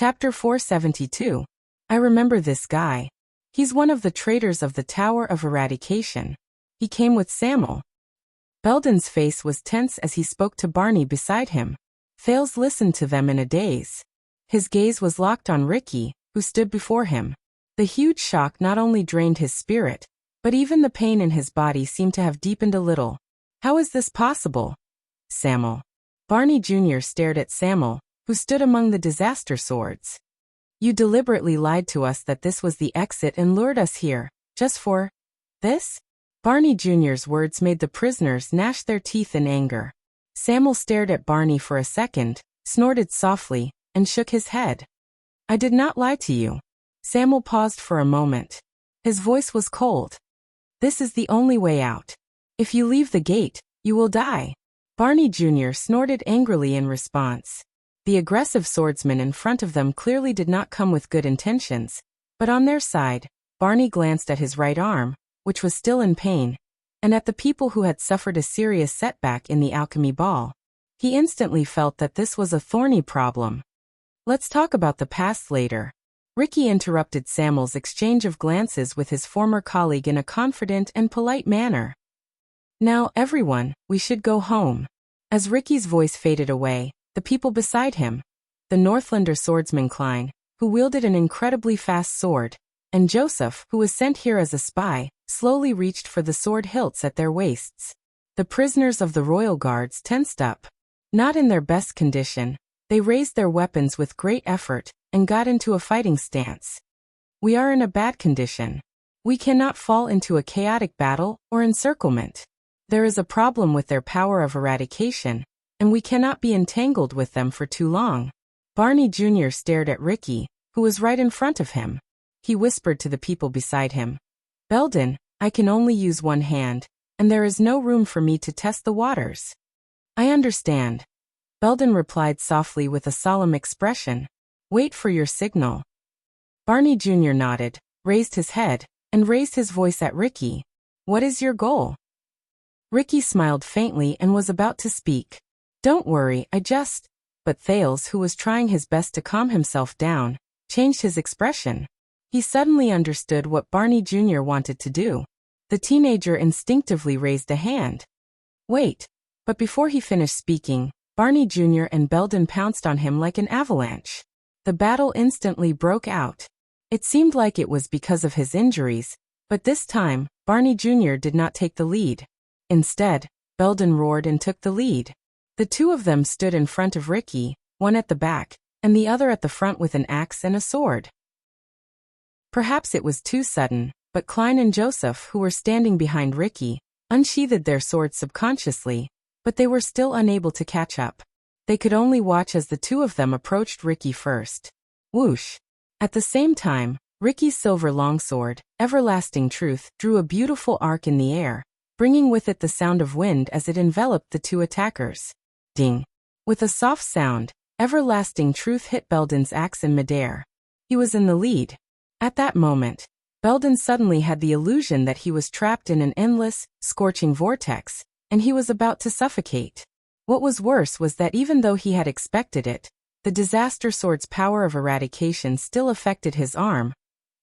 Chapter 472. I remember this guy. He's one of the traitors of the Tower of Eradication. He came with Samuel. Belden's face was tense as he spoke to Barney beside him. Thales listened to them in a daze. His gaze was locked on Ricky, who stood before him. The huge shock not only drained his spirit, but even the pain in his body seemed to have deepened a little. How is this possible? Samuel. Barney Jr. stared at Samuel, who stood among the disaster swords. You deliberately lied to us that this was the exit and lured us here, just for this? Barney Jr.'s words made the prisoners gnash their teeth in anger. Samuel stared at Barney for a second, snorted softly, and shook his head. I did not lie to you. Samuel paused for a moment. His voice was cold. This is the only way out. If you leave the gate, you will die. Barney Jr. snorted angrily in response. The aggressive swordsman in front of them clearly did not come with good intentions, but on their side, Barney glanced at his right arm, which was still in pain, and at the people who had suffered a serious setback in the alchemy ball. He instantly felt that this was a thorny problem. Let's talk about the past later. Ricky interrupted Samuel's exchange of glances with his former colleague in a confident and polite manner. Now, everyone, we should go home. As Ricky's voice faded away, the people beside him, the Northlander swordsman Klein, who wielded an incredibly fast sword, and Joseph, who was sent here as a spy, slowly reached for the sword hilts at their waists. The prisoners of the royal guards tensed up. Not in their best condition, they raised their weapons with great effort and got into a fighting stance. We are in a bad condition. We cannot fall into a chaotic battle or encirclement. There is a problem with their power of eradication, and we cannot be entangled with them for too long. Barney Jr. stared at Ricky, who was right in front of him. He whispered to the people beside him. Belden, I can only use one hand, and there is no room for me to test the waters. I understand. Belden replied softly with a solemn expression. Wait for your signal. Barney Jr. nodded, raised his head, and raised his voice at Ricky. What is your goal? Ricky smiled faintly and was about to speak. Don't worry, But Thales, who was trying his best to calm himself down, changed his expression. He suddenly understood what Barney Jr. wanted to do. The teenager instinctively raised a hand. Wait. But before he finished speaking, Barney Jr. and Belden pounced on him like an avalanche. The battle instantly broke out. It seemed like it was because of his injuries, but this time, Barney Jr. did not take the lead. Instead, Belden roared and took the lead. The two of them stood in front of Ricky, one at the back, and the other at the front with an axe and a sword. Perhaps it was too sudden, but Klein and Joseph, who were standing behind Ricky, unsheathed their swords subconsciously, but they were still unable to catch up. They could only watch as the two of them approached Ricky first. Whoosh! At the same time, Ricky's silver longsword, Everlasting Truth, drew a beautiful arc in the air, bringing with it the sound of wind as it enveloped the two attackers. Ding! With a soft sound, Everlasting Truth hit Belden's axe in midair. He was in the lead. At that moment, Belden suddenly had the illusion that he was trapped in an endless, scorching vortex, and he was about to suffocate. What was worse was that even though he had expected it, the disaster sword's power of eradication still affected his arm,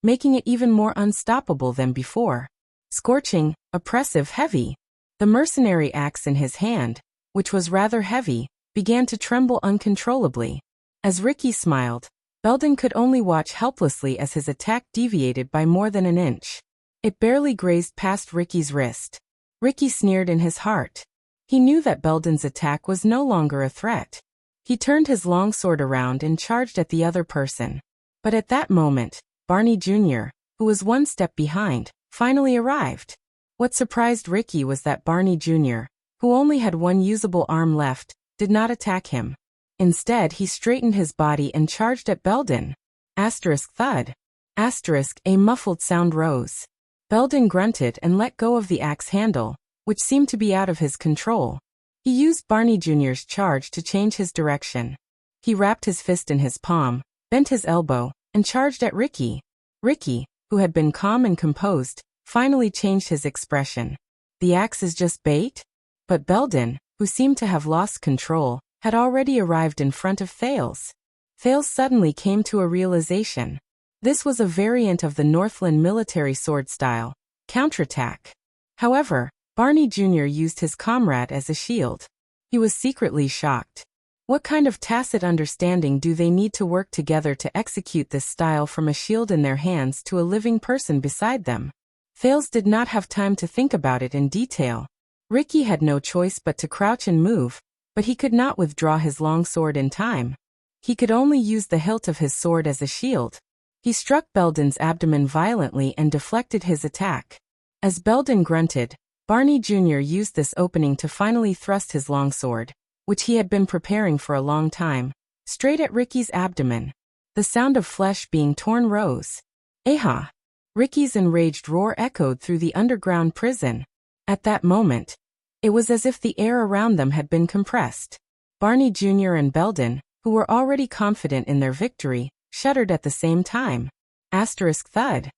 making it even more unstoppable than before. Scorching, oppressive, heavy. The mercenary axe in his hand, which was rather heavy, began to tremble uncontrollably. As Ricky smiled, Belden could only watch helplessly as his attack deviated by more than an inch. It barely grazed past Ricky's wrist. Ricky sneered in his heart. He knew that Belden's attack was no longer a threat. He turned his longsword around and charged at the other person. But at that moment, Barney Jr., who was one step behind, finally arrived. What surprised Ricky was that Barney Jr., who only had one usable arm left, did not attack him. Instead, he straightened his body and charged at Belden. Thud. A muffled sound rose. Belden grunted and let go of the axe handle, which seemed to be out of his control. He used Barney Jr.'s charge to change his direction. He wrapped his fist in his palm, bent his elbow, and charged at Ricky. Ricky, who had been calm and composed, finally changed his expression. The axe is just bait? But Belden, who seemed to have lost control, had already arrived in front of Thales. Thales suddenly came to a realization. This was a variant of the Northland military sword style, counterattack. However, Barney Jr. used his comrade as a shield. He was secretly shocked. What kind of tacit understanding do they need to work together to execute this style from a shield in their hands to a living person beside them? Thales did not have time to think about it in detail. Ricky had no choice but to crouch and move, but he could not withdraw his long sword in time. He could only use the hilt of his sword as a shield. He struck Belden's abdomen violently and deflected his attack. As Belden grunted, Barney Jr. used this opening to finally thrust his longsword, which he had been preparing for a long time, straight at Ricky's abdomen. The sound of flesh being torn rose. "Aha!" Ricky's enraged roar echoed through the underground prison. At that moment, it was as if the air around them had been compressed. Barney Jr. and Belden, who were already confident in their victory, shuddered at the same time. Thud.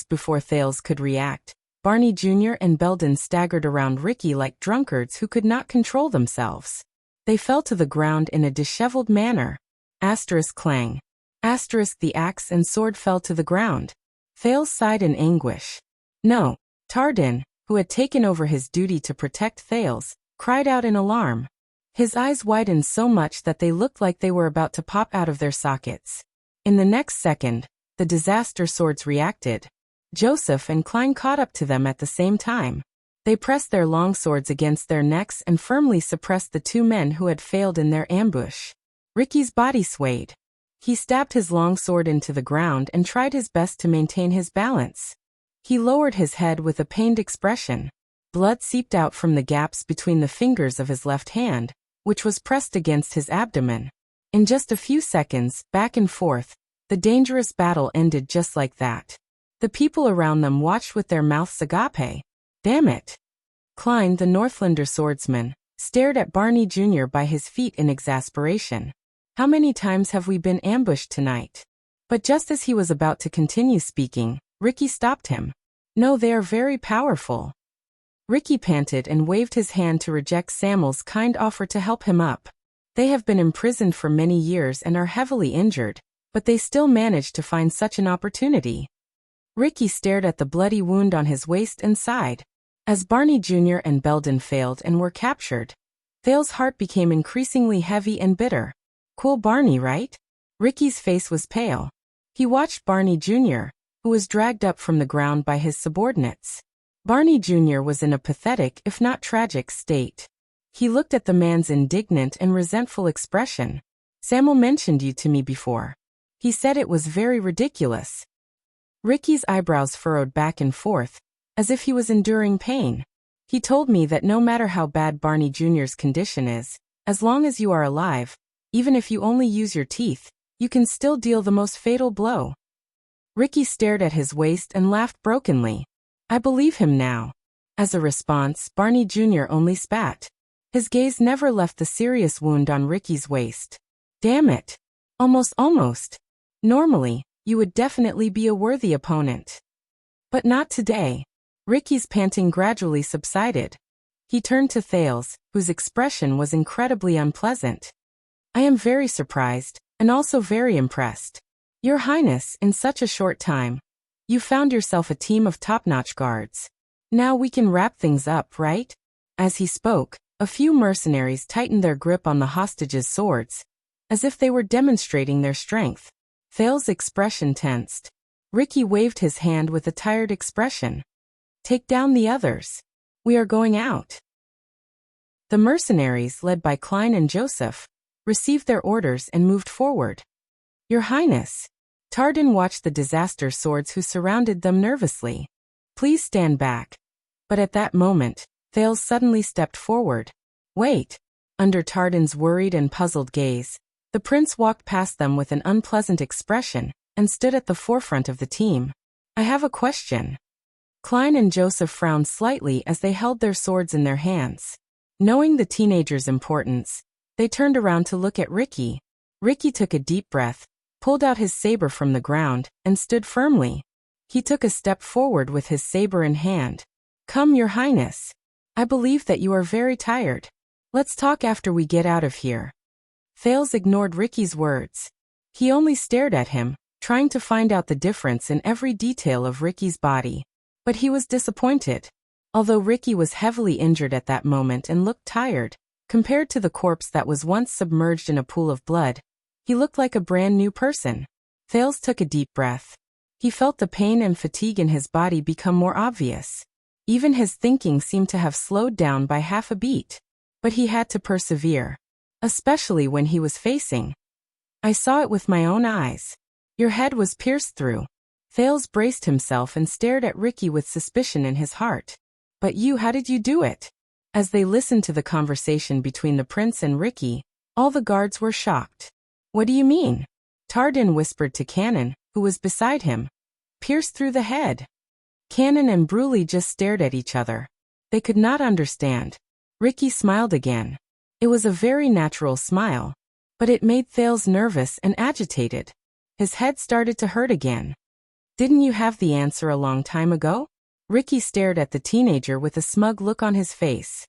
Before Thales could react, Barney Jr. and Belden staggered around Ricky like drunkards who could not control themselves. They fell to the ground in a disheveled manner. Clang. The axe and sword fell to the ground. Thales sighed in anguish. No. Tardin, who had taken over his duty to protect Thales, cried out in alarm. His eyes widened so much that they looked like they were about to pop out of their sockets. In the next second, the disaster swords reacted. Joseph and Klein caught up to them at the same time. They pressed their long swords against their necks and firmly suppressed the two men who had failed in their ambush. Ricky's body swayed. He stabbed his long sword into the ground and tried his best to maintain his balance. He lowered his head with a pained expression. Blood seeped out from the gaps between the fingers of his left hand, which was pressed against his abdomen. In just a few seconds, back and forth, the dangerous battle ended just like that. The people around them watched with their mouths agape. Damn it! Klein, the Northlander swordsman, stared at Barney Jr. by his feet in exasperation. How many times have we been ambushed tonight? But just as he was about to continue speaking, Ricky stopped him. No, they are very powerful. Ricky panted and waved his hand to reject Samuel's kind offer to help him up. They have been imprisoned for many years and are heavily injured, but they still managed to find such an opportunity. Ricky stared at the bloody wound on his waist and sighed. As Barney Jr. and Belden failed and were captured, Thales' heart became increasingly heavy and bitter. Cool Barney, right? Ricky's face was pale. He watched Barney Jr., who was dragged up from the ground by his subordinates. Barney Jr. was in a pathetic, if not tragic, state. He looked at the man's indignant and resentful expression. Samuel mentioned you to me before. He said it was very ridiculous. Ricky's eyebrows furrowed back and forth, as if he was enduring pain. He told me that no matter how bad Barney Jr.'s condition is, as long as you are alive, even if you only use your teeth, you can still deal the most fatal blow. Ricky stared at his waist and laughed brokenly. I believe him now. As a response, Barney Jr. only spat. His gaze never left the serious wound on Ricky's waist. Damn it. Almost. Normally, you would definitely be a worthy opponent. But not today. Ricky's panting gradually subsided. He turned to Thales, whose expression was incredibly unpleasant. I am very surprised, and also very impressed. Your Highness, in such a short time, you found yourself a team of top-notch guards. Now we can wrap things up, right? As he spoke, a few mercenaries tightened their grip on the hostages' swords, as if they were demonstrating their strength. Thales' expression tensed. Ricky waved his hand with a tired expression. Take down the others. We are going out. The mercenaries, led by Klein and Joseph, received their orders and moved forward. Your Highness. Tardin watched the disaster swords who surrounded them nervously. Please stand back. But at that moment, Thales suddenly stepped forward. Wait. Under Tardin's worried and puzzled gaze, the prince walked past them with an unpleasant expression and stood at the forefront of the team. I have a question. Klein and Joseph frowned slightly as they held their swords in their hands. Knowing the teenager's importance, they turned around to look at Ricky. Ricky took a deep breath, pulled out his saber from the ground, and stood firmly. He took a step forward with his saber in hand. Come, Your Highness. I believe that you are very tired. Let's talk after we get out of here. Thales ignored Ricky's words. He only stared at him, trying to find out the difference in every detail of Ricky's body. But he was disappointed. Although Ricky was heavily injured at that moment and looked tired, compared to the corpse that was once submerged in a pool of blood, he looked like a brand new person. Thales took a deep breath. He felt the pain and fatigue in his body become more obvious. Even his thinking seemed to have slowed down by half a beat. But he had to persevere. Especially when he was facing. I saw it with my own eyes. Your head was pierced through. Thales braced himself and stared at Ricky with suspicion in his heart. But how did you do it? As they listened to the conversation between the prince and Ricky, all the guards were shocked. What do you mean? Tardin whispered to Cannon, who was beside him. Pierced through the head. Cannon and Bruley just stared at each other. They could not understand. Ricky smiled again. It was a very natural smile. But it made Thales nervous and agitated. His head started to hurt again. Didn't you have the answer a long time ago? Ricky stared at the teenager with a smug look on his face.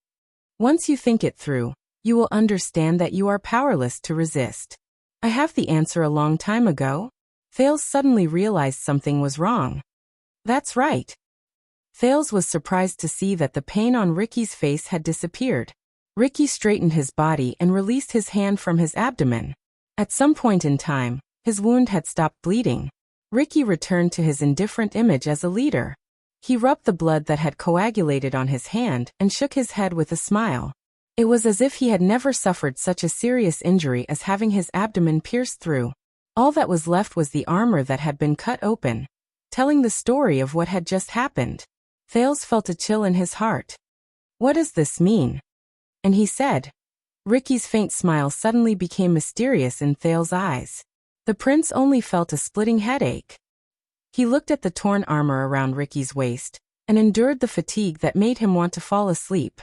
Once you think it through, you will understand that you are powerless to resist. I have the answer a long time ago. Thales suddenly realized something was wrong. That's right. Thales was surprised to see that the pain on Ricky's face had disappeared. Ricky straightened his body and released his hand from his abdomen. At some point in time, his wound had stopped bleeding. Ricky returned to his indifferent image as a leader. He rubbed the blood that had coagulated on his hand and shook his head with a smile. It was as if he had never suffered such a serious injury as having his abdomen pierced through. All that was left was the armor that had been cut open, telling the story of what had just happened. Thales felt a chill in his heart. What does this mean? And he said. Ricky's faint smile suddenly became mysterious in Thales' eyes. The prince only felt a splitting headache. He looked at the torn armor around Ricky's waist, and endured the fatigue that made him want to fall asleep.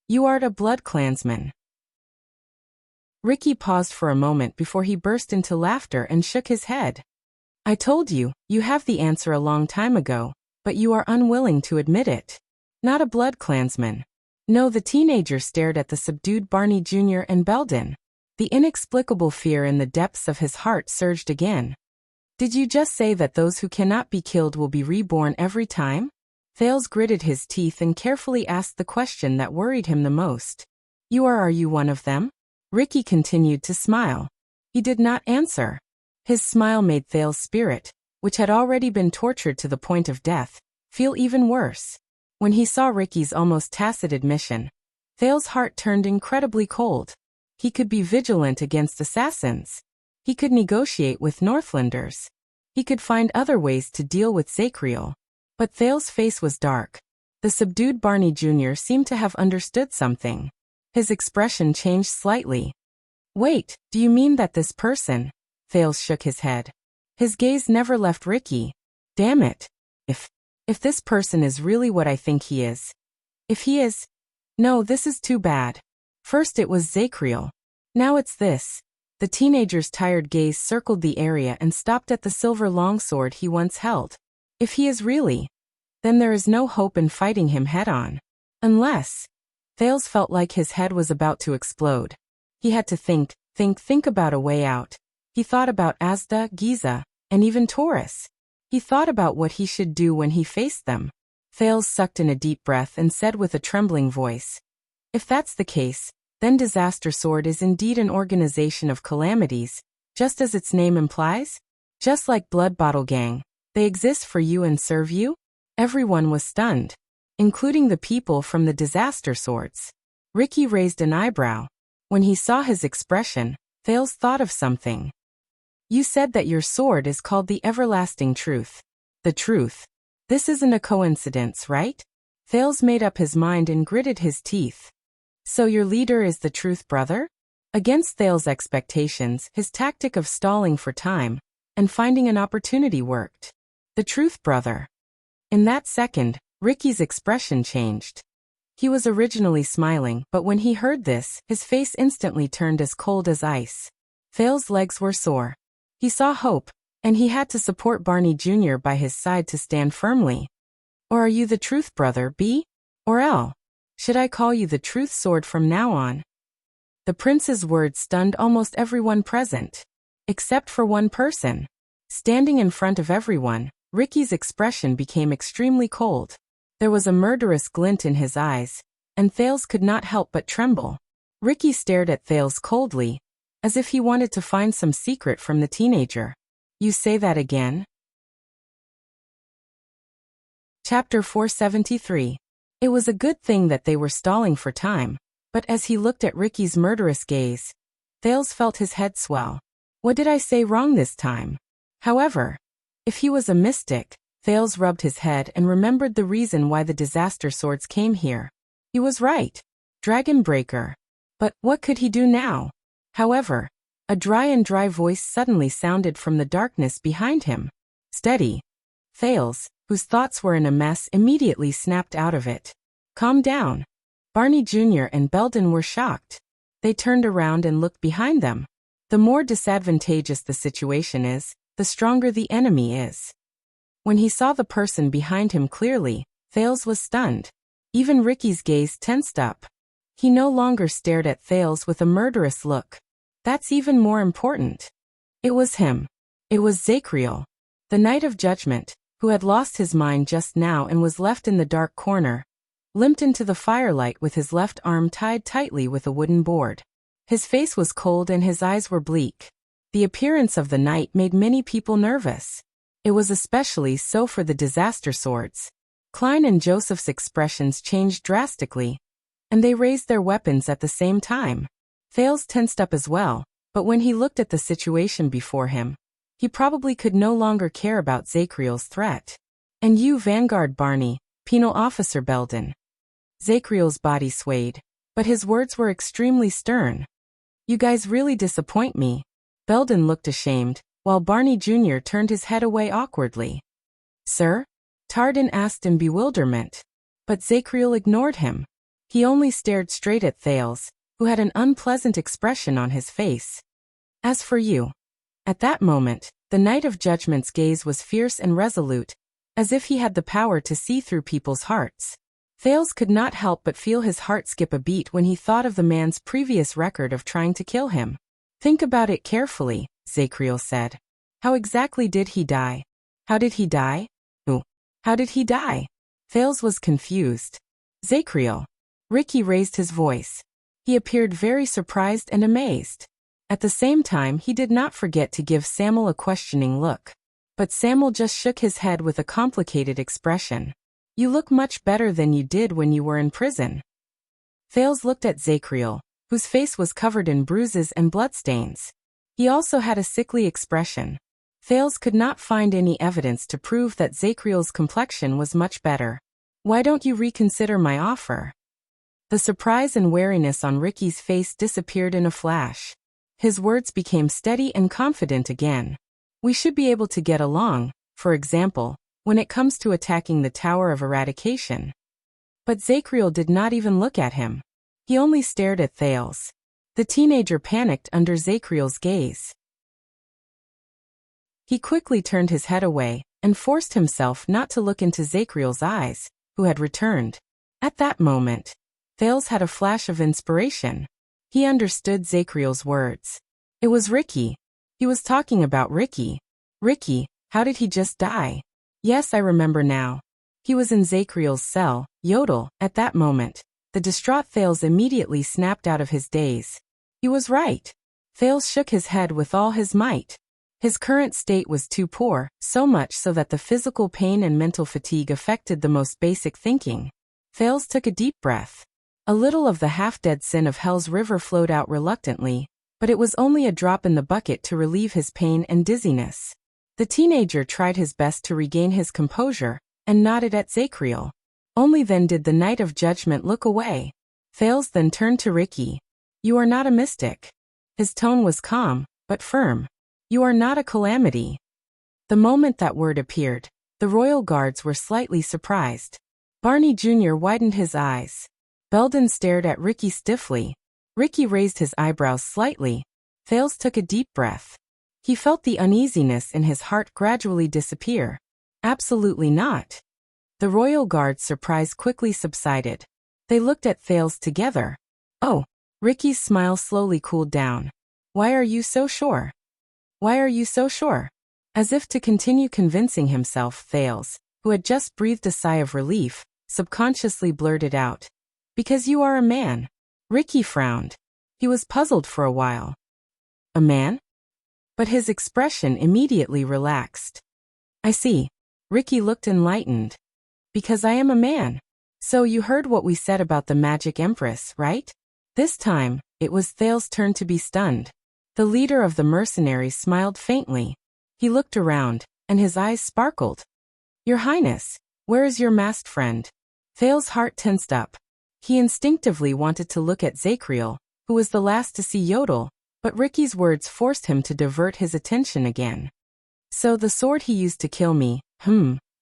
You art a blood clansman. Ricky paused for a moment before he burst into laughter and shook his head. I told you, you have the answer a long time ago, but you are unwilling to admit it. Not a blood clansman. No, the teenager stared at the subdued Barney Jr. and Belden. The inexplicable fear in the depths of his heart surged again. Did you just say that those who cannot be killed will be reborn every time? Thales gritted his teeth and carefully asked the question that worried him the most. Are you one of them? Ricky continued to smile. He did not answer. His smile made Thales' spirit, which had already been tortured to the point of death, feel even worse. When he saw Ricky's almost tacit admission, Thales' heart turned incredibly cold. He could be vigilant against assassins. He could negotiate with Northlanders. He could find other ways to deal with Zacriel. But Thales' face was dark. The subdued Barney Jr. seemed to have understood something. His expression changed slightly. Wait, do you mean that this person? Thales shook his head. His gaze never left Ricky. Damn it. If this person is really what I think he is. If he is. No, this is too bad. First it was Zacriel. Now it's this. The teenager's tired gaze circled the area and stopped at the silver longsword he once held. If he is really, then there is no hope in fighting him head-on. Unless. Thales felt like his head was about to explode. He had to think about a way out. He thought about Asda, Giza, and even Taurus. He thought about what he should do when he faced them. Thales sucked in a deep breath and said with a trembling voice, if that's the case, then Disaster Sword is indeed an organization of calamities, just as its name implies? Just like Blood Bottle Gang, they exist for you and serve you? Everyone was stunned, including the people from the Disaster Swords. Ricky raised an eyebrow. When he saw his expression, Thales thought of something. You said that your sword is called the Everlasting Truth. The Truth. This isn't a coincidence, right? Thales made up his mind and gritted his teeth. So your leader is the Truth Brother? Against Thales' expectations, his tactic of stalling for time and finding an opportunity worked. The Truth Brother. In that second, Ricky's expression changed. He was originally smiling, but when he heard this, his face instantly turned as cold as ice. Thales' legs were sore. He saw hope, and he had to support Barney Jr. by his side to stand firmly. Or are you the Truth Brother, B? Or L? Should I call you the Truth Sword from now on? The prince's words stunned almost everyone present. Except for one person. Standing in front of everyone, Ricky's expression became extremely cold. There was a murderous glint in his eyes, and Thales could not help but tremble. Ricky stared at Thales coldly, as if he wanted to find some secret from the teenager. You say that again? Chapter 473. It was a good thing that they were stalling for time, but as he looked at Ricky's murderous gaze, Thales felt his head swell. What did I say wrong this time? However, if he was a mystic, Thales rubbed his head and remembered the reason why the disaster swords came here. He was right. Dragon Breaker. But what could he do now? However, a dry voice suddenly sounded from the darkness behind him. Steady. Thales, whose thoughts were in a mess, immediately snapped out of it. Calm down. Barney Jr. and Belden were shocked. They turned around and looked behind them. The more disadvantageous the situation is, the stronger the enemy is. When he saw the person behind him clearly, Thales was stunned. Even Ricky's gaze tensed up. He no longer stared at Thales with a murderous look. That's even more important. It was him. It was Zacriel, the Knight of Judgment, who had lost his mind just now and was left in the dark corner, limped into the firelight with his left arm tied tightly with a wooden board. His face was cold and his eyes were bleak. The appearance of the knight made many people nervous. It was especially so for the disaster swords. Klein and Joseph's expressions changed drastically, and they raised their weapons at the same time. Thales tensed up as well, but when he looked at the situation before him, he probably could no longer care about Zacriel's threat. And you, Vanguard Barney, Penal Officer Belden. Zacriel's body swayed, but his words were extremely stern. You guys really disappoint me. Belden looked ashamed, while Barney Jr. turned his head away awkwardly. Sir? Tardin asked in bewilderment. But Zacriel ignored him. He only stared straight at Thales, who had an unpleasant expression on his face. As for you. At that moment, the Knight of Judgment's gaze was fierce and resolute, as if he had the power to see through people's hearts. Thales could not help but feel his heart skip a beat when he thought of the man's previous record of trying to kill him. Think about it carefully, Zacriel said. How exactly did he die? How did he die? How did he die? Thales was confused. Zacriel. Ricky raised his voice. He appeared very surprised and amazed. At the same time, he did not forget to give Samuel a questioning look. But Samuel just shook his head with a complicated expression. You look much better than you did when you were in prison. Thales looked at Zacriel, whose face was covered in bruises and bloodstains. He also had a sickly expression. Thales could not find any evidence to prove that Zacriel's complexion was much better. Why don't you reconsider my offer? The surprise and wariness on Ricky's face disappeared in a flash. His words became steady and confident again. We should be able to get along, for example, when it comes to attacking the Tower of Eradication. But Zacriel did not even look at him. He only stared at Thales. The teenager panicked under Zacriel's gaze. He quickly turned his head away, and forced himself not to look into Zacriel's eyes, who had returned. At that moment, Thales had a flash of inspiration. He understood Zacriel's words. It was Ricky. He was talking about Ricky. Ricky, how did he just die? Yes, I remember now. He was in Zacriel's cell, Yodel, at that moment. The distraught Thales immediately snapped out of his daze. He was right. Thales shook his head with all his might. His current state was too poor, so much so that the physical pain and mental fatigue affected the most basic thinking. Thales took a deep breath. A little of the half-dead sin of Hell's River flowed out reluctantly, but it was only a drop in the bucket to relieve his pain and dizziness. The teenager tried his best to regain his composure, and nodded at Zacriel. Only then did the Knight of Judgment look away. Thales then turned to Ricky. You are not a mystic. His tone was calm, but firm. You are not a calamity. The moment that word appeared, the royal guards were slightly surprised. Barney Jr. widened his eyes. Belden stared at Ricky stiffly. Ricky raised his eyebrows slightly. Thales took a deep breath. He felt the uneasiness in his heart gradually disappear. Absolutely not. The royal guard's surprise quickly subsided. They looked at Thales together. Oh, Ricky's smile slowly cooled down. Why are you so sure? Why are you so sure? As if to continue convincing himself, Thales, who had just breathed a sigh of relief, subconsciously blurted out. Because you are a man. Ricky frowned. He was puzzled for a while. A man? But his expression immediately relaxed. I see. Ricky looked enlightened. Because I am a man. So you heard what we said about the Magic Empress, right? This time, it was Thales' turn to be stunned. The leader of the mercenaries smiled faintly. He looked around, and his eyes sparkled. Your Highness, where is your masked friend? Thales' heart tensed up. He instinctively wanted to look at Zacriel, who was the last to see Yodel, but Ricky's words forced him to divert his attention again. So the sword he used to kill me,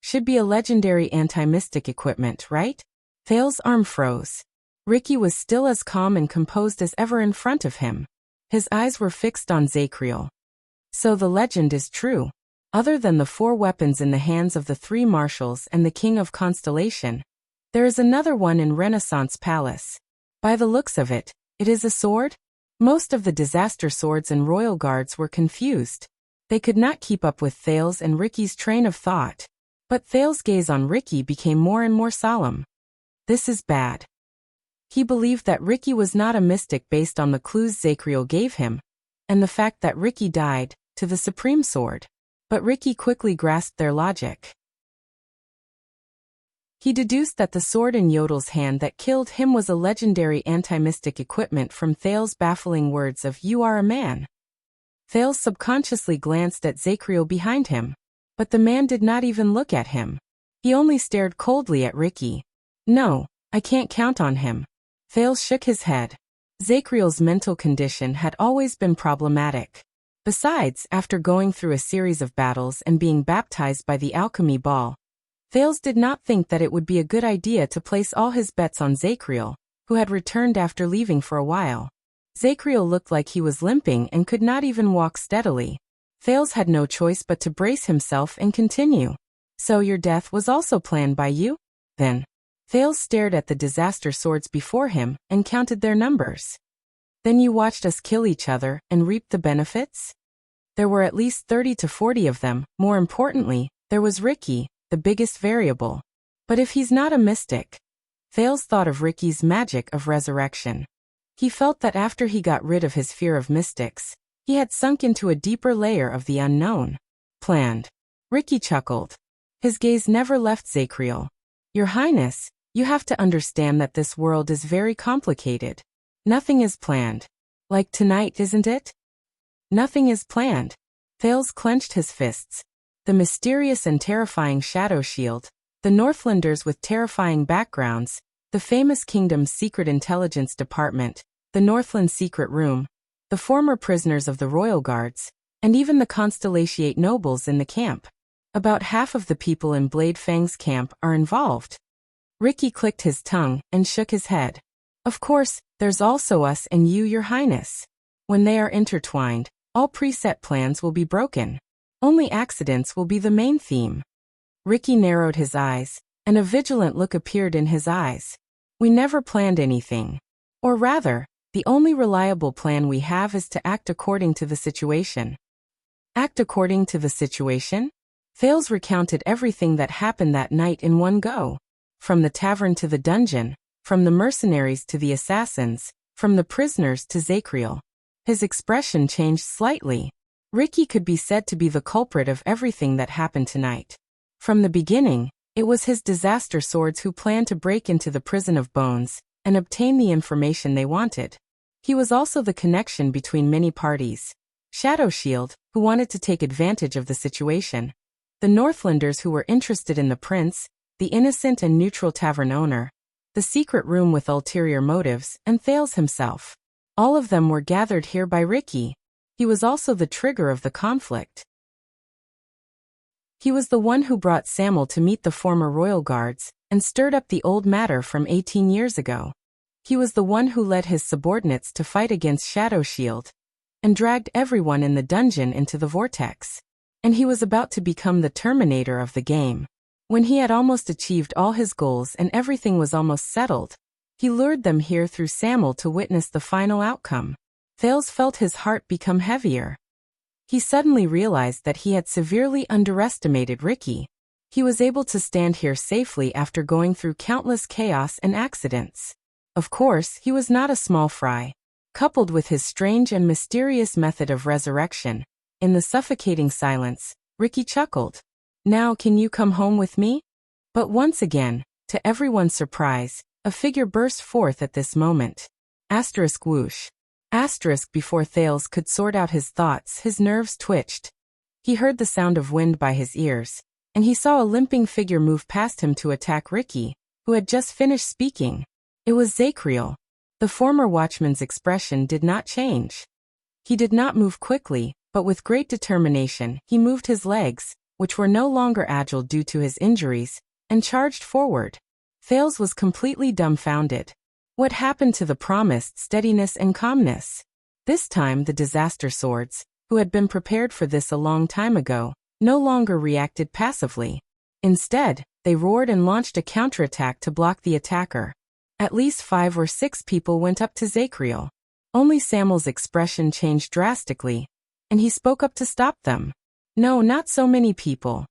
should be a legendary anti-mystic equipment, right? Thales' arm froze. Ricky was still as calm and composed as ever in front of him. His eyes were fixed on Zacriel. So the legend is true. Other than the 4 weapons in the hands of the 3 marshals and the King of Constellation, there is another one in Renaissance Palace. By the looks of it, it is a sword? Most of the disaster swords and royal guards were confused. They could not keep up with Thales and Ricky's train of thought. But Thales' gaze on Ricky became more and more solemn. This is bad. He believed that Ricky was not a mystic based on the clues Zacriel gave him, and the fact that Ricky died to the Supreme Sword. But Ricky quickly grasped their logic. He deduced that the sword in Yodel's hand that killed him was a legendary anti-mystic equipment from Thales' baffling words of "You are a man." Thales subconsciously glanced at Zacriel behind him, but the man did not even look at him. He only stared coldly at Ricky. No, I can't count on him. Thales shook his head. Zacriel's mental condition had always been problematic. Besides, after going through a series of battles and being baptized by the alchemy ball, Thales did not think that it would be a good idea to place all his bets on Zacriel, who had returned after leaving for a while. Zacriel looked like he was limping and could not even walk steadily. Thales had no choice but to brace himself and continue. So your death was also planned by you? Then. Thales stared at the disaster swords before him and counted their numbers. Then you watched us kill each other and reap the benefits? There were at least 30 to 40 of them. More importantly, there was Ricky, the biggest variable. But if he's not a mystic, Thales thought of Ricky's magic of resurrection. He felt that after he got rid of his fear of mystics, he had sunk into a deeper layer of the unknown. Planned. Ricky chuckled. His gaze never left Zacriel. Your Highness, you have to understand that this world is very complicated. Nothing is planned. Like tonight, isn't it? Nothing is planned. Thales clenched his fists. The mysterious and terrifying Shadow Shield, the Northlanders with terrifying backgrounds, the famous kingdom's secret intelligence department, the Northland secret room, the former prisoners of the royal guards, and even the Constellatiate nobles in the camp. About half of the people in Blade Fang's camp are involved. Ricky clicked his tongue and shook his head. Of course, there's also us and you, Your Highness. When they are intertwined, all preset plans will be broken. Only accidents will be the main theme. Ricky narrowed his eyes, and a vigilant look appeared in his eyes. We never planned anything. Or rather, the only reliable plan we have is to act according to the situation. Act according to the situation? Thales recounted everything that happened that night in one go. From the tavern to the dungeon, from the mercenaries to the assassins, from the prisoners to Zacriel. His expression changed slightly. Ricky could be said to be the culprit of everything that happened tonight. From the beginning, it was his disaster swords who planned to break into the prison of bones and obtain the information they wanted. He was also the connection between many parties. Shadow Shield, who wanted to take advantage of the situation. The Northlanders who were interested in the prince, the innocent and neutral tavern owner, the secret room with ulterior motives, and Thales himself. All of them were gathered here by Ricky. He was also the trigger of the conflict. He was the one who brought Samuel to meet the former royal guards and stirred up the old matter from 18 years ago. He was the one who led his subordinates to fight against Shadow Shield and dragged everyone in the dungeon into the vortex. And he was about to become the terminator of the game. When he had almost achieved all his goals and everything was almost settled, He lured them here through Samuel to witness the final outcome. Thales felt his heart become heavier. He suddenly realized that he had severely underestimated Ricky. He was able to stand here safely after going through countless chaos and accidents. Of course, he was not a small fry. Coupled with his strange and mysterious method of resurrection, in the suffocating silence, Ricky chuckled. Now can you come home with me? But once again, to everyone's surprise, a figure burst forth at this moment. Asterisk whoosh. Asterisk before Thales could sort out his thoughts, his nerves twitched. He heard the sound of wind by his ears, and he saw a limping figure move past him to attack Ricky, who had just finished speaking. It was Zacriel. The former watchman's expression did not change. He did not move quickly, but with great determination, he moved his legs, which were no longer agile due to his injuries, and charged forward. Thales was completely dumbfounded. What happened to the promised steadiness and calmness? This time the disaster swords, who had been prepared for this a long time ago, no longer reacted passively. Instead, they roared and launched a counterattack to block the attacker. At least 5 or 6 people went up to Zacriel. Only Samuel's expression changed drastically, and he spoke up to stop them. No, not so many people.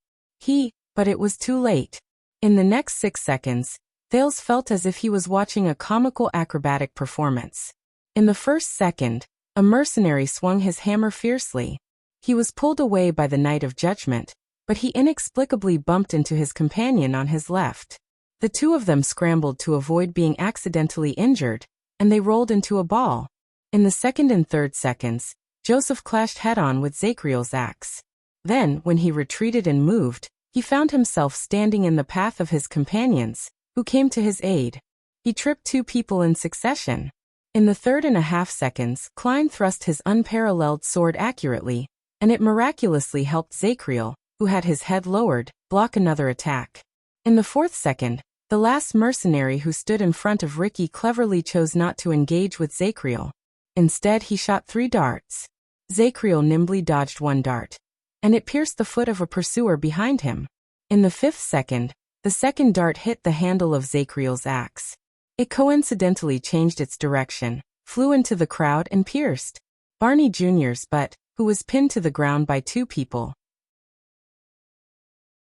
But it was too late. In the next 6 seconds, Thales felt as if he was watching a comical acrobatic performance. In the first second, a mercenary swung his hammer fiercely. He was pulled away by the Knight of Judgment, but he inexplicably bumped into his companion on his left. The two of them scrambled to avoid being accidentally injured, and they rolled into a ball. In the second and third seconds, Joseph clashed head-on with Zacriel's axe. Then, when he retreated and moved, he found himself standing in the path of his companions, who came to his aid. He tripped 2 people in succession. In the 3.5 seconds, Klein thrust his unparalleled sword accurately, and it miraculously helped Zacriel, who had his head lowered, block another attack. In the 4th second, the last mercenary who stood in front of Ricky cleverly chose not to engage with Zacriel. Instead, he shot 3 darts. Zacriel nimbly dodged 1 dart, and it pierced the foot of a pursuer behind him. In the 5th second, the second dart hit the handle of Zacriel's axe. It coincidentally changed its direction, flew into the crowd and pierced Barney Jr.'s butt, who was pinned to the ground by 2 people.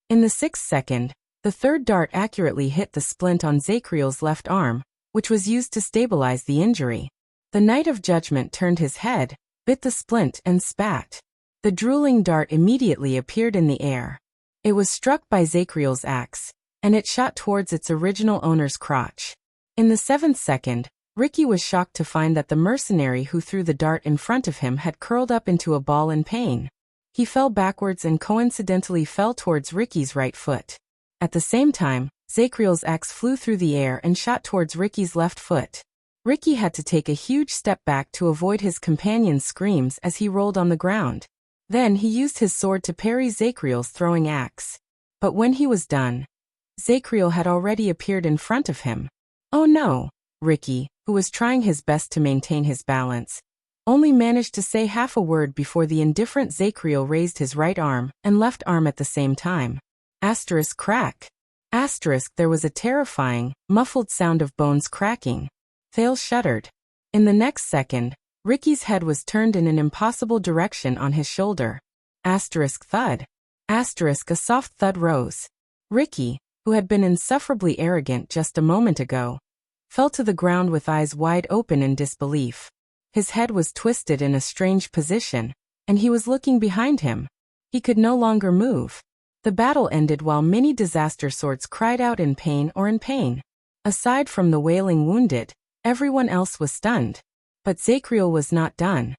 In the 6th second, the third dart accurately hit the splint on Zacriel's left arm, which was used to stabilize the injury. The Knight of Judgment turned his head, bit the splint and spat. The drooling dart immediately appeared in the air. It was struck by Zacriel's axe, and it shot towards its original owner's crotch. In the 7th second, Ricky was shocked to find that the mercenary who threw the dart in front of him had curled up into a ball in pain. He fell backwards and coincidentally fell towards Ricky's right foot. At the same time, Zacriel's axe flew through the air and shot towards Ricky's left foot. Ricky had to take a huge step back to avoid his companion's screams as he rolled on the ground. Then he used his sword to parry Zacriel's throwing axe. But when he was done, Zacriel had already appeared in front of him. Oh no! Ricky, who was trying his best to maintain his balance, only managed to say half a word before the indifferent Zacriel raised his right arm and left arm at the same time. Asterisk crack. Asterisk there was a terrifying, muffled sound of bones cracking. Thales shuddered. In the next second, Ricky's head was turned in an impossible direction on his shoulder. Asterisk thud. Asterisk a soft thud rose. Ricky, who had been insufferably arrogant just a moment ago, fell to the ground with eyes wide open in disbelief. His head was twisted in a strange position, and he was looking behind him. He could no longer move. The battle ended while many disaster swords cried out in pain or in pain. Aside from the wailing wounded, everyone else was stunned. But Zacriel was not done.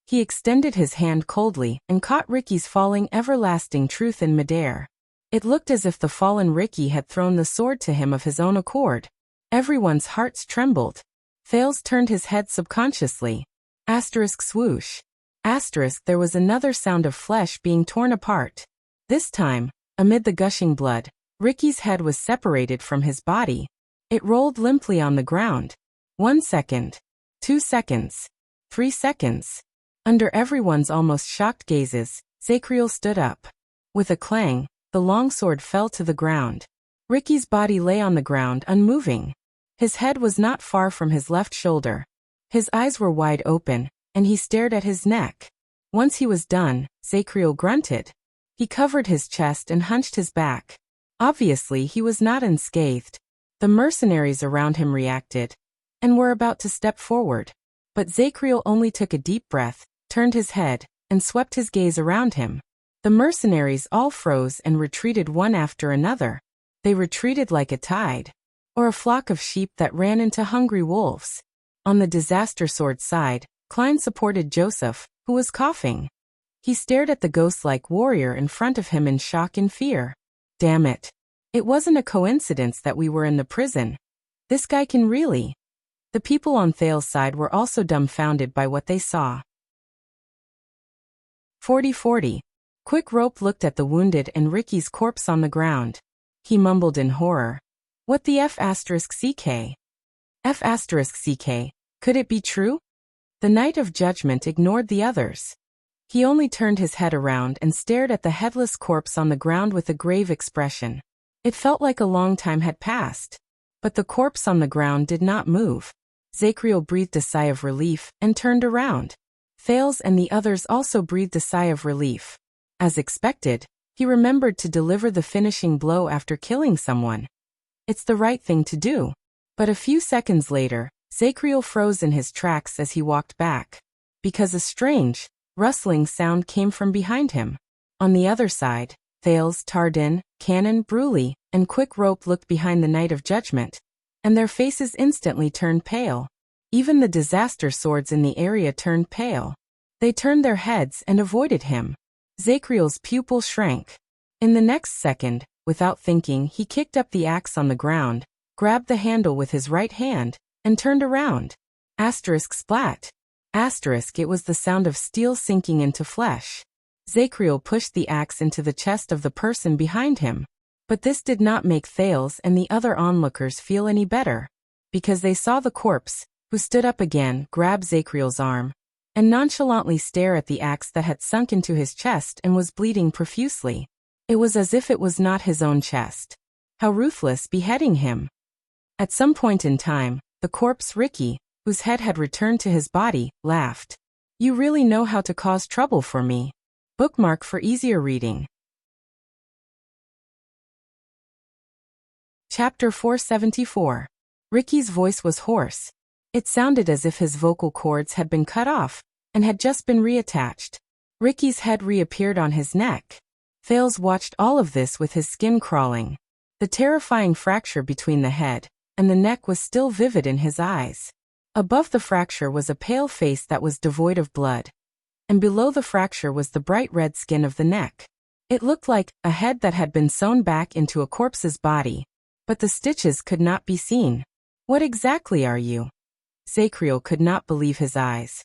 He extended his hand coldly and caught Ricky's falling everlasting truth in midair. It looked as if the fallen Ricky had thrown the sword to him of his own accord. Everyone's hearts trembled. Thales turned his head subconsciously. Asterisk swoosh. Asterisk there was another sound of flesh being torn apart. This time, amid the gushing blood, Ricky's head was separated from his body. It rolled limply on the ground. 1 second. 2 seconds. 3 seconds. Under everyone's almost shocked gazes, Zacriel stood up. With a clang, the longsword fell to the ground. Ricky's body lay on the ground unmoving. His head was not far from his left shoulder. His eyes were wide open, and he stared at his neck. Once he was done, Zachriel grunted. He covered his chest and hunched his back. Obviously he was not unscathed. The mercenaries around him reacted, and were about to step forward. But Zachriel only took a deep breath, turned his head, and swept his gaze around him. The mercenaries all froze and retreated one after another. They retreated like a tide, or a flock of sheep that ran into hungry wolves. On the disaster sword side, Klein supported Joseph, who was coughing. He stared at the ghost-like warrior in front of him in shock and fear. Damn it. It wasn't a coincidence that we were in the prison. This guy can really. The people on Thal's side were also dumbfounded by what they saw. 40-40. Quick Rope looked at the wounded and Ricky's corpse on the ground. He mumbled in horror. What the F***CK? F***CK. Could it be true? The Knight of Judgment ignored the others. He only turned his head around and stared at the headless corpse on the ground with a grave expression. It felt like a long time had passed. But the corpse on the ground did not move. Zachriel breathed a sigh of relief and turned around. Thales and the others also breathed a sigh of relief. As expected, he remembered to deliver the finishing blow after killing someone. It's the right thing to do. But a few seconds later, Zachriel froze in his tracks as he walked back. Because a strange, rustling sound came from behind him. On the other side, Thales, Tardin, Cannon, Bruley, and Quick Rope looked behind the Knight of Judgment, and their faces instantly turned pale. Even the disaster swords in the area turned pale. They turned their heads and avoided him. Zachriel's pupil shrank. In the next second, without thinking, he kicked up the axe on the ground, grabbed the handle with his right hand, and turned around. Asterisk splat. Asterisk it was the sound of steel sinking into flesh. Zachriel pushed the axe into the chest of the person behind him. But this did not make Thales and the other onlookers feel any better. Because they saw the corpse, who stood up again, grab Zachriel's arm, and nonchalantly stare at the axe that had sunk into his chest and was bleeding profusely. It was as if it was not his own chest. How ruthless, beheading him. At some point in time, the corpse Ricky, whose head had returned to his body, laughed. You really know how to cause trouble for me. Bookmark for easier reading. Chapter 474. Ricky's voice was hoarse. It sounded as if his vocal cords had been cut off and had just been reattached. Ricky's head reappeared on his neck. Thales watched all of this with his skin crawling. The terrifying fracture between the head and the neck was still vivid in his eyes. Above the fracture was a pale face that was devoid of blood, and below the fracture was the bright red skin of the neck. It looked like a head that had been sewn back into a corpse's body, but the stitches could not be seen. What exactly are you? Zachriel could not believe his eyes.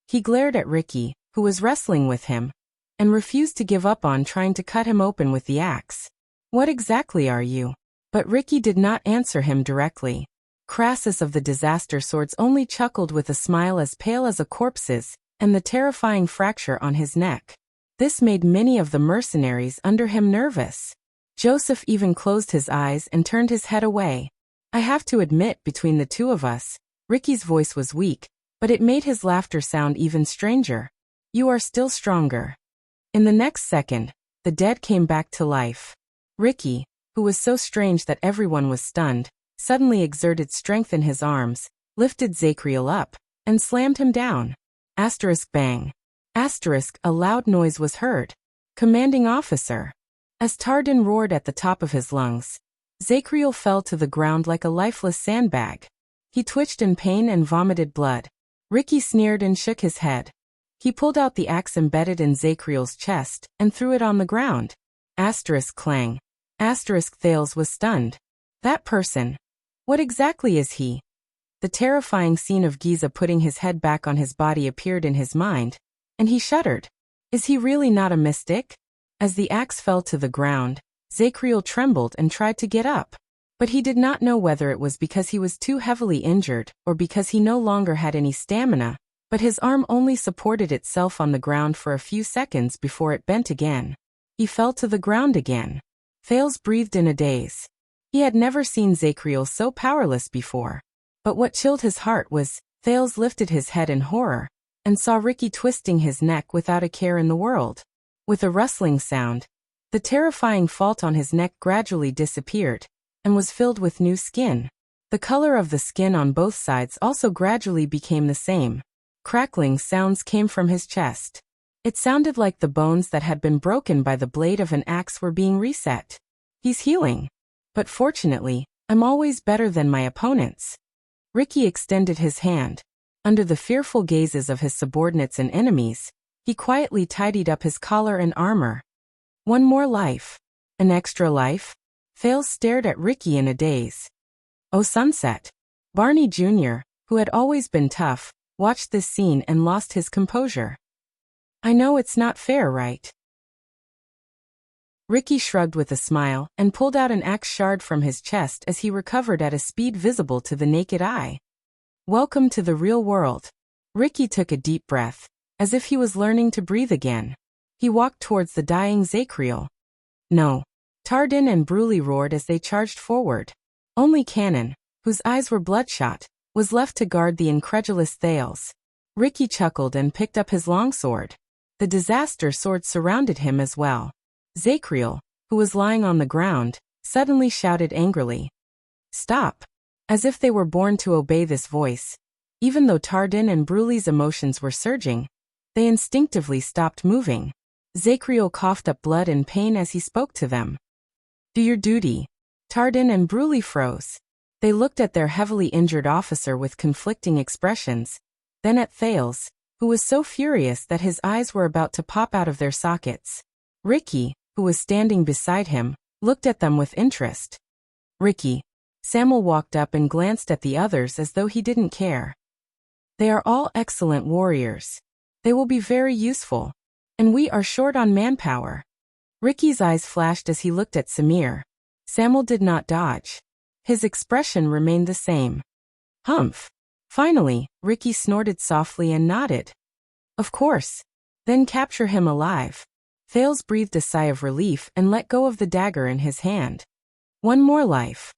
He glared at Ricky, who was wrestling with him, and refused to give up on trying to cut him open with the axe. What exactly are you? But Ricky did not answer him directly. Crassus of the disaster swords only chuckled with a smile as pale as a corpse's, and the terrifying fracture on his neck. This made many of the mercenaries under him nervous. Joseph even closed his eyes and turned his head away. I have to admit, between the two of us, Ricky's voice was weak, but it made his laughter sound even stranger. You are still stronger. In the next second, the dead came back to life. Ricky, who was so strange that everyone was stunned, suddenly exerted strength in his arms, lifted Zachriel up, and slammed him down. Asterisk bang. Asterisk a loud noise was heard. Commanding officer. As Tardin roared at the top of his lungs, Zachriel fell to the ground like a lifeless sandbag. He twitched in pain and vomited blood. Ricky sneered and shook his head. He pulled out the axe embedded in Zachriel's chest and threw it on the ground. Asterisk clang. Asterisk Thales was stunned. That person. What exactly is he? The terrifying scene of Giza putting his head back on his body appeared in his mind, and he shuddered. Is he really not a mystic? As the axe fell to the ground, Zachriel trembled and tried to get up. But he did not know whether it was because he was too heavily injured or because he no longer had any stamina, but his arm only supported itself on the ground for a few seconds before it bent again. He fell to the ground again. Thales breathed in a daze. He had never seen Zachriel so powerless before. But what chilled his heart was, Thales lifted his head in horror, and saw Ricky twisting his neck without a care in the world. With a rustling sound, the terrifying fault on his neck gradually disappeared, and was filled with new skin. The color of the skin on both sides also gradually became the same. Crackling sounds came from his chest. It sounded like the bones that had been broken by the blade of an axe were being reset. He's healing. But fortunately, I'm always better than my opponents. Ricky extended his hand. Under the fearful gazes of his subordinates and enemies, he quietly tidied up his collar and armor. One more life. An extra life? Thales stared at Ricky in a daze. Oh, sunset. Barney Jr., who had always been tough, watched this scene and lost his composure. I know it's not fair, right? Ricky shrugged with a smile and pulled out an axe shard from his chest as he recovered at a speed visible to the naked eye. Welcome to the real world. Ricky took a deep breath, as if he was learning to breathe again. He walked towards the dying Zacriel. No. Tardin and Bruley roared as they charged forward. Only Cannon, whose eyes were bloodshot, was left to guard the incredulous Thales. Ricky chuckled and picked up his longsword. The disaster sword surrounded him as well. Zacriel, who was lying on the ground, suddenly shouted angrily. Stop! As if they were born to obey this voice. Even though Tardin and Bruley's emotions were surging, they instinctively stopped moving. Zacriel coughed up blood and pain as he spoke to them. Do your duty. Tardin and Bruley froze. They looked at their heavily injured officer with conflicting expressions, then at Thales, who was so furious that his eyes were about to pop out of their sockets. Ricky, who was standing beside him, looked at them with interest. Ricky. Samuel walked up and glanced at the others as though he didn't care. They are all excellent warriors. They will be very useful. And we are short on manpower. Ricky's eyes flashed as he looked at Samir. Samuel did not dodge. His expression remained the same. Humph. Finally, Ricky snorted softly and nodded. Of course. Then capture him alive. Thales breathed a sigh of relief and let go of the dagger in his hand. One more life.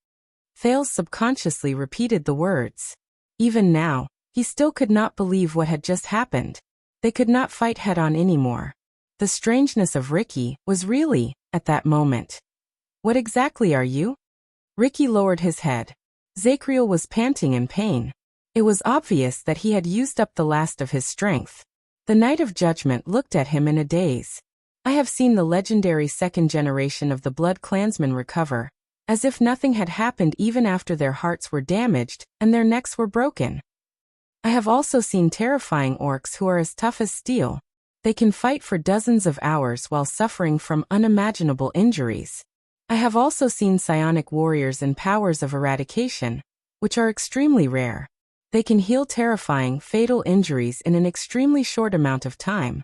Thales subconsciously repeated the words. Even now, he still could not believe what had just happened. They could not fight head-on anymore. The strangeness of Ricky was really, at that moment. What exactly are you? Ricky lowered his head. Zacriel was panting in pain. It was obvious that he had used up the last of his strength. The Knight of Judgment looked at him in a daze. I have seen the legendary second generation of the Blood Clansmen recover, as if nothing had happened even after their hearts were damaged and their necks were broken. I have also seen terrifying orcs who are as tough as steel. They can fight for dozens of hours while suffering from unimaginable injuries. I have also seen psionic warriors and powers of eradication, which are extremely rare. They can heal terrifying, fatal injuries in an extremely short amount of time.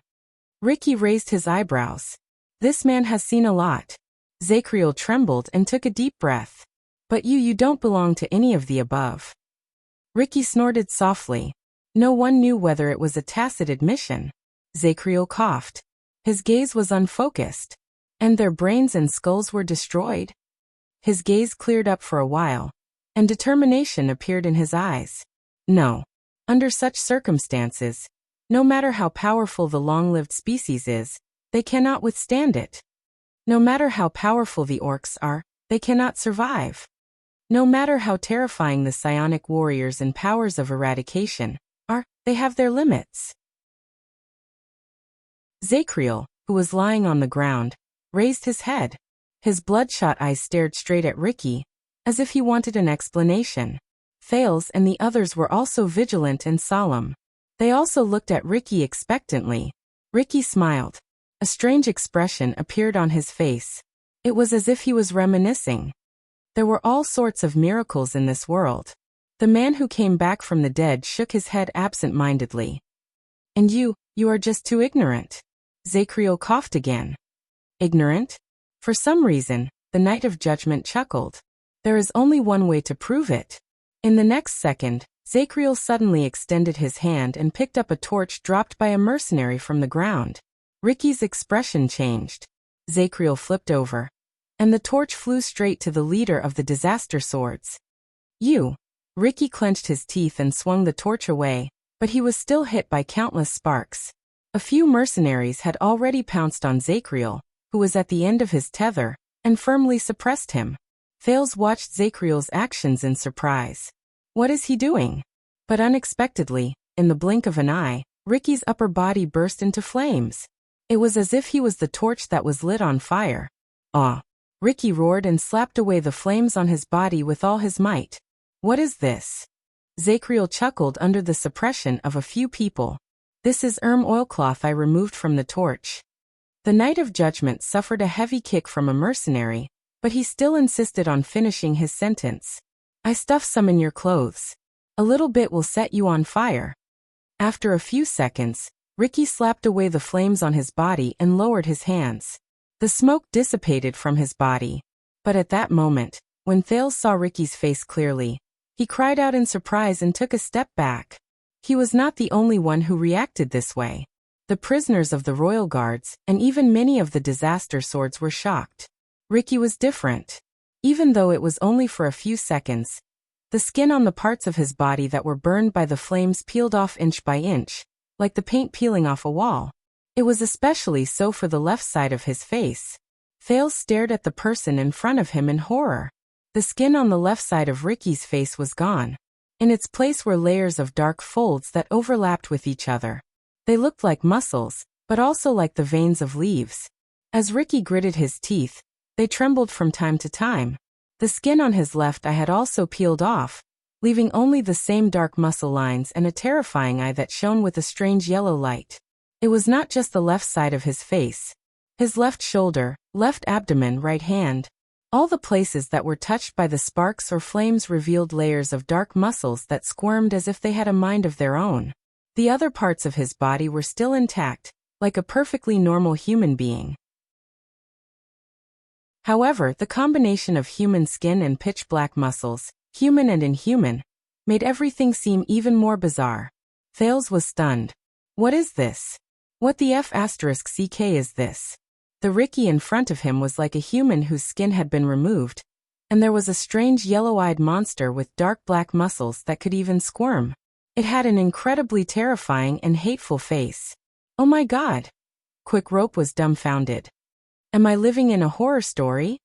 Ricky raised his eyebrows. This man has seen a lot. Zacriel trembled and took a deep breath. But you don't belong to any of the above. Ricky snorted softly. No one knew whether it was a tacit admission. Zacriel coughed. His gaze was unfocused. And their brains and skulls were destroyed? His gaze cleared up for a while, and determination appeared in his eyes. No. Under such circumstances, no matter how powerful the long-lived species is, they cannot withstand it. No matter how powerful the orcs are, they cannot survive. No matter how terrifying the psionic warriors and powers of eradication are, they have their limits. Zacriel, who was lying on the ground, raised his head. His bloodshot eyes stared straight at Ricky, as if he wanted an explanation. Thales and the others were also vigilant and solemn. They also looked at Ricky expectantly. Ricky smiled. A strange expression appeared on his face. It was as if he was reminiscing. There were all sorts of miracles in this world. The man who came back from the dead shook his head absent-mindedly. And you are just too ignorant. Zacriel coughed again. Ignorant? For some reason, the Knight of Judgment chuckled. There is only one way to prove it. In the next second, Zacriel suddenly extended his hand and picked up a torch dropped by a mercenary from the ground. Ricky's expression changed. Zacriel flipped over, and the torch flew straight to the leader of the disaster swords. You. Ricky clenched his teeth and swung the torch away, but he was still hit by countless sparks. A few mercenaries had already pounced on Zachriel, who was at the end of his tether, and firmly suppressed him. Thales watched Zachriel's actions in surprise. What is he doing? But unexpectedly, in the blink of an eye, Ricky's upper body burst into flames. It was as if he was the torch that was lit on fire. Ah! Ricky roared and slapped away the flames on his body with all his might. What is this? Zachriel chuckled under the suppression of a few people. This is oilcloth I removed from the torch. The Knight of Judgment suffered a heavy kick from a mercenary, but he still insisted on finishing his sentence. I stuffed some in your clothes. A little bit will set you on fire. After a few seconds, Ricky slapped away the flames on his body and lowered his hands. The smoke dissipated from his body. But at that moment, when Thales saw Ricky's face clearly, he cried out in surprise and took a step back. He was not the only one who reacted this way. The prisoners of the royal guards, and even many of the disaster swords were shocked. Ricky was different. Even though it was only for a few seconds, the skin on the parts of his body that were burned by the flames peeled off inch by inch, like the paint peeling off a wall. It was especially so for the left side of his face. Thales stared at the person in front of him in horror. The skin on the left side of Ricky's face was gone. In its place were layers of dark folds that overlapped with each other. They looked like muscles, but also like the veins of leaves. As Ricky gritted his teeth, they trembled from time to time. The skin on his left eye had also peeled off, leaving only the same dark muscle lines and a terrifying eye that shone with a strange yellow light. It was not just the left side of his face. His left shoulder, left abdomen, right hand. All the places that were touched by the sparks or flames revealed layers of dark muscles that squirmed as if they had a mind of their own. The other parts of his body were still intact, like a perfectly normal human being. However, the combination of human skin and pitch-black muscles, human and inhuman, made everything seem even more bizarre. Thales was stunned. What is this? What the F***ck is this? The Ricky in front of him was like a human whose skin had been removed, and there was a strange yellow-eyed monster with dark black muscles that could even squirm. It had an incredibly terrifying and hateful face. Oh my God! Quick Rope was dumbfounded. Am I living in a horror story?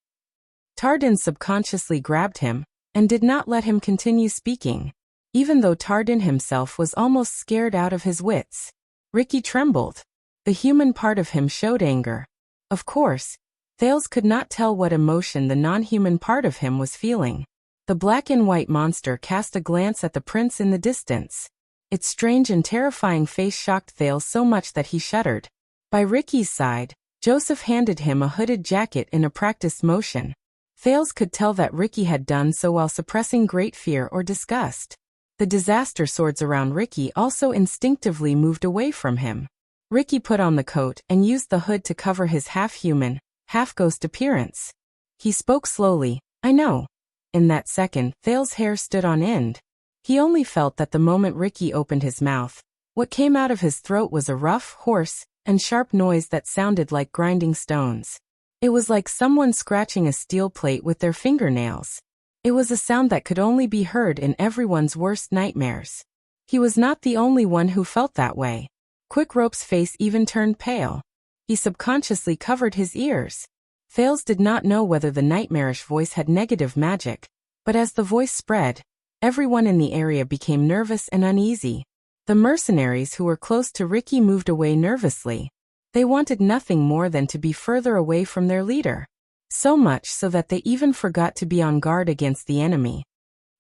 Tardin subconsciously grabbed him, and did not let him continue speaking, even though Tardin himself was almost scared out of his wits. Ricky trembled. The human part of him showed anger. Of course, Thales could not tell what emotion the non-human part of him was feeling. The black and white monster cast a glance at the prince in the distance. Its strange and terrifying face shocked Thales so much that he shuddered. By Ricky's side, Joseph handed him a hooded jacket in a practiced motion. Thales could tell that Ricky had done so while suppressing great fear or disgust. The disaster swords around Ricky also instinctively moved away from him. Ricky put on the coat and used the hood to cover his half-human, half-ghost appearance. He spoke slowly, I know. In that second, Thales' hair stood on end. He only felt that the moment Ricky opened his mouth, what came out of his throat was a rough, hoarse, and sharp noise that sounded like grinding stones. It was like someone scratching a steel plate with their fingernails. It was a sound that could only be heard in everyone's worst nightmares. He was not the only one who felt that way. Quick Rope's face even turned pale. He subconsciously covered his ears. Thales did not know whether the nightmarish voice had negative magic, but as the voice spread, everyone in the area became nervous and uneasy. The mercenaries who were close to Ricky moved away nervously. They wanted nothing more than to be further away from their leader. So much so that they even forgot to be on guard against the enemy.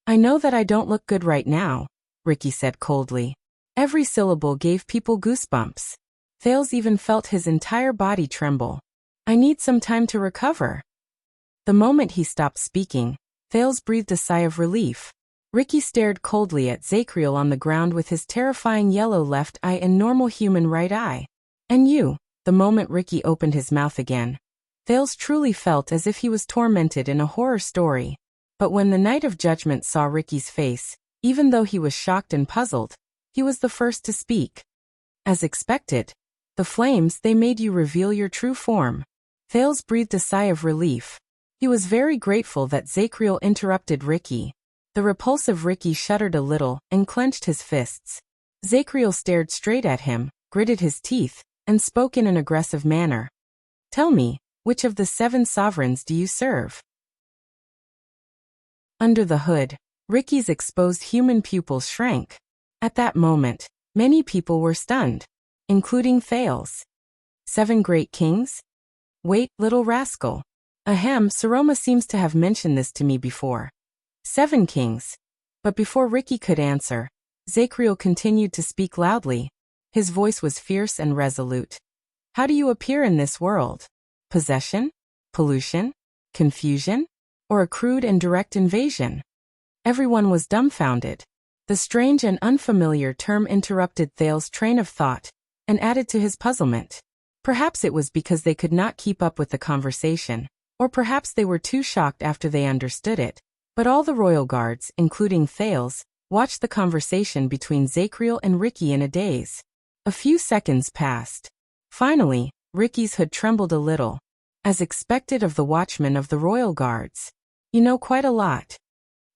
I know that I don't look good right now, Ricky said coldly. Every syllable gave people goosebumps. Thales even felt his entire body tremble. I need some time to recover. The moment he stopped speaking, Thales breathed a sigh of relief. Ricky stared coldly at Zachriel on the ground with his terrifying yellow left eye and normal human right eye. And you, the moment Ricky opened his mouth again, Thales truly felt as if he was tormented in a horror story. But when the Knight of Judgment saw Ricky's face, even though he was shocked and puzzled, he was the first to speak. As expected, the flames, they made you reveal your true form. Thales breathed a sigh of relief. He was very grateful that Zachriel interrupted Ricky. The repulsive Ricky shuddered a little and clenched his fists. Zachriel stared straight at him, gritted his teeth, and spoke in an aggressive manner. Tell me, which of the 7 sovereigns do you serve? Under the hood, Ricky's exposed human pupils shrank. At that moment, many people were stunned, including Thales. 7 great kings? Wait, little rascal. Ahem, Saroma seems to have mentioned this to me before. 7 kings. But before Ricky could answer, Zachriel continued to speak loudly. His voice was fierce and resolute. How do you appear in this world? Possession? Pollution? Confusion? Or a crude and direct invasion? Everyone was dumbfounded. The strange and unfamiliar term interrupted Thales' train of thought and added to his puzzlement. Perhaps it was because they could not keep up with the conversation, or perhaps they were too shocked after they understood it. But all the royal guards, including Thales, watched the conversation between Zachriel and Ricky in a daze. A few seconds passed. Finally, Ricky's hood trembled a little. As expected of the watchman of the royal guards. You know quite a lot.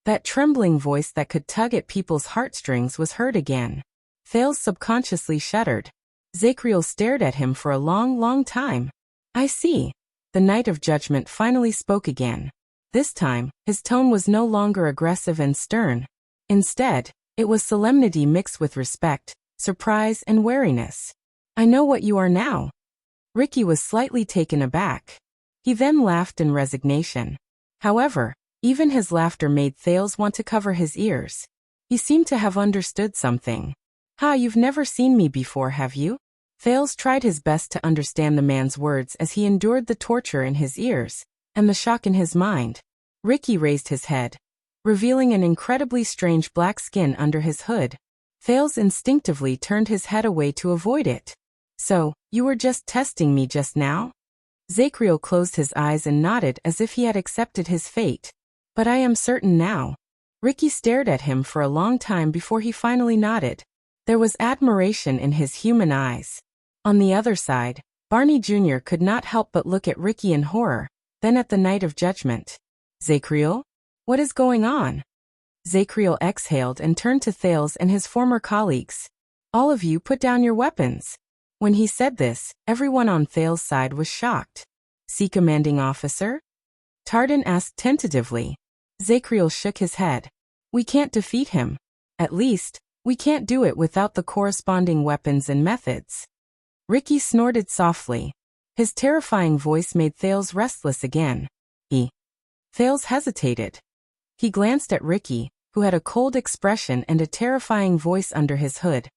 That trembling voice that could tug at people's heartstrings was heard again. Thales subconsciously shuddered. Zachriel stared at him for a long time. I see. The Knight of Judgment finally spoke again. This time, his tone was no longer aggressive and stern. Instead, it was solemnity mixed with respect, surprise, and wariness. I know what you are now. Ricky was slightly taken aback. He then laughed in resignation. However, even his laughter made Thales want to cover his ears. He seemed to have understood something. You've never seen me before, have you? Thales tried his best to understand the man's words as he endured the torture in his ears and the shock in his mind. Ricky raised his head, revealing an incredibly strange black skin under his hood. Thales instinctively turned his head away to avoid it. So, you were just testing me just now? Zachriel closed his eyes and nodded as if he had accepted his fate. But I am certain now. Ricky stared at him for a long time before he finally nodded. There was admiration in his human eyes. On the other side, Barney Jr. could not help but look at Ricky in horror, then at the Knight of Judgment. Zachriel? What is going on? Zachriel exhaled and turned to Thales and his former colleagues. All of you put down your weapons. When he said this, everyone on Thales' side was shocked. Sea commanding officer? Tardan asked tentatively. Zachriel shook his head. We can't defeat him. At least, we can't do it without the corresponding weapons and methods. Ricky snorted softly. His terrifying voice made Thales restless again. Thales hesitated. He glanced at Ricky, who had a cold expression and a terrifying voice under his hood.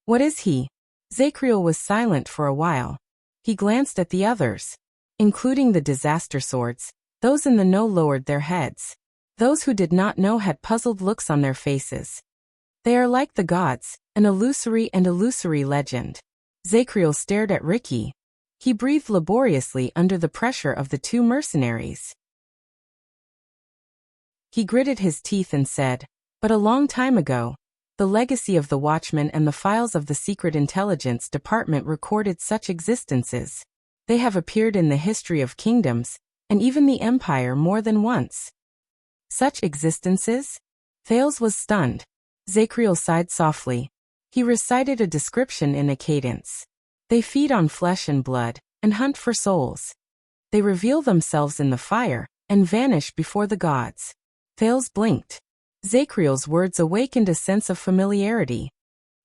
What is he? Zachriel was silent for a while. He glanced at the others. Including the disaster swords, those in the know lowered their heads. Those who did not know had puzzled looks on their faces. They are like the gods, an illusory legend. Zachriel stared at Ricky. He breathed laboriously under the pressure of the 2 mercenaries. He gritted his teeth and said, but a long time ago, the legacy of the Watchmen and the files of the Secret Intelligence Department recorded such existences. They have appeared in the history of kingdoms, and even the Empire more than once. Such existences? Thales was stunned. Zachriel sighed softly. He recited a description in a cadence. They feed on flesh and blood, and hunt for souls. They reveal themselves in the fire, and vanish before the gods. Thales blinked. Zachriel's words awakened a sense of familiarity.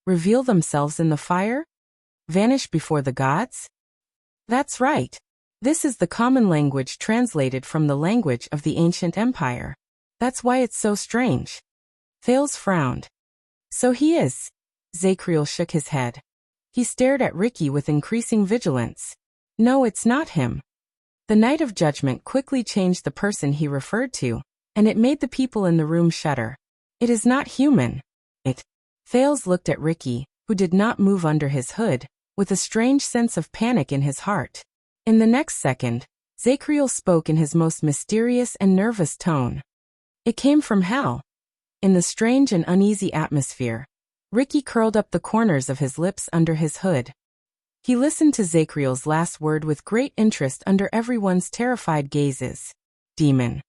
Reveal themselves in the fire? Vanish before the gods? That's right. This is the common language translated from the language of the ancient empire. That's why it's so strange. Thales frowned. So he is. Zachriel shook his head. He stared at Ricky with increasing vigilance. No, it's not him. The Knight of Judgment quickly changed the person he referred to, and it made the people in the room shudder. It is not human. Thales looked at Ricky, who did not move under his hood, with a strange sense of panic in his heart. In the next second, Zachriel spoke in his most mysterious and nervous tone. It came from hell. In the strange and uneasy atmosphere, Ricky curled up the corners of his lips under his hood. He listened to Zachriel's last word with great interest under everyone's terrified gazes. Demon.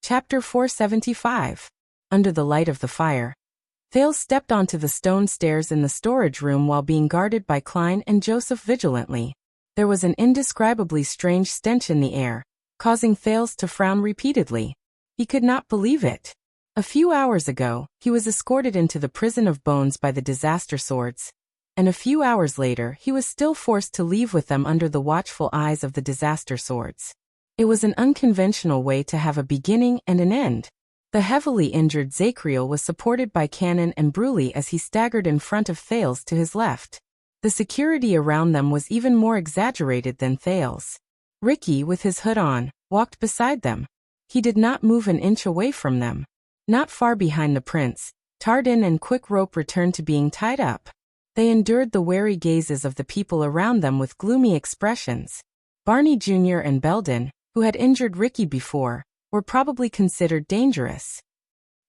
Chapter 475. Under the light of the fire. Thales stepped onto the stone stairs in the storage room while being guarded by Klein and Joseph vigilantly. There was an indescribably strange stench in the air, causing Thales to frown repeatedly. He could not believe it. A few hours ago, he was escorted into the prison of bones by the disaster swords, and a few hours later he was still forced to leave with them under the watchful eyes of the disaster swords. It was an unconventional way to have a beginning and an end. The heavily injured Zachriel was supported by Cannon and Bruley as he staggered in front of Thales to his left. The security around them was even more exaggerated than Thales. Ricky, with his hood on, walked beside them. He did not move an inch away from them. Not far behind the prince, Tardin and Quick Rope returned to being tied up. They endured the wary gazes of the people around them with gloomy expressions. Barney Jr. and Belden, who had injured Ricky before, were probably considered dangerous.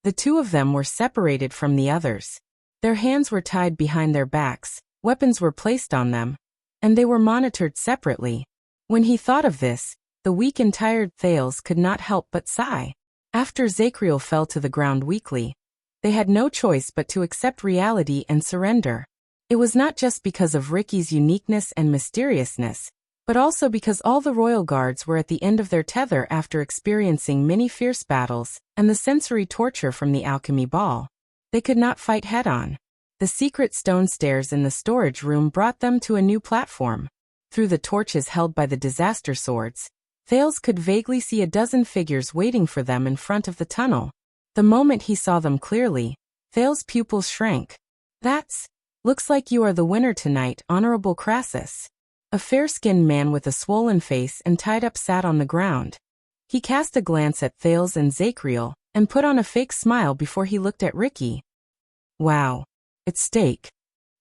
The two of them were separated from the others. Their hands were tied behind their backs, weapons were placed on them, and they were monitored separately. When he thought of this, the weak and tired Thales could not help but sigh. After Zachriel fell to the ground weakly, they had no choice but to accept reality and surrender. It was not just because of Ricky's uniqueness and mysteriousness, but also because all the royal guards were at the end of their tether after experiencing many fierce battles and the sensory torture from the alchemy ball. They could not fight head-on. The secret stone stairs in the storage room brought them to a new platform. Through the torches held by the disaster swords, Thales could vaguely see a dozen figures waiting for them in front of the tunnel. The moment he saw them clearly, Thales' pupils shrank. Looks like you are the winner tonight, Honorable Crassus. A fair-skinned man with a swollen face and tied up sat on the ground. He cast a glance at Thales and Zachriel, and put on a fake smile before he looked at Ricky. Wow. It's Stake.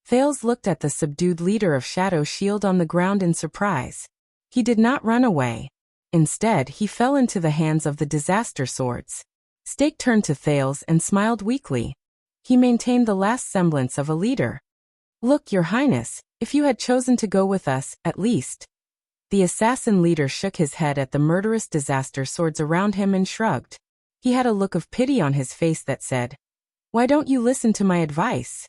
Thales looked at the subdued leader of Shadow Shield on the ground in surprise. He did not run away. Instead, he fell into the hands of the disaster swords. Stake turned to Thales and smiled weakly. He maintained the last semblance of a leader. Look, Your Highness, if you had chosen to go with us, at least. The assassin leader shook his head at the murderous disaster swords around him and shrugged. He had a look of pity on his face that said, "Why don't you listen to my advice?"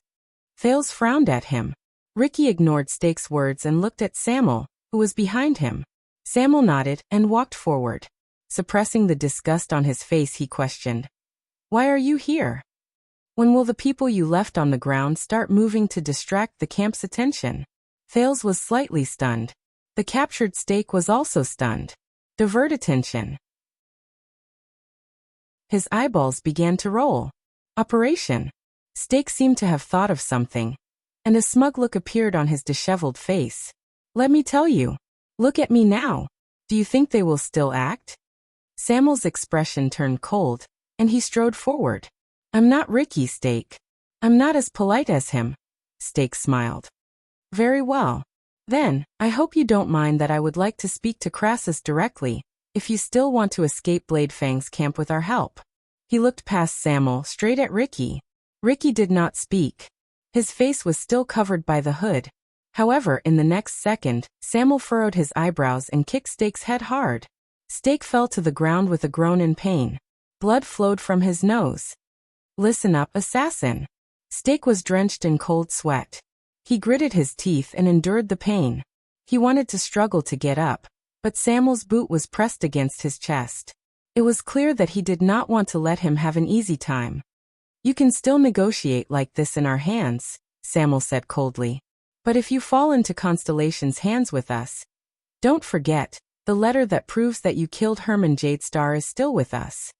Thales frowned at him. Ricky ignored Stake's words and looked at Samuel, who was behind him. Samuel nodded and walked forward. Suppressing the disgust on his face, he questioned, "Why are you here? When will the people you left on the ground start moving to distract the camp's attention?" Thales was slightly stunned. The captured Stake was also stunned. Divert attention. His eyeballs began to roll. Operation. Stake seemed to have thought of something, and a smug look appeared on his disheveled face. "Let me tell you. Look at me now. Do you think they will still act?" Samuel's expression turned cold, and he strode forward. "I'm not Ricky, Stake. I'm not as polite as him." Stake smiled. "Very well. Then, I hope you don't mind that I would like to speak to Crassus directly, if you still want to escape Bladefang's camp with our help." He looked past Samuel straight at Ricky. Ricky did not speak. His face was still covered by the hood. However, in the next second, Samuel furrowed his eyebrows and kicked Stake's head hard. Stake fell to the ground with a groan in pain. Blood flowed from his nose. "Listen up, assassin." Stake was drenched in cold sweat. He gritted his teeth and endured the pain. He wanted to struggle to get up, but Samuel's boot was pressed against his chest. It was clear that he did not want to let him have an easy time. "You can still negotiate like this in our hands," Samuel said coldly. "But if you fall into Constellation's hands with us, don't forget, the letter that proves that you killed Herman Jadestar is still with us."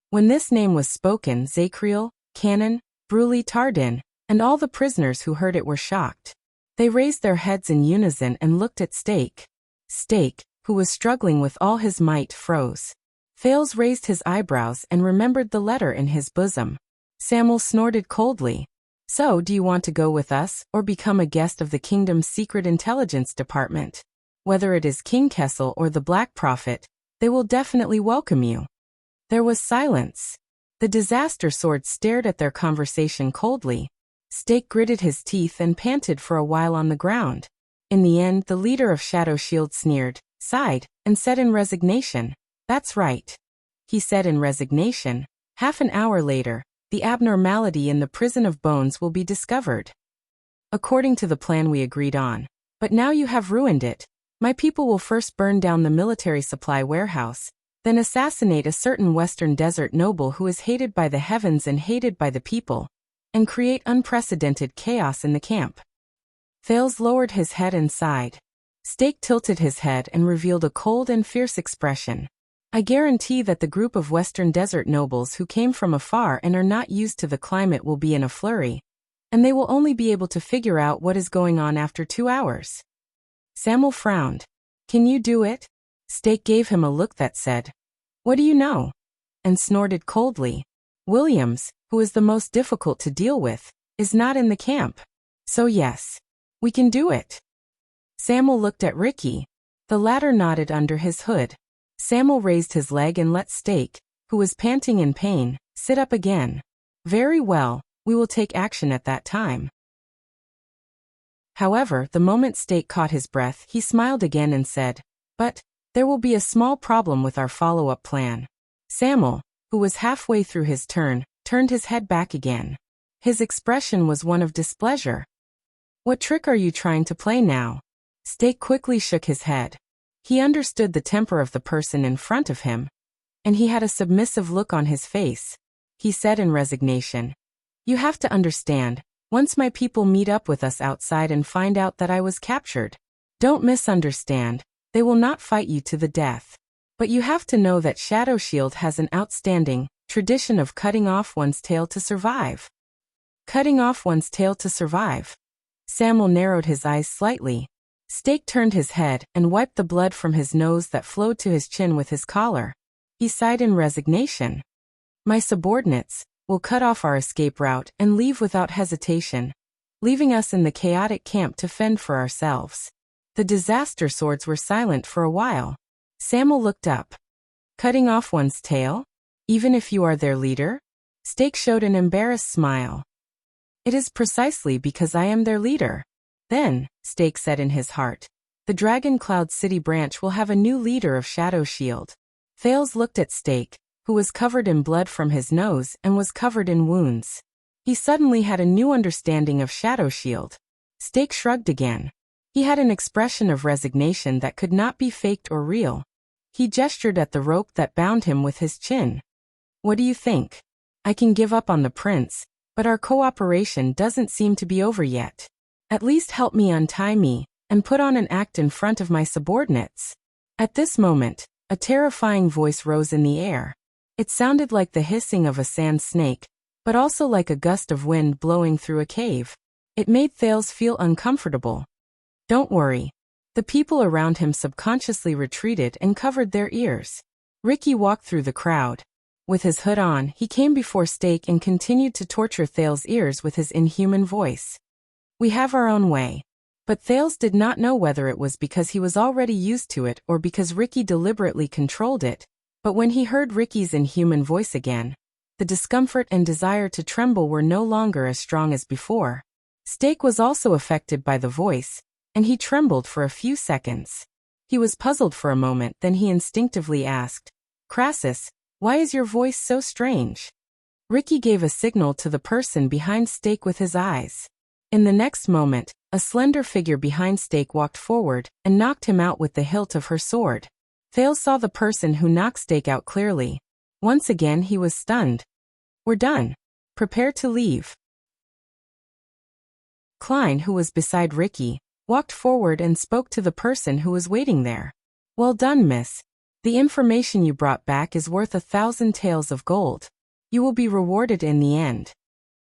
When this name was spoken, Zachriel, Cannon, Bruley Tardin, and all the prisoners who heard it were shocked. They raised their heads in unison and looked at Stake. Stake, who was struggling with all his might, froze. Thales raised his eyebrows and remembered the letter in his bosom. Samuel snorted coldly. "So, do you want to go with us, or become a guest of the kingdom's secret intelligence department? Whether it is King Kessel or the Black Prophet, they will definitely welcome you." There was silence. The disaster swords stared at their conversation coldly. Stake gritted his teeth and panted for a while on the ground. In the end, the leader of Shadow Shield sneered, sighed, and said in resignation, "That's right. he said in resignation. Half an hour later, the abnormality in the prison of bones will be discovered. According to the plan we agreed on. But now you have ruined it. My people will first burn down the military supply warehouse, then assassinate a certain Western Desert noble who is hated by the heavens and hated by the people, and create unprecedented chaos in the camp. Thales lowered his head and sighed. Stake tilted his head and revealed a cold and fierce expression. I guarantee that the group of Western Desert nobles who came from afar and are not used to the climate will be in a flurry, and they will only be able to figure out what is going on after 2 hours. Samuel frowned. Can you do it? Stake gave him a look that said, what do you know? And snorted coldly. Williams, who is the most difficult to deal with, is not in the camp. So yes, we can do it. Samuel looked at Ricky. The latter nodded under his hood. Samuel raised his leg and let Stake, who was panting in pain, sit up again. Very well, we will take action at that time. However, the moment Stake caught his breath, he smiled again and said, but there will be a small problem with our follow-up plan. Samuel, who was halfway through his turn, turned his head back again. His expression was one of displeasure. What trick are you trying to play now? Stake quickly shook his head. He understood the temper of the person in front of him, and he had a submissive look on his face. He said in resignation, you have to understand, once my people meet up with us outside and find out that I was captured, don't misunderstand, they will not fight you to the death. But you have to know that Shadow Shield has an outstanding tradition of cutting off one's tail to survive. Cutting off one's tail to survive. Samuel narrowed his eyes slightly. Stake turned his head and wiped the blood from his nose that flowed to his chin with his collar. He sighed in resignation. My subordinates will cut off our escape route and leave without hesitation, leaving us in the chaotic camp to fend for ourselves. The disaster swords were silent for a while. Samuel looked up. Cutting off one's tail? Even if you are their leader? Stake showed an embarrassed smile. It is precisely because I am their leader. Then, Stake said in his heart, the Dragon Cloud City branch will have a new leader of Shadow Shield. Thales looked at Stake, who was covered in blood from his nose and was covered in wounds. He suddenly had a new understanding of Shadow Shield. Stake shrugged again. He had an expression of resignation that could not be faked or real. He gestured at the rope that bound him with his chin. What do you think? I can give up on the prince, but our cooperation doesn't seem to be over yet. At least help me untie me, and put on an act in front of my subordinates. At this moment, a terrifying voice rose in the air. It sounded like the hissing of a sand snake, but also like a gust of wind blowing through a cave. It made Thales feel uncomfortable. Don't worry. The people around him subconsciously retreated and covered their ears. Ricky walked through the crowd. With his hood on, he came before Stake and continued to torture Thales' ears with his inhuman voice. We have our own way. But Thales did not know whether it was because he was already used to it or because Ricky deliberately controlled it, but when he heard Ricky's inhuman voice again, the discomfort and desire to tremble were no longer as strong as before. Stake was also affected by the voice, and he trembled for a few seconds. He was puzzled for a moment, then he instinctively asked, Crassus, why is your voice so strange? Ricky gave a signal to the person behind Stake with his eyes. In the next moment, a slender figure behind Stake walked forward and knocked him out with the hilt of her sword. Thales saw the person who knocked Stake out clearly. Once again he was stunned. We're done. Prepare to leave. Klein, who was beside Ricky, walked forward and spoke to the person who was waiting there. Well done, miss. The information you brought back is worth 1,000 taels of gold. You will be rewarded in the end.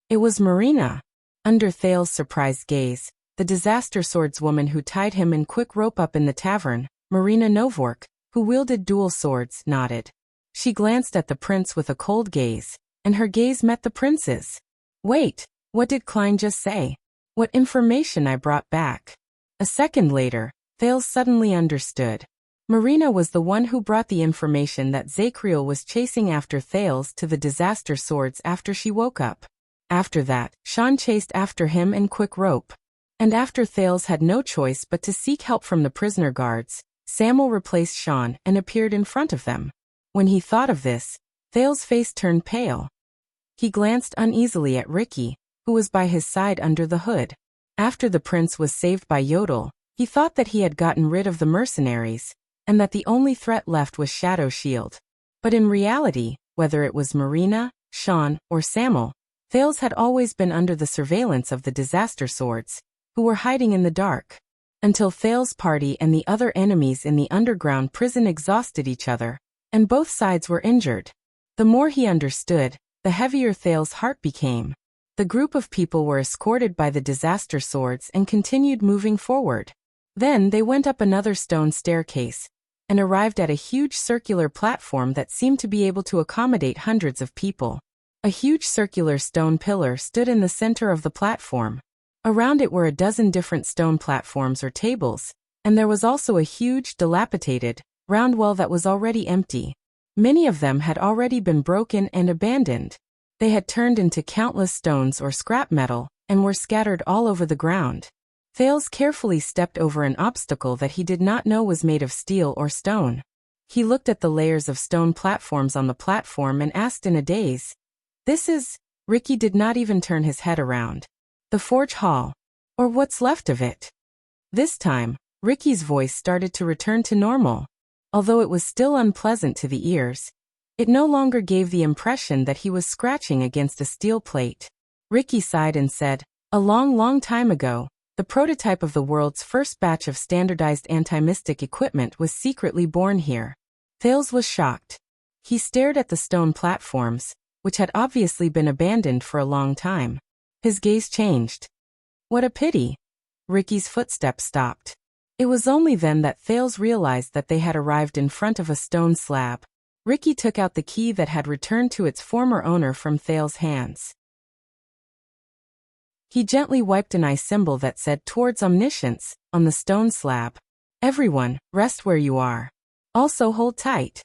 It was Marina. Under Thales' surprised gaze, the disaster swordswoman who tied him in quick rope up in the tavern, Marina Novork, who wielded dual swords, nodded. She glanced at the prince with a cold gaze, and her gaze met the prince's. Wait, what did Klein just say? What information I brought back? A second later, Thales suddenly understood. Marina was the one who brought the information that Zachriel was chasing after Thales to the disaster swords after she woke up. After that, Sean chased after him in quick rope. And after Thales had no choice but to seek help from the prisoner guards, Samuel replaced Sean and appeared in front of them. When he thought of this, Thale's face turned pale. He glanced uneasily at Ricky, who was by his side under the hood. After the prince was saved by Yodel, he thought that he had gotten rid of the mercenaries, and that the only threat left was Shadow Shield. But in reality, whether it was Marina, Sean, or Samuel, Thales had always been under the surveillance of the Disaster Swords, who were hiding in the dark. Until Thales' party and the other enemies in the underground prison exhausted each other, and both sides were injured. The more he understood, the heavier Thales' heart became. The group of people were escorted by the Disaster Swords and continued moving forward. Then they went up another stone staircase, and arrived at a huge circular platform that seemed to be able to accommodate hundreds of people. A huge circular stone pillar stood in the center of the platform. Around it were a dozen different stone platforms or tables, and there was also a huge, dilapidated, round well that was already empty. Many of them had already been broken and abandoned. They had turned into countless stones or scrap metal, and were scattered all over the ground. Thales carefully stepped over an obstacle that he did not know was made of steel or stone. He looked at the layers of stone platforms on the platform and asked in a daze, "This is..." Ricky did not even turn his head around. "The Forge Hall. Or what's left of it." This time, Ricky's voice started to return to normal. Although it was still unpleasant to the ears, it no longer gave the impression that he was scratching against a steel plate. Ricky sighed and said, "A long, long time ago, the prototype of the world's first batch of standardized anti-mystic equipment was secretly born here." Thales was shocked. He stared at the stone platforms, which had obviously been abandoned for a long time. His gaze changed. "What a pity." Ricky's footsteps stopped. It was only then that Thales realized that they had arrived in front of a stone slab. Ricky took out the key that had returned to its former owner from Thales' hands. He gently wiped an eye symbol that said "Towards Omniscience" on the stone slab. "Everyone, rest where you are. Also hold tight,"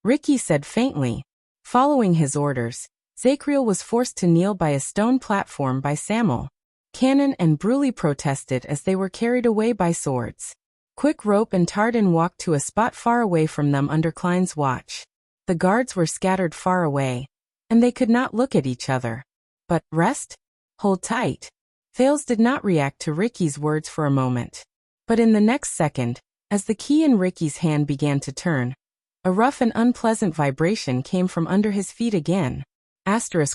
Ricky said faintly. Following his orders, Zachriel was forced to kneel by a stone platform by Samuel. Cannon and Bruley protested as they were carried away by swords. Quick Rope and Tardin walked to a spot far away from them under Klein's watch. The guards were scattered far away, and they could not look at each other. But, rest? Hold tight. Thales did not react to Ricky's words for a moment. But in the next second, as the key in Ricky's hand began to turn, a rough and unpleasant vibration came from under his feet again.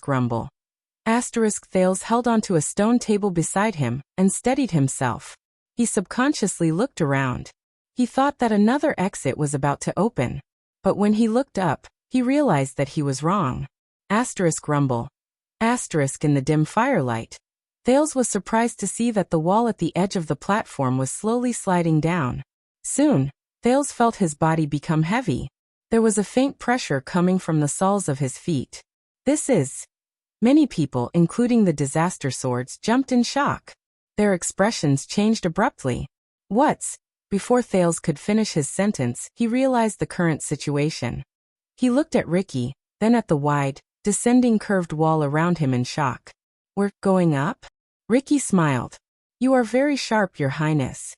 Rumble. Thales held onto a stone table beside him and steadied himself. He subconsciously looked around. He thought that another exit was about to open. But when he looked up, he realized that he was wrong. Rumble. In the dim firelight, Thales was surprised to see that the wall at the edge of the platform was slowly sliding down. Soon, Thales felt his body become heavy. There was a faint pressure coming from the soles of his feet. "This is..." Many people, including the Disaster Swords, jumped in shock. Their expressions changed abruptly. "What's..." Before Thales could finish his sentence, he realized the current situation. He looked at Ricky, then at the wide, descending curved wall around him in shock. "We're going up?" Ricky smiled. "You are very sharp, Your Highness."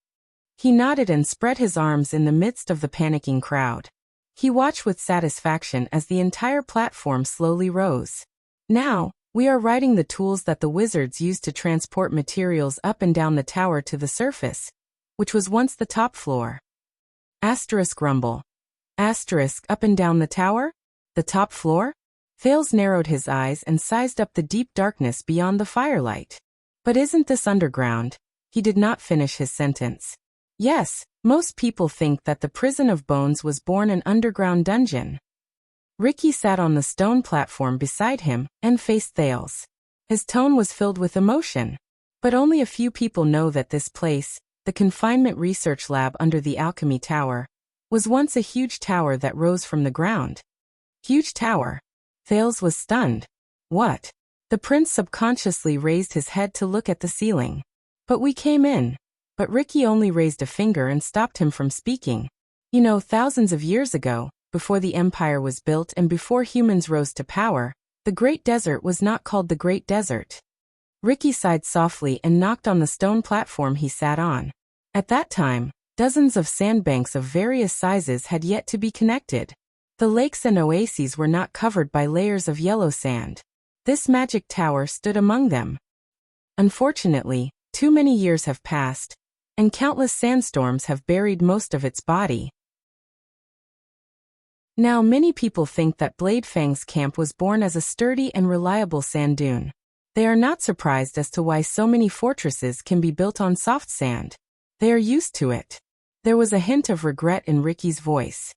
He nodded and spread his arms in the midst of the panicking crowd. He watched with satisfaction as the entire platform slowly rose. "Now, we are riding the tools that the wizards used to transport materials up and down the tower to the surface, which was once the top floor." Rumble. Up and down the tower? The top floor? Thales narrowed his eyes and sized up the deep darkness beyond the firelight. "But isn't this underground?" He did not finish his sentence. "Yes, most people think that the Prison of Bones was born an underground dungeon." Ricky sat on the stone platform beside him and faced Thales. His tone was filled with emotion. "But only a few people know that this place, the confinement research lab under the alchemy tower, was once a huge tower that rose from the ground." "Huge tower?" Thales was stunned. "What?" The prince subconsciously raised his head to look at the ceiling. "But we came in." But Ricky only raised a finger and stopped him from speaking. "You know, thousands of years ago, before the empire was built and before humans rose to power, the Great Desert was not called the Great Desert." Ricky sighed softly and knocked on the stone platform he sat on. At that time, dozens of sandbanks of various sizes had yet to be connected. The lakes and oases were not covered by layers of yellow sand. This magic tower stood among them. Unfortunately, too many years have passed, and countless sandstorms have buried most of its body. Now many people think that Bladefang's camp was born as a sturdy and reliable sand dune. They are not surprised as to why so many fortresses can be built on soft sand. They are used to it. There was a hint of regret in Ricky's voice.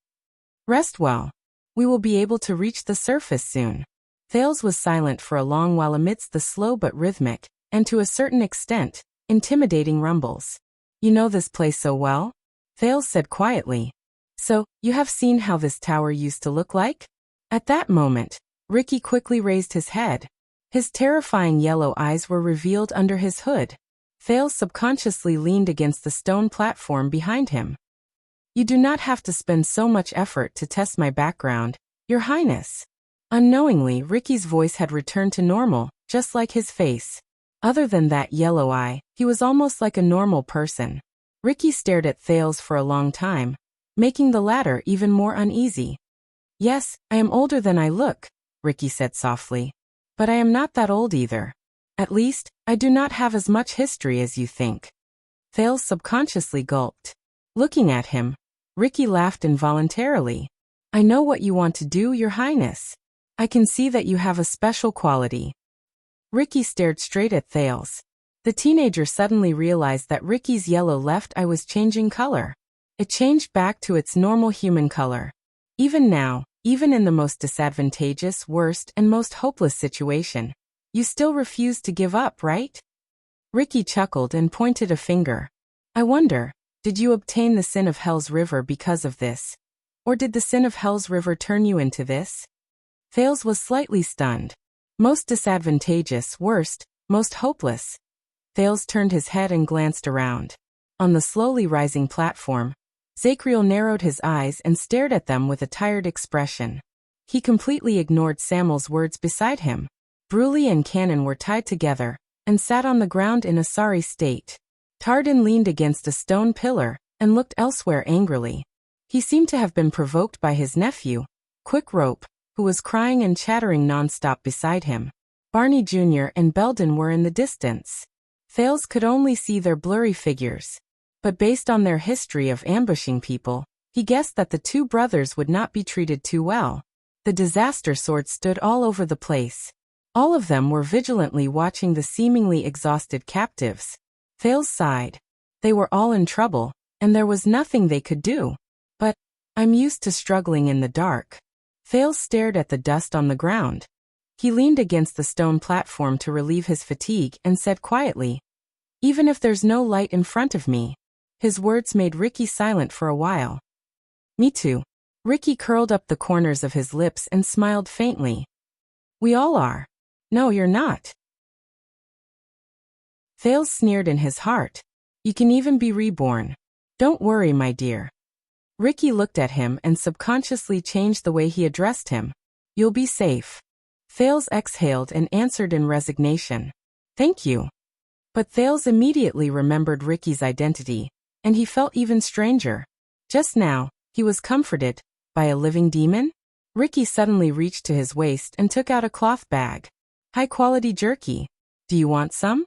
Rest well. We will be able to reach the surface soon. Thales was silent for a long while amidst the slow but rhythmic, and to a certain extent, intimidating rumbles. You know this place so well? Thales said quietly. So, you have seen how this tower used to look like? At that moment, Ricky quickly raised his head. His terrifying yellow eyes were revealed under his hood. Thales subconsciously leaned against the stone platform behind him. You do not have to spend so much effort to test my background, Your Highness. Unknowingly, Ricky's voice had returned to normal, just like his face. Other than that yellow eye, he was almost like a normal person. Ricky stared at Thales for a long time, making the latter even more uneasy. Yes, I am older than I look, Ricky said softly. But I am not that old either. At least, I do not have as much history as you think. Thales subconsciously gulped. Looking at him, Ricky laughed involuntarily. I know what you want to do, Your Highness. I can see that you have a special quality. Ricky stared straight at Thales. The teenager suddenly realized that Ricky's yellow left eye was changing color. It changed back to its normal human color. Even now, even in the most disadvantageous, worst, and most hopeless situation, you still refuse to give up, right? Ricky chuckled and pointed a finger. I wonder, did you obtain the sin of Hell's River because of this? Or did the sin of Hell's River turn you into this? Thales was slightly stunned. Most disadvantageous, worst, most hopeless. Thales turned his head and glanced around. On the slowly rising platform, Zachriel narrowed his eyes and stared at them with a tired expression. He completely ignored Samuel's words beside him. Bruley and Cannon were tied together, and sat on the ground in a sorry state. Tardin leaned against a stone pillar, and looked elsewhere angrily. He seemed to have been provoked by his nephew, Quick Rope, who was crying and chattering non-stop beside him. Barney Jr. and Belden were in the distance. Thales could only see their blurry figures. But based on their history of ambushing people, he guessed that the two brothers would not be treated too well. The disaster swords stood all over the place. All of them were vigilantly watching the seemingly exhausted captives. Thales sighed. They were all in trouble, and there was nothing they could do. But, I'm used to struggling in the dark. Thales stared at the dust on the ground. He leaned against the stone platform to relieve his fatigue and said quietly, Even if there's no light in front of me. His words made Ricky silent for a while. Me too. Ricky curled up the corners of his lips and smiled faintly. We all are. No, you're not. Thales sneered in his heart. You can even be reborn. Don't worry, my dear. Ricky looked at him and subconsciously changed the way he addressed him. You'll be safe. Thales exhaled and answered in resignation. Thank you. But Thales immediately remembered Ricky's identity, and he felt even stranger. Just now, he was comforted by a living demon? Ricky suddenly reached to his waist and took out a cloth bag. High-quality jerky. Do you want some?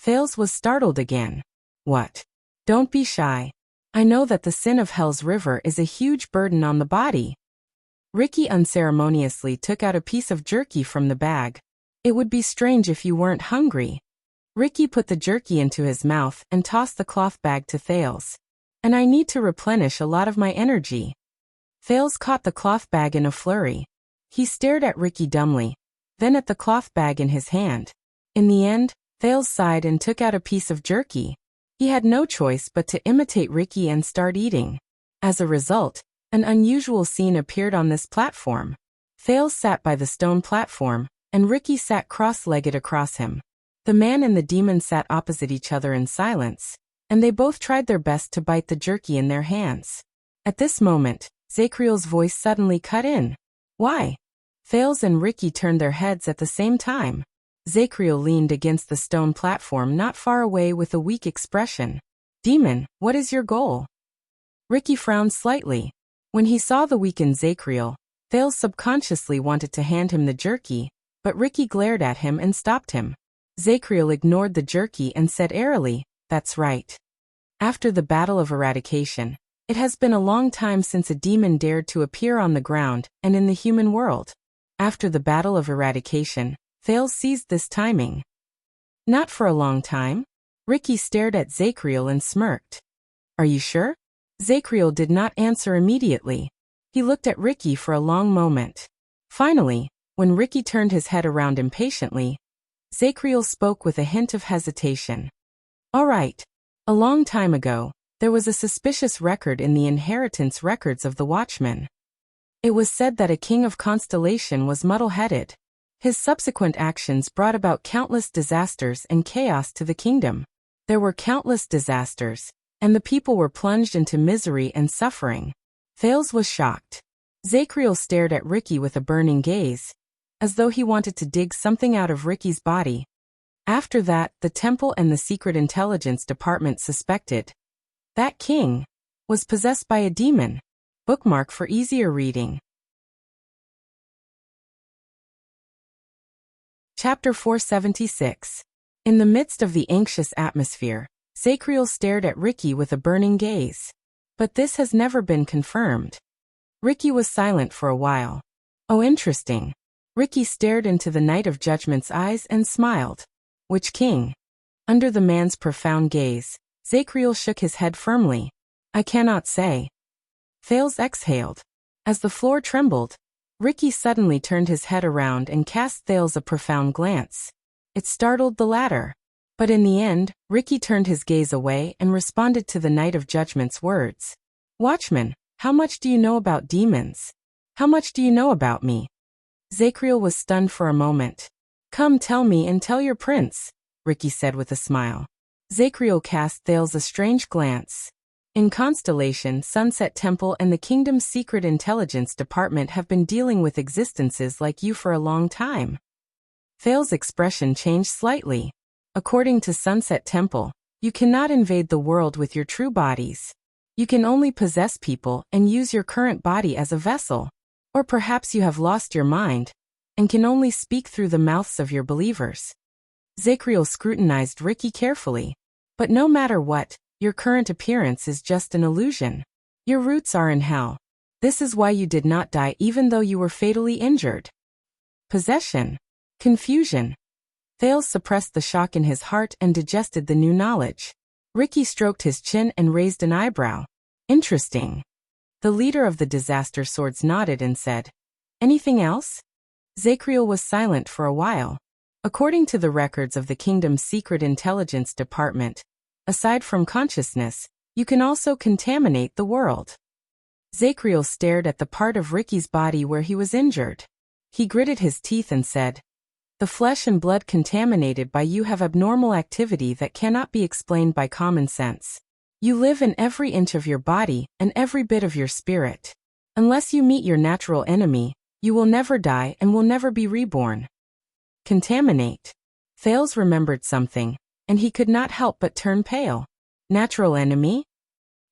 Thales was startled again. What? Don't be shy. I know that the sin of Hell's River is a huge burden on the body. Ricky unceremoniously took out a piece of jerky from the bag. It would be strange if you weren't hungry. Ricky put the jerky into his mouth and tossed the cloth bag to Thales. And I need to replenish a lot of my energy. Thales caught the cloth bag in a flurry. He stared at Ricky dumbly, then at the cloth bag in his hand. In the end, Thales sighed and took out a piece of jerky. He had no choice but to imitate Ricky and start eating. As a result, an unusual scene appeared on this platform. Thales sat by the stone platform, and Ricky sat cross-legged across him. The man and the demon sat opposite each other in silence, and they both tried their best to bite the jerky in their hands. At this moment, Zachriel's voice suddenly cut in. Why? Thales and Ricky turned their heads at the same time. Zachriel leaned against the stone platform not far away with a weak expression. Demon, what is your goal? Ricky frowned slightly. When he saw the weakened Zachriel, Thales subconsciously wanted to hand him the jerky, but Ricky glared at him and stopped him. Zacriel ignored the jerky and said airily, "That's right. After the Battle of Eradication, it has been a long time since a demon dared to appear on the ground and in the human world. After the Battle of Eradication, Thales seized this timing." "Not for a long time?" Ricky stared at Zacriel and smirked. "Are you sure?" Zacriel did not answer immediately. He looked at Ricky for a long moment. Finally, when Ricky turned his head around impatiently, Zacriel spoke with a hint of hesitation. "All right. A long time ago, there was a suspicious record in the inheritance records of the Watchmen. It was said that a king of Constellation was muddle-headed. His subsequent actions brought about countless disasters and chaos to the kingdom. There were countless disasters, and the people were plunged into misery and suffering." Thales was shocked. Zacriel stared at Ricky with a burning gaze, as though he wanted to dig something out of Ricky's body. After that, the temple and the Secret Intelligence Department suspected that king was possessed by a demon. Bookmark for easier reading. Chapter 476. In the midst of the anxious atmosphere, Zacriel stared at Ricky with a burning gaze. "But this has never been confirmed." Ricky was silent for a while. "Oh, interesting." Ricky stared into the Knight of Judgment's eyes and smiled. "Which king?" Under the man's profound gaze, Zacriel shook his head firmly. "I cannot say." Thales exhaled. As the floor trembled, Ricky suddenly turned his head around and cast Thales a profound glance. It startled the latter. But in the end, Ricky turned his gaze away and responded to the Knight of Judgment's words. "Watchman, how much do you know about demons? How much do you know about me?" Zacriel was stunned for a moment. "Come tell me and tell your prince," Ricky said with a smile. Zacriel cast Thales a strange glance. "In Constellation, Sunset Temple and the Kingdom's Secret Intelligence Department have been dealing with existences like you for a long time." Thales' expression changed slightly. "According to Sunset Temple, you cannot invade the world with your true bodies. You can only possess people and use your current body as a vessel. Or perhaps you have lost your mind and can only speak through the mouths of your believers." Zacriel scrutinized Ricky carefully. "But no matter what, your current appearance is just an illusion. Your roots are in hell. This is why you did not die even though you were fatally injured." Possession. Confusion. Thales suppressed the shock in his heart and digested the new knowledge. Ricky stroked his chin and raised an eyebrow. "Interesting." The leader of the disaster swords nodded and said, "Anything else?" Zacriel was silent for a while. "According to the records of the kingdom's Secret Intelligence Department, aside from consciousness, you can also contaminate the world." Zacriel stared at the part of Ricky's body where he was injured. He gritted his teeth and said, "The flesh and blood contaminated by you have abnormal activity that cannot be explained by common sense. You live in every inch of your body and every bit of your spirit. Unless you meet your natural enemy, you will never die and will never be reborn." Contaminate. Thales remembered something, and he could not help but turn pale. Natural enemy?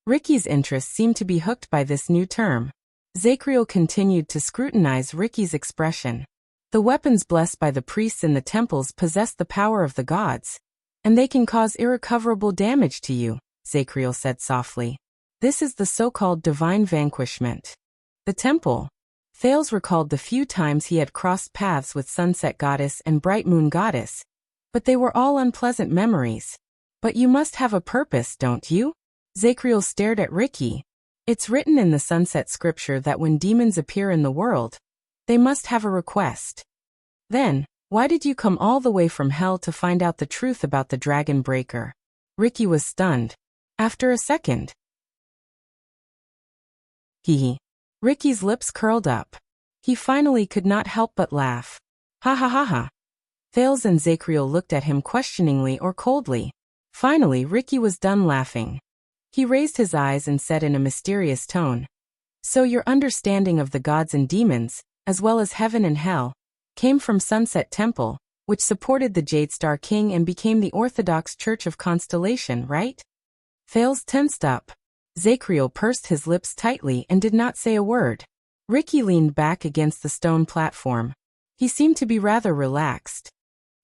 Ricky's interest seemed to be hooked by this new term. Zacriel continued to scrutinize Ricky's expression. "The weapons blessed by the priests in the temples possess the power of the gods, and they can cause irrecoverable damage to you," Zacriel said softly. "This is the so-called divine vanquishment." The temple. Thales recalled the few times he had crossed paths with Sunset Goddess and Bright Moon Goddess, but they were all unpleasant memories. "But you must have a purpose, don't you?" Zacriel stared at Ricky. "It's written in the Sunset Scripture that when demons appear in the world, they must have a request. Then, why did you come all the way from hell to find out the truth about the Dragon Breaker?" Ricky was stunned. After a second, Hee. Ricky's lips curled up. He finally could not help but laugh. "Ha ha ha ha." Thales and Zacriel looked at him questioningly or coldly. Finally, Ricky was done laughing. He raised his eyes and said in a mysterious tone, "So your understanding of the gods and demons, as well as heaven and hell, came from Sunset Temple, which supported the Jade Star King and became the Orthodox Church of Constellation, right?" Thales tensed up. Zacriel pursed his lips tightly and did not say a word. Ricky leaned back against the stone platform. He seemed to be rather relaxed.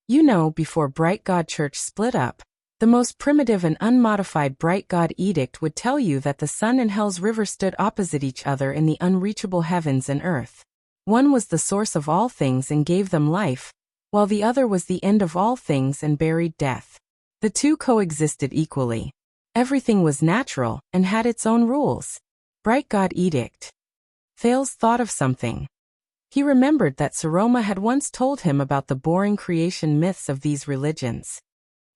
You know, before Bright God Church split up, the most primitive and unmodified Bright God Edict would tell you that the sun and Hell's River stood opposite each other in the unreachable heavens and earth. One was the source of all things and gave them life, while the other was the end of all things and buried death. The two coexisted equally. Everything was natural and had its own rules. Bright God Edict. Thales thought of something. He remembered that Saroma had once told him about the boring creation myths of these religions.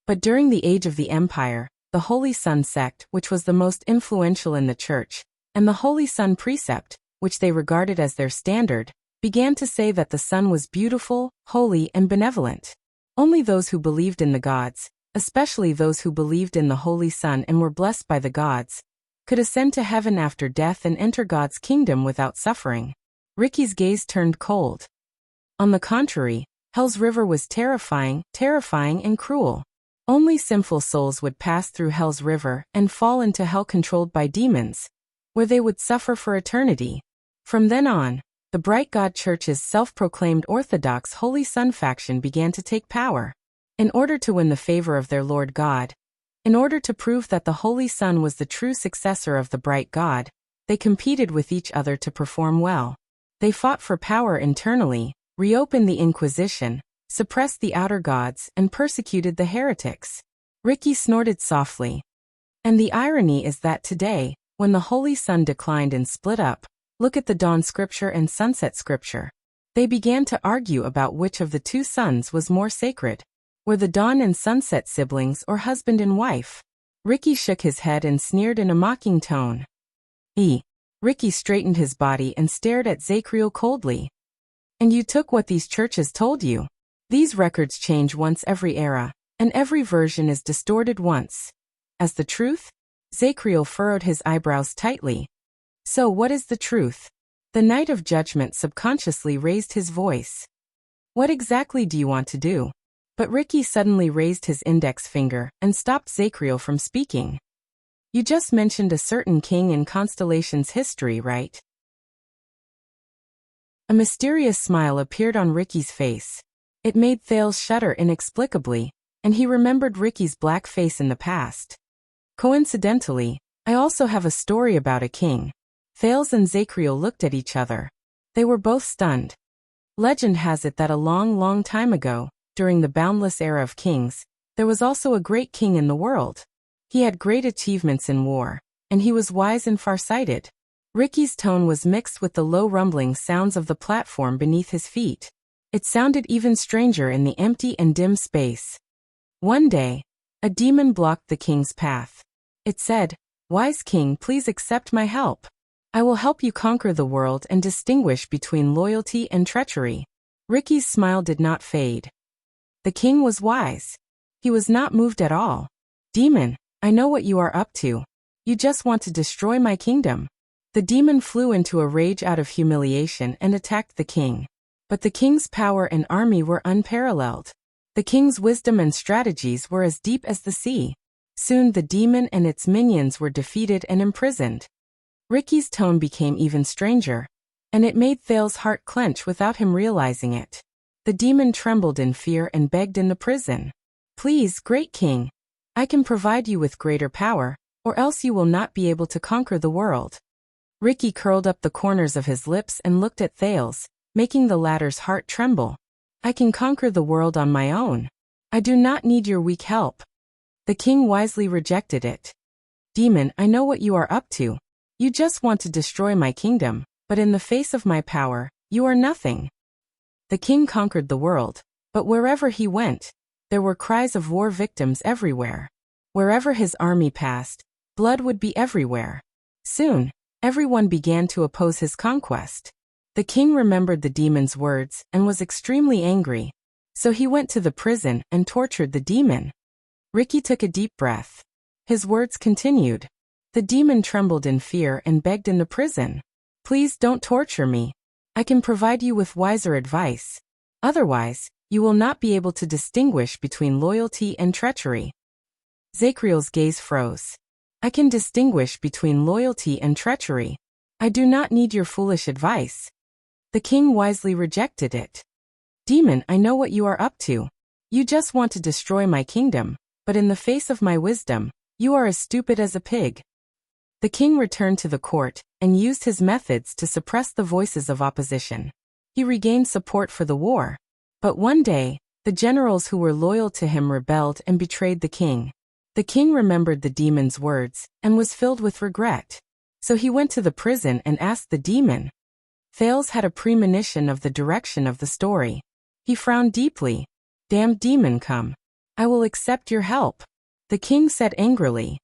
But during the age of the Empire, the Holy Sun sect, which was the most influential in the church, and the Holy Sun precept, which they regarded as their standard, began to say that the sun was beautiful, holy, and benevolent. Only those who believed in the gods, especially those who believed in the Holy Sun and were blessed by the gods, could ascend to heaven after death and enter God's kingdom without suffering. Ricky's gaze turned cold. On the contrary, Hell's River was terrifying and cruel. Only sinful souls would pass through Hell's River and fall into hell controlled by demons, where they would suffer for eternity. From then on, the Bright God Church's self-proclaimed Orthodox Holy Sun faction began to take power. In order to win the favor of their Lord God, in order to prove that the Holy Sun was the true successor of the Bright God, they competed with each other to perform well. They fought for power internally, reopened the Inquisition, suppressed the outer gods, and persecuted the heretics. Ricky snorted softly. And the irony is that today, when the Holy Sun declined and split up, look at the dawn scripture and sunset scripture. They began to argue about which of the two suns was more sacred. Were the dawn and sunset siblings or husband and wife? Ricky shook his head and sneered in a mocking tone. Ricky straightened his body and stared at Zacriel coldly. And you took what these churches told you? These records change once every era, and every version is distorted once. As the truth? Zacriel furrowed his eyebrows tightly. So what is the truth? The Knight of Judgment subconsciously raised his voice. What exactly do you want to do? But Ricky suddenly raised his index finger and stopped Zacriel from speaking. You just mentioned a certain king in Constellation's history, right? A mysterious smile appeared on Ricky's face. It made Thales shudder inexplicably, and he remembered Ricky's black face in the past. Coincidentally, I also have a story about a king. Thales and Zacriel looked at each other. They were both stunned. Legend has it that a long time ago, during the boundless era of kings, there was also a great king in the world. He had great achievements in war, and he was wise and farsighted. Ricky's tone was mixed with the low rumbling sounds of the platform beneath his feet. It sounded even stranger in the empty and dim space. One day, a demon blocked the king's path. It said, "Wise king, please accept my help. I will help you conquer the world and distinguish between loyalty and treachery." Ricky's smile did not fade. The king was wise. He was not moved at all. "Demon, I know what you are up to. You just want to destroy my kingdom." The demon flew into a rage out of humiliation and attacked the king. But the king's power and army were unparalleled. The king's wisdom and strategies were as deep as the sea. Soon the demon and its minions were defeated and imprisoned. Ricky's tone became even stranger, and it made Thales' heart clench without him realizing it. The demon trembled in fear and begged in the prison. "Please, great king, I can provide you with greater power, or else you will not be able to conquer the world." Ricky curled up the corners of his lips and looked at Thales, making the latter's heart tremble. "I can conquer the world on my own. I do not need your weak help." The king wisely rejected it. "Demon, I know what you are up to. You just want to destroy my kingdom, but in the face of my power, you are nothing." The king conquered the world, but wherever he went, there were cries of war victims everywhere. Wherever his army passed, blood would be everywhere. Soon, everyone began to oppose his conquest. The king remembered the demon's words and was extremely angry. So he went to the prison and tortured the demon. Ricky took a deep breath. His words continued. The demon trembled in fear and begged in the prison. "Please don't torture me. I can provide you with wiser advice. Otherwise, you will not be able to distinguish between loyalty and treachery." Zacriel's gaze froze. "I can distinguish between loyalty and treachery. I do not need your foolish advice. The king wisely rejected it. Demon, I know what you are up to. You just want to destroy my kingdom, but in the face of my wisdom, you are as stupid as a pig. The king returned to the court and used his methods to suppress the voices of opposition. He regained support for the war. But one day, the generals who were loyal to him rebelled and betrayed the king. The king remembered the demon's words and was filled with regret. So he went to the prison and asked the demon. Thales had a premonition of the direction of the story. He frowned deeply. Damned demon, come. I will accept your help. The king said angrily.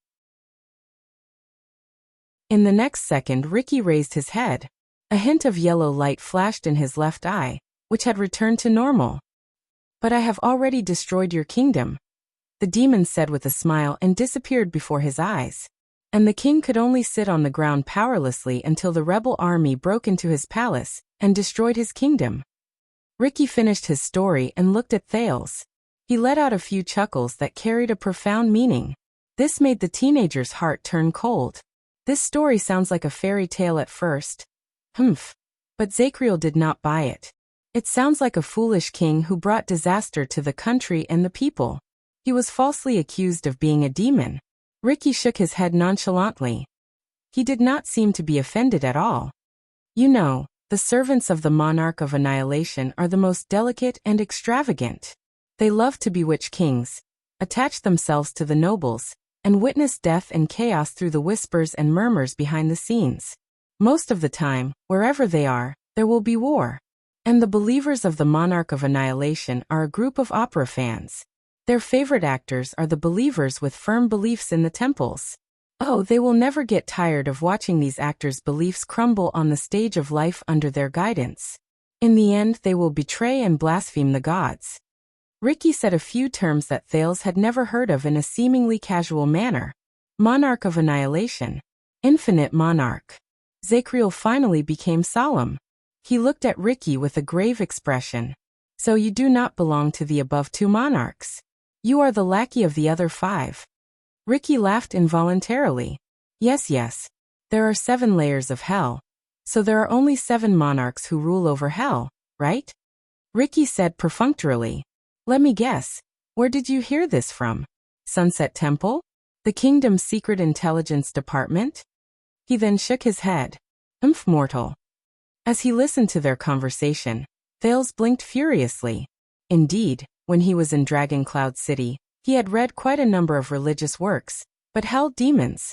In the next second, Ricky raised his head. A hint of yellow light flashed in his left eye, which had returned to normal. But I have already destroyed your kingdom, the demon said with a smile and disappeared before his eyes. And the king could only sit on the ground powerlessly until the rebel army broke into his palace and destroyed his kingdom. Ricky finished his story and looked at Thales. He let out a few chuckles that carried a profound meaning. This made the teenager's heart turn cold. This story sounds like a fairy tale at first. Humph. But Zacriel did not buy it. It sounds like a foolish king who brought disaster to the country and the people. He was falsely accused of being a demon. Ricky shook his head nonchalantly. He did not seem to be offended at all. You know, the servants of the monarch of annihilation are the most delicate and extravagant. They love to bewitch kings, attach themselves to the nobles, and witness death and chaos through the whispers and murmurs behind the scenes. Most of the time, wherever they are, there will be war. And the believers of the monarch of annihilation are a group of opera fans. Their favorite actors are the believers with firm beliefs in the temples. Oh, they will never get tired of watching these actors' beliefs crumble on the stage of life under their guidance. In the end, they will betray and blaspheme the gods. Ricky said a few terms that Thales had never heard of in a seemingly casual manner. Monarch of annihilation. Infinite monarch. Zacriel finally became solemn. He looked at Ricky with a grave expression. So you do not belong to the above two monarchs. You are the lackey of the other 5. Ricky laughed involuntarily. Yes. There are 7 layers of hell. So there are only 7 monarchs who rule over hell, right? Ricky said perfunctorily. Let me guess. Where did you hear this from? Sunset Temple? The kingdom's secret intelligence department? He then shook his head. Mortal. As he listened to their conversation, Thales blinked furiously. Indeed, when he was in Dragon Cloud City, he had read quite a number of religious works, but held demons.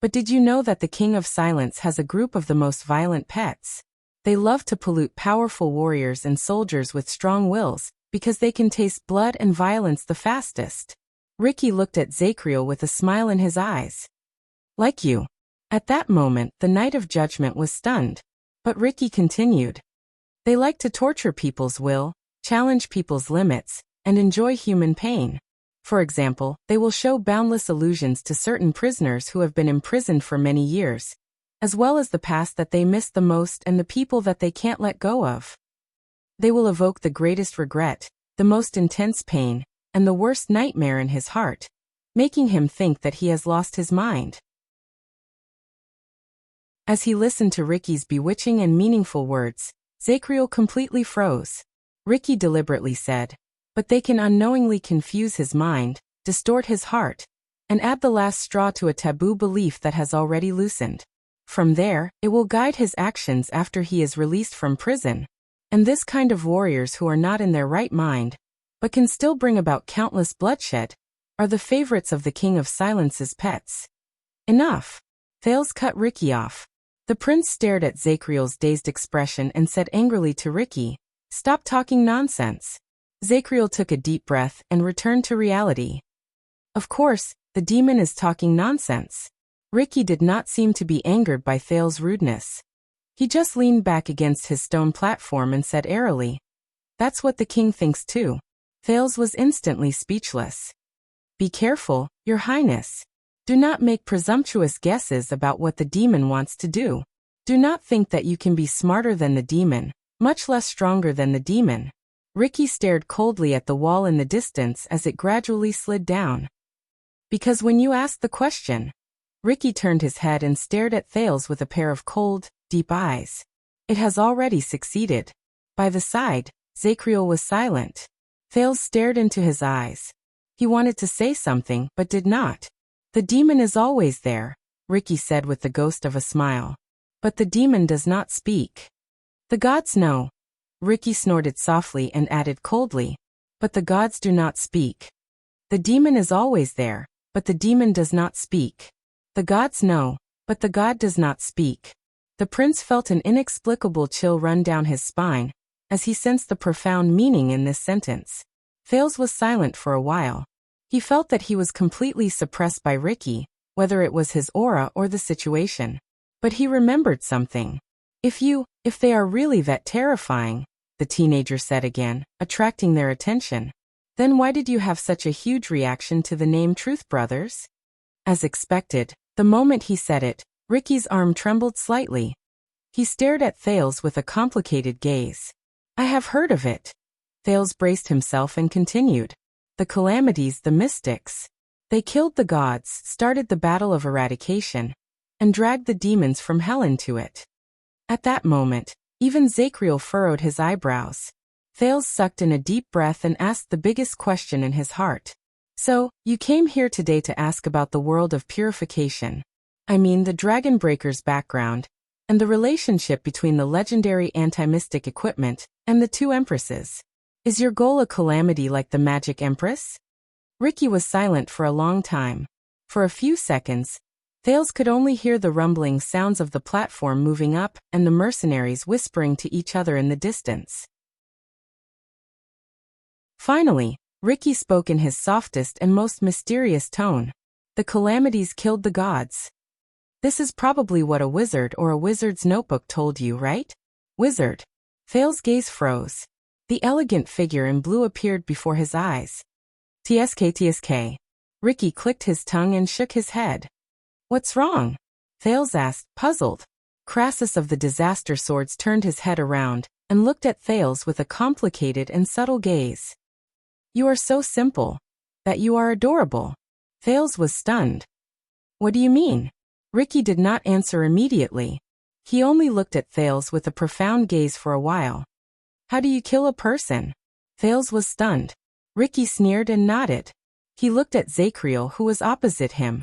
But did you know that the King of Silence has a group of the most violent pets? They love to pollute powerful warriors and soldiers with strong wills, because they can taste blood and violence the fastest. Ricky looked at Zacriel with a smile in his eyes. Like you. At that moment, the Knight of Judgment was stunned. But Ricky continued. They like to torture people's will, challenge people's limits, and enjoy human pain. For example, they will show boundless illusions to certain prisoners who have been imprisoned for many years, as well as the past that they miss the most and the people that they can't let go of. They will evoke the greatest regret, the most intense pain, and the worst nightmare in his heart, making him think that he has lost his mind. As he listened to Ricky's bewitching and meaningful words, Zacriel completely froze. Ricky deliberately said, but they can unknowingly confuse his mind, distort his heart, and add the last straw to a taboo belief that has already loosened. From there, it will guide his actions after he is released from prison. And this kind of warriors who are not in their right mind, but can still bring about countless bloodshed, are the favorites of the King of Silence's pets. Enough. Thales cut Ricky off. The prince stared at Zacriel's dazed expression and said angrily to Ricky, Stop talking nonsense. Zacriel took a deep breath and returned to reality. Of course, the demon is talking nonsense. Ricky did not seem to be angered by Thales' rudeness. He just leaned back against his stone platform and said airily, That's what the king thinks too. Thales was instantly speechless. Be careful, Your Highness. Do not make presumptuous guesses about what the demon wants to do. Do not think that you can be smarter than the demon, much less stronger than the demon. Ricky stared coldly at the wall in the distance as it gradually slid down. Because when you asked the question, Ricky turned his head and stared at Thales with a pair of cold, deep eyes. It has already succeeded. By the side, Zacriel was silent. Thales stared into his eyes. He wanted to say something, but did not. The demon is always there, Ricky said with the ghost of a smile. But the demon does not speak. The gods know. Ricky snorted softly and added coldly. But the gods do not speak. The demon is always there, but the demon does not speak. The gods know, but the god does not speak. The prince felt an inexplicable chill run down his spine, as he sensed the profound meaning in this sentence. Thales was silent for a while. He felt that he was completely suppressed by Ricky, whether it was his aura or the situation. But he remembered something. If they are really that terrifying, the teenager said again, attracting their attention, then why did you have such a huge reaction to the name Truth Brothers? As expected, the moment he said it, Ricky's arm trembled slightly. He stared at Thales with a complicated gaze. I have heard of it. Thales braced himself and continued. The calamities, the mystics. They killed the gods, started the battle of eradication, and dragged the demons from hell into it. At that moment, even Zacriel furrowed his eyebrows. Thales sucked in a deep breath and asked the biggest question in his heart. So, you came here today to ask about the world of purification. I mean the Dragon Breaker's background, and the relationship between the legendary anti-mystic equipment and the two empresses. Is your goal a calamity like the Magic Empress? Ricky was silent for a long time. For a few seconds, Thales could only hear the rumbling sounds of the platform moving up and the mercenaries whispering to each other in the distance. Finally, Ricky spoke in his softest and most mysterious tone. The calamities killed the gods. This is probably what a wizard or a wizard's notebook told you, right? Wizard. Thales' gaze froze. The elegant figure in blue appeared before his eyes. TSK. Ricky clicked his tongue and shook his head. What's wrong? Thales asked, puzzled. Crassus of the Disaster Swords turned his head around and looked at Thales with a complicated and subtle gaze. You are so simple. That you are adorable. Thales was stunned. What do you mean? Ricky did not answer immediately. He only looked at Thales with a profound gaze for a while. How do you kill a person? Thales was stunned. Ricky sneered and nodded. He looked at Zacriel, who was opposite him.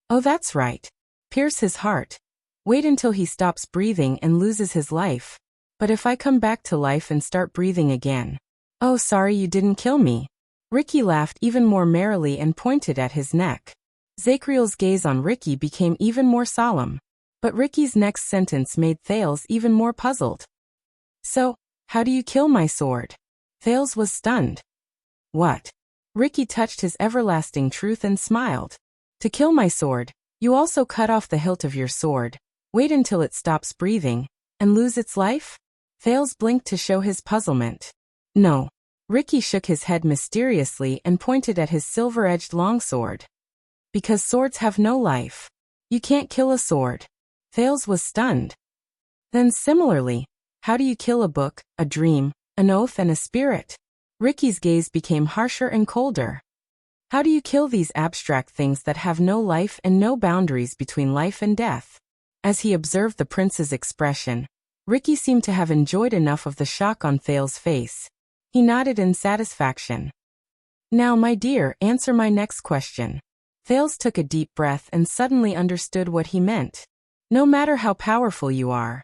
Oh, that's right. Pierce his heart. Wait until he stops breathing and loses his life. But if I come back to life and start breathing again. Oh, sorry you didn't kill me. Ricky laughed even more merrily and pointed at his neck. Zacriel's gaze on Ricky became even more solemn. But Ricky's next sentence made Thales even more puzzled. So, how do you kill my sword? Thales was stunned. What? Ricky touched his everlasting truth and smiled. To kill my sword, you also cut off the hilt of your sword, wait until it stops breathing, and lose its life? Thales blinked to show his puzzlement. No. Ricky shook his head mysteriously and pointed at his silver-edged longsword. Because swords have no life. You can't kill a sword. Thales was stunned. Then similarly, how do you kill a book, a dream, an oath and a spirit? Ricky's gaze became harsher and colder. How do you kill these abstract things that have no life and no boundaries between life and death? As he observed the prince's expression, Ricky seemed to have enjoyed enough of the shock on Thales' face. He nodded in satisfaction. Now, my dear, answer my next question. Thales took a deep breath and suddenly understood what he meant. No matter how powerful you are.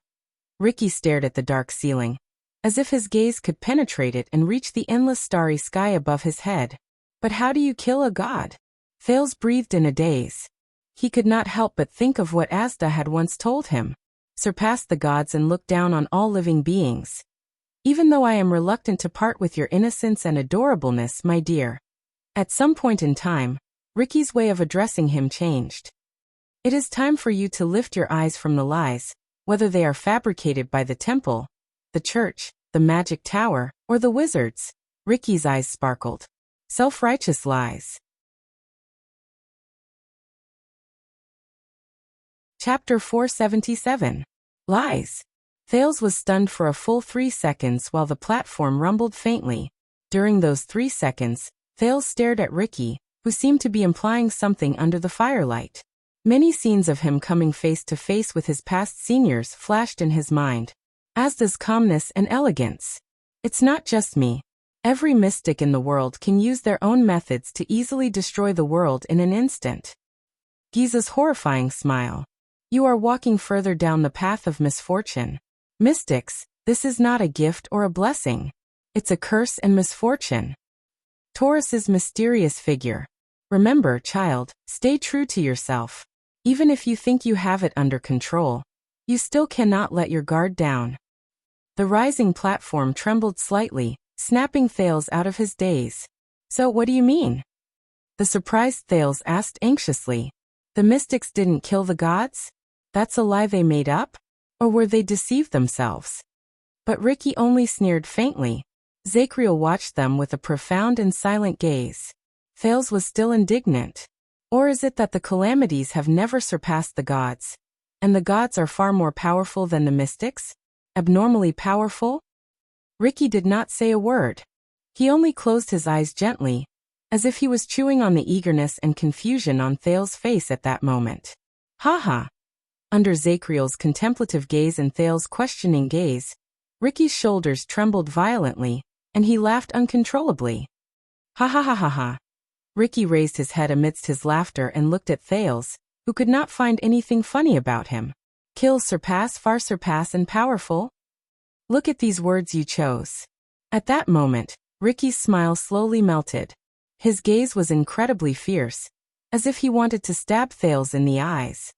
Ricky stared at the dark ceiling, as if his gaze could penetrate it and reach the endless starry sky above his head. But how do you kill a god? Thales breathed in a daze. He could not help but think of what Asda had once told him. Surpass the gods and look down on all living beings. Even though I am reluctant to part with your innocence and adorableness, my dear. At some point in time, Ricky's way of addressing him changed. It is time for you to lift your eyes from the lies, whether they are fabricated by the temple, the church, the magic tower, or the wizards. Ricky's eyes sparkled. Self-righteous lies. Chapter 477. Lies. Thales was stunned for a full 3 seconds while the platform rumbled faintly. During those 3 seconds, Thales stared at Ricky, who seemed to be implying something under the firelight. Many scenes of him coming face to face with his past seniors flashed in his mind, as does calmness and elegance. It's not just me. Every mystic in the world can use their own methods to easily destroy the world in an instant. Giza's horrifying smile. You are walking further down the path of misfortune. Mystics, this is not a gift or a blessing. It's a curse and misfortune. Taurus's mysterious figure. Remember, child, stay true to yourself. Even if you think you have it under control, you still cannot let your guard down. The rising platform trembled slightly, snapping Thales out of his daze. So what do you mean? The surprised Thales asked anxiously. The mystics didn't kill the gods? That's a lie they made up? Or were they deceived themselves? But Ricky only sneered faintly. Zachriel watched them with a profound and silent gaze. Thales was still indignant. Or is it that the calamities have never surpassed the gods? And the gods are far more powerful than the mystics? Abnormally powerful? Ricky did not say a word. He only closed his eyes gently, as if he was chewing on the eagerness and confusion on Thales' face at that moment. Ha ha! Under Zachriel's contemplative gaze and Thales' questioning gaze, Ricky's shoulders trembled violently, and he laughed uncontrollably. Ha ha ha ha ha! Ricky raised his head amidst his laughter and looked at Thales, who could not find anything funny about him. Kill, surpass, far surpass, and powerful? Look at these words you chose. At that moment, Ricky's smile slowly melted. His gaze was incredibly fierce, as if he wanted to stab Thales in the eyes.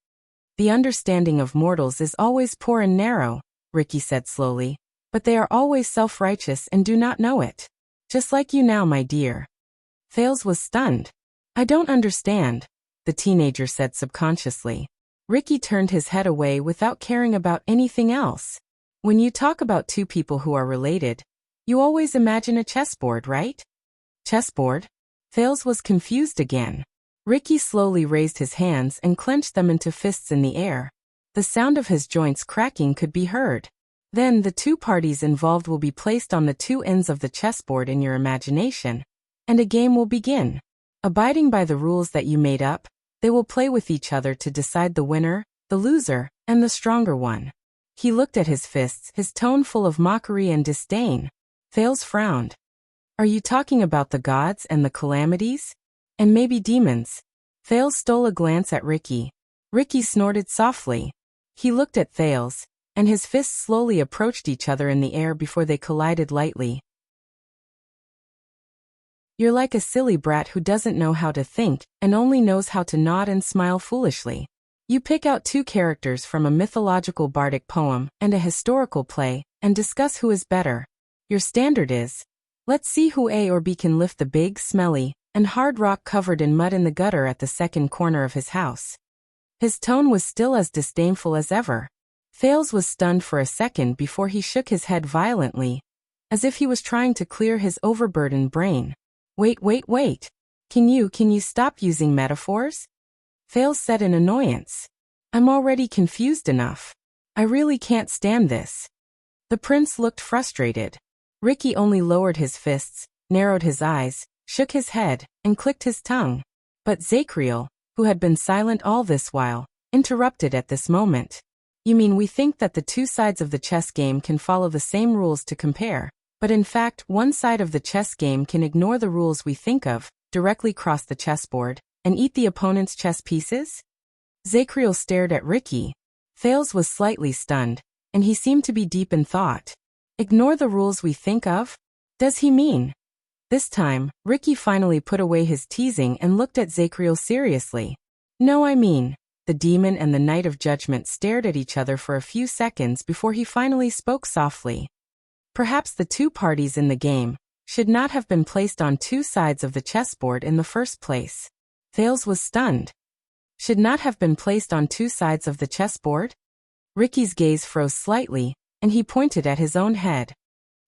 The understanding of mortals is always poor and narrow, Ricky said slowly, but they are always self-righteous and do not know it. Just like you now, my dear. Thales was stunned. I don't understand, the teenager said subconsciously. Ricky turned his head away without caring about anything else. When you talk about two people who are related, you always imagine a chessboard, right? Chessboard? Thales was confused again. Ricky slowly raised his hands and clenched them into fists in the air. The sound of his joints cracking could be heard. Then the two parties involved will be placed on the two ends of the chessboard in your imagination, and a game will begin. Abiding by the rules that you made up, they will play with each other to decide the winner, the loser, and the stronger one. He looked at his fists, his tone full of mockery and disdain. Thales frowned. Are you talking about the gods and the calamities? And maybe demons? Thales stole a glance at Ricky. Ricky snorted softly. He looked at Thales, and his fists slowly approached each other in the air before they collided lightly. You're like a silly brat who doesn't know how to think and only knows how to nod and smile foolishly. You pick out two characters from a mythological bardic poem and a historical play and discuss who is better. Your standard is, let's see who A or B can lift the big, smelly, and hard rock covered in mud in the gutter at the second corner of his house. His tone was still as disdainful as ever. Thales was stunned for a second before he shook his head violently, as if he was trying to clear his overburdened brain. Wait. Can you stop using metaphors? Thales said in annoyance. I'm already confused enough. I really can't stand this. The prince looked frustrated. Ricky only lowered his fists, narrowed his eyes, shook his head, and clicked his tongue. But Zachriel, who had been silent all this while, interrupted at this moment. You mean we think that the two sides of the chess game can follow the same rules to compare, but in fact one side of the chess game can ignore the rules we think of, directly cross the chessboard, and eat the opponent's chess pieces? Zachriel stared at Ricky. Thales was slightly stunned, and he seemed to be deep in thought. Ignore the rules we think of? Does he mean? This time, Ricky finally put away his teasing and looked at Zachriel seriously. No, I mean, the demon and the knight of judgment stared at each other for a few seconds before he finally spoke softly. Perhaps the two parties in the game should not have been placed on two sides of the chessboard in the first place. Thales was stunned. Should not have been placed on two sides of the chessboard? Ricky's gaze froze slightly, and he pointed at his own head.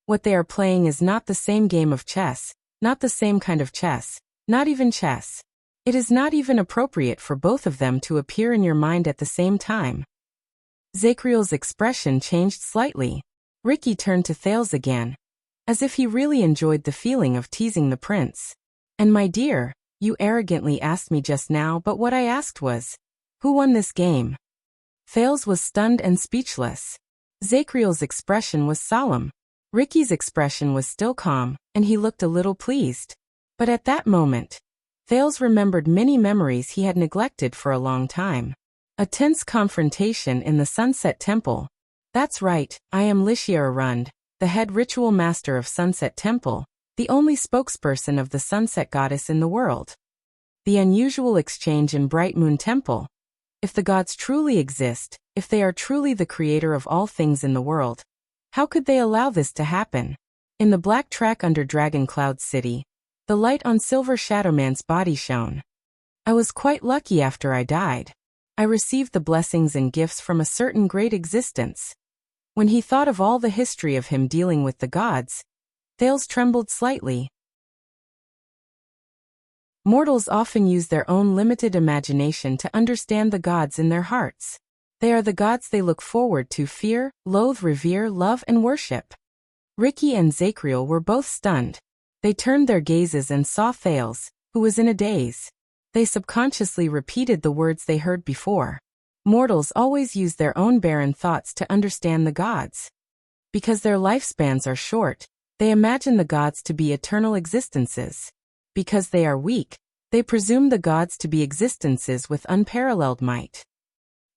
What they are playing is not the same game of chess, not the same kind of chess, not even chess. It is not even appropriate for both of them to appear in your mind at the same time. Zachriel's expression changed slightly. Ricky turned to Thales again, as if he really enjoyed the feeling of teasing the prince. And my dear, you arrogantly asked me just now, but what I asked was, Who won this game? Thales was stunned and speechless. Zachriel's expression was solemn. Ricky's expression was still calm, and he looked a little pleased. But at that moment, Thales remembered many memories he had neglected for a long time. A tense confrontation in the Sunset Temple. That's right, I am Licia Arund, the head ritual master of Sunset Temple, the only spokesperson of the Sunset Goddess in the world. The unusual exchange in Bright Moon Temple. If the gods truly exist, if they are truly the creator of all things in the world, how could they allow this to happen? In the black track under Dragon Cloud City, the light on Silver Shadowman's body shone. I was quite lucky after I died. I received the blessings and gifts from a certain great existence. When he thought of all the history of him dealing with the gods, Thales trembled slightly. Mortals often use their own limited imagination to understand the gods in their hearts. They are the gods they look forward to fear, loathe, revere, love, and worship. Ricky and Zachriel were both stunned. They turned their gazes and saw Thales, who was in a daze. They subconsciously repeated the words they heard before. Mortals always use their own barren thoughts to understand the gods. Because their lifespans are short, they imagine the gods to be eternal existences. Because they are weak, they presume the gods to be existences with unparalleled might.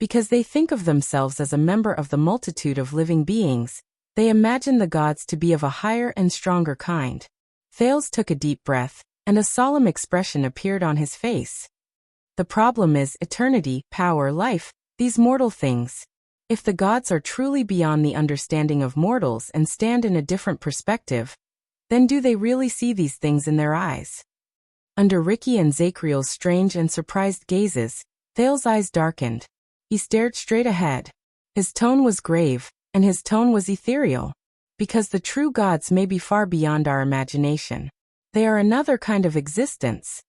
Because they think of themselves as a member of the multitude of living beings, they imagine the gods to be of a higher and stronger kind. Thales took a deep breath, and a solemn expression appeared on his face. The problem is eternity, power, life, these mortal things. If the gods are truly beyond the understanding of mortals and stand in a different perspective, then do they really see these things in their eyes? Under Ricky and Zachriel's strange and surprised gazes, Thales' eyes darkened. He stared straight ahead. His tone was grave, and his tone was ethereal. Because the true gods may be far beyond our imagination. They are another kind of existence.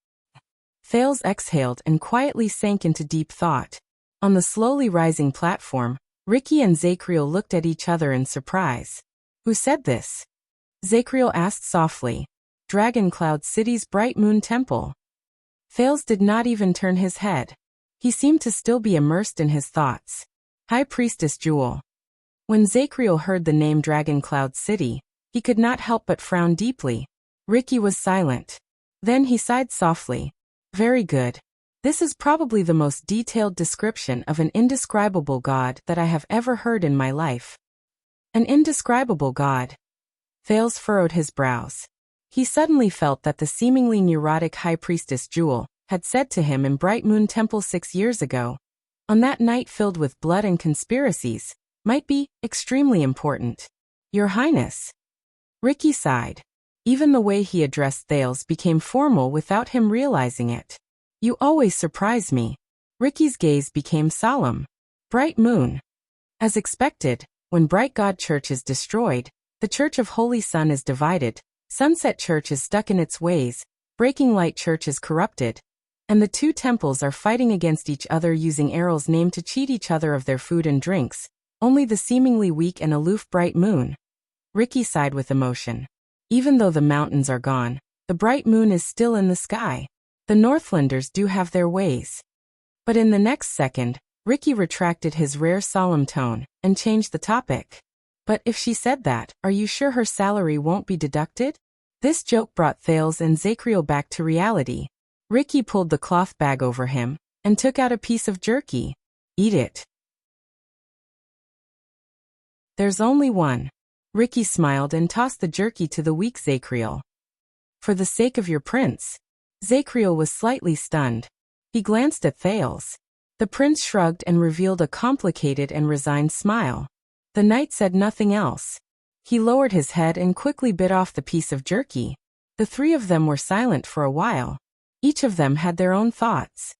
Thales exhaled and quietly sank into deep thought. On the slowly rising platform, Ricky and Zachriel looked at each other in surprise. Who said this? Zachriel asked softly. Dragon Cloud City's Bright Moon Temple. Thales did not even turn his head. He seemed to still be immersed in his thoughts. High Priestess Jewel. When Zachriel heard the name Dragon Cloud City, he could not help but frown deeply. Ricky was silent. Then he sighed softly. Very good. This is probably the most detailed description of an indescribable god that I have ever heard in my life. An indescribable god. Thales furrowed his brows. He suddenly felt that the seemingly neurotic High Priestess Jewel had said to him in Bright Moon Temple 6 years ago, on that night filled with blood and conspiracies, might be extremely important. Your Highness. Ricky sighed. Even the way he addressed Thales became formal without him realizing it. You always surprise me. Ricky's gaze became solemn. Bright Moon. As expected, when Bright God Church is destroyed, the Church of Holy Sun is divided, Sunset Church is stuck in its ways, Breaking Light Church is corrupted, and the two temples are fighting against each other using Errol's name to cheat each other of their food and drinks, only the seemingly weak and aloof Bright Moon. Ricky sighed with emotion. Even though the mountains are gone, the Bright Moon is still in the sky. The Northlanders do have their ways. But in the next second, Ricky retracted his rare solemn tone and changed the topic. But if she said that, are you sure her salary won't be deducted? This joke brought Thales and Zachriel back to reality. Ricky pulled the cloth bag over him and took out a piece of jerky. Eat it. There's only one. Ricky smiled and tossed the jerky to the weak Zachriel. For the sake of your prince. Zachriel was slightly stunned. He glanced at Thales. The prince shrugged and revealed a complicated and resigned smile. The knight said nothing else. He lowered his head and quickly bit off the piece of jerky. The three of them were silent for a while. Each of them had their own thoughts.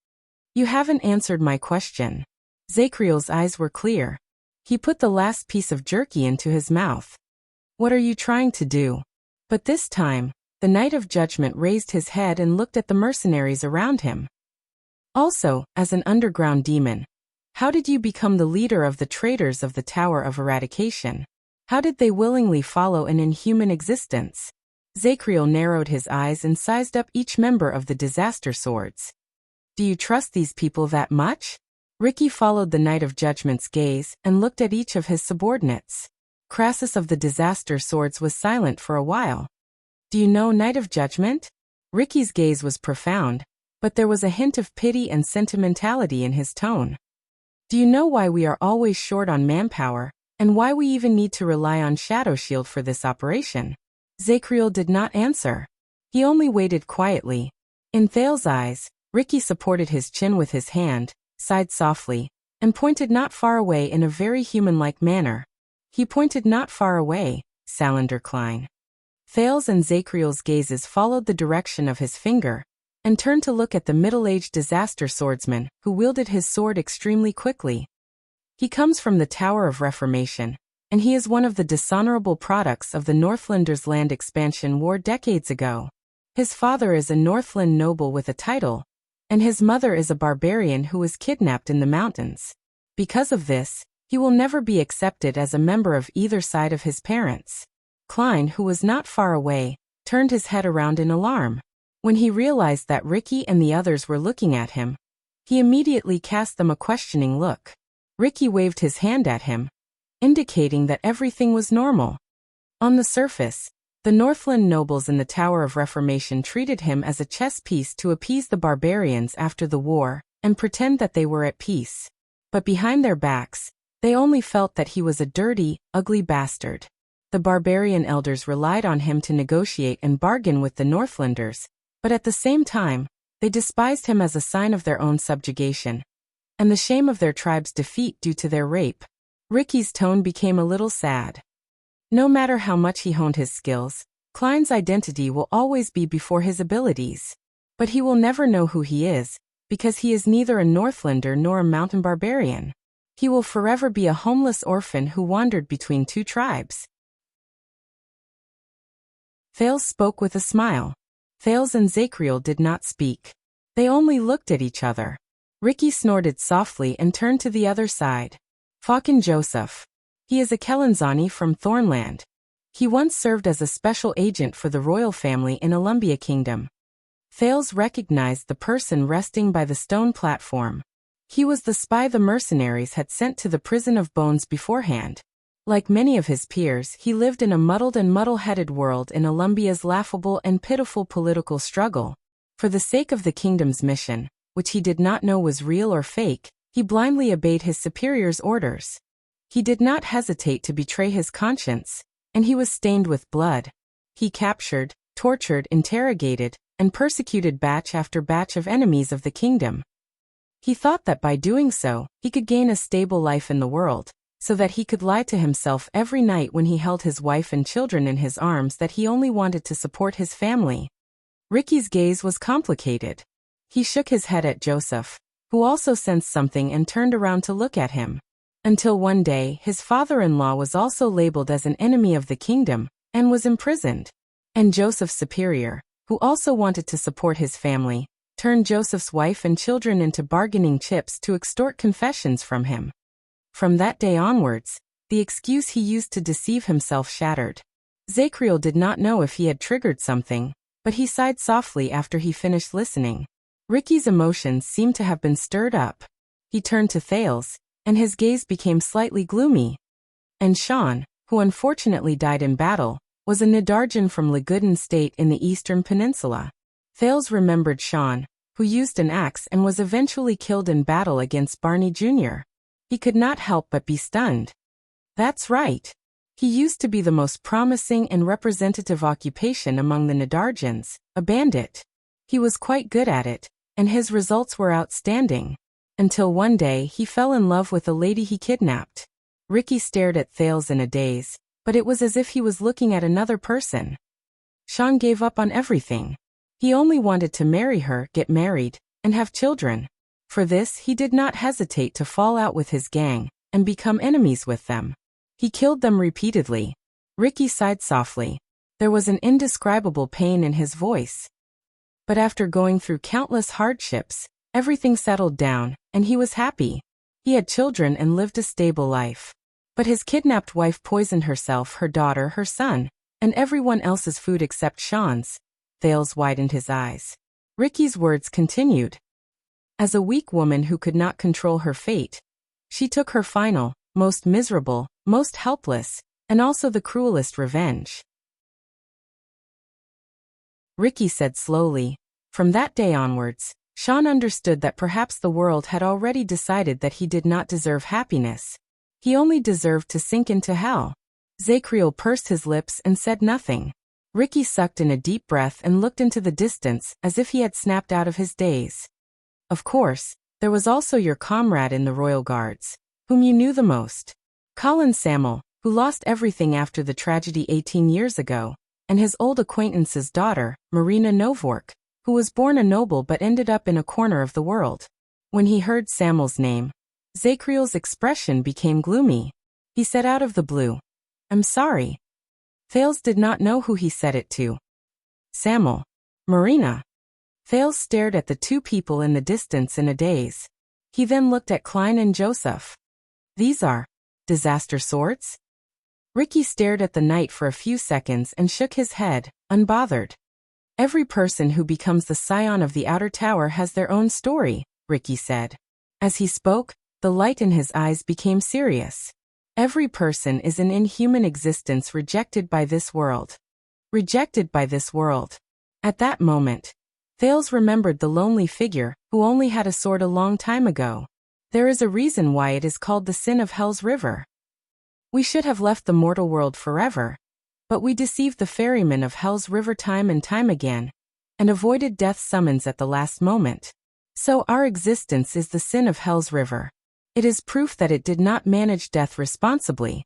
You haven't answered my question. Zachriel's eyes were clear. He put the last piece of jerky into his mouth. What are you trying to do? But this time, the Knight of Judgment raised his head and looked at the mercenaries around him. Also, as an underground demon, how did you become the leader of the traitors of the Tower of Eradication? How did they willingly follow an inhuman existence? Zachriel narrowed his eyes and sized up each member of the Disaster Swords. Do you trust these people that much? Ricky followed the Knight of Judgment's gaze and looked at each of his subordinates. Crassus of the Disaster Swords was silent for a while. Do you know Knight of Judgment? Ricky's gaze was profound, but there was a hint of pity and sentimentality in his tone. Do you know why we are always short on manpower, and why we even need to rely on Shadow Shield for this operation? Zacriel did not answer. He only waited quietly. In Thale's eyes, Ricky supported his chin with his hand, sighed softly, and pointed not far away in a very human-like manner. He pointed not far away, Salander Klein. Thale's and Zacriel's gazes followed the direction of his finger, and turned to look at the middle-aged disaster swordsman, who wielded his sword extremely quickly. He comes from the Tower of Reformation, and he is one of the dishonorable products of the Northlanders' land expansion war decades ago. His father is a Northland noble with a title, and his mother is a barbarian who was kidnapped in the mountains. Because of this, he will never be accepted as a member of either side of his parents. Klein, who was not far away, turned his head around in alarm. When he realized that Ricky and the others were looking at him, he immediately cast them a questioning look. Ricky waved his hand at him, indicating that everything was normal. On the surface, the Northland nobles in the Tower of Reformation treated him as a chess piece to appease the barbarians after the war and pretend that they were at peace. But behind their backs, they only felt that he was a dirty, ugly bastard. The barbarian elders relied on him to negotiate and bargain with the Northlanders, but at the same time, they despised him as a sign of their own subjugation and the shame of their tribe's defeat due to their rape. Ricky's tone became a little sad. No matter how much he honed his skills, Klein's identity will always be before his abilities. But he will never know who he is, because he is neither a Northlander nor a mountain barbarian. He will forever be a homeless orphan who wandered between two tribes. Thales spoke with a smile. Thales and Zacriel did not speak. They only looked at each other. Ricky snorted softly and turned to the other side. Falcon Joseph. He is a Kellanzani from Thornland. He once served as a special agent for the royal family in Olumbia Kingdom. Thales recognized the person resting by the stone platform. He was the spy the mercenaries had sent to the prison of bones beforehand. Like many of his peers, he lived in a muddled and muddle-headed world in Olumbia's laughable and pitiful political struggle. For the sake of the kingdom's mission, which he did not know was real or fake, he blindly obeyed his superior's orders. He did not hesitate to betray his conscience, and he was stained with blood. He captured, tortured, interrogated, and persecuted batch after batch of enemies of the kingdom. He thought that by doing so, he could gain a stable life in the world, so that he could lie to himself every night when he held his wife and children in his arms that he only wanted to support his family. Ricky's gaze was complicated. He shook his head at Joseph, who also sensed something and turned around to look at him. Until one day, his father-in-law was also labeled as an enemy of the kingdom, and was imprisoned. And Joseph's superior, who also wanted to support his family, turned Joseph's wife and children into bargaining chips to extort confessions from him. From that day onwards, the excuse he used to deceive himself shattered. Zacriel did not know if he had triggered something, but he sighed softly after he finished listening. Ricky's emotions seemed to have been stirred up. He turned to Thales, and his gaze became slightly gloomy. And Sean, who unfortunately died in battle, was a Nidarjan from Lagudin State in the Eastern Peninsula. Thales remembered Sean, who used an axe and was eventually killed in battle against Barney Jr. He could not help but be stunned. That's right. He used to be the most promising and representative occupation among the Nidarjans, a bandit. He was quite good at it, and his results were outstanding. Until one day he fell in love with a lady he kidnapped. Ricky stared at Thales in a daze, but it was as if he was looking at another person. Sean gave up on everything. He only wanted to marry her, get married, and have children. For this he did not hesitate to fall out with his gang, and become enemies with them. He killed them repeatedly. Ricky sighed softly. There was an indescribable pain in his voice. But after going through countless hardships, everything settled down, and he was happy. He had children and lived a stable life. But his kidnapped wife poisoned herself, her daughter, her son, and everyone else's food except Sean's. Thales widened his eyes. Ricky's words continued. As a weak woman who could not control her fate, she took her final, most miserable, most helpless, and also the cruelest revenge. Ricky said slowly. From that day onwards, Sean understood that perhaps the world had already decided that he did not deserve happiness. He only deserved to sink into hell. Zacriel pursed his lips and said nothing. Ricky sucked in a deep breath and looked into the distance as if he had snapped out of his daze. Of course, there was also your comrade in the Royal Guards, whom you knew the most. Colin Samuel, who lost everything after the tragedy 18 years ago, and his old acquaintance's daughter, Marina Novork, who was born a noble but ended up in a corner of the world. When he heard Samuel's name, Zacriel's expression became gloomy. He said out of the blue, "I'm sorry." Thales did not know who he said it to. Samuel. Marina. Thales stared at the two people in the distance in a daze. He then looked at Klein and Joseph. These are disaster swords? Ricky stared at the knight for a few seconds and shook his head, unbothered. Every person who becomes the scion of the outer tower has their own story, Ricky said. As he spoke, the light in his eyes became serious. Every person is an inhuman existence rejected by this world. Rejected by this world. At that moment, Thales remembered the lonely figure who only had a sword a long time ago. There is a reason why it is called the sin of Hell's River. We should have left the mortal world forever, but we deceived the ferryman of Hell's River time and time again, and avoided death's summons at the last moment. So our existence is the sin of Hell's River. It is proof that it did not manage death responsibly.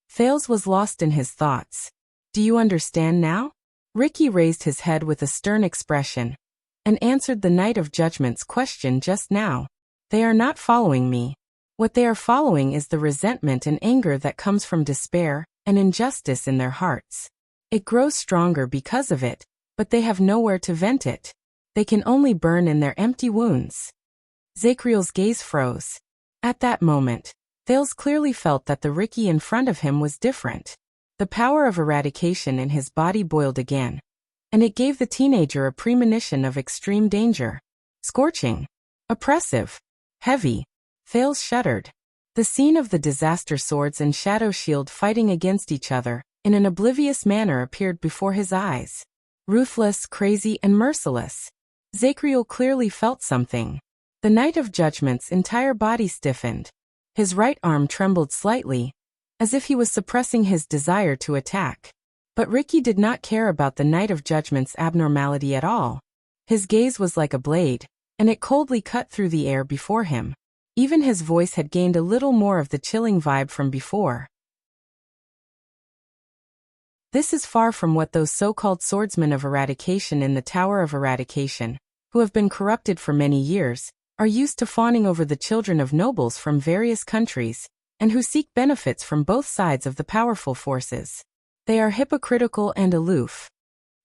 Thales was lost in his thoughts. Do you understand now? Ricky raised his head with a stern expression, and answered the Knight of Judgment's question just now. They are not following me. What they are following is the resentment and anger that comes from despair and injustice in their hearts. It grows stronger because of it, but they have nowhere to vent it. They can only burn in their empty wounds. Zacriel's gaze froze. At that moment, Thales clearly felt that the Ricky in front of him was different. The power of eradication in his body boiled again, and it gave the teenager a premonition of extreme danger. Scorching. Oppressive. Heavy. Thales shuddered. The scene of the disaster swords and shadow shield fighting against each other, in an oblivious manner appeared before his eyes. Ruthless, crazy, and merciless. Zacriel clearly felt something. The Knight of Judgment's entire body stiffened. His right arm trembled slightly, as if he was suppressing his desire to attack. But Ricky did not care about the Knight of Judgment's abnormality at all. His gaze was like a blade, and it coldly cut through the air before him. Even his voice had gained a little more of the chilling vibe from before. This is far from what those so-called swordsmen of eradication in the Tower of Eradication, who have been corrupted for many years, are used to fawning over the children of nobles from various countries, and who seek benefits from both sides of the powerful forces. They are hypocritical and aloof.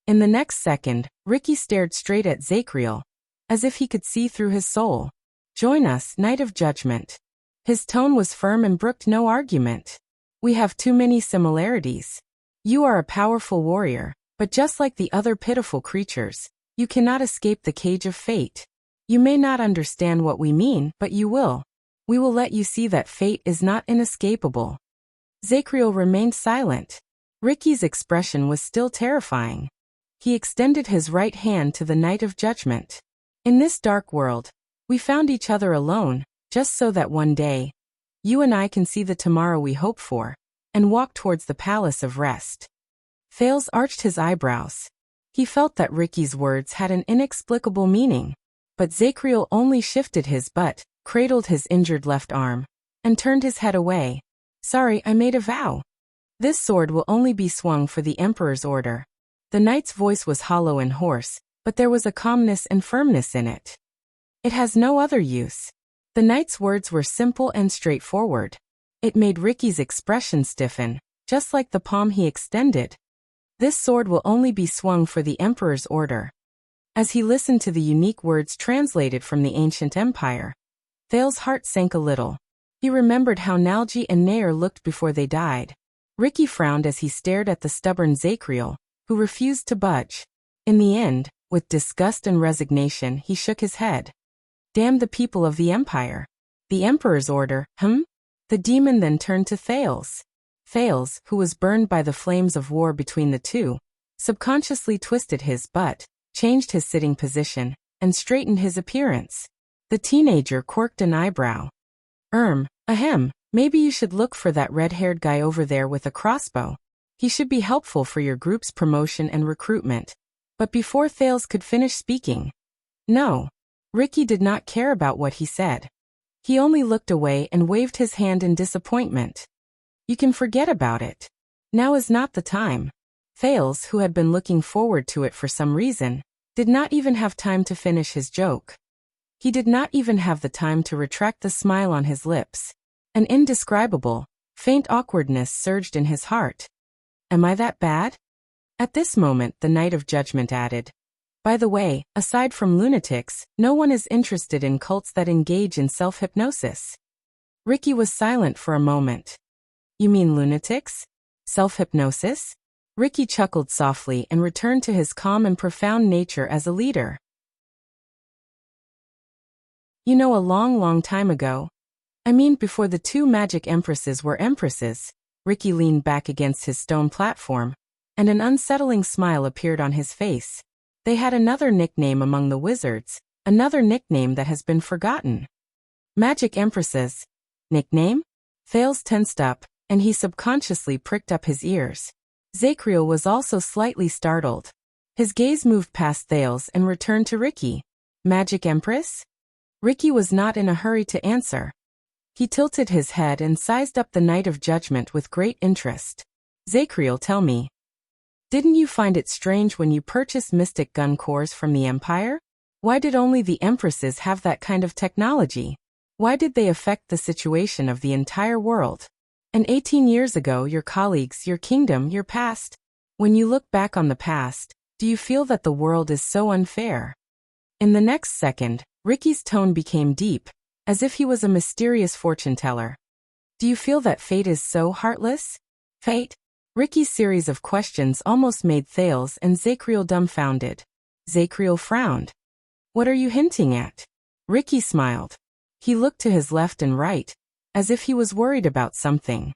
In the next second, Ricky stared straight at Zacriel, as if he could see through his soul. Join us, Knight of Judgment. His tone was firm and brooked no argument. We have too many similarities. You are a powerful warrior, but just like the other pitiful creatures, you cannot escape the cage of fate. You may not understand what we mean, but you will. We will let you see that fate is not inescapable. Zacriel remained silent. Ricky's expression was still terrifying. He extended his right hand to the Knight of Judgment. In this dark world, we found each other alone, just so that one day, you and I can see the tomorrow we hope for, and walk towards the Palace of Rest. Thales arched his eyebrows. He felt that Ricky's words had an inexplicable meaning, but Zacriel only shifted his butt, cradled his injured left arm, and turned his head away. Sorry, I made a vow. This sword will only be swung for the Emperor's order. The knight's voice was hollow and hoarse, but there was a calmness and firmness in it. It has no other use. The knight's words were simple and straightforward. It made Ricky's expression stiffen, just like the palm he extended. This sword will only be swung for the Emperor's order. As he listened to the unique words translated from the ancient empire, Thales' heart sank a little. He remembered how Nalji and Heir looked before they died. Ricky frowned as he stared at the stubborn Zacriel, who refused to budge. In the end, with disgust and resignation, he shook his head. Damn the people of the Empire. The Emperor's order, The demon then turned to Thales. Thales, who was burned by the flames of war between the two, subconsciously twisted his butt, changed his sitting position, and straightened his appearance. The teenager quirked an eyebrow. Ahem, maybe you should look for that red-haired guy over there with a crossbow. He should be helpful for your group's promotion and recruitment. But before Thales could finish speaking, no, Ricky did not care about what he said. He only looked away and waved his hand in disappointment. You can forget about it. Now is not the time. Thales, who had been looking forward to it for some reason, did not even have time to finish his joke. He did not even have the time to retract the smile on his lips. An indescribable, faint awkwardness surged in his heart. Am I that bad? At this moment the Knight of Judgment added, by the way, aside from lunatics, no one is interested in cults that engage in self-hypnosis. Ricky was silent for a moment. You mean lunatics? Self-hypnosis? Ricky chuckled softly and returned to his calm and profound nature as a leader. You know, a long time ago. I mean before the two magic empresses were empresses. Ricky leaned back against his stone platform, and an unsettling smile appeared on his face. They had another nickname among the wizards, another nickname that has been forgotten. Magic empresses. Nickname? Thales tensed up, and he subconsciously pricked up his ears. Zacriel was also slightly startled. His gaze moved past Thales and returned to Ricky. Magic Empress? Ricky was not in a hurry to answer. He tilted his head and sized up the Knight of Judgment with great interest. Zacriel, tell me. Didn't you find it strange when you purchased mystic gun cores from the Empire? Why did only the Empresses have that kind of technology? Why did they affect the situation of the entire world? And 18 years ago, your colleagues, your kingdom, your past. When you look back on the past, do you feel that the world is so unfair? In the next second, Ricky's tone became deep, as if he was a mysterious fortune-teller. Do you feel that fate is so heartless? Fate? Ricky's series of questions almost made Thales and Zacriel dumbfounded. Zacriel frowned. What are you hinting at? Ricky smiled. He looked to his left and right, as if he was worried about something.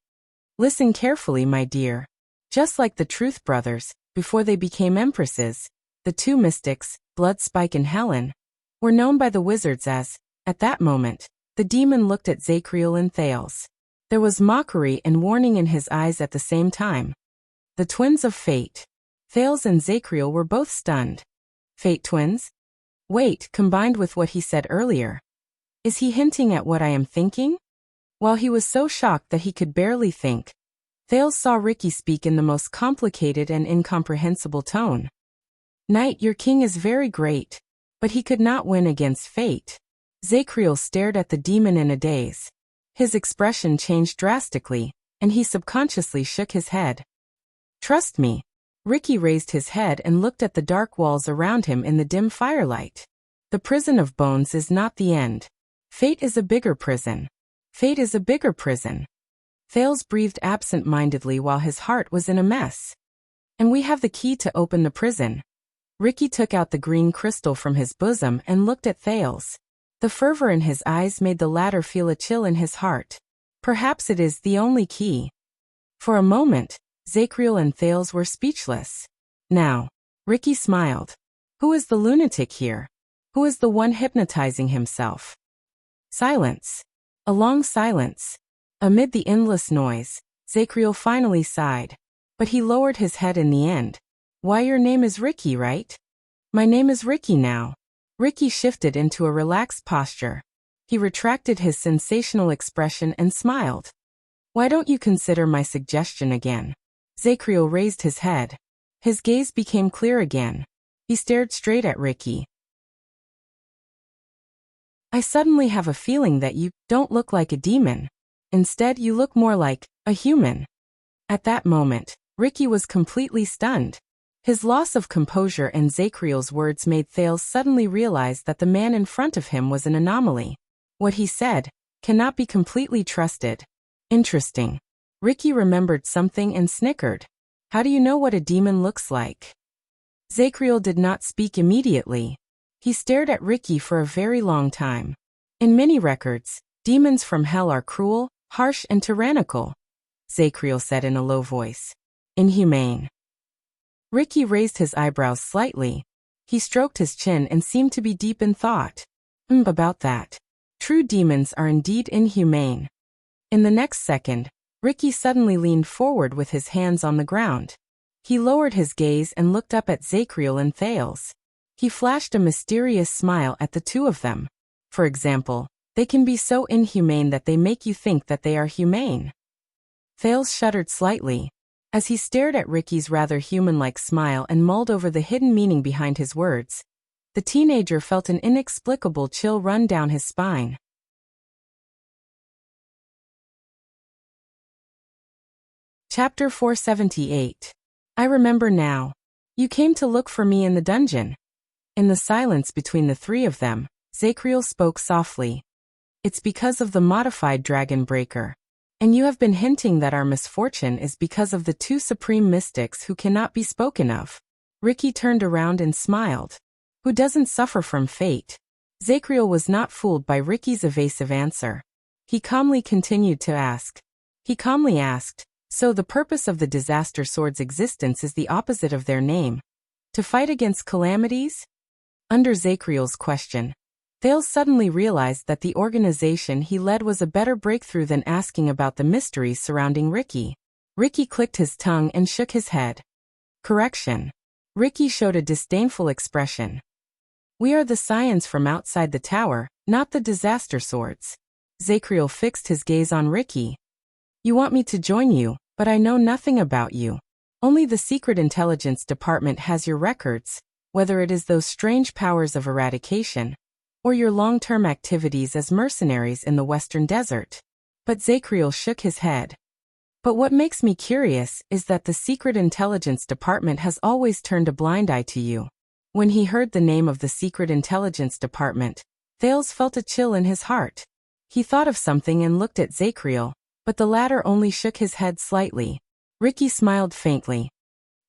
Listen carefully, my dear. Just like the Truth Brothers, before they became empresses, the two mystics, Bloodspike and Helen, were known by the wizards as, at that moment, the demon looked at Zacriel and Thales. There was mockery and warning in his eyes at the same time. The twins of fate. Thales and Zacriel were both stunned. Fate twins? Wait, combined with what he said earlier. Is he hinting at what I am thinking? While he was so shocked that he could barely think, Thales saw Ricky speak in the most complicated and incomprehensible tone. Knight, your king is very great, but he could not win against fate. Zacriel stared at the demon in a daze. His expression changed drastically, and he subconsciously shook his head. Trust me. Ricky raised his head and looked at the dark walls around him in the dim firelight. The prison of bones is not the end. Fate is a bigger prison. Fate is a bigger prison. Thales breathed absent-mindedly while his heart was in a mess. And we have the key to open the prison. Ricky took out the green crystal from his bosom and looked at Thales. The fervor in his eyes made the latter feel a chill in his heart. Perhaps it is the only key. For a moment, Zacriel and Thales were speechless. Now, Ricky smiled. Who is the lunatic here? Who is the one hypnotizing himself? Silence. A long silence. Amid the endless noise, Zacriel finally sighed. But he lowered his head in the end. Why, your name is Ricky, right? My name is Ricky now. Ricky shifted into a relaxed posture. He retracted his sensational expression and smiled. Why don't you consider my suggestion again? Zacriel raised his head. His gaze became clear again. He stared straight at Ricky. I suddenly have a feeling that you don't look like a demon. Instead, you look more like a human. At that moment, Ricky was completely stunned. His loss of composure and Zacriel's words made Thales suddenly realize that the man in front of him was an anomaly. What he said cannot be completely trusted. Interesting. Ricky remembered something and snickered. How do you know what a demon looks like? Zacriel did not speak immediately. He stared at Ricky for a very long time. In many records, demons from hell are cruel, harsh and tyrannical, Zachriel said in a low voice. Inhumane. Ricky raised his eyebrows slightly. He stroked his chin and seemed to be deep in thought. About that. True demons are indeed inhumane. In the next second, Ricky suddenly leaned forward with his hands on the ground. He lowered his gaze and looked up at Zachriel and Thales. He flashed a mysterious smile at the two of them. For example, they can be so inhumane that they make you think that they are humane. Thales shuddered slightly. As he stared at Ricky's rather human-like smile and mulled over the hidden meaning behind his words, the teenager felt an inexplicable chill run down his spine. Chapter 478. I remember now. You came to look for me in the dungeon. In the silence between the three of them, Zachriel spoke softly. It's because of the modified dragon breaker. And you have been hinting that our misfortune is because of the two supreme mystics who cannot be spoken of. Ricky turned around and smiled. Who doesn't suffer from fate? Zachriel was not fooled by Ricky's evasive answer. He calmly continued to ask. He calmly asked, so the purpose of the disaster sword's existence is the opposite of their name. To fight against calamities? Under Zachriel's question, Thales suddenly realized that the organization he led was a better breakthrough than asking about the mysteries surrounding Ricky. Ricky clicked his tongue and shook his head. Correction. Ricky showed a disdainful expression. We are the scions from outside the tower, not the disaster swords. Zachriel fixed his gaze on Ricky. You want me to join you, but I know nothing about you. Only the Secret Intelligence Department has your records, whether it is those strange powers of eradication, or your long-term activities as mercenaries in the Western Desert. But Zachriel shook his head. But what makes me curious is that the Secret Intelligence Department has always turned a blind eye to you. When he heard the name of the Secret Intelligence Department, Thales felt a chill in his heart. He thought of something and looked at Zachriel, but the latter only shook his head slightly. Ricky smiled faintly.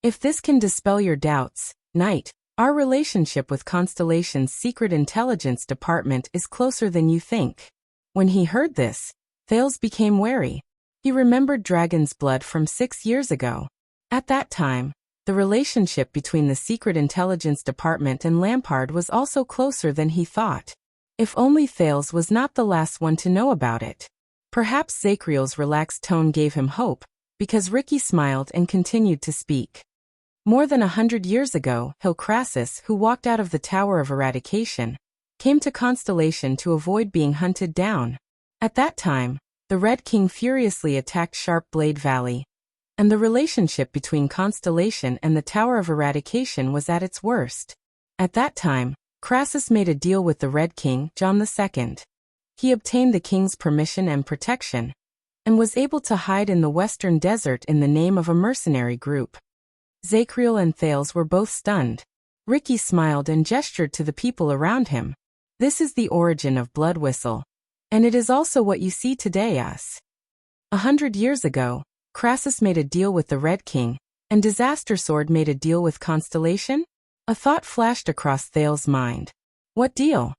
If this can dispel your doubts, Knight, our relationship with Constellation's Secret Intelligence Department is closer than you think. When he heard this, Thales became wary. He remembered Dragon's blood from 6 years ago. At that time, the relationship between the Secret Intelligence Department and Lampard was also closer than he thought. If only Thales was not the last one to know about it. Perhaps Zachriel's relaxed tone gave him hope, because Ricky smiled and continued to speak. More than 100 years ago, Crassus, who walked out of the Tower of Eradication, came to Constellation to avoid being hunted down. At that time, the Red King furiously attacked Sharp Blade Valley, and the relationship between Constellation and the Tower of Eradication was at its worst. At that time, Crassus made a deal with the Red King, John II. He obtained the king's permission and protection, and was able to hide in the Western Desert in the name of a mercenary group. Zachriel and Thales were both stunned. Ricky smiled and gestured to the people around him. This is the origin of Blood Whistle. And it is also what you see today us. 100 years ago, Crassus made a deal with the Red King, and Disaster Sword made a deal with Constellation? A thought flashed across Thales' mind. What deal?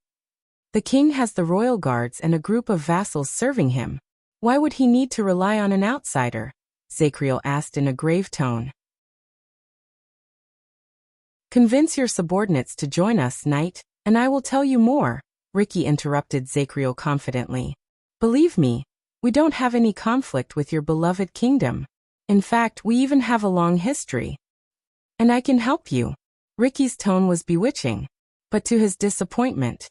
The king has the royal guards and a group of vassals serving him. Why would he need to rely on an outsider? Zachriel asked in a grave tone. Convince your subordinates to join us, Knight, and I will tell you more, Ricky interrupted Zachriel confidently. Believe me, we don't have any conflict with your beloved kingdom. In fact, we even have a long history. And I can help you. Ricky's tone was bewitching. But to his disappointment,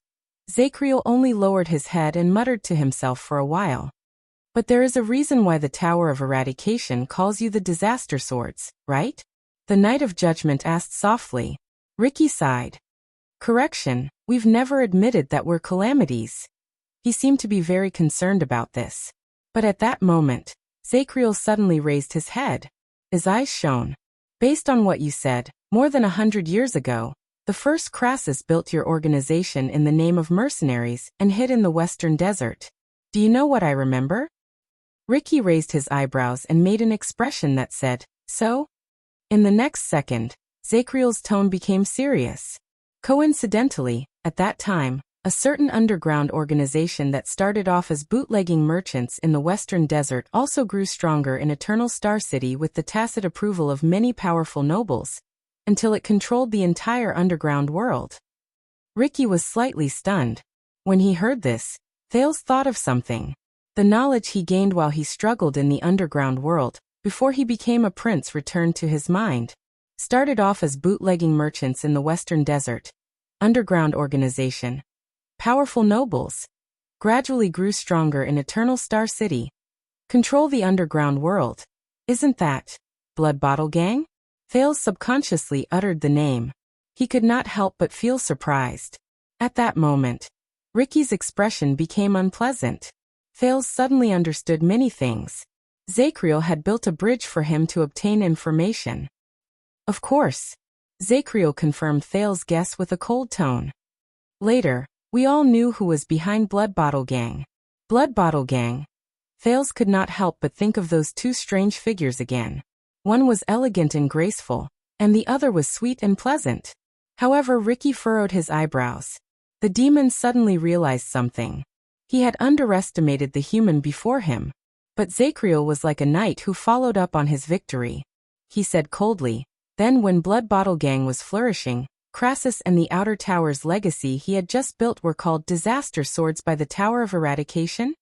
Zachriel only lowered his head and muttered to himself for a while. But there is a reason why the Tower of Eradication calls you the Disaster Swords, right? The Knight of Judgment asked softly. Ricky sighed. Correction, we've never admitted that we're calamities. He seemed to be very concerned about this. But at that moment, Zachriel suddenly raised his head. His eyes shone. Based on what you said, more than 100 years ago, the first Crassus built your organization in the name of mercenaries and hid in the Western Desert. Do you know what I remember? Ricky raised his eyebrows and made an expression that said, so? In the next second, Zachriel's tone became serious. Coincidentally, At that time, a certain underground organization that started off as bootlegging merchants in the Western Desert also grew stronger in Eternal Star City with the tacit approval of many powerful nobles, until it controlled the entire underground world. Ricky was slightly stunned. When he heard this, Thales thought of something. The knowledge he gained while he struggled in the underground world, before he became a prince, returned to his mind. Started off as bootlegging merchants in the Western Desert. Underground organization. Powerful nobles. Gradually grew stronger in Eternal Star City. Control the underground world. Isn't that Blood Bottle Gang? Thales subconsciously uttered the name. He could not help but feel surprised. At that moment, Ricky's expression became unpleasant. Thales suddenly understood many things. Zacriel had built a bridge for him to obtain information. Of course. Zacriel confirmed Thales' guess with a cold tone. Later, we all knew who was behind Blood Bottle Gang. Blood Bottle Gang. Thales could not help but think of those two strange figures again. One was elegant and graceful, and the other was sweet and pleasant. However, Ricky furrowed his eyebrows. The demon suddenly realized something. He had underestimated the human before him. But Zacriel was like a knight who followed up on his victory. He said coldly, then when Blood Bottle Gang was flourishing, Crassus and the Outer Tower's legacy he had just built were called disaster swords by the Tower of Eradication?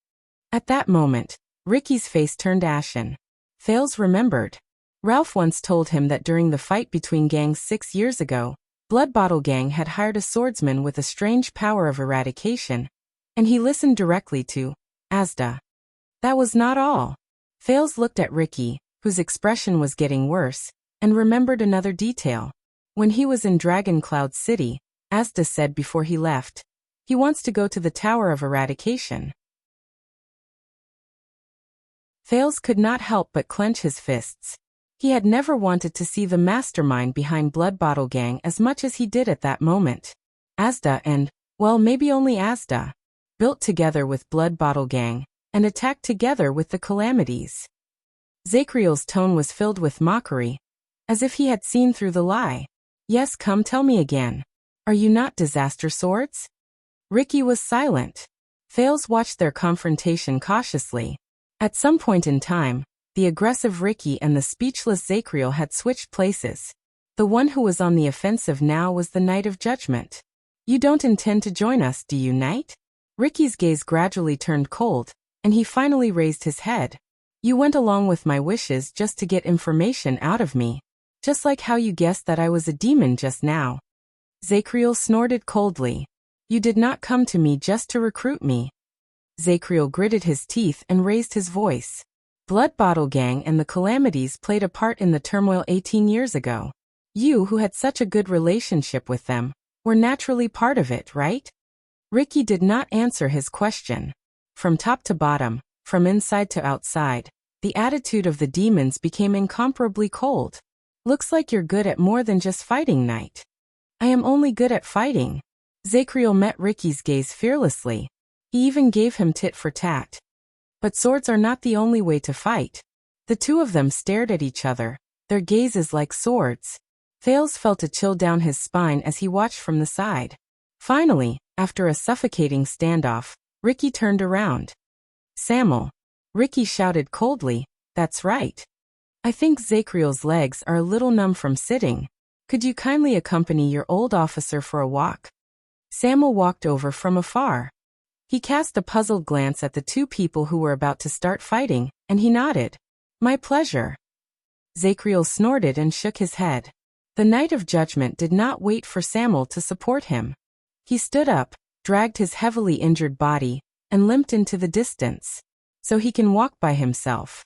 At that moment, Ricky's face turned ashen. Thales remembered. Ralph once told him that during the fight between gangs 6 years ago, Blood Bottle Gang had hired a swordsman with a strange power of eradication, and he listened directly to Asda. That was not all. Thales looked at Ricky, whose expression was getting worse, and remembered another detail. When he was in Dragon Cloud City, Asda said before he left, he wants to go to the Tower of Eradication. Thales could not help but clench his fists. He had never wanted to see the mastermind behind Blood Bottle Gang as much as he did at that moment. Asda and, well, maybe only Asda, built together with Blood Bottle Gang, and attacked together with the Calamities. Zacriel's tone was filled with mockery, as if he had seen through the lie. Yes, come tell me again. Are you not disaster swords? Ricky was silent. Thales watched their confrontation cautiously. At some point in time, the aggressive Ricky and the speechless Zacriel had switched places. The one who was on the offensive now was the Knight of Judgment. You don't intend to join us, do you, Knight? Ricky's gaze gradually turned cold, and he finally raised his head. You went along with my wishes just to get information out of me. Just like how you guessed that I was a demon just now. Zacriel snorted coldly. You did not come to me just to recruit me. Zacriel gritted his teeth and raised his voice. Blood Bottle Gang and the Calamities played a part in the turmoil 18 years ago. You, who had such a good relationship with them, were naturally part of it, right? Ricky did not answer his question. From top to bottom, from inside to outside, the attitude of the demons became incomparably cold. Looks like you're good at more than just fighting, Knight. I am only good at fighting. Zacriel met Ricky's gaze fearlessly. He even gave him tit for tat. But swords are not the only way to fight. The two of them stared at each other, their gazes like swords. Thales felt a chill down his spine as he watched from the side. Finally, after a suffocating standoff, Ricky turned around. Samuel. Ricky shouted coldly, that's right. I think Zacriel's legs are a little numb from sitting. Could you kindly accompany your old officer for a walk? Samuel walked over from afar. He cast a puzzled glance at the two people who were about to start fighting, and he nodded. My pleasure. Zacriel snorted and shook his head. The Knight of Judgment did not wait for Samuel to support him. He stood up, dragged his heavily injured body, and limped into the distance. So he can walk by himself.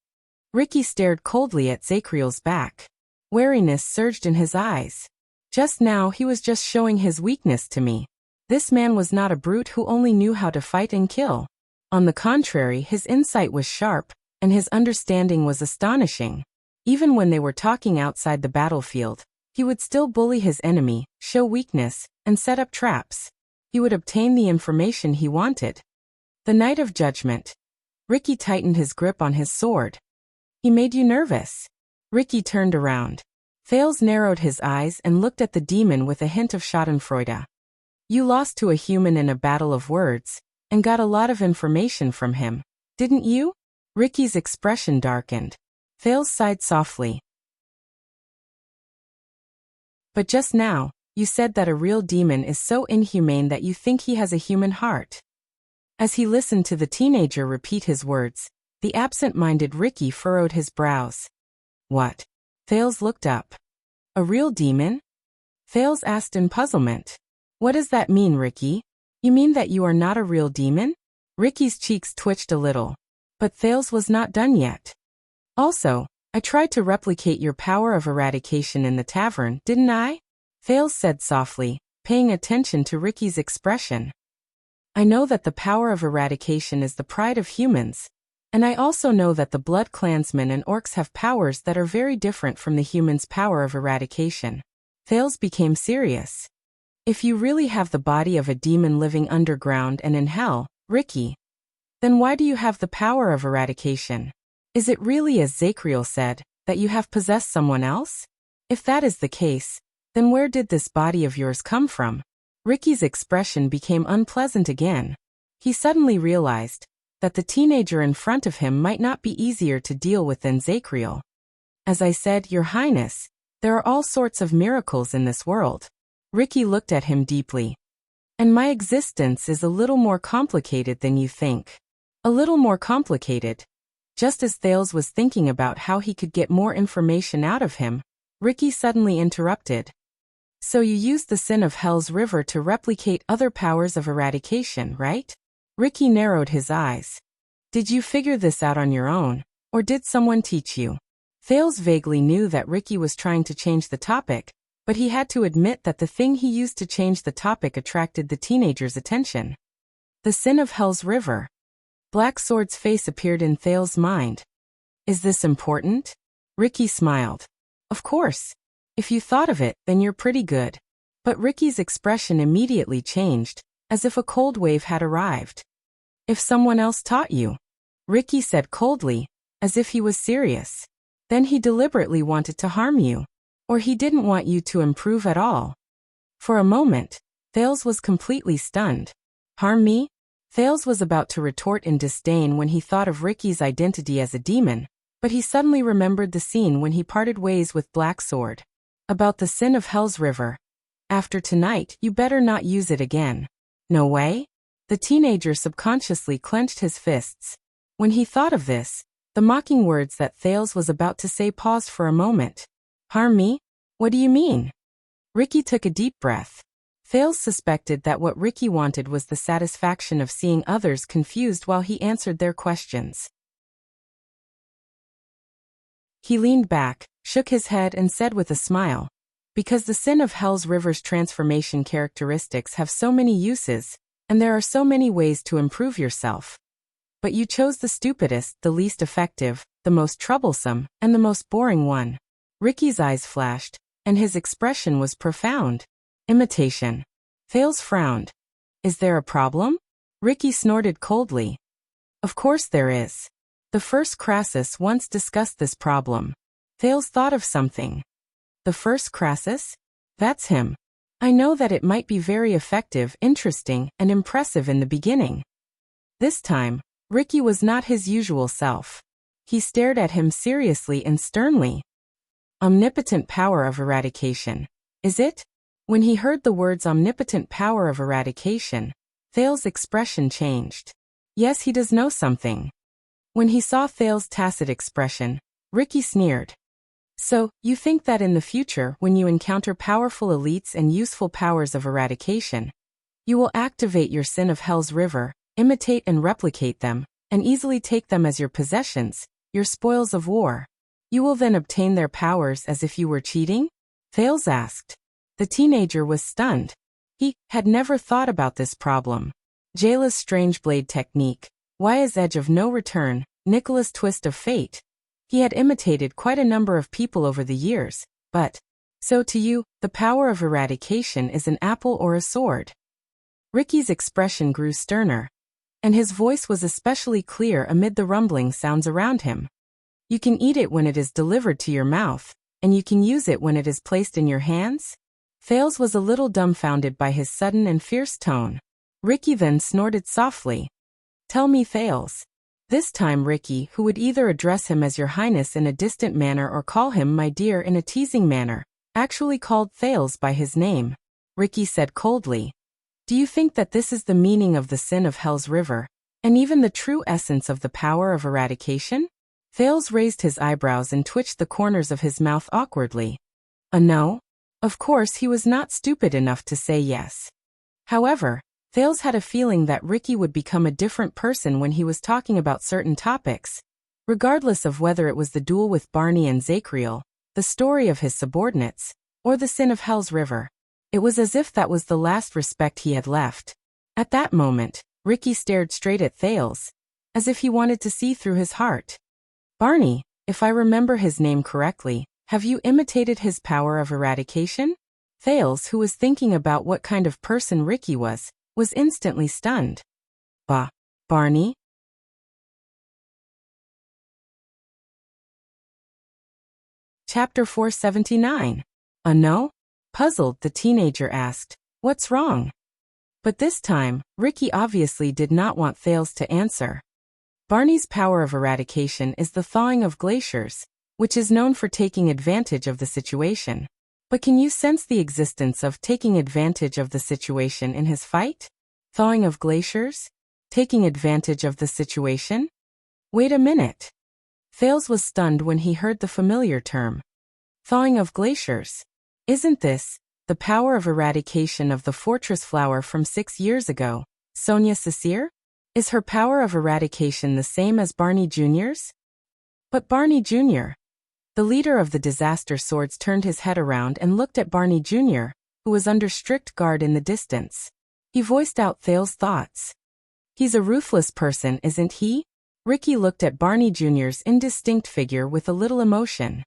Ricky stared coldly at Zacriel's back. Wariness surged in his eyes. Just now he was just showing his weakness to me. This man was not a brute who only knew how to fight and kill. On the contrary, his insight was sharp, and his understanding was astonishing. Even when they were talking outside the battlefield, he would still bully his enemy, show weakness, and set up traps. He would obtain the information he wanted. The Knight of Judgment. Ricky tightened his grip on his sword. He made you nervous. Ricky turned around. Thales narrowed his eyes and looked at the demon with a hint of schadenfreude. You lost to a human in a battle of words, and got a lot of information from him, didn't you? Ricky's expression darkened. Thales sighed softly. But just now, you said that a real demon is so inhumane that you think he has a human heart. As he listened to the teenager repeat his words, the absent-minded Ricky furrowed his brows. What? Thales looked up. A real demon? Thales asked in puzzlement. What does that mean, Ricky? You mean that you are not a real demon? Ricky's cheeks twitched a little. But Thales was not done yet. Also, I tried to replicate your power of eradication in the tavern, didn't I? Thales said softly, paying attention to Ricky's expression. I know that the power of eradication is the pride of humans, and I also know that the blood clansmen and orcs have powers that are very different from the humans' power of eradication. Thales became serious. If you really have the body of a demon living underground and in hell, Ricky, then why do you have the power of eradication? Is it really, as Zachriel said, that you have possessed someone else? If that is the case, then where did this body of yours come from? Ricky's expression became unpleasant again. He suddenly realized that the teenager in front of him might not be easier to deal with than Zachriel. As I said, Your Highness, there are all sorts of miracles in this world. Ricky looked at him deeply. And my existence is a little more complicated than you think. A little more complicated. Just as Thales was thinking about how he could get more information out of him, Ricky suddenly interrupted. So you used the sin of Hell's River to replicate other powers of eradication, right? Ricky narrowed his eyes. Did you figure this out on your own, or did someone teach you? Thales vaguely knew that Ricky was trying to change the topic, but he had to admit that the thing he used to change the topic attracted the teenager's attention. The sin of Hell's River. Black Sword's face appeared in Thales' mind. Is this important? Ricky smiled. Of course. If you thought of it, then you're pretty good. But Ricky's expression immediately changed, as if a cold wave had arrived. If someone else taught you, Ricky said coldly, as if he was serious. Then he deliberately wanted to harm you. Or he didn't want you to improve at all. For a moment, Thales was completely stunned. Harm me? Thales was about to retort in disdain when he thought of Ricky's identity as a demon, but he suddenly remembered the scene when he parted ways with Black Sword. About the sin of Hell's River. After tonight, you better not use it again. No way? The teenager subconsciously clenched his fists. When he thought of this, the mocking words that Thales was about to say paused for a moment. Harm me? What do you mean? Ricky took a deep breath. Thales suspected that what Ricky wanted was the satisfaction of seeing others confused while he answered their questions. He leaned back, shook his head and said with a smile, because the sin of Hell's River's transformation characteristics have so many uses, and there are so many ways to improve yourself. But you chose the stupidest, the least effective, the most troublesome, and the most boring one. Ricky's eyes flashed, and his expression was profound. Imitation. Thales frowned. Is there a problem? Ricky snorted coldly. Of course there is. The first Crassus once discussed this problem. Thales thought of something. The first Crassus? That's him. I know that it might be very effective, interesting, and impressive in the beginning. This time, Ricky was not his usual self. He stared at him seriously and sternly. Omnipotent power of eradication. Is it? When he heard the words omnipotent power of eradication, Thales' expression changed. Yes, he does know something. When he saw Thales' tacit expression, Ricky sneered. So, you think that in the future, when you encounter powerful elites and useful powers of eradication, you will activate your sin of Hell's River, imitate and replicate them, and easily take them as your possessions, your spoils of war. You will then obtain their powers as if you were cheating? Thales asked. The teenager was stunned. He had never thought about this problem. Jayla's strange blade technique, Waya's edge of no return, Nicola's twist of fate. He had imitated quite a number of people over the years, but, so to you, the power of eradication is an apple or a sword. Ricky's expression grew sterner, and his voice was especially clear amid the rumbling sounds around him. You can eat it when it is delivered to your mouth, and you can use it when it is placed in your hands? Thales was a little dumbfounded by his sudden and fierce tone. Ricky then snorted softly. "Tell me, Thales." This time Ricky, who would either address him as Your Highness in a distant manner or call him my dear in a teasing manner, actually called Thales by his name. Ricky said coldly, "Do you think that this is the meaning of the sin of Hell's River, and even the true essence of the power of eradication?" Thales raised his eyebrows and twitched the corners of his mouth awkwardly. No? Of course he was not stupid enough to say yes. However, Thales had a feeling that Ricky would become a different person when he was talking about certain topics, regardless of whether it was the duel with Barney and Zachriel, the story of his subordinates, or the sin of Hell's River. It was as if that was the last respect he had left. At that moment, Ricky stared straight at Thales, as if he wanted to see through his heart. "Barney, if I remember his name correctly, have you imitated his power of eradication?" Thales, who was thinking about what kind of person Ricky was instantly stunned. Barney?" Chapter 479. No? Puzzled, the teenager asked, "What's wrong?" But this time, Ricky obviously did not want Thales to answer. Barney's power of eradication is the thawing of glaciers, which is known for taking advantage of the situation. But can you sense the existence of taking advantage of the situation in his fight? Thawing of glaciers? Taking advantage of the situation? Wait a minute. Thales was stunned when he heard the familiar term. Thawing of glaciers. Isn't this the power of eradication of the fortress flower from 6 years ago, Sonia Cecire? Is her power of eradication the same as Barney Jr.'s? But Barney Jr. The leader of the disaster swords turned his head around and looked at Barney Jr., who was under strict guard in the distance. He voiced out Thales' thoughts. "He's a ruthless person, isn't he?" Ricky looked at Barney Jr.'s indistinct figure with a little emotion.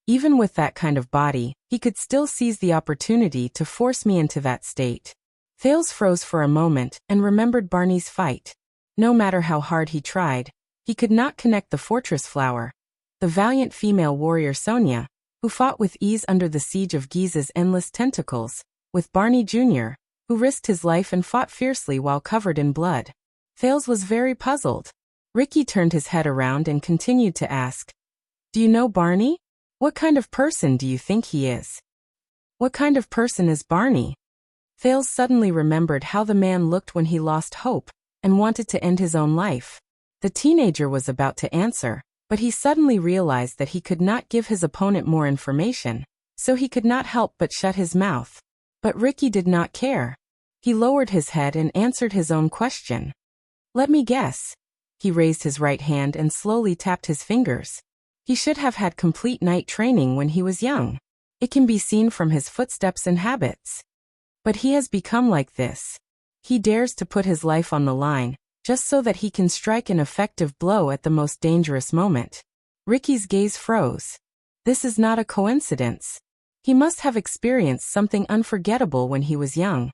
"Even with that kind of body, he could still seize the opportunity to force me into that state." Thales froze for a moment and remembered Barney's fight. No matter how hard he tried, he could not connect the fortress flower, the valiant female warrior Sonia, who fought with ease under the siege of Giza's endless tentacles, with Barney Jr., who risked his life and fought fiercely while covered in blood. Thales was very puzzled. Ricky turned his head around and continued to ask, "Do you know Barney? What kind of person do you think he is?" "What kind of person is Barney?" Thales suddenly remembered how the man looked when he lost hope and wanted to end his own life. The teenager was about to answer, but he suddenly realized that he could not give his opponent more information, so he could not help but shut his mouth. But Ricky did not care. He lowered his head and answered his own question. "Let me guess." He raised his right hand and slowly tapped his fingers. He should have had complete night training when he was young. It can be seen from his footsteps and habits. But he has become like this. He dares to put his life on the line, just so that he can strike an effective blow at the most dangerous moment. Ricky's gaze froze. This is not a coincidence. He must have experienced something unforgettable when he was young.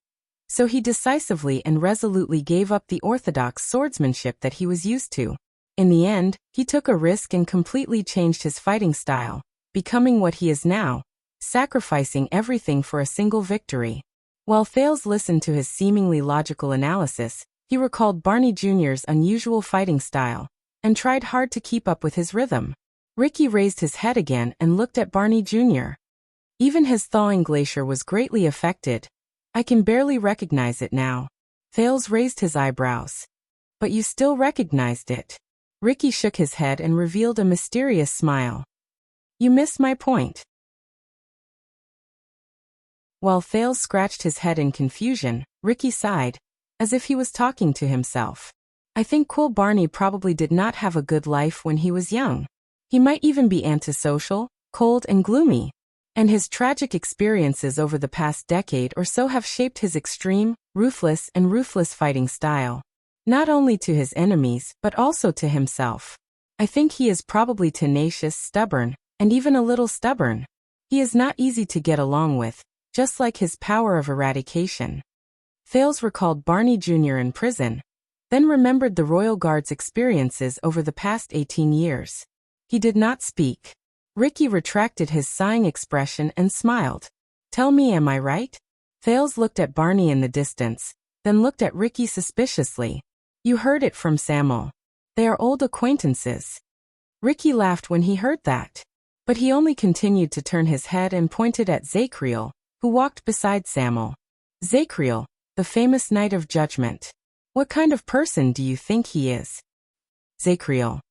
So he decisively and resolutely gave up the orthodox swordsmanship that he was used to. In the end, he took a risk and completely changed his fighting style, becoming what he is now, sacrificing everything for a single victory. While Thales listened to his seemingly logical analysis, he recalled Barney Jr.'s unusual fighting style, and tried hard to keep up with his rhythm. Ricky raised his head again and looked at Barney Jr. Even his thawing glacier was greatly affected. "I can barely recognize it now." Thales raised his eyebrows. "But you still recognized it." Ricky shook his head and revealed a mysterious smile. "You missed my point." While Thales scratched his head in confusion, Ricky sighed, as if he was talking to himself. "I think cool Barney probably did not have a good life when he was young. He might even be antisocial, cold and gloomy. And his tragic experiences over the past decade or so have shaped his extreme, ruthless fighting style. Not only to his enemies, but also to himself. I think he is probably tenacious, stubborn, and even a little stubborn. He is not easy to get along with, just like his power of eradication." Thales recalled Barney Jr. in prison, then remembered the Royal Guard's experiences over the past 18 years. He did not speak. Ricky retracted his sighing expression and smiled. Tell me, am I right? Thales looked at Barney in the distance, then looked at Ricky suspiciously. You heard it from Samuel. They are old acquaintances. Ricky laughed when he heard that. But he only continued to turn his head and pointed at Zacriel, who walked beside Samuel. Zacriel, the famous Knight of Judgment. What kind of person do you think he is? Zacriel.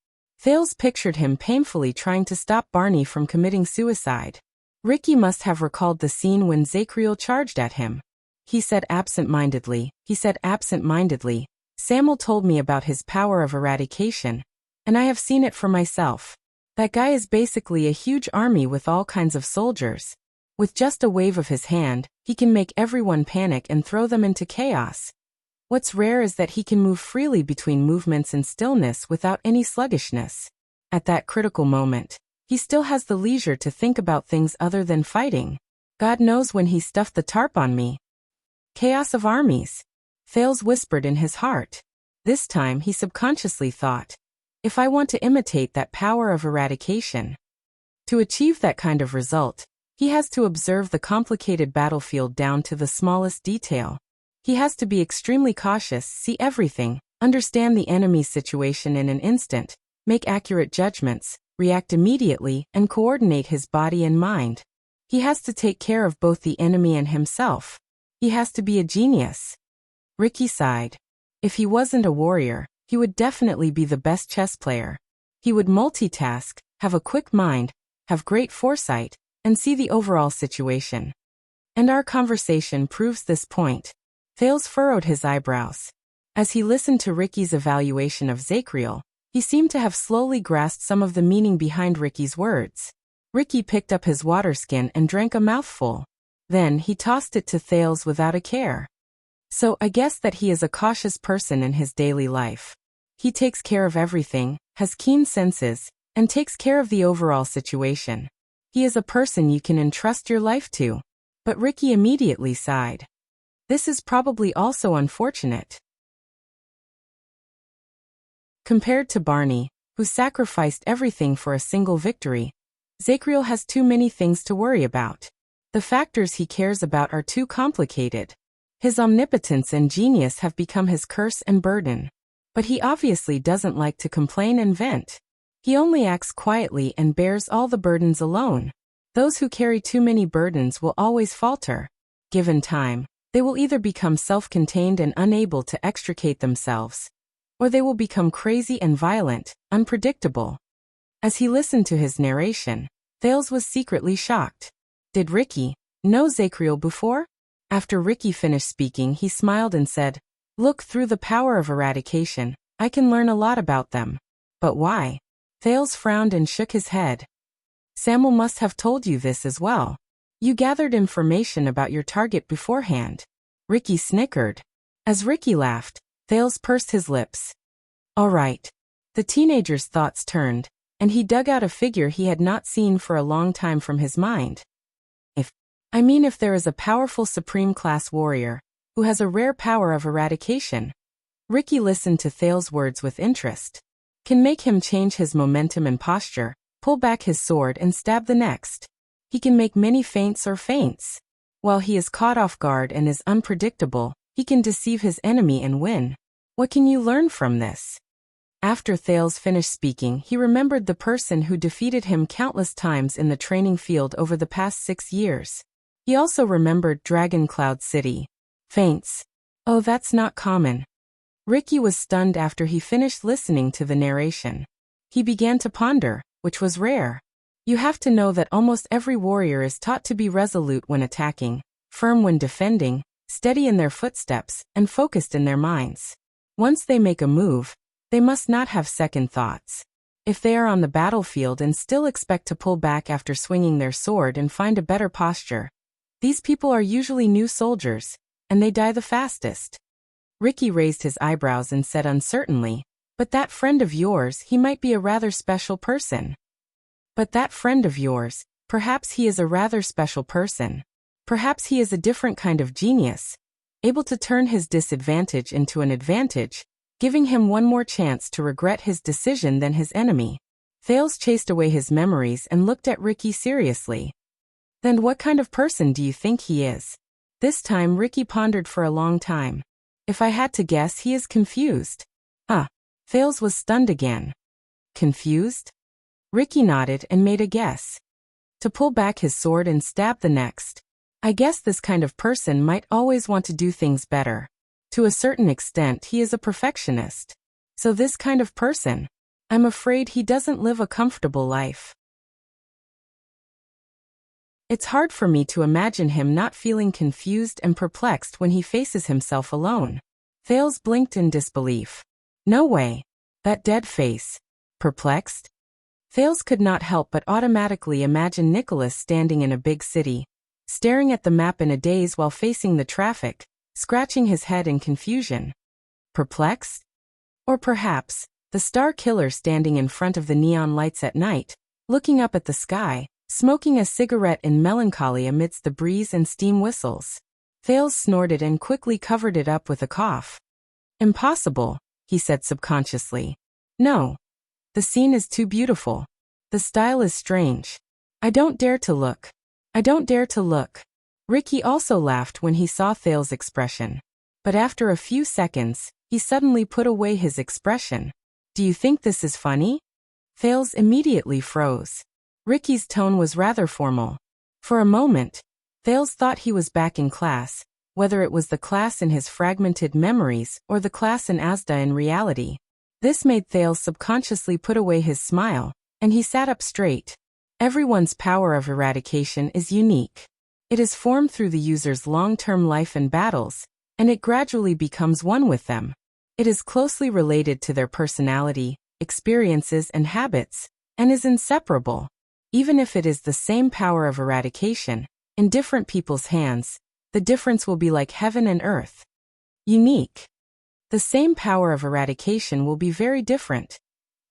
Thales pictured him painfully trying to stop Barney from committing suicide. Ricky must have recalled the scene when Zacriel charged at him. He said absent-mindedly, Samuel told me about his power of eradication, and I have seen it for myself. That guy is basically a huge army with all kinds of soldiers. With just a wave of his hand, he can make everyone panic and throw them into chaos. What's rare is that he can move freely between movements and stillness without any sluggishness. At that critical moment, he still has the leisure to think about things other than fighting. God knows when he stuffed the tarp on me. Chaos of armies. Thales whispered in his heart. This time he subconsciously thought, if I want to imitate that power of eradication, to achieve that kind of result, he has to observe the complicated battlefield down to the smallest detail. He has to be extremely cautious, see everything, understand the enemy's situation in an instant, make accurate judgments, react immediately, and coordinate his body and mind. He has to take care of both the enemy and himself. He has to be a genius. Ricky sighed. If he wasn't a warrior, he would definitely be the best chess player. He would multitask, have a quick mind, have great foresight, and see the overall situation. And our conversation proves this point. Thales furrowed his eyebrows. As he listened to Ricky's evaluation of Zacriel, he seemed to have slowly grasped some of the meaning behind Ricky's words. Ricky picked up his water skin and drank a mouthful. Then he tossed it to Thales without a care. So I guess that he is a cautious person in his daily life. He takes care of everything, has keen senses, and takes care of the overall situation. He is a person you can entrust your life to. But Ricky immediately sighed. This is probably also unfortunate. Compared to Barney, who sacrificed everything for a single victory, Zacriel has too many things to worry about. The factors he cares about are too complicated. His omnipotence and genius have become his curse and burden. But he obviously doesn't like to complain and vent. He only acts quietly and bears all the burdens alone. Those who carry too many burdens will always falter. Given time, they will either become self-contained and unable to extricate themselves, or they will become crazy and violent, unpredictable. As he listened to his narration, Thales was secretly shocked. Did Ricky know Zacriel before? After Ricky finished speaking, he smiled and said, Look, through the power of eradication, I can learn a lot about them. But why? Thales frowned and shook his head. Samuel must have told you this as well. You gathered information about your target beforehand. Ricky snickered. As Ricky laughed, Thales pursed his lips. All right. The teenager's thoughts turned, and he dug out a figure he had not seen for a long time from his mind. If there is a powerful supreme-class warrior, who has a rare power of eradication. Ricky listened to Thales' words with interest. Can make him change his momentum and posture, pull back his sword and stab the next. He can make many feints or feints. While he is caught off guard and is unpredictable, he can deceive his enemy and win. What can you learn from this? After Thales finished speaking, he remembered the person who defeated him countless times in the training field over the past 6 years. He also remembered Dragon Cloud City. Feints. Oh, that's not common. Ricky was stunned after he finished listening to the narration. He began to ponder, which was rare. You have to know that almost every warrior is taught to be resolute when attacking, firm when defending, steady in their footsteps, and focused in their minds. Once they make a move, they must not have second thoughts. If they are on the battlefield and still expect to pull back after swinging their sword and find a better posture, these people are usually new soldiers, and they die the fastest. Ricky raised his eyebrows and said uncertainly, But that friend of yours, he might be a rather special person. But that friend of yours, perhaps he is a rather special person. Perhaps he is a different kind of genius, able to turn his disadvantage into an advantage, giving him one more chance to regret his decision than his enemy. Thales chased away his memories and looked at Ricky seriously. Then what kind of person do you think he is? This time Ricky pondered for a long time. If I had to guess, he is confused. Thales was stunned again. Confused? Ricky nodded and made a guess. To pull back his sword and stab the next. I guess this kind of person might always want to do things better. To a certain extent, he is a perfectionist. So this kind of person, I'm afraid he doesn't live a comfortable life. It's hard for me to imagine him not feeling confused and perplexed when he faces himself alone. Thales blinked in disbelief. No way. That dead face. Perplexed? Thales could not help but automatically imagine Nicholas standing in a big city, staring at the map in a daze while facing the traffic, scratching his head in confusion. Perplexed? Or perhaps, the star killer standing in front of the neon lights at night, looking up at the sky, smoking a cigarette in melancholy amidst the breeze and steam whistles. Thales snorted and quickly covered it up with a cough. Impossible, he said subconsciously. No. The scene is too beautiful. The style is strange. I don't dare to look. I don't dare to look. Ricky also laughed when he saw Thales' expression. But after a few seconds, he suddenly put away his expression. Do you think this is funny? Thales immediately froze. Ricky's tone was rather formal. For a moment, Thales thought he was back in class, whether it was the class in his fragmented memories or the class in Asda in reality. This made Thales subconsciously put away his smile, and he sat up straight. Everyone's power of eradication is unique. It is formed through the user's long-term life and battles, and it gradually becomes one with them. It is closely related to their personality, experiences, and habits, and is inseparable. Even if it is the same power of eradication, in different people's hands, the difference will be like heaven and earth. Unique. The same power of eradication will be very different.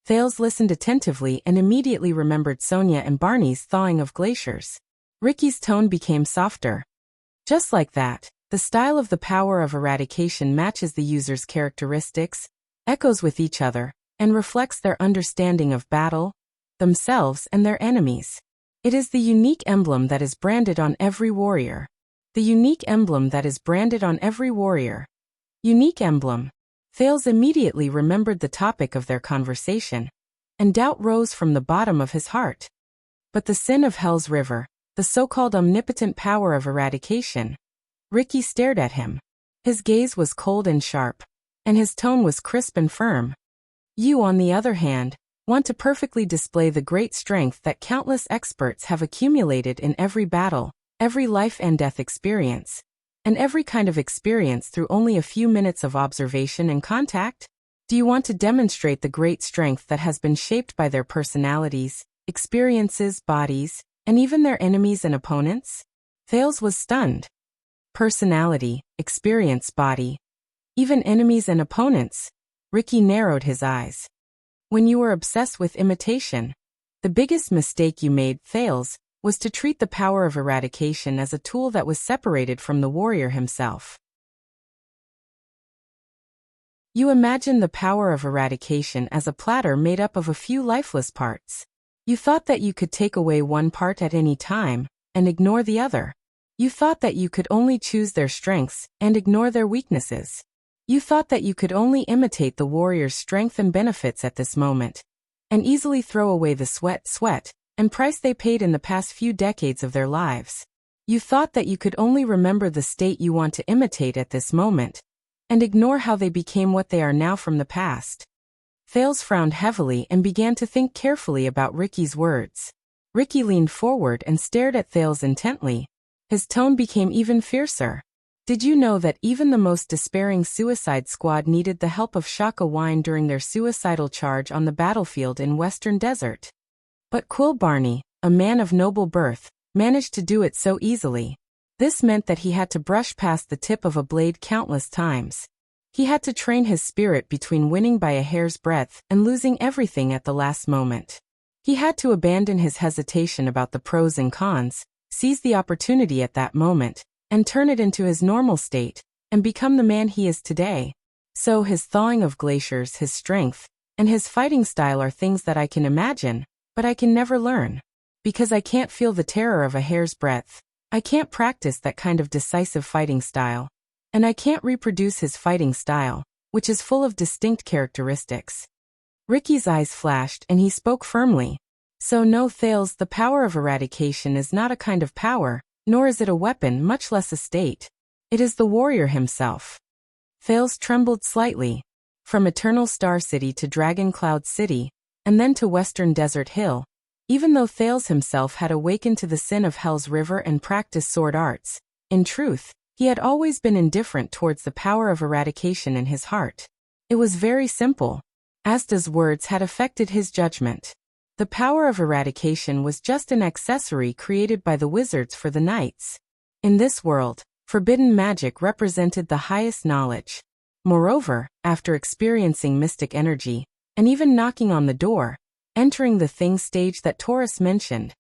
Thales listened attentively and immediately remembered Sonia and Barney's thawing of glaciers. Ricky's tone became softer. Just like that, the style of the power of eradication matches the user's characteristics, echoes with each other, and reflects their understanding of battle, themselves, and their enemies. It is the unique emblem that is branded on every warrior. The unique emblem that is branded on every warrior. Unique emblem. Thales immediately remembered the topic of their conversation, and doubt rose from the bottom of his heart. But the sin of Hell's River, the so-called omnipotent power of eradication. Ricky stared at him. His gaze was cold and sharp, and his tone was crisp and firm. You, on the other hand, want to perfectly display the great strength that countless experts have accumulated in every battle, every life and death experience, and every kind of experience through only a few minutes of observation and contact? Do you want to demonstrate the great strength that has been shaped by their personalities, experiences, bodies, and even their enemies and opponents? Thales was stunned. Personality, experience, body. Even enemies and opponents. Ricky narrowed his eyes. When you were obsessed with imitation, the biggest mistake you made, Thales, was to treat the power of eradication as a tool that was separated from the warrior himself. You imagined the power of eradication as a platter made up of a few lifeless parts. You thought that you could take away one part at any time, and ignore the other. You thought that you could only choose their strengths, and ignore their weaknesses. You thought that you could only imitate the warrior's strength and benefits at this moment, and easily throw away the sweat, and price they paid in the past few decades of their lives. You thought that you could only remember the state you want to imitate at this moment, and ignore how they became what they are now from the past. Thales frowned heavily and began to think carefully about Ricky's words. Ricky leaned forward and stared at Thales intently. His tone became even fiercer. Did you know that even the most despairing suicide squad needed the help of Shaka wine during their suicidal charge on the battlefield in Western Desert? But Quill Barney, a man of noble birth, managed to do it so easily. This meant that he had to brush past the tip of a blade countless times. He had to train his spirit between winning by a hair's breadth and losing everything at the last moment. He had to abandon his hesitation about the pros and cons, seize the opportunity at that moment, and turn it into his normal state, and become the man he is today. So his thawing of glaciers, his strength, and his fighting style are things that I can imagine, but I can never learn. Because I can't feel the terror of a hair's breadth. I can't practice that kind of decisive fighting style. And I can't reproduce his fighting style, which is full of distinct characteristics. Ricky's eyes flashed and he spoke firmly. So no, Thales, the power of eradication is not a kind of power, nor is it a weapon, much less a state. It is the warrior himself. Thales trembled slightly. From Eternal Star City to Dragon Cloud City, and then to Western Desert Hill. Even though Thales himself had awakened to the sin of Hell's River and practiced sword arts, in truth, he had always been indifferent towards the power of eradication in his heart. It was very simple. Asda's words had affected his judgment. The power of eradication was just an accessory created by the wizards for the knights. In this world, forbidden magic represented the highest knowledge. Moreover, after experiencing mystic energy, and even knocking on the door, entering the thing stage that Taurus mentioned.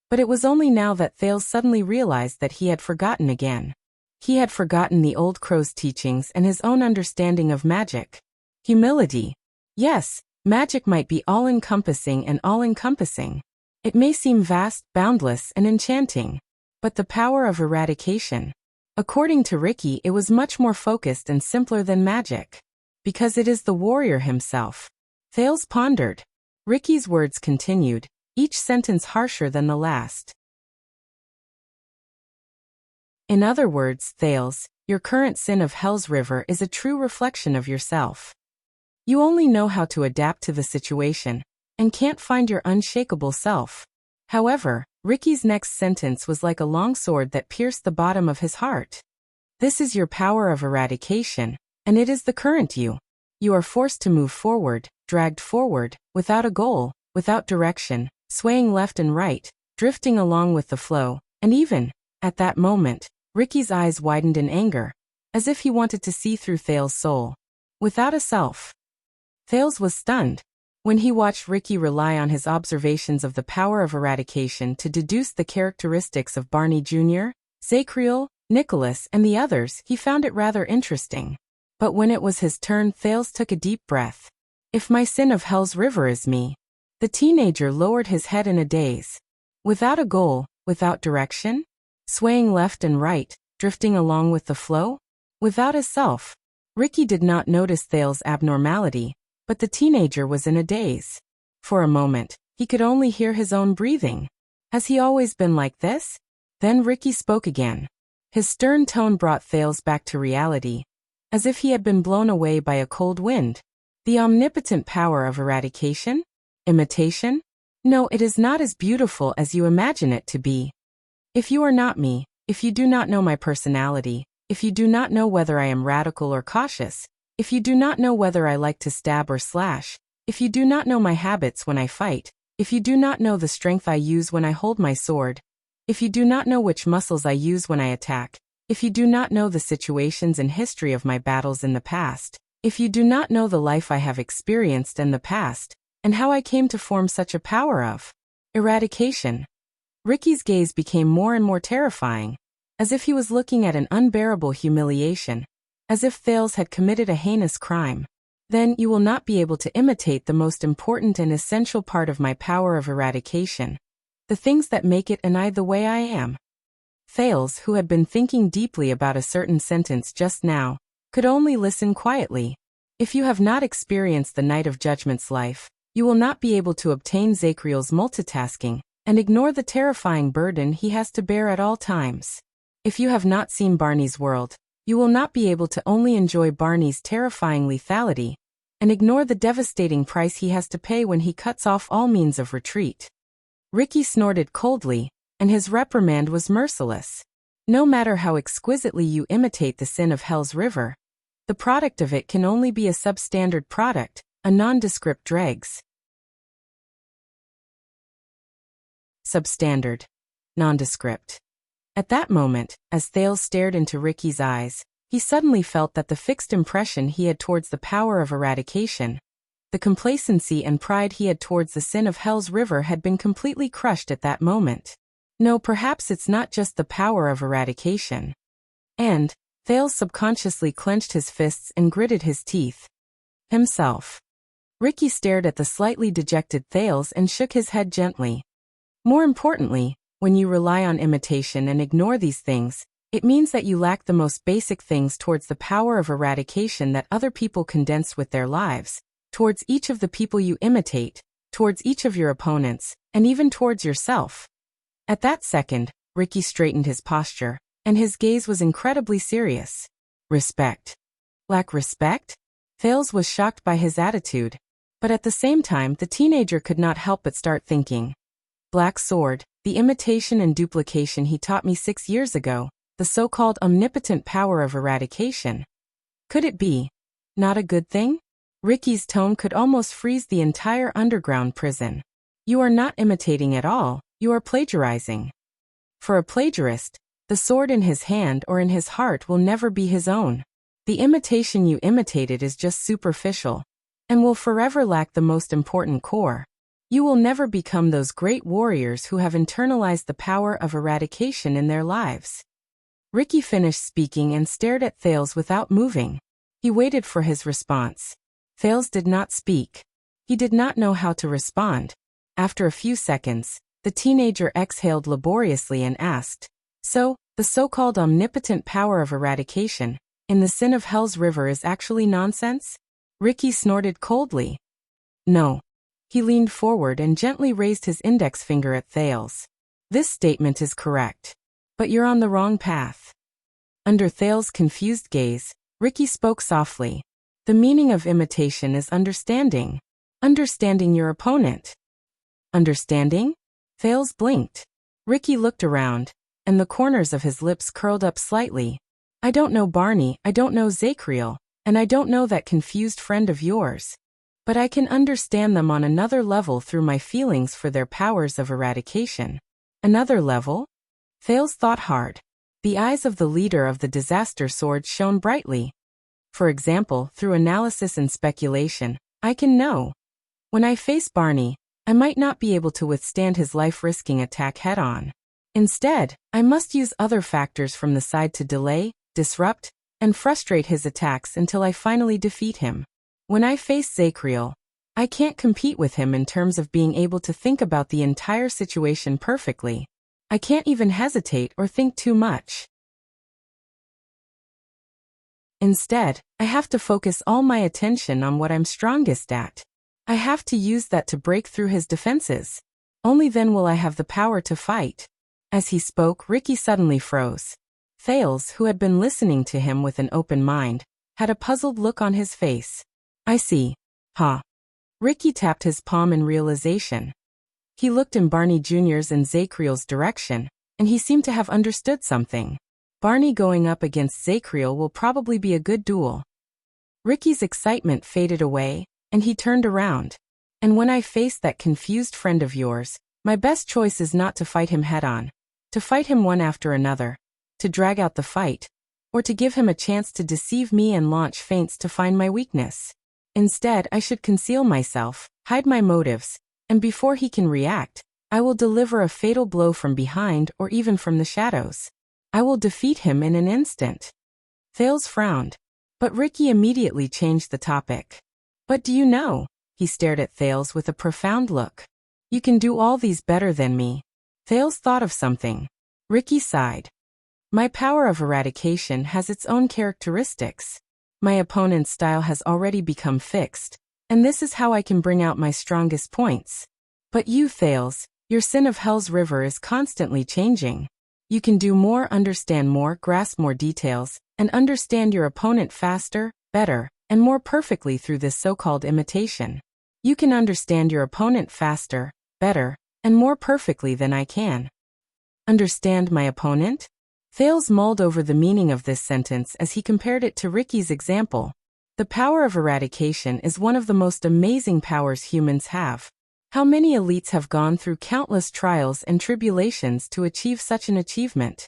But it was only now that Thales suddenly realized that he had forgotten again. He had forgotten the old crow's teachings and his own understanding of magic. Humility. Yes, magic might be all-encompassing and all-encompassing. It may seem vast, boundless, and enchanting. But the power of eradication. According to Ricky, it was much more focused and simpler than magic. Because it is the warrior himself. Thales pondered. Ricky's words continued, each sentence harsher than the last. In other words, Thales, your current sin of Hell's River is a true reflection of yourself. You only know how to adapt to the situation, and can't find your unshakable self. However, Ricky's next sentence was like a long sword that pierced the bottom of his heart. This is your power of eradication, and it is the current you. You are forced to move forward, dragged forward, without a goal, without direction, swaying left and right, drifting along with the flow, and even, at that moment, Ricky's eyes widened in anger, as if he wanted to see through Thales' soul. Without a self. Thales was stunned. When he watched Ricky rely on his observations of the power of eradication to deduce the characteristics of Barney Jr., Zachriel, Nicholas, and the others, he found it rather interesting. But when it was his turn, Thales took a deep breath. If my sin of Hell's River is me. The teenager lowered his head in a daze. Without a goal, without direction? Swaying left and right, drifting along with the flow? Without a self. Ricky did not notice Thales' abnormality, but the teenager was in a daze. For a moment, he could only hear his own breathing. Has he always been like this? Then Ricky spoke again. His stern tone brought Thales back to reality, as if he had been blown away by a cold wind. The omnipotent power of eradication? Imitation? No, it is not as beautiful as you imagine it to be. If you are not me, if you do not know my personality, if you do not know whether I am radical or cautious, if you do not know whether I like to stab or slash, if you do not know my habits when I fight, if you do not know the strength I use when I hold my sword, if you do not know which muscles I use when I attack, if you do not know the situations and history of my battles in the past, if you do not know the life I have experienced in the past, and how I came to form such a power of eradication. Ricky's gaze became more and more terrifying, as if he was looking at an unbearable humiliation, as if Thales had committed a heinous crime. Then you will not be able to imitate the most important and essential part of my power of eradication, the things that make it and I the way I am. Thales, who had been thinking deeply about a certain sentence just now, could only listen quietly. If you have not experienced the Night of Judgment's life, you will not be able to obtain Zachriel's multitasking, and ignore the terrifying burden he has to bear at all times. If you have not seen Barney's world, you will not be able to only enjoy Barney's terrifying lethality, and ignore the devastating price he has to pay when he cuts off all means of retreat. Ricky snorted coldly, and his reprimand was merciless. No matter how exquisitely you imitate the sin of Hell's River, the product of it can only be a substandard product, a nondescript dregs. Substandard. Nondescript. At that moment, as Thales stared into Ricky's eyes, he suddenly felt that the fixed impression he had towards the power of eradication, the complacency and pride he had towards the sin of Hell's River had been completely crushed at that moment. No, perhaps it's not just the power of eradication. And, Thales subconsciously clenched his fists and gritted his teeth. Himself. Ricky stared at the slightly dejected Thales and shook his head gently. More importantly, when you rely on imitation and ignore these things, it means that you lack the most basic things towards the power of eradication that other people condense with their lives, towards each of the people you imitate, towards each of your opponents, and even towards yourself. At that second, Ricky straightened his posture, and his gaze was incredibly serious. Respect. Lack respect? Thales was shocked by his attitude, but at the same time the teenager could not help but start thinking. Black Sword, the imitation and duplication he taught me 6 years ago, the so-called omnipotent power of eradication. Could it be not a good thing? Ricky's tone could almost freeze the entire underground prison. You are not imitating at all, you are plagiarizing. For a plagiarist, the sword in his hand or in his heart will never be his own. The imitation you imitated is just superficial, and will forever lack the most important core. You will never become those great warriors who have internalized the power of eradication in their lives. Ricky finished speaking and stared at Thales without moving. He waited for his response. Thales did not speak. He did not know how to respond. After a few seconds, the teenager exhaled laboriously and asked, "So, the so-called omnipotent power of eradication in the sin of Hell's River is actually nonsense?" Ricky snorted coldly. "No." He leaned forward and gently raised his index finger at Thales. "This statement is correct. But you're on the wrong path." Under Thales' confused gaze, Ricky spoke softly. "The meaning of imitation is understanding. Understanding your opponent." "Understanding?" Thales blinked. Ricky looked around, and the corners of his lips curled up slightly. "I don't know Barney, I don't know Zacriel, and I don't know that confused friend of yours. But I can understand them on another level through my feelings for their powers of eradication." Another level? Thales thought hard. The eyes of the leader of the disaster sword shone brightly. "For example, through analysis and speculation, I can know. When I face Barney, I might not be able to withstand his life-risking attack head-on. Instead, I must use other factors from the side to delay, disrupt, and frustrate his attacks until I finally defeat him. When I face Zacriel, I can't compete with him in terms of being able to think about the entire situation perfectly. I can't even hesitate or think too much. Instead, I have to focus all my attention on what I'm strongest at. I have to use that to break through his defenses. Only then will I have the power to fight." As he spoke, Ricky suddenly froze. Thales, who had been listening to him with an open mind, had a puzzled look on his face. "I see. Huh." Ricky tapped his palm in realization. He looked in Barney Jr.'s and Zacriel's direction, and he seemed to have understood something. Barney going up against Zacriel will probably be a good duel. Ricky's excitement faded away, and he turned around. "And when I face that confused friend of yours, my best choice is not to fight him head-on, to fight him one after another, to drag out the fight, or to give him a chance to deceive me and launch feints to find my weakness. Instead, I should conceal myself, hide my motives, and before he can react, I will deliver a fatal blow from behind or even from the shadows. I will defeat him in an instant." Thales frowned, but Ricky immediately changed the topic. "But do you know?" He stared at Thales with a profound look. "You can do all these better than me." Thales thought of something. Ricky sighed. "My power of eradication has its own characteristics. My opponent's style has already become fixed, and this is how I can bring out my strongest points. But you, Thales, your sin of Hell's River is constantly changing. You can do more, understand more, grasp more details, and understand your opponent faster, better, and more perfectly through this so-called imitation. You can understand your opponent faster, better, and more perfectly than I can." Understand my opponent? Thales mulled over the meaning of this sentence as he compared it to Ricky's example. The power of eradication is one of the most amazing powers humans have. How many elites have gone through countless trials and tribulations to achieve such an achievement?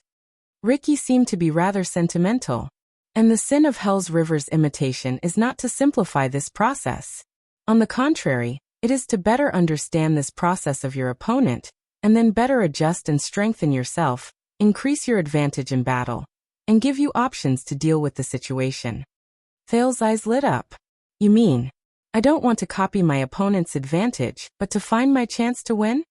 Ricky seemed to be rather sentimental. And the sin of Hell's River's imitation is not to simplify this process. On the contrary, it is to better understand this process of your opponent, and then better adjust and strengthen yourself, increase your advantage in battle, and give you options to deal with the situation. Thales' eyes lit up. "You mean, I don't want to copy my opponent's advantage, but to find my chance to win?"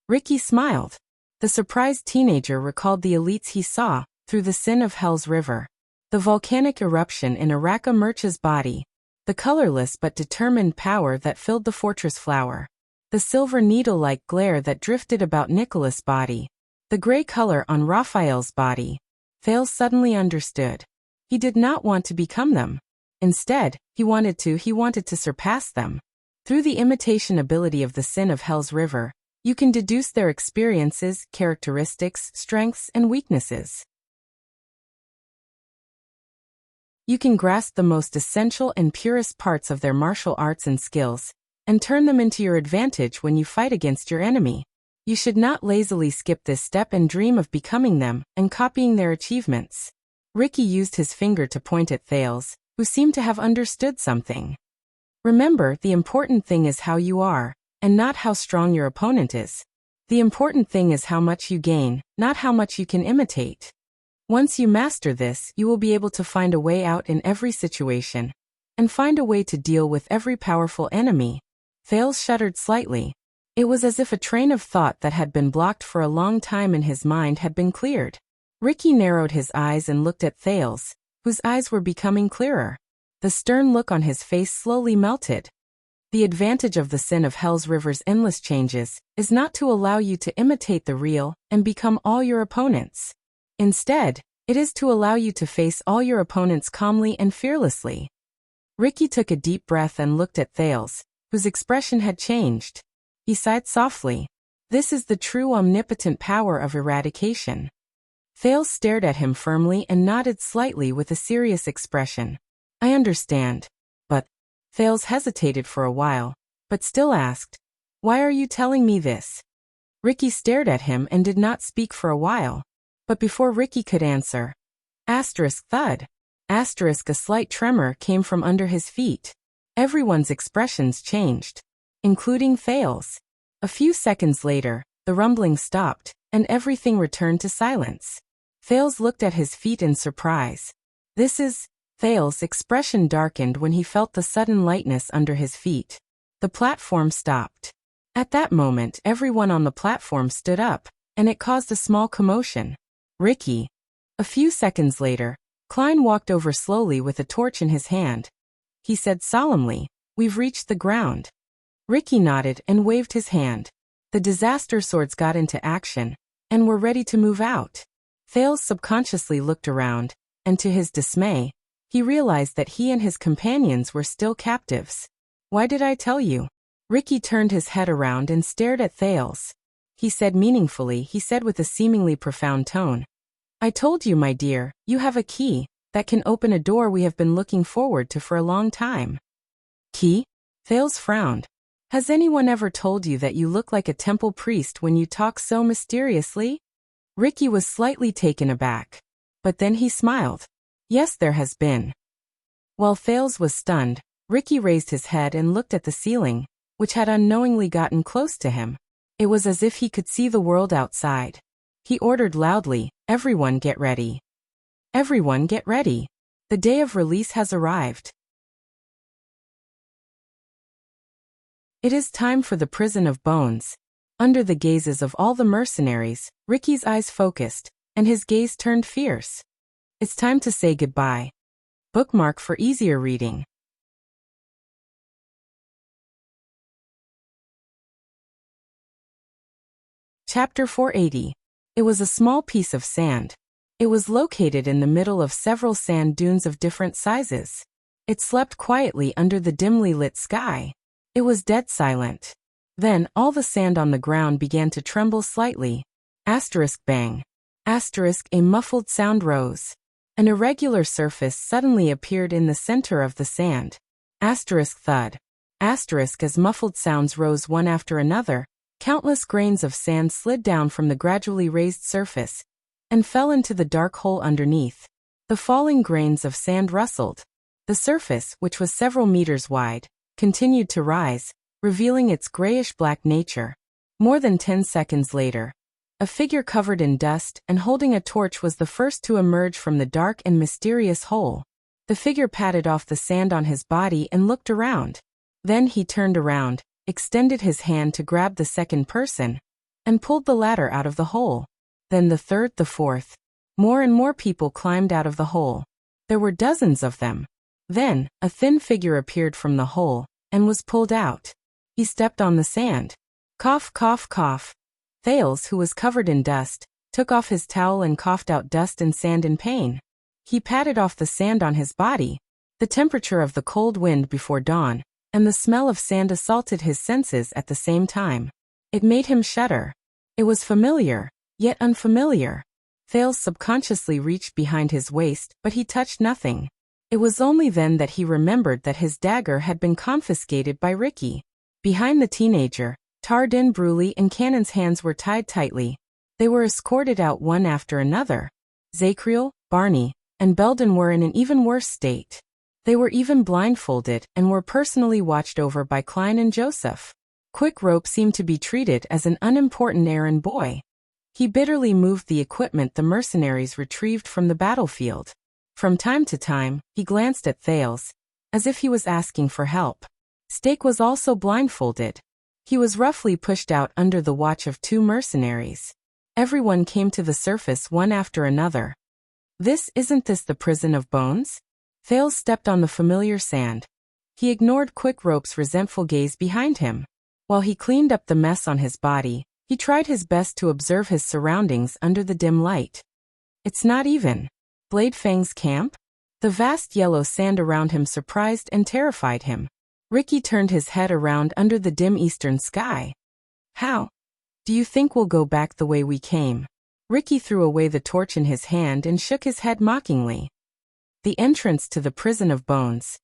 Ricky smiled. The surprised teenager recalled the elites he saw through the sin of Hell's River. The volcanic eruption in Araka Murcha's body. The colorless but determined power that filled the fortress flower. The silver needle-like glare that drifted about Nicholas' body. The gray color on Raphael's body. Thales suddenly understood. He did not want to become them. Instead, he wanted to surpass them. Through the imitation ability of the sin of Hell's River, you can deduce their experiences, characteristics, strengths, and weaknesses. You can grasp the most essential and purest parts of their martial arts and skills, and turn them into your advantage when you fight against your enemy. You should not lazily skip this step and dream of becoming them and copying their achievements. Ricky used his finger to point at Thales, who seemed to have understood something. Remember, the important thing is how you are, and not how strong your opponent is. The important thing is how much you gain, not how much you can imitate. Once you master this, you will be able to find a way out in every situation, and find a way to deal with every powerful enemy. Thales shuddered slightly. It was as if a train of thought that had been blocked for a long time in his mind had been cleared. Ricky narrowed his eyes and looked at Thales, whose eyes were becoming clearer. The stern look on his face slowly melted. The advantage of the sin of Hell's River's endless changes is not to allow you to imitate the real and become all your opponents. Instead, it is to allow you to face all your opponents calmly and fearlessly. Ricky took a deep breath and looked at Thales, whose expression had changed. He sighed softly. This is the true omnipotent power of eradication. Thales stared at him firmly and nodded slightly with a serious expression. I understand. But Thales hesitated for a while, but still asked, why are you telling me this? Ricky stared at him and did not speak for a while. But before Ricky could answer, thud. A slight tremor came from under his feet. Everyone's expressions changed, including Thales. A few seconds later, the rumbling stopped, and everything returned to silence. Thales looked at his feet in surprise. Thales' expression darkened when he felt the sudden lightness under his feet. The platform stopped. At that moment, everyone on the platform stood up, and it caused a small commotion. Ricky. A few seconds later, Klein walked over slowly with a torch in his hand. He said solemnly, we've reached the ground. Ricky nodded and waved his hand. The disaster swords got into action, and were ready to move out. Thales subconsciously looked around, and to his dismay, he realized that he and his companions were still captives. Why did I tell you? Ricky turned his head around and stared at Thales. He said with a seemingly profound tone. I told you, my dear, you have a key that can open a door we have been looking forward to for a long time. Key? Thales frowned. Has anyone ever told you that you look like a temple priest when you talk so mysteriously? Ricky was slightly taken aback. But then he smiled. Yes, there has been. While Thales was stunned, Ricky raised his head and looked at the ceiling, which had unknowingly gotten close to him. It was as if he could see the world outside. He ordered loudly, everyone get ready. Everyone get ready. The day of release has arrived. It is time for the prison of bones. Under the gazes of all the mercenaries, Ricky's eyes focused, and his gaze turned fierce. It's time to say goodbye. Bookmark for easier reading. Chapter 480. It was a small piece of sand. It was located in the middle of several sand dunes of different sizes. It slept quietly under the dimly lit sky. It was dead silent. Then, all the sand on the ground began to tremble slightly. Bang. A muffled sound rose. An irregular surface suddenly appeared in the center of the sand. Thud. As muffled sounds rose one after another, countless grains of sand slid down from the gradually raised surface and fell into the dark hole underneath. The falling grains of sand rustled. The surface, which was several meters wide, continued to rise, revealing its grayish-black nature. More than 10 seconds later, a figure covered in dust and holding a torch was the first to emerge from the dark and mysterious hole. The figure patted off the sand on his body and looked around. Then he turned around, extended his hand to grab the second person, and pulled the ladder out of the hole. Then the third, the fourth. More and more people climbed out of the hole. There were dozens of them. Then, a thin figure appeared from the hole, and was pulled out. He stepped on the sand. Cough, cough, cough. Thales, who was covered in dust, took off his towel and coughed out dust and sand in pain. He patted off the sand on his body. The temperature of the cold wind before dawn, and the smell of sand assaulted his senses at the same time. It made him shudder. It was familiar, yet unfamiliar. Thales subconsciously reached behind his waist, but he touched nothing. It was only then that he remembered that his dagger had been confiscated by Ricky. Behind the teenager, Tardin, Bruley, and Cannon's hands were tied tightly. They were escorted out one after another. Zacriel, Barney, and Belden were in an even worse state. They were even blindfolded and were personally watched over by Klein and Joseph. Quick Rope seemed to be treated as an unimportant errand boy. He bitterly moved the equipment the mercenaries retrieved from the battlefield. From time to time, he glanced at Thales, as if he was asking for help. Stake was also blindfolded. He was roughly pushed out under the watch of 2 mercenaries. Everyone came to the surface one after another. Isn't this the prison of bones? Thales stepped on the familiar sand. He ignored Quick Rope's resentful gaze behind him. While he cleaned up the mess on his body, he tried his best to observe his surroundings under the dim light. It's not even Blade Fang's camp? The vast yellow sand around him surprised and terrified him. Ricky turned his head around under the dim eastern sky. How? Do you think we'll go back the way we came? Ricky threw away the torch in his hand and shook his head mockingly. The entrance to the prison of bones.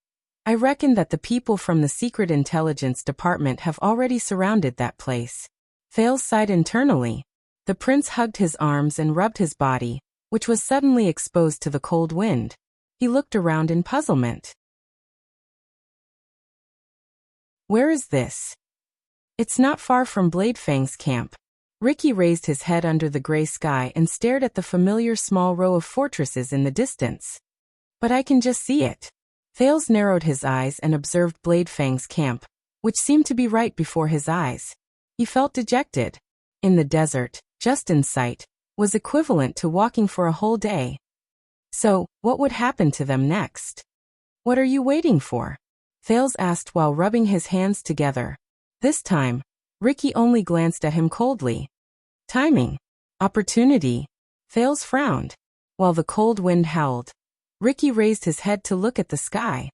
I reckon that the people from the Secret Intelligence Department have already surrounded that place. Thales sighed internally. The prince hugged his arms and rubbed his body, which was suddenly exposed to the cold wind. He looked around in puzzlement. Where is this? It's not far from Bladefang's camp. Ricky raised his head under the gray sky and stared at the familiar small row of fortresses in the distance. But I can just see it. Thales narrowed his eyes and observed Bladefang's camp, which seemed to be right before his eyes. He felt dejected. In the desert, just in sight, was equivalent to walking for a whole day. So, what would happen to them next? What are you waiting for? Thales asked while rubbing his hands together. This time, Ricky only glanced at him coldly. Timing. Opportunity. Thales frowned. While the cold wind howled, Ricky raised his head to look at the sky.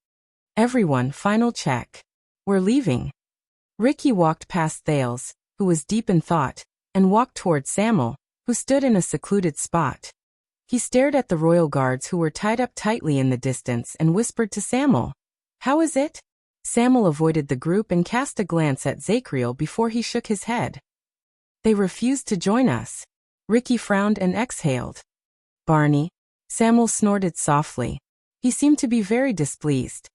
Everyone, final check. We're leaving. Ricky walked past Thales, who was deep in thought, and walked toward Samuel, who stood in a secluded spot. He stared at the royal guards who were tied up tightly in the distance and whispered to Samuel. How is it? Samuel avoided the group and cast a glance at Zacriel before he shook his head. They refused to join us. Ricky frowned and exhaled. Barney. Samuel snorted softly. He seemed to be very displeased.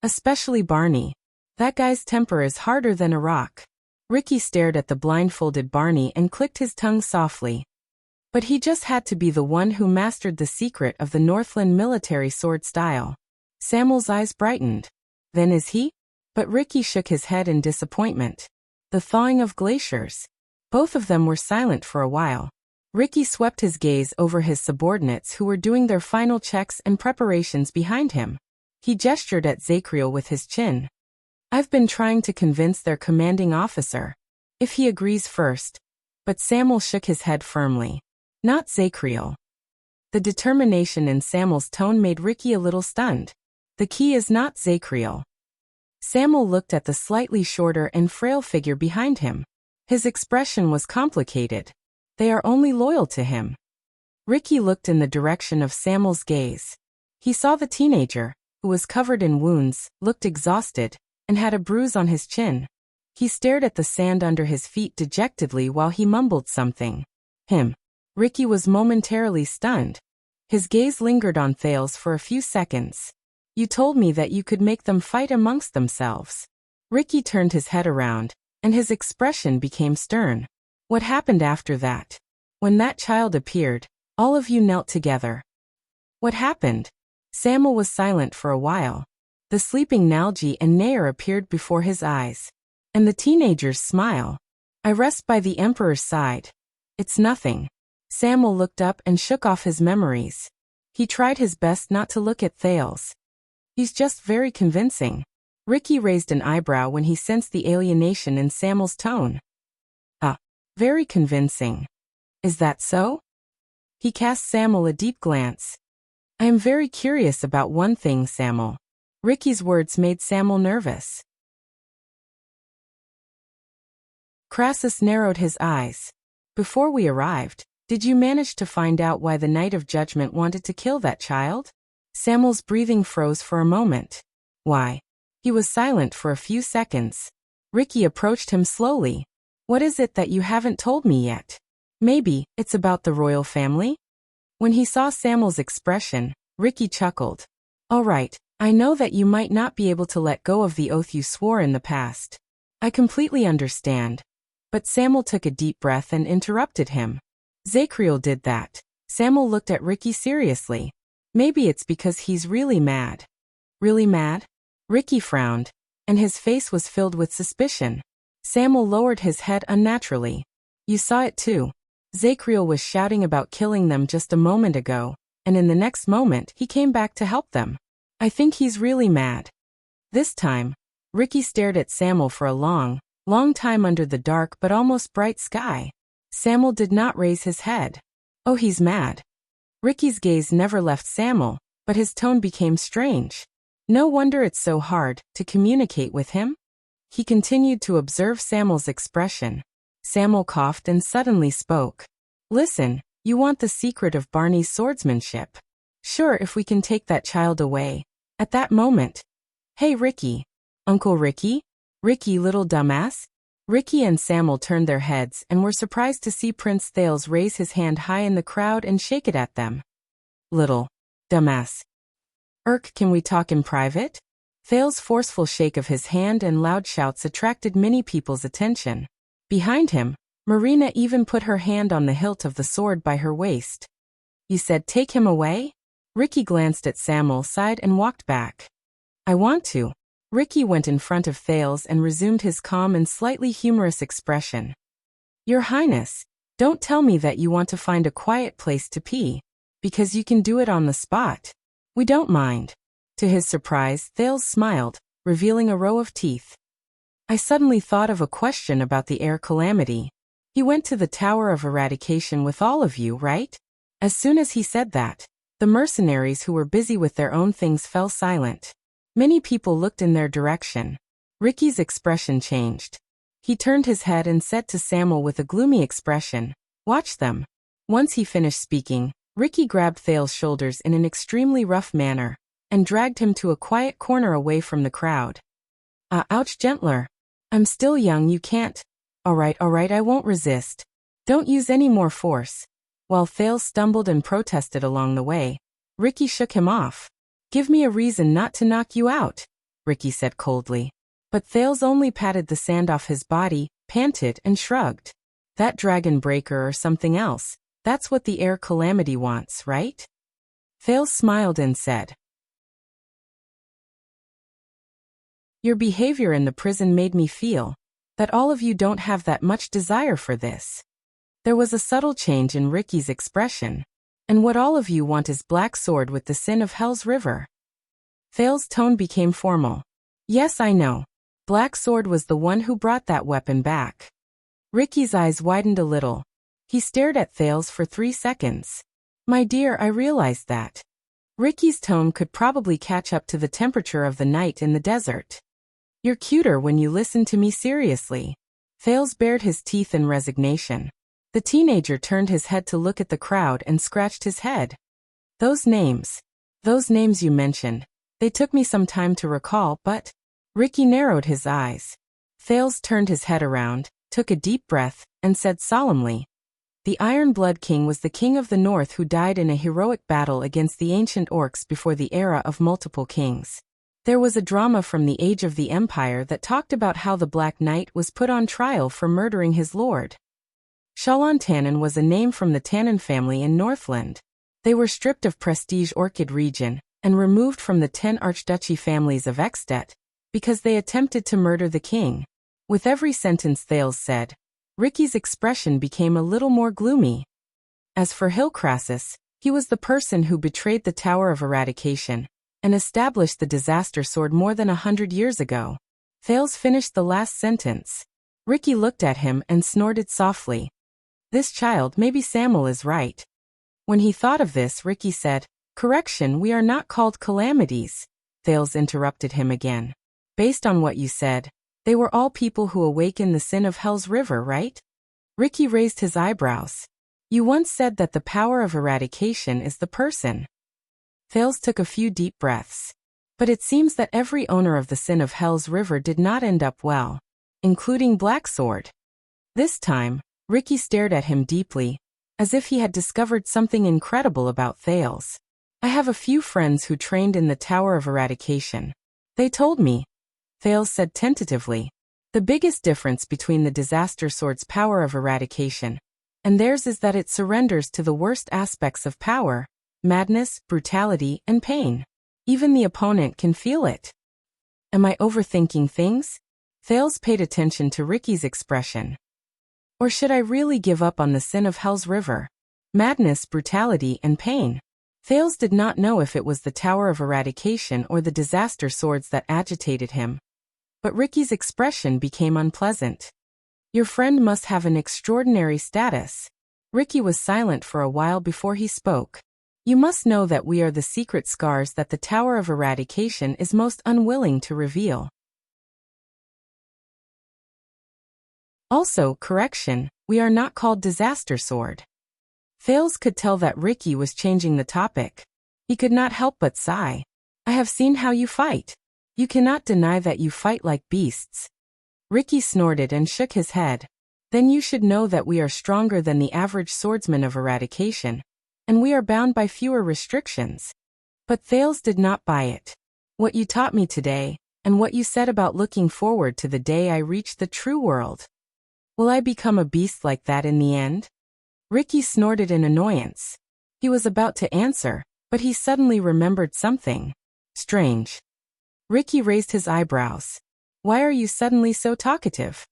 Especially Barney. That guy's temper is harder than a rock. Ricky stared at the blindfolded Barney and clicked his tongue softly. But he just had to be the one who mastered the secret of the Northland military sword style. Samuel's eyes brightened. Then is he? But Ricky shook his head in disappointment. The thawing of glaciers. Both of them were silent for a while. Ricky swept his gaze over his subordinates who were doing their final checks and preparations behind him. He gestured at Zacriel with his chin. I've been trying to convince their commanding officer. If he agrees first. But Samuel shook his head firmly. Not Zacriel. The determination in Samuel's tone made Ricky a little stunned. The key is not Zacriel. Samuel looked at the slightly shorter and frail figure behind him. His expression was complicated. They are only loyal to him. Ricky looked in the direction of Samuel's gaze. He saw the teenager, who was covered in wounds, looked exhausted, and had a bruise on his chin. He stared at the sand under his feet dejectedly while he mumbled something. Ricky was momentarily stunned. His gaze lingered on Thales for a few seconds. You told me that you could make them fight amongst themselves. Ricky turned his head around, and his expression became stern. What happened after that? When that child appeared, all of you knelt together. What happened? Samuel was silent for a while. The sleeping Nalji and Heir appeared before his eyes. And the teenager's smile. I rest by the Emperor's side. It's nothing. Samuel looked up and shook off his memories. He tried his best not to look at Thales. He's just very convincing. Ricky raised an eyebrow when he sensed the alienation in Samuel's tone. Very convincing. Is that so? He cast Samuel a deep glance. I am very curious about one thing, Samuel. Ricky's words made Samuel nervous. Crassus narrowed his eyes. Before we arrived, did you manage to find out why the Knight of Judgment wanted to kill that child? Samuel's breathing froze for a moment. Why? He was silent for a few seconds. Ricky approached him slowly. What is it that you haven't told me yet? Maybe it's about the royal family? When he saw Samuel's expression, Ricky chuckled. All right, I know that you might not be able to let go of the oath you swore in the past. I completely understand. But Samuel took a deep breath and interrupted him. Zacriel did that. Samuel looked at Ricky seriously. Maybe it's because he's really mad. Really mad? Ricky frowned, and his face was filled with suspicion. Samuel lowered his head unnaturally. You saw it too. Zacriel was shouting about killing them just a moment ago, and in the next moment he came back to help them. I think he's really mad. This time, Ricky stared at Samuel for a long time under the dark but almost bright sky. Samuel did not raise his head. Oh, he's mad. Ricky's gaze never left Samuel, but his tone became strange. No wonder it's so hard to communicate with him. He continued to observe Samuel's expression. Samuel coughed and suddenly spoke. Listen, you want the secret of Barney's swordsmanship. Sure, if we can take that child away. At that moment. Hey, Ricky. Uncle Ricky? Ricky, little dumbass? Ricky and Samuel turned their heads and were surprised to see Prince Thales raise his hand high in the crowd and shake it at them. Little dumbass. Can we talk in private? Thales' forceful shake of his hand and loud shouts attracted many people's attention. Behind him, Marina even put her hand on the hilt of the sword by her waist. You said take him away? Ricky glanced at Samuel, sighed and walked back. I want to. Ricky went in front of Thales and resumed his calm and slightly humorous expression. Your Highness, don't tell me that you want to find a quiet place to pee, because you can do it on the spot. We don't mind. To his surprise, Thales smiled, revealing a row of teeth. I suddenly thought of a question about the Heir calamity. He went to the Tower of Eradication with all of you, right? As soon as he said that, the mercenaries who were busy with their own things fell silent. Many people looked in their direction. Ricky's expression changed. He turned his head and said to Samuel with a gloomy expression, watch them. Once he finished speaking, Ricky grabbed Thales' shoulders in an extremely rough manner and dragged him to a quiet corner away from the crowd. Ouch, gentler. I'm still young, you can't. All right, I won't resist. Don't use any more force. While Thales stumbled and protested along the way, Ricky shook him off. Give me a reason not to knock you out, Ricky said coldly. But Thales only patted the sand off his body, panted and shrugged. That dragon breaker or something else, that's what the Heir calamity wants, right? Thales smiled and said, your behavior in the prison made me feel that all of you don't have that much desire for this. There was a subtle change in Ricky's expression. And what all of you want is black sword with the sin of Hell's River. Thales' tone became formal. Yes, I know. Black sword was the one who brought that weapon back. Ricky's eyes widened a little. He stared at Thales for 3 seconds. My dear, I realized that. Ricky's tone could probably catch up to the temperature of the night in the desert. You're cuter when you listen to me seriously. Thales bared his teeth in resignation. The teenager turned his head to look at the crowd and scratched his head. Those names you mentioned, they took me some time to recall, but... Ricky narrowed his eyes. Thales turned his head around, took a deep breath, and said solemnly, the Iron Blood King was the king of the north who died in a heroic battle against the ancient orcs before the era of multiple kings. There was a drama from the age of the Empire that talked about how the Black Knight was put on trial for murdering his lord. Shalon Tannen was a name from the Tannen family in Northland. They were stripped of prestige Orchid region and removed from the 10 archduchy families of Ekstedt because they attempted to murder the king. With every sentence Thales said, Ricky's expression became a little more gloomy. As for Hilcrassus, he was the person who betrayed the Tower of Eradication and established the disaster sword more than 100 years ago. Thales finished the last sentence. Ricky looked at him and snorted softly. This child, maybe Samuel is right. When he thought of this, Ricky said, "Correction, we are not called calamities." Thales interrupted him again. "Based on what you said, they were all people who awakened the sin of Hell's River, right?" Ricky raised his eyebrows. "You once said that the power of eradication is the person." Thales took a few deep breaths. "But it seems that every owner of the sin of Hell's River did not end up well, including Blacksword." This time, Ricky stared at him deeply, as if he had discovered something incredible about Thales. "I have a few friends who trained in the Tower of Eradication. They told me," Thales said tentatively, "the biggest difference between the disaster sword's power of eradication and theirs is that it surrenders to the worst aspects of power, madness, brutality, and pain. Even the opponent can feel it." "Am I overthinking things?" Thales paid attention to Ricky's expression. "Or should I really give up on the sin of Hell's River? Madness, brutality, and pain." Thales did not know if it was the Tower of Eradication or the disaster swords that agitated him. But Ricky's expression became unpleasant. "Your friend must have an extraordinary status." Ricky was silent for a while before he spoke. "You must know that we are the secret scars that the Tower of Eradication is most unwilling to reveal. Also, correction, we are not called Disaster Sword." Thales could tell that Ricky was changing the topic. He could not help but sigh. "I have seen how you fight. You cannot deny that you fight like beasts." Ricky snorted and shook his head. "Then you should know that we are stronger than the average swordsman of eradication, and we are bound by fewer restrictions." But Thales did not buy it. "What you taught me today, and what you said about looking forward to the day I reach the true world. Will I become a beast like that in the end?" Ricky snorted in annoyance. He was about to answer, but he suddenly remembered something strange. Ricky raised his eyebrows. "Why are you suddenly so talkative?"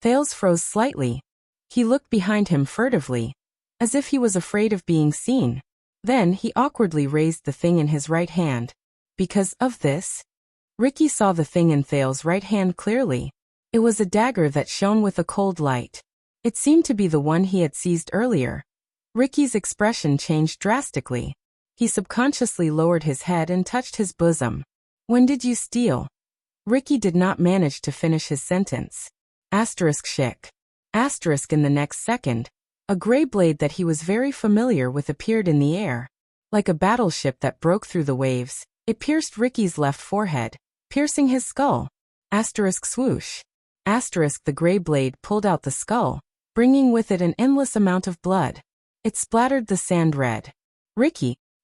Thales froze slightly. He looked behind him furtively, as if he was afraid of being seen. Then he awkwardly raised the thing in his right hand. "Because of this?" Ricky saw the thing in Thales' right hand clearly. It was a dagger that shone with a cold light. It seemed to be the one he had seized earlier. Ricky's expression changed drastically. He subconsciously lowered his head and touched his bosom. "When did you steal?" Ricky did not manage to finish his sentence. Shik. In the next second, a gray blade that he was very familiar with appeared in the air. Like a battleship that broke through the waves, it pierced Ricky's left forehead, piercing his skull. Swoosh. The gray blade pulled out the skull, bringing with it an endless amount of blood. It splattered the sand red.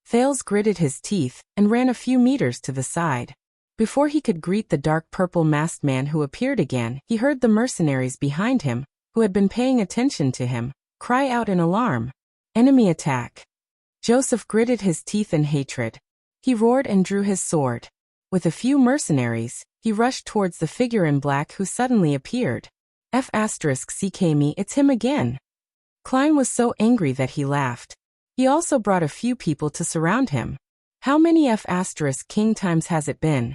Thales gritted his teeth and ran a few meters to the side. Before he could greet the dark purple masked man who appeared again, he heard the mercenaries behind him, who had been paying attention to him, cry out in alarm. "Enemy attack!" Joseph gritted his teeth in hatred. He roared and drew his sword. With a few mercenaries, he rushed towards the figure in black who suddenly appeared. "CK me, it's him again." Klein was so angry that he laughed. He also brought a few people to surround him. "How many King times has it been?"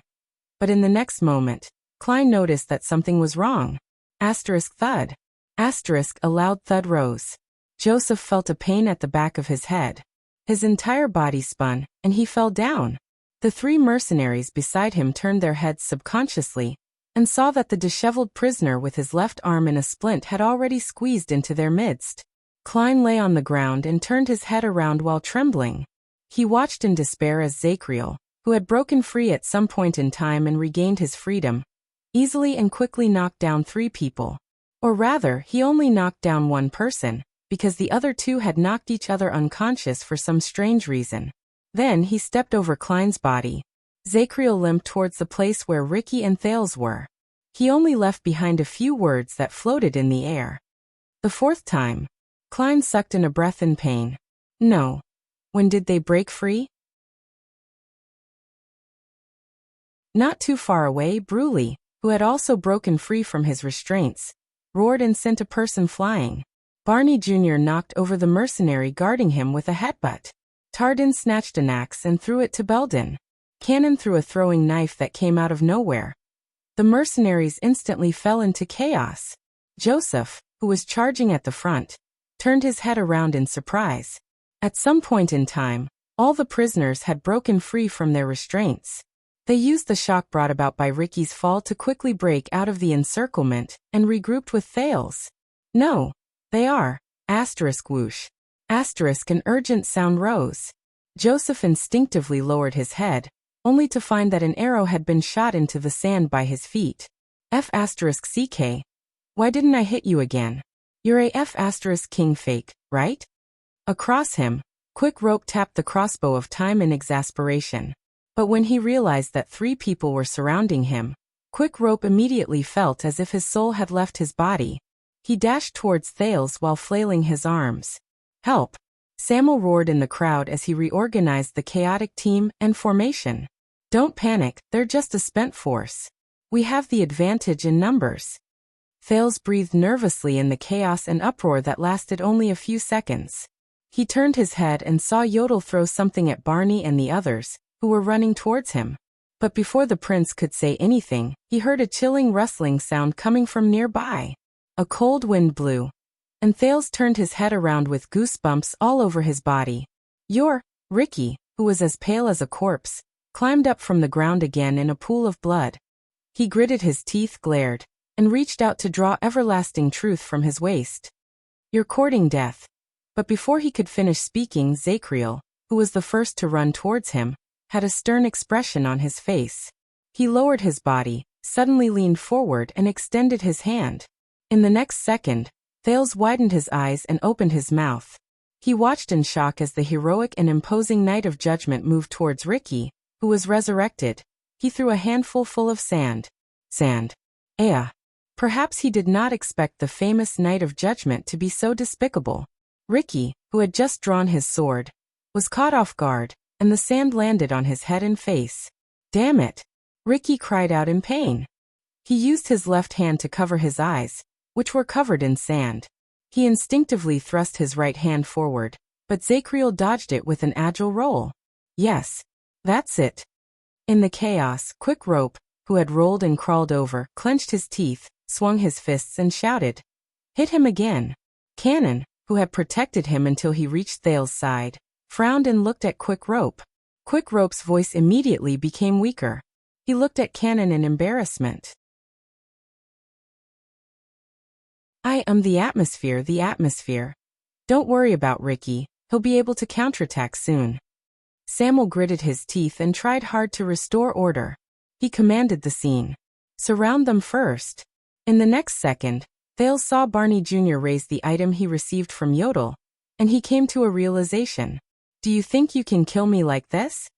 But in the next moment, Klein noticed that something was wrong. Thud. A loud thud rose. Joseph felt a pain at the back of his head. His entire body spun, and he fell down. The three mercenaries beside him turned their heads subconsciously, and saw that the disheveled prisoner with his left arm in a splint had already squeezed into their midst. Klein lay on the ground and turned his head around while trembling. He watched in despair as Zachriel, who had broken free at some point in time and regained his freedom, easily and quickly knocked down 3 people. Or rather, he only knocked down one person, because the other 2 had knocked each other unconscious for some strange reason. Then he stepped over Klein's body. Zachriel limped towards the place where Ricky and Thales were. He only left behind a few words that floated in the air. The 4th time, Klein sucked in a breath in pain. "No. When did they break free?" Not too far away, Bruley, who had also broken free from his restraints, roared and sent a person flying. Barney Jr. knocked over the mercenary guarding him with a headbutt. Tardin snatched an axe and threw it to Belden. Cannon threw a throwing knife that came out of nowhere. The mercenaries instantly fell into chaos. Joseph, who was charging at the front, turned his head around in surprise. At some point in time, all the prisoners had broken free from their restraints. They used the shock brought about by Ricky's fall to quickly break out of the encirclement and regrouped with Thales. No, they are. Whoosh. An urgent sound rose. Joseph instinctively lowered his head, only to find that an arrow had been shot into the sand by his feet. F***CK. Why didn't I hit you again? You're a F***king fake, right? Across him, Quick Rope tapped the crossbow of time in exasperation. But when he realized that 3 people were surrounding him, Quick Rope immediately felt as if his soul had left his body. He dashed towards Thales while flailing his arms. Help! Samuel roared in the crowd as he reorganized the chaotic team and formation. Don't panic, they're just a spent force. We have the advantage in numbers. Thales breathed nervously in the chaos and uproar that lasted only a few seconds. He turned his head and saw Yodel throw something at Barney and the others, who were running towards him. But before the prince could say anything, he heard a chilling rustling sound coming from nearby. A cold wind blew, and Thales turned his head around with goosebumps all over his body. Ricky, who was as pale as a corpse, climbed up from the ground again in a pool of blood. He gritted his teeth, glared, and reached out to draw everlasting truth from his waist. You're courting death. But before he could finish speaking, Zacriel, who was the first to run towards him, had a stern expression on his face. He lowered his body, suddenly leaned forward and extended his hand. In the next second, Thales widened his eyes and opened his mouth. He watched in shock as the heroic and imposing Knight of Judgment moved towards Ricky, who was resurrected. He threw a handful full of sand. Perhaps he did not expect the famous Knight of Judgment to be so despicable. Ricky, who had just drawn his sword, was caught off guard, and the sand landed on his head and face. Damn it! Ricky cried out in pain. He used his left hand to cover his eyes, which were covered in sand. He instinctively thrust his right hand forward, but Zacriel dodged it with an agile roll. Yes, that's it. In the chaos, Quick Rope, who had rolled and crawled over, clenched his teeth, swung his fists and shouted. Hit him again. Cannon, who had protected him until he reached Thales' side, frowned and looked at Quick Rope. Quick Rope's voice immediately became weaker. He looked at Cannon in embarrassment. I am the atmosphere. Don't worry about Ricky, he'll be able to counterattack soon. Samuel gritted his teeth and tried hard to restore order. He commanded the scene. Surround them first. In the next second, Thales saw Barney Jr. raise the item he received from Yodel, and he came to a realization. Do you think you can kill me like this?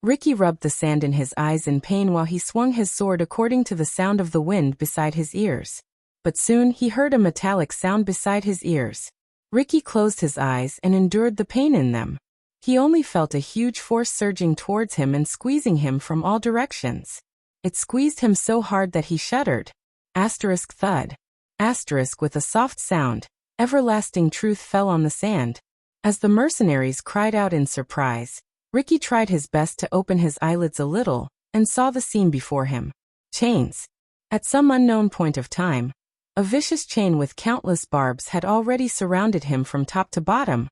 Ricky rubbed the sand in his eyes in pain while he swung his sword according to the sound of the wind beside his ears. But soon he heard a metallic sound beside his ears. Ricky closed his eyes and endured the pain in them. He only felt a huge force surging towards him and squeezing him from all directions. It squeezed him so hard that he shuddered. Thud. With a soft sound, everlasting truth fell on the sand. As the mercenaries cried out in surprise, Ricky tried his best to open his eyelids a little, and saw the scene before him. Chains. At some unknown point of time, a vicious chain with countless barbs had already surrounded him from top to bottom,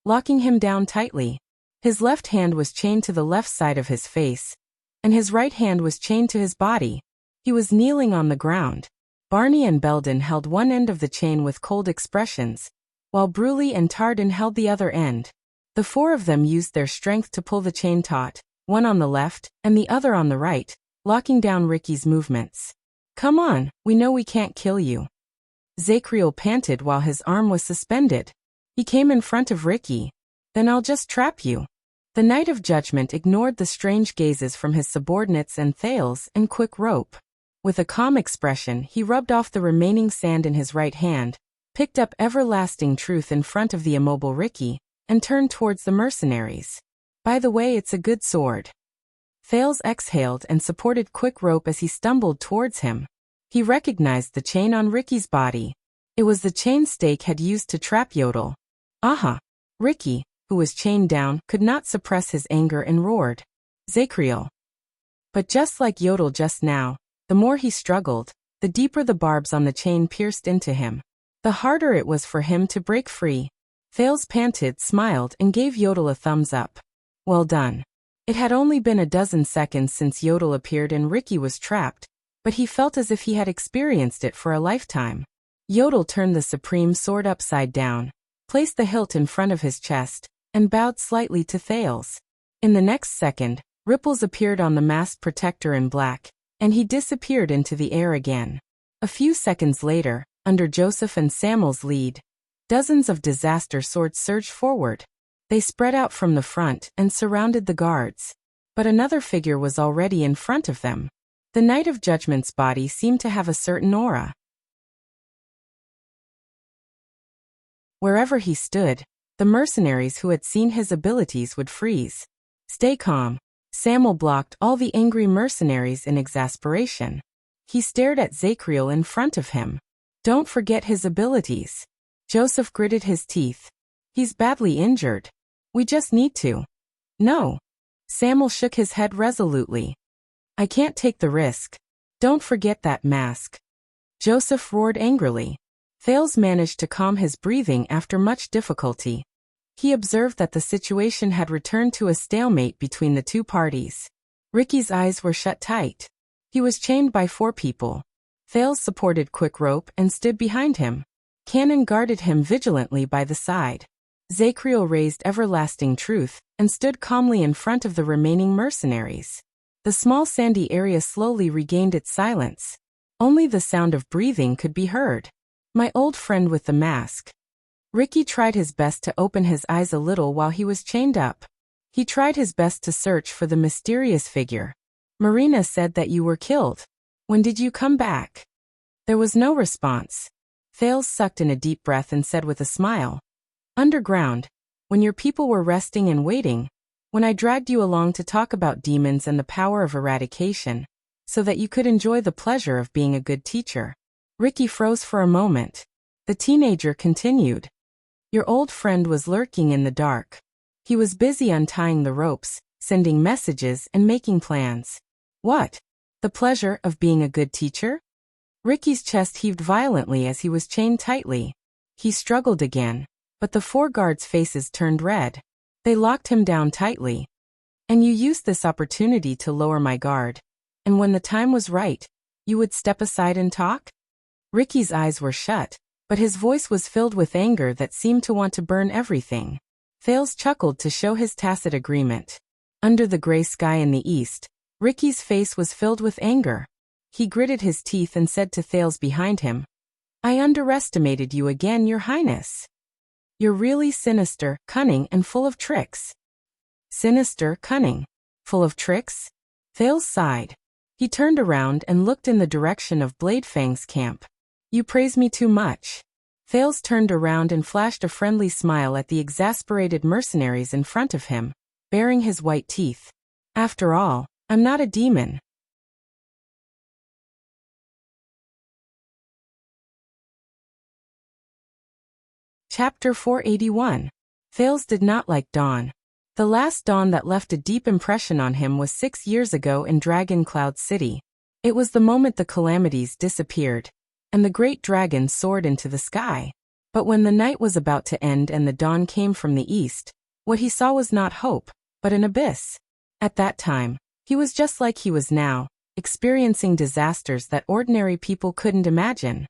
locking him down tightly. His left hand was chained to the left side of his face, and his right hand was chained to his body. He was kneeling on the ground. Barney and Belden held one end of the chain with cold expressions, while Bruley and Tardin held the other end. The 4 of them used their strength to pull the chain taut, one on the left and the other on the right, locking down Ricky's movements. Come on, we know we can't kill you. Zacriel panted while his arm was suspended. He came in front of Ricky. Then I'll just trap you. The Knight of Judgment ignored the strange gazes from his subordinates and Thales and Quick Rope. With a calm expression, he rubbed off the remaining sand in his right hand, picked up everlasting truth in front of the immobile Ricky, and turned towards the mercenaries. By the way, it's a good sword. Thales exhaled and supported Quick Rope as he stumbled towards him. He recognized the chain on Ricky's body. It was the chain Stake had used to trap Yodel. Aha! Ricky, who was chained down, could not suppress his anger and roared. Zacriel. But just like Yodel just now, the more he struggled, the deeper the barbs on the chain pierced into him. The harder it was for him to break free. Thales panted, smiled, and gave Yodel a thumbs up. Well done. It had only been a dozen seconds since Yodel appeared and Ricky was trapped, but he felt as if he had experienced it for a lifetime. Yodel turned the supreme sword upside down, placed the hilt in front of his chest, and bowed slightly to Thales. In the next second, ripples appeared on the masked protector in black, and he disappeared into the air again. A few seconds later, under Joseph and Samuel's lead, dozens of disaster swords surged forward. They spread out from the front and surrounded the guards. But another figure was already in front of them. The Knight of Judgment's body seemed to have a certain aura. Wherever he stood, the mercenaries who had seen his abilities would freeze. Stay calm. Samuel blocked all the angry mercenaries in exasperation. He stared at Zacriel in front of him. Don't forget his abilities. Joseph gritted his teeth. He's badly injured. We just need to. No. Samuel shook his head resolutely. I can't take the risk. Don't forget that mask. Joseph roared angrily. Thales managed to calm his breathing after much difficulty. He observed that the situation had returned to a stalemate between the two parties. Ricky's eyes were shut tight. He was chained by 4 people. Thales supported Quick Rope and stood behind him. Cannon guarded him vigilantly by the side. Zacriel raised Everlasting Truth and stood calmly in front of the remaining mercenaries. The small sandy area slowly regained its silence. Only the sound of breathing could be heard. My old friend with the mask. Ricky tried his best to open his eyes a little while he was chained up. He tried his best to search for the mysterious figure. Marina said that you were killed. When did you come back? There was no response. Thales sucked in a deep breath and said with a smile. Underground, when your people were resting and waiting, when I dragged you along to talk about demons and the power of eradication, so that you could enjoy the pleasure of being a good teacher. Ricky froze for a moment. The teenager continued. Your old friend was lurking in the dark. He was busy untying the ropes, sending messages and making plans. What? The pleasure of being a good teacher? Ricky's chest heaved violently as he was chained tightly. He struggled again, but the 4 guards' faces turned red. They locked him down tightly. And you used this opportunity to lower my guard. And when the time was right, you would step aside and talk? Ricky's eyes were shut, but his voice was filled with anger that seemed to want to burn everything. Thales chuckled to show his tacit agreement. Under the gray sky in the east, Ricky's face was filled with anger. He gritted his teeth and said to Thales behind him, I underestimated you again, Your Highness. You're really sinister, cunning, and full of tricks. Sinister, cunning, full of tricks? Thales sighed. He turned around and looked in the direction of Bladefang's camp. You praise me too much. Thales turned around and flashed a friendly smile at the exasperated mercenaries in front of him, baring his white teeth. After all, I'm not a demon. Chapter 481. Thales did not like dawn. The last dawn that left a deep impression on him was 6 years ago in Dragon Cloud City. It was the moment the calamities disappeared, and the great dragon soared into the sky. But when the night was about to end and the dawn came from the east, what he saw was not hope, but an abyss. At that time, he was just like he was now, experiencing disasters that ordinary people couldn't imagine.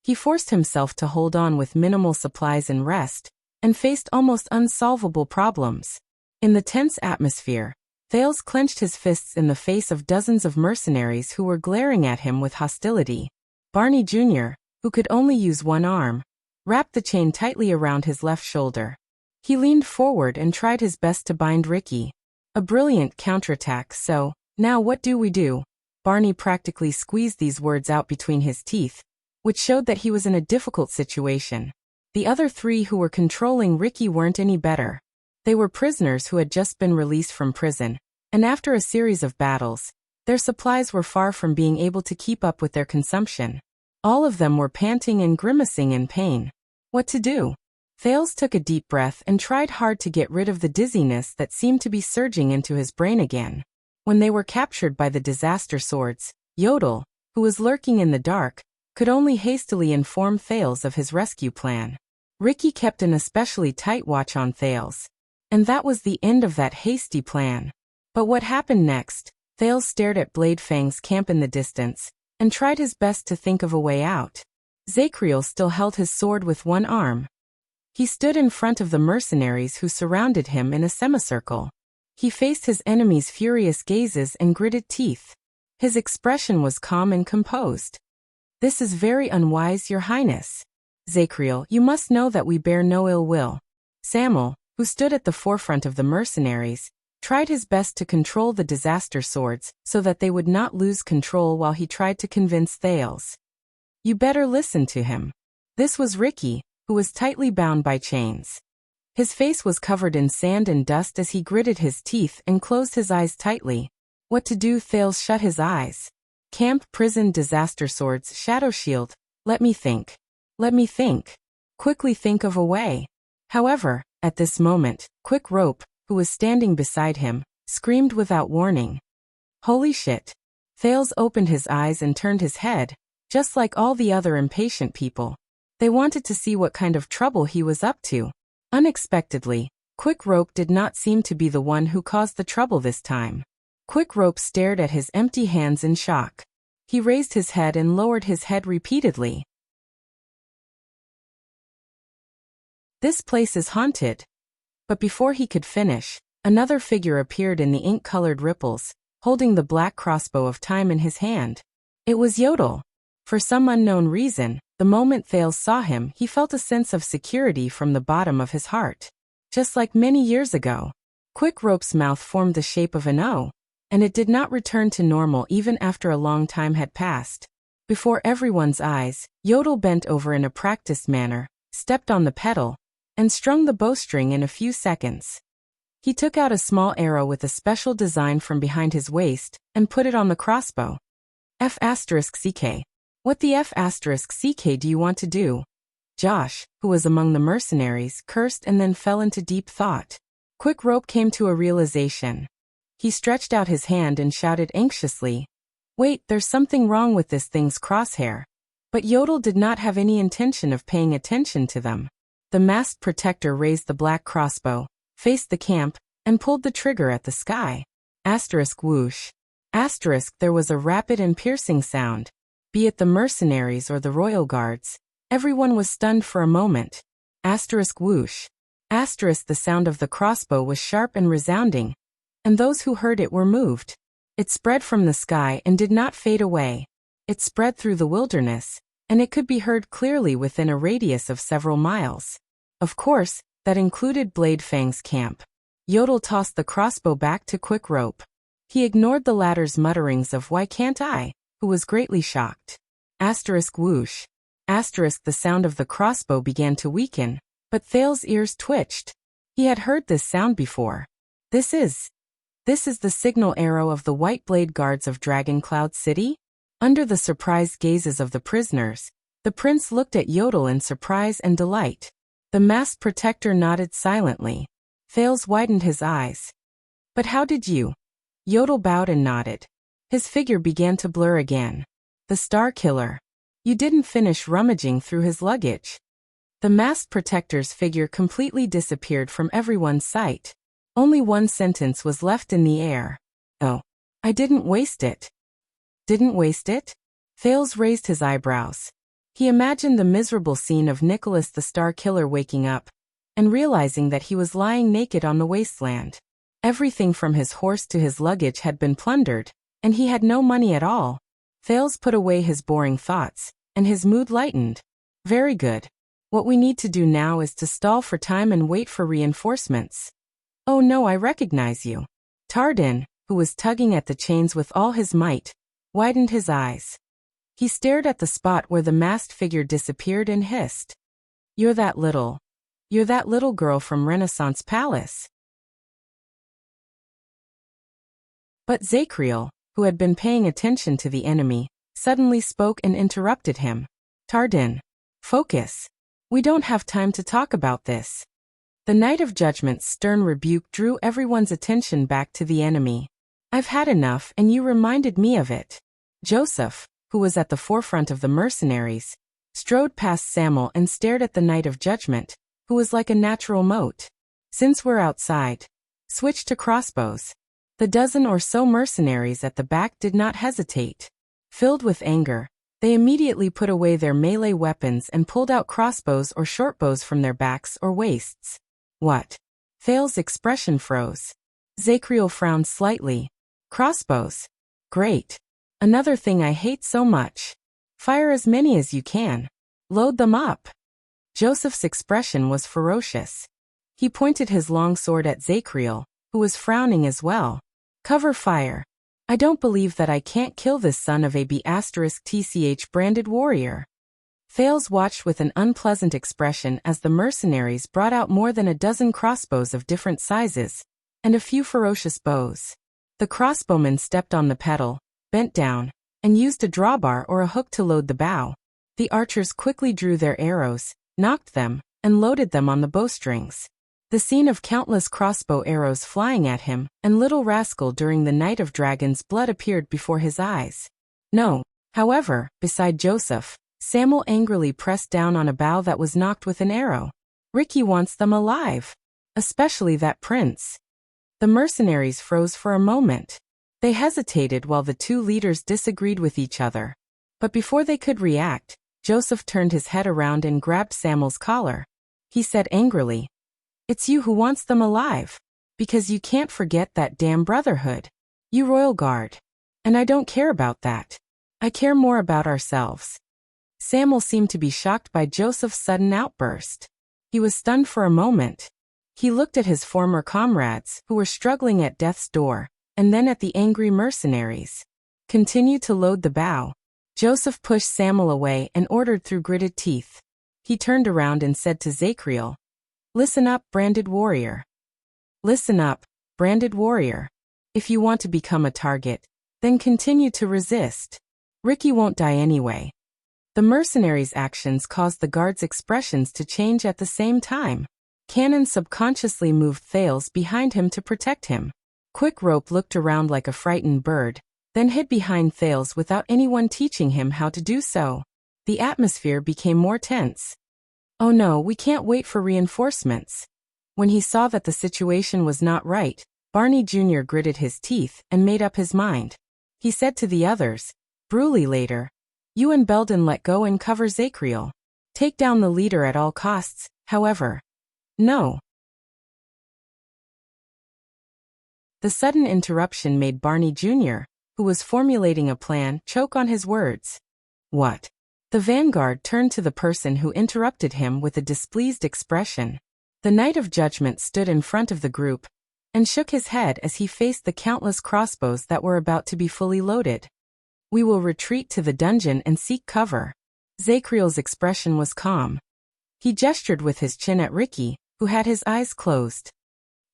He forced himself to hold on with minimal supplies and rest, and faced almost unsolvable problems. In the tense atmosphere, Thales clenched his fists in the face of dozens of mercenaries who were glaring at him with hostility. Barney Jr., who could only use one arm, wrapped the chain tightly around his left shoulder. He leaned forward and tried his best to bind Ricky. A brilliant counterattack, so, now what do we do? Barney practically squeezed these words out between his teeth, which showed that he was in a difficult situation. The other 3 who were controlling Ricky weren't any better. They were prisoners who had just been released from prison, and after a series of battles, their supplies were far from being able to keep up with their consumption. All of them were panting and grimacing in pain. What to do? Thales took a deep breath and tried hard to get rid of the dizziness that seemed to be surging into his brain again. When they were captured by the disaster swords, Yodel, who was lurking in the dark, could only hastily inform Thales of his rescue plan. Ricky kept an especially tight watch on Thales. And that was the end of that hasty plan. But what happened next? Thales stared at Blade Fang's camp in the distance, and tried his best to think of a way out. Zacriel still held his sword with one arm. He stood in front of the mercenaries who surrounded him in a semicircle. He faced his enemies' furious gazes and gritted teeth. His expression was calm and composed. "This is very unwise, Your Highness. Zacriel, you must know that we bear no ill will." Samuel, who stood at the forefront of the mercenaries, tried his best to control the disaster swords so that they would not lose control while he tried to convince Thales. "You better listen to him." This was Ricky, who was tightly bound by chains. His face was covered in sand and dust as he gritted his teeth and closed his eyes tightly. What to do? Thales shut his eyes. Camp, prison, disaster swords, shadow shield. Let me think. Let me think. Quickly think of a way. However, at this moment, Quick Rope, who was standing beside him, screamed without warning. Holy shit. Thales opened his eyes and turned his head, just like all the other impatient people. They wanted to see what kind of trouble he was up to. Unexpectedly, Quick Rope did not seem to be the one who caused the trouble this time. Quick Rope stared at his empty hands in shock. He raised his head and lowered his head repeatedly. "This place is haunted." But before he could finish, another figure appeared in the ink-colored ripples, holding the black crossbow of time in his hand. It was Yodel. For some unknown reason, the moment Thales saw him, he felt a sense of security from the bottom of his heart. Just like many years ago. Quick Rope's mouth formed the shape of an O, and it did not return to normal even after a long time had passed. Before everyone's eyes, Yodel bent over in a practiced manner, stepped on the pedal, and strung the bowstring in a few seconds. He took out a small arrow with a special design from behind his waist, and put it on the crossbow. F***CK. What the F***CK do you want to do? Josh, who was among the mercenaries, cursed and then fell into deep thought. Quick Rope came to a realization. He stretched out his hand and shouted anxiously, "Wait, there's something wrong with this thing's crosshair." But Yodel did not have any intention of paying attention to them. The masked protector raised the black crossbow, faced the camp, and pulled the trigger at the sky. Asterisk whoosh. Asterisk, there was a rapid and piercing sound. Be it the mercenaries or the royal guards, everyone was stunned for a moment. Asterisk whoosh. Asterisk, the sound of the crossbow was sharp and resounding, and those who heard it were moved. It spread from the sky and did not fade away. It spread through the wilderness, and it could be heard clearly within a radius of several miles. Of course, that included Blade Fang's camp. Yodel tossed the crossbow back to Quick Rope. He ignored the latter's mutterings of "Why can't I?" who was greatly shocked. Asterisk whoosh. Asterisk, the sound of the crossbow began to weaken, but Thales' ears twitched. He had heard this sound before. This is the signal arrow of the White Blade Guards of Dragon Cloud City? Under the surprised gazes of the prisoners, the prince looked at Yodel in surprise and delight. The masked protector nodded silently. Thales widened his eyes. "But how did you?" Yodel bowed and nodded. His figure began to blur again. "The Star Killer. You didn't finish rummaging through his luggage." The masked protector's figure completely disappeared from everyone's sight. Only one sentence was left in the air. "Oh, I didn't waste it." Didn't waste it? Thales raised his eyebrows. He imagined the miserable scene of Nicholas the Star Killer waking up and realizing that he was lying naked on the wasteland. Everything from his horse to his luggage had been plundered, and he had no money at all. Thales put away his boring thoughts, and his mood lightened. "Very good. What we need to do now is to stall for time and wait for reinforcements." "Oh no, I recognize you." Tardin, who was tugging at the chains with all his might, widened his eyes. He stared at the spot where the masked figure disappeared and hissed. You're that little girl from Renaissance Palace." But Zacriel, who had been paying attention to the enemy, suddenly spoke and interrupted him. Tardin. Focus. We don't have time to talk about this. The Knight of Judgment's stern rebuke drew everyone's attention back to the enemy. I've had enough and you reminded me of it. Joseph, who was at the forefront of the mercenaries, strode past Samuel and stared at the Knight of Judgment, who was like a natural moat. Since we're outside, switch to crossbows. The dozen or so mercenaries at the back did not hesitate. Filled with anger, they immediately put away their melee weapons and pulled out crossbows or shortbows from their backs or waists. What? Thal's expression froze. Zacriel frowned slightly. Crossbows. Great. Another thing I hate so much. Fire as many as you can. Load them up. Joseph's expression was ferocious. He pointed his long sword at Zacriel, who was frowning as well. Cover fire. I don't believe that I can't kill this son of a B***TCH branded warrior. Thales watched with an unpleasant expression as the mercenaries brought out more than a dozen crossbows of different sizes, and a few ferocious bows. The crossbowman stepped on the pedal, bent down, and used a drawbar or a hook to load the bow. The archers quickly drew their arrows, knocked them, and loaded them on the bowstrings. The scene of countless crossbow arrows flying at him, and little rascal during the Night of Dragon's blood appeared before his eyes. No, however, beside Joseph, Samuel angrily pressed down on a bow that was knocked with an arrow. Ricky wants them alive. Especially that prince. The mercenaries froze for a moment. They hesitated while the two leaders disagreed with each other. But before they could react, Joseph turned his head around and grabbed Samuel's collar. He said angrily, "It's you who wants them alive. Because you can't forget that damn brotherhood. You royal guard. And I don't care about that. I care more about ourselves." Samuel seemed to be shocked by Joseph's sudden outburst. He was stunned for a moment. He looked at his former comrades, who were struggling at death's door, and then at the angry mercenaries. Continue to load the bow. Joseph pushed Samuel away and ordered through gritted teeth. He turned around and said to Zacriel, "Listen up, branded warrior. Listen up, branded warrior. If you want to become a target, then continue to resist. Ricky won't die anyway." The mercenaries' actions caused the guards' expressions to change at the same time. Cannon subconsciously moved Thales behind him to protect him. Quick Rope looked around like a frightened bird, then hid behind Thales without anyone teaching him how to do so. The atmosphere became more tense. "Oh no, we can't wait for reinforcements." When he saw that the situation was not right, Barney Jr. gritted his teeth and made up his mind. He said to the others, "Bruley later. You and Belden let go and cover Zacriel. Take down the leader at all costs, however." "No." The sudden interruption made Barney Jr., who was formulating a plan, choke on his words. "What?" The vanguard turned to the person who interrupted him with a displeased expression. The Knight of Judgment stood in front of the group and shook his head as he faced the countless crossbows that were about to be fully loaded. "We will retreat to the dungeon and seek cover." Zacriel's expression was calm. He gestured with his chin at Ricky, who had his eyes closed.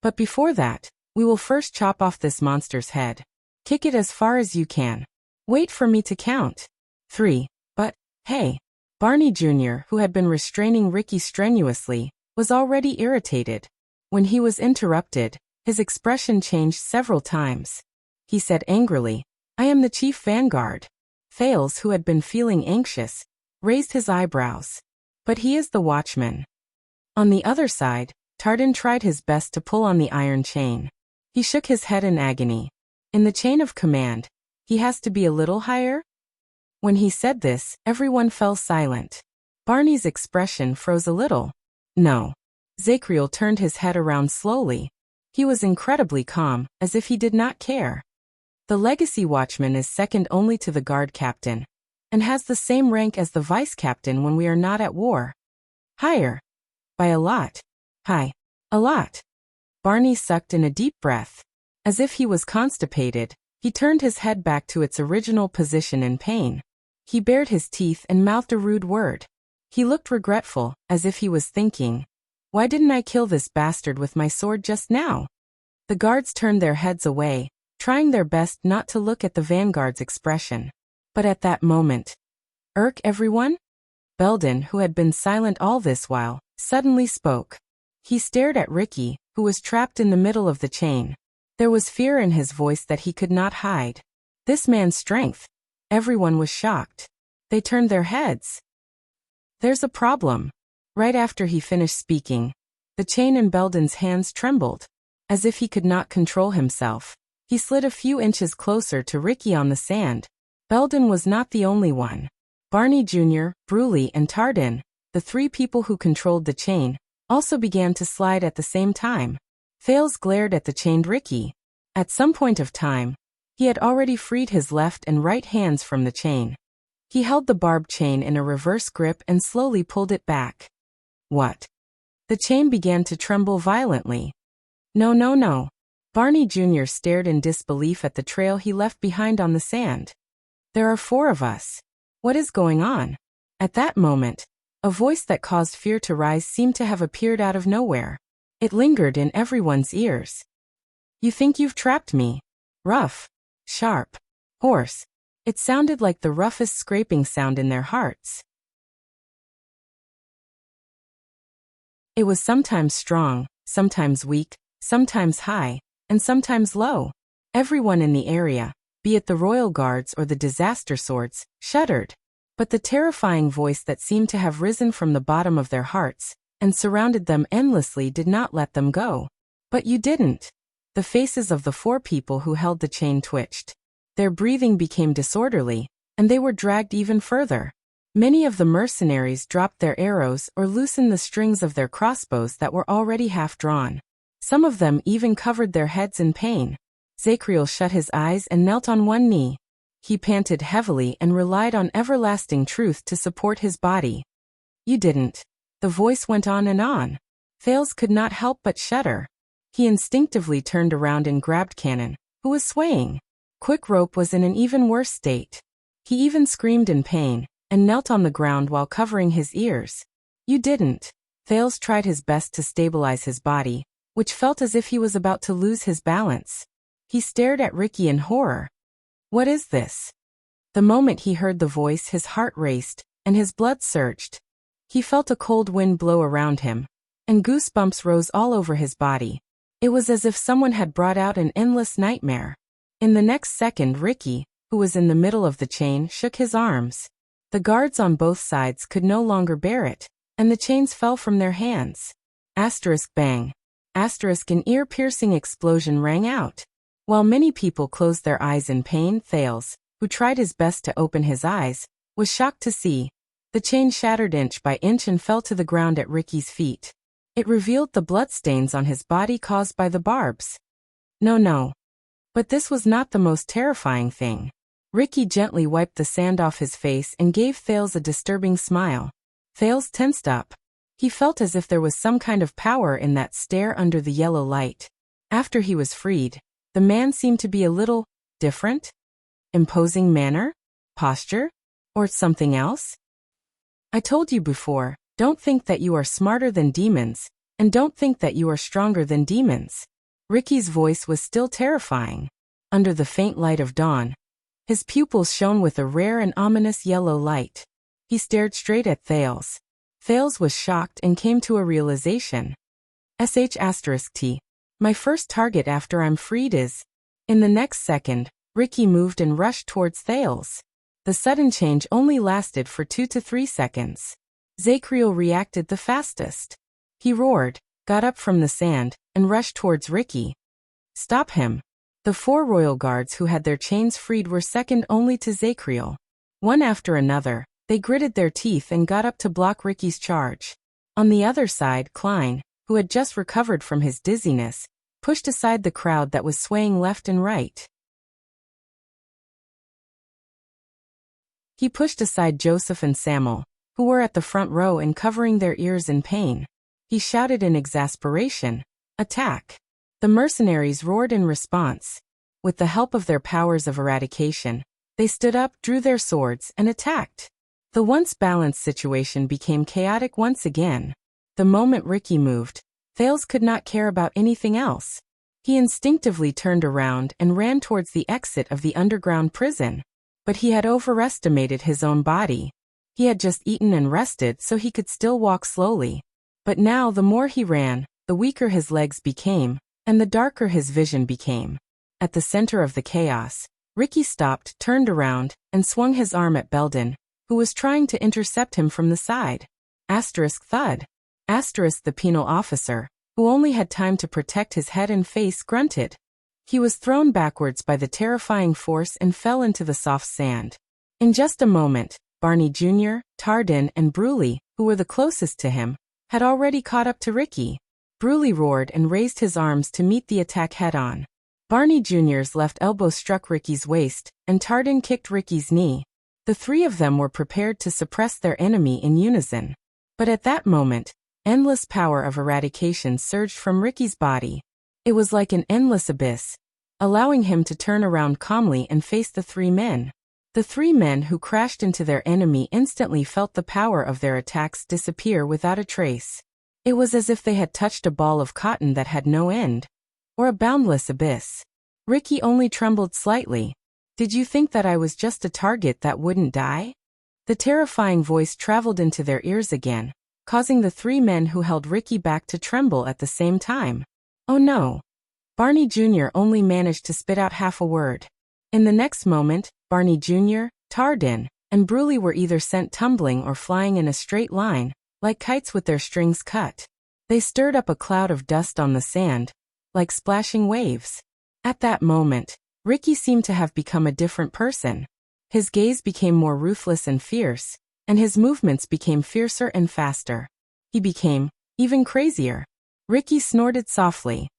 "But before that, we will first chop off this monster's head. Kick it as far as you can. Wait for me to count. 3. But, hey." Barney Jr., who had been restraining Ricky strenuously, was already irritated. When he was interrupted, his expression changed several times. He said angrily, "I am the chief vanguard." Thales, who had been feeling anxious, raised his eyebrows. "But he is the watchman." On the other side, Tardin tried his best to pull on the iron chain. He shook his head in agony. In the chain of command, he has to be a little higher? When he said this, everyone fell silent. Barney's expression froze a little. "No." Zacriel turned his head around slowly. He was incredibly calm, as if he did not care. "The legacy watchman is second only to the guard captain, and has the same rank as the vice captain when we are not at war. Higher. By a lot. High. A lot." Barney sucked in a deep breath. As if he was constipated, he turned his head back to its original position in pain. He bared his teeth and mouthed a rude word. He looked regretful, as if he was thinking, "Why didn't I kill this bastard with my sword just now?" The guards turned their heads away, trying their best not to look at the vanguard's expression. But at that moment, "Irk everyone?" Belden, who had been silent all this while, suddenly spoke. He stared at Ricky, who was trapped in the middle of the chain. There was fear in his voice that he could not hide. This man's strength. Everyone was shocked. They turned their heads. There's a problem. Right after he finished speaking, the chain in Belden's hands trembled. As if he could not control himself, he slid a few inches closer to Ricky on the sand. Belden was not the only one. Barney Jr., Bruley, and Tardin, the three people who controlled the chain, also began to slide at the same time. Thales glared at the chained Ricky. At some point of time, he had already freed his left and right hands from the chain. He held the barbed chain in a reverse grip and slowly pulled it back. What? The chain began to tremble violently. No, no, no. Barney Jr. stared in disbelief at the trail he left behind on the sand. There are 4 of us. What is going on? At that moment, a voice that caused fear to rise seemed to have appeared out of nowhere. It lingered in everyone's ears. You think you've trapped me? Rough, sharp, hoarse. It sounded like the roughest scraping sound in their hearts. It was sometimes strong, sometimes weak, sometimes high, and sometimes low. Everyone in the area, be it the royal guards or the disaster swords, shuddered. But the terrifying voice that seemed to have risen from the bottom of their hearts and surrounded them endlessly did not let them go. But you didn't. The faces of the 4 people who held the chain twitched. Their breathing became disorderly, and they were dragged even further. Many of the mercenaries dropped their arrows or loosened the strings of their crossbows that were already half drawn. Some of them even covered their heads in pain. Zachriel shut his eyes and knelt on one knee. He panted heavily and relied on everlasting truth to support his body. You didn't. The voice went on and on. Thales could not help but shudder. He instinctively turned around and grabbed Cannon, who was swaying. Quick Rope was in an even worse state. He even screamed in pain and knelt on the ground while covering his ears. You didn't. Thales tried his best to stabilize his body, which felt as if he was about to lose his balance. He stared at Ricky in horror. What is this? The moment he heard the voice, his heart raced, and his blood surged. He felt a cold wind blow around him, and goosebumps rose all over his body. It was as if someone had brought out an endless nightmare. In the next second, Ricky, who was in the middle of the chain, shook his arms. The guards on both sides could no longer bear it, and the chains fell from their hands. Asterisk bang. Asterisk an ear-piercing explosion rang out. While many people closed their eyes in pain, Thales, who tried his best to open his eyes, was shocked to see. The chain shattered inch by inch and fell to the ground at Ricky's feet. It revealed the bloodstains on his body caused by the barbs. No. But this was not the most terrifying thing. Ricky gently wiped the sand off his face and gave Thales a disturbing smile. Thales tensed up. He felt as if there was some kind of power in that stare under the yellow light. After he was freed, the man seemed to be a little different? Imposing manner? Posture? Or something else? I told you before, don't think that you are smarter than demons, and don't think that you are stronger than demons. Ricky's voice was still terrifying. Under the faint light of dawn, his pupils shone with a rare and ominous yellow light. He stared straight at Thales. Thales was shocked and came to a realization. *T. My first target after I'm freed is... In the next second, Ricky moved and rushed towards Thales. The sudden change only lasted for 2 to 3 seconds. Zachriel reacted the fastest. He roared, got up from the sand, and rushed towards Ricky. Stop him. The 4 royal guards who had their chains freed were second only to Zachriel. One after another, they gritted their teeth and got up to block Ricky's charge. On the other side, Klein, who had just recovered from his dizziness, pushed aside the crowd that was swaying left and right. He pushed aside Joseph and Samuel, who were at the front row and covering their ears in pain. He shouted in exasperation, "Attack!" The mercenaries roared in response. With the help of their powers of eradication, they stood up, drew their swords, and attacked. The once balanced situation became chaotic once again. The moment Ricky moved, Thales could not care about anything else. He instinctively turned around and ran towards the exit of the underground prison. But he had overestimated his own body. He had just eaten and rested so he could still walk slowly. But now the more he ran, the weaker his legs became, and the darker his vision became. At the center of the chaos, Ricky stopped, turned around, and swung his arm at Belden, who was trying to intercept him from the side. Asterisk thud. Asterisk the penal officer, who only had time to protect his head and face, grunted. He was thrown backwards by the terrifying force and fell into the soft sand. In just a moment, Barney Jr., Tardin, and Bruley, who were the closest to him, had already caught up to Ricky. Bruley roared and raised his arms to meet the attack head-on. Barney Jr.'s left elbow struck Ricky's waist, and Tardin kicked Ricky's knee. The three of them were prepared to suppress their enemy in unison. But at that moment, endless power of eradication surged from Ricky's body. It was like an endless abyss, allowing him to turn around calmly and face the three men. The three men who crashed into their enemy instantly felt the power of their attacks disappear without a trace. It was as if they had touched a ball of cotton that had no end, or a boundless abyss. Ricky only trembled slightly. Did you think that I was just a target that wouldn't die? The terrifying voice traveled into their ears again, causing the three men who held Ricky back to tremble at the same time. Oh no. Barney Jr. only managed to spit out half a word. In the next moment, Barney Jr., Tardin, and Bruley were either sent tumbling or flying in a straight line, like kites with their strings cut. They stirred up a cloud of dust on the sand, like splashing waves. At that moment, Ricky seemed to have become a different person. His gaze became more ruthless and fierce, and his movements became fiercer and faster. He became even crazier. Ricky snorted softly.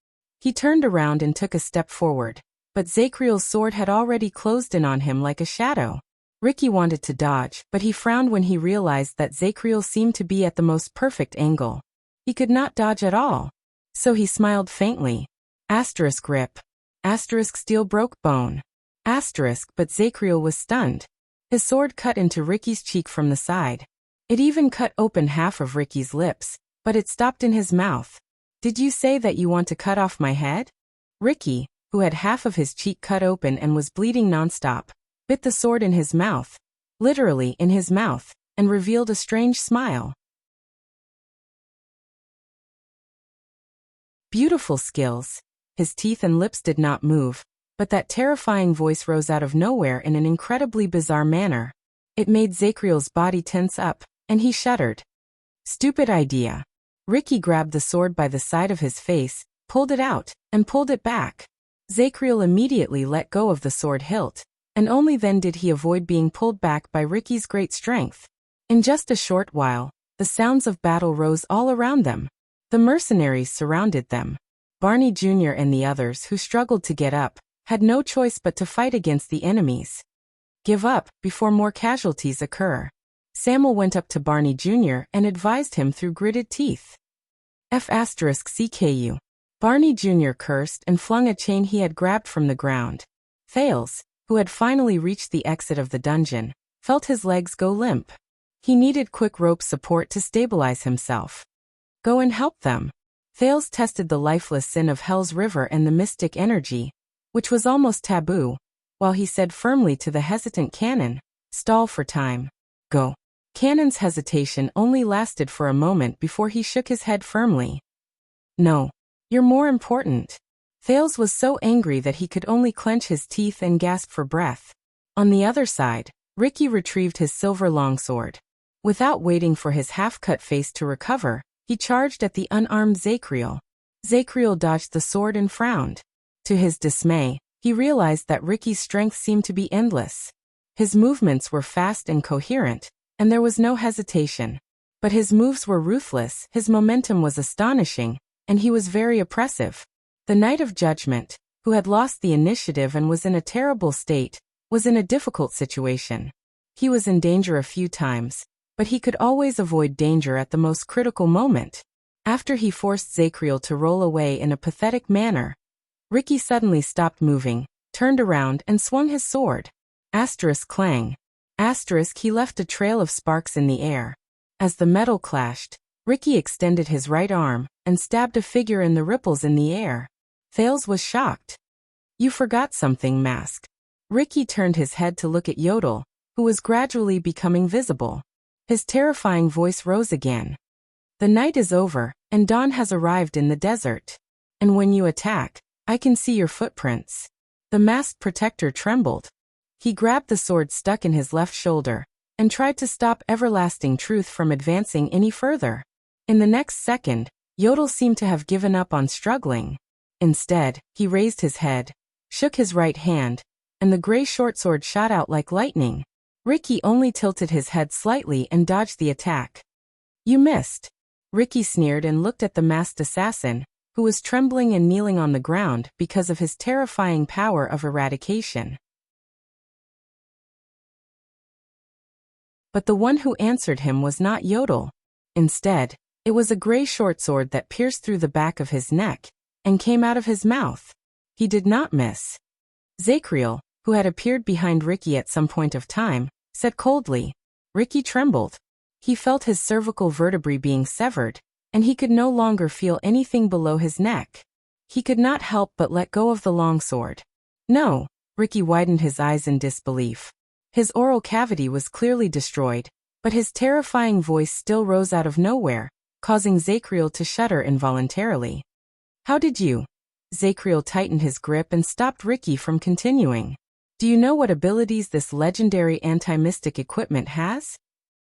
He turned around and took a step forward, but Zakriel's sword had already closed in on him like a shadow. Ricky wanted to dodge, but he frowned when he realized that Zakriel seemed to be at the most perfect angle. He could not dodge at all. So he smiled faintly. Asterisk rip. Asterisk steel broke bone. Asterisk, but Zakriel was stunned. His sword cut into Ricky's cheek from the side. It even cut open half of Ricky's lips, but it stopped in his mouth. Did you say that you want to cut off my head? Ricky, who had half of his cheek cut open and was bleeding nonstop, bit the sword in his mouth, literally in his mouth, and revealed a strange smile. Beautiful skills. His teeth and lips did not move, but that terrifying voice rose out of nowhere in an incredibly bizarre manner. It made Zakriel's body tense up, and he shuddered. Stupid idea. Ricky grabbed the sword by the side of his face, pulled it out, and pulled it back. Zakriel immediately let go of the sword hilt, and only then did he avoid being pulled back by Ricky's great strength. In just a short while, the sounds of battle rose all around them. The mercenaries surrounded them. Barney Jr. and the others who struggled to get up had no choice but to fight against the enemies. Give up before more casualties occur. Samuel went up to Barney Jr. and advised him through gritted teeth. CKU. Barney Jr. cursed and flung a chain he had grabbed from the ground. Thales, who had finally reached the exit of the dungeon, felt his legs go limp. He needed quick rope support to stabilize himself. Go and help them. Thales tested the lifeless sin of Hell's River and the mystic energy, which was almost taboo, while he said firmly to the hesitant Canon, stall for time. Go. Canon's hesitation only lasted for a moment before he shook his head firmly. No. You're more important. Thales was so angry that he could only clench his teeth and gasp for breath. On the other side, Ricky retrieved his silver longsword. Without waiting for his half-cut face to recover, he charged at the unarmed Zakriel. Zakriel dodged the sword and frowned. To his dismay, he realized that Ricky's strength seemed to be endless. His movements were fast and coherent, and there was no hesitation. But his moves were ruthless, his momentum was astonishing, and he was very oppressive. The Knight of Judgment, who had lost the initiative and was in a terrible state, was in a difficult situation. He was in danger a few times, but he could always avoid danger at the most critical moment. After he forced Zakriel to roll away in a pathetic manner, Ricky suddenly stopped moving, turned around and swung his sword. Asterisk clang. Asterisk he left a trail of sparks in the air. As the metal clashed, Ricky extended his right arm and stabbed a figure in the ripples in the air. Thales was shocked. You forgot something, Mask. Ricky turned his head to look at Yodel, who was gradually becoming visible. His terrifying voice rose again. The night is over, and dawn has arrived in the desert. And when you attack, I can see your footprints. The masked protector trembled. He grabbed the sword stuck in his left shoulder, and tried to stop everlasting truth from advancing any further. In the next second, Yodel seemed to have given up on struggling. Instead, he raised his head, shook his right hand, and the gray shortsword shot out like lightning. Ricky only tilted his head slightly and dodged the attack. You missed. Ricky sneered and looked at the masked assassin, who was trembling and kneeling on the ground because of his terrifying power of eradication. But the one who answered him was not Yodel. Instead, it was a gray shortsword that pierced through the back of his neck and came out of his mouth. He did not miss. Zachriel, who had appeared behind Ricky at some point of time, said coldly. Ricky trembled. He felt his cervical vertebrae being severed, and he could no longer feel anything below his neck. He could not help but let go of the longsword. No, Ricky widened his eyes in disbelief. His oral cavity was clearly destroyed, but his terrifying voice still rose out of nowhere, causing Zachriel to shudder involuntarily. How did you? Zachriel tightened his grip and stopped Ricky from continuing. Do you know what abilities this legendary anti-mystic equipment has?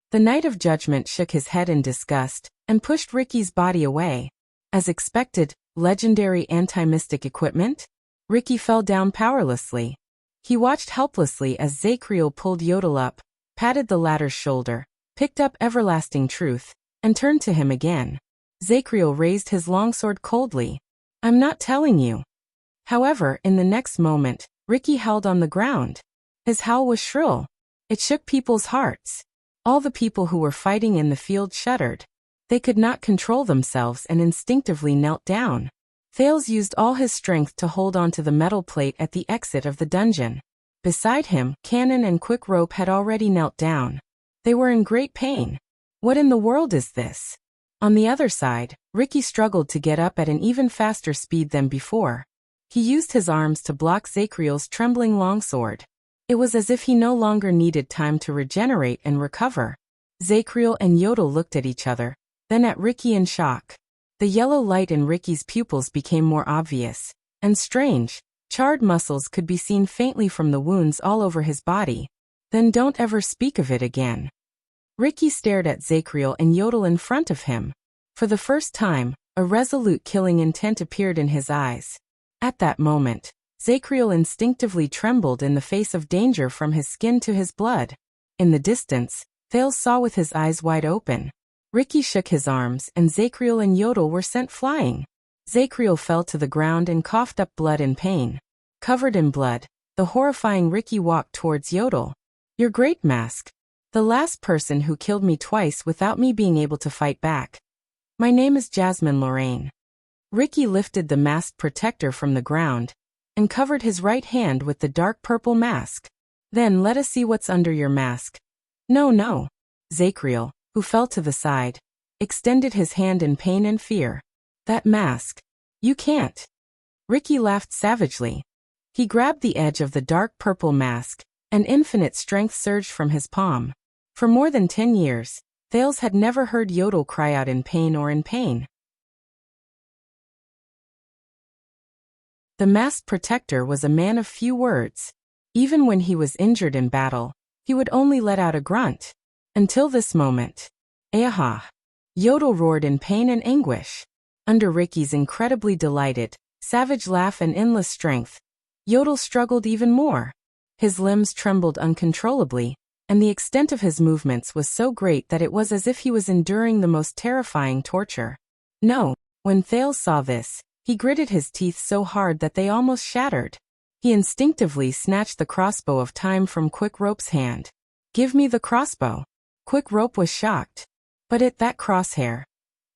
The Knight of Judgment shook his head in disgust and pushed Ricky's body away. As expected, legendary anti-mystic equipment? Ricky fell down powerlessly. He watched helplessly as Zachriel pulled Yodel up, patted the latter's shoulder, picked up everlasting truth, and turned to him again. Zachriel raised his longsword coldly. I'm not telling you. However, in the next moment, Ricky howled on the ground. His howl was shrill. It shook people's hearts. All the people who were fighting in the field shuddered. They could not control themselves and instinctively knelt down. Thales used all his strength to hold onto the metal plate at the exit of the dungeon. Beside him, Cannon and Quick Rope had already knelt down. They were in great pain. What in the world is this? On the other side, Ricky struggled to get up at an even faster speed than before. He used his arms to block Zachriel's trembling longsword. It was as if he no longer needed time to regenerate and recover. Zachriel and Yodel looked at each other, then at Ricky in shock. The yellow light in Ricky's pupils became more obvious, and strange, charred muscles could be seen faintly from the wounds all over his body. Then don't ever speak of it again. Ricky stared at Zachriel and Yodel in front of him. For the first time, a resolute killing intent appeared in his eyes. At that moment, Zachriel instinctively trembled in the face of danger from his skin to his blood. In the distance, Thales saw with his eyes wide open. Ricky shook his arms and Zachriel and Yodel were sent flying. Zachriel fell to the ground and coughed up blood in pain. Covered in blood, the horrifying Ricky walked towards Yodel. Your great mask. The last person who killed me twice without me being able to fight back. My name is Jasmine Lorraine. Ricky lifted the masked protector from the ground and covered his right hand with the dark purple mask. Then let us see what's under your mask. No. Zachriel, who fell to the side, extended his hand in pain and fear. That mask. You can't. Ricky laughed savagely. He grabbed the edge of the dark purple mask, and infinite strength surged from his palm. For more than 10 years, Thales had never heard Yodel cry out in pain or in pain. The masked protector was a man of few words. Even when he was injured in battle, he would only let out a grunt. Until this moment. Aha! Yodel roared in pain and anguish. Under Ricky's incredibly delighted, savage laugh and endless strength, Yodel struggled even more. His limbs trembled uncontrollably, and the extent of his movements was so great that it was as if he was enduring the most terrifying torture. No, when Thales saw this, he gritted his teeth so hard that they almost shattered. He instinctively snatched the crossbow of time from Quick Rope's hand. Give me the crossbow. Quick Rope was shocked. But at that crosshair.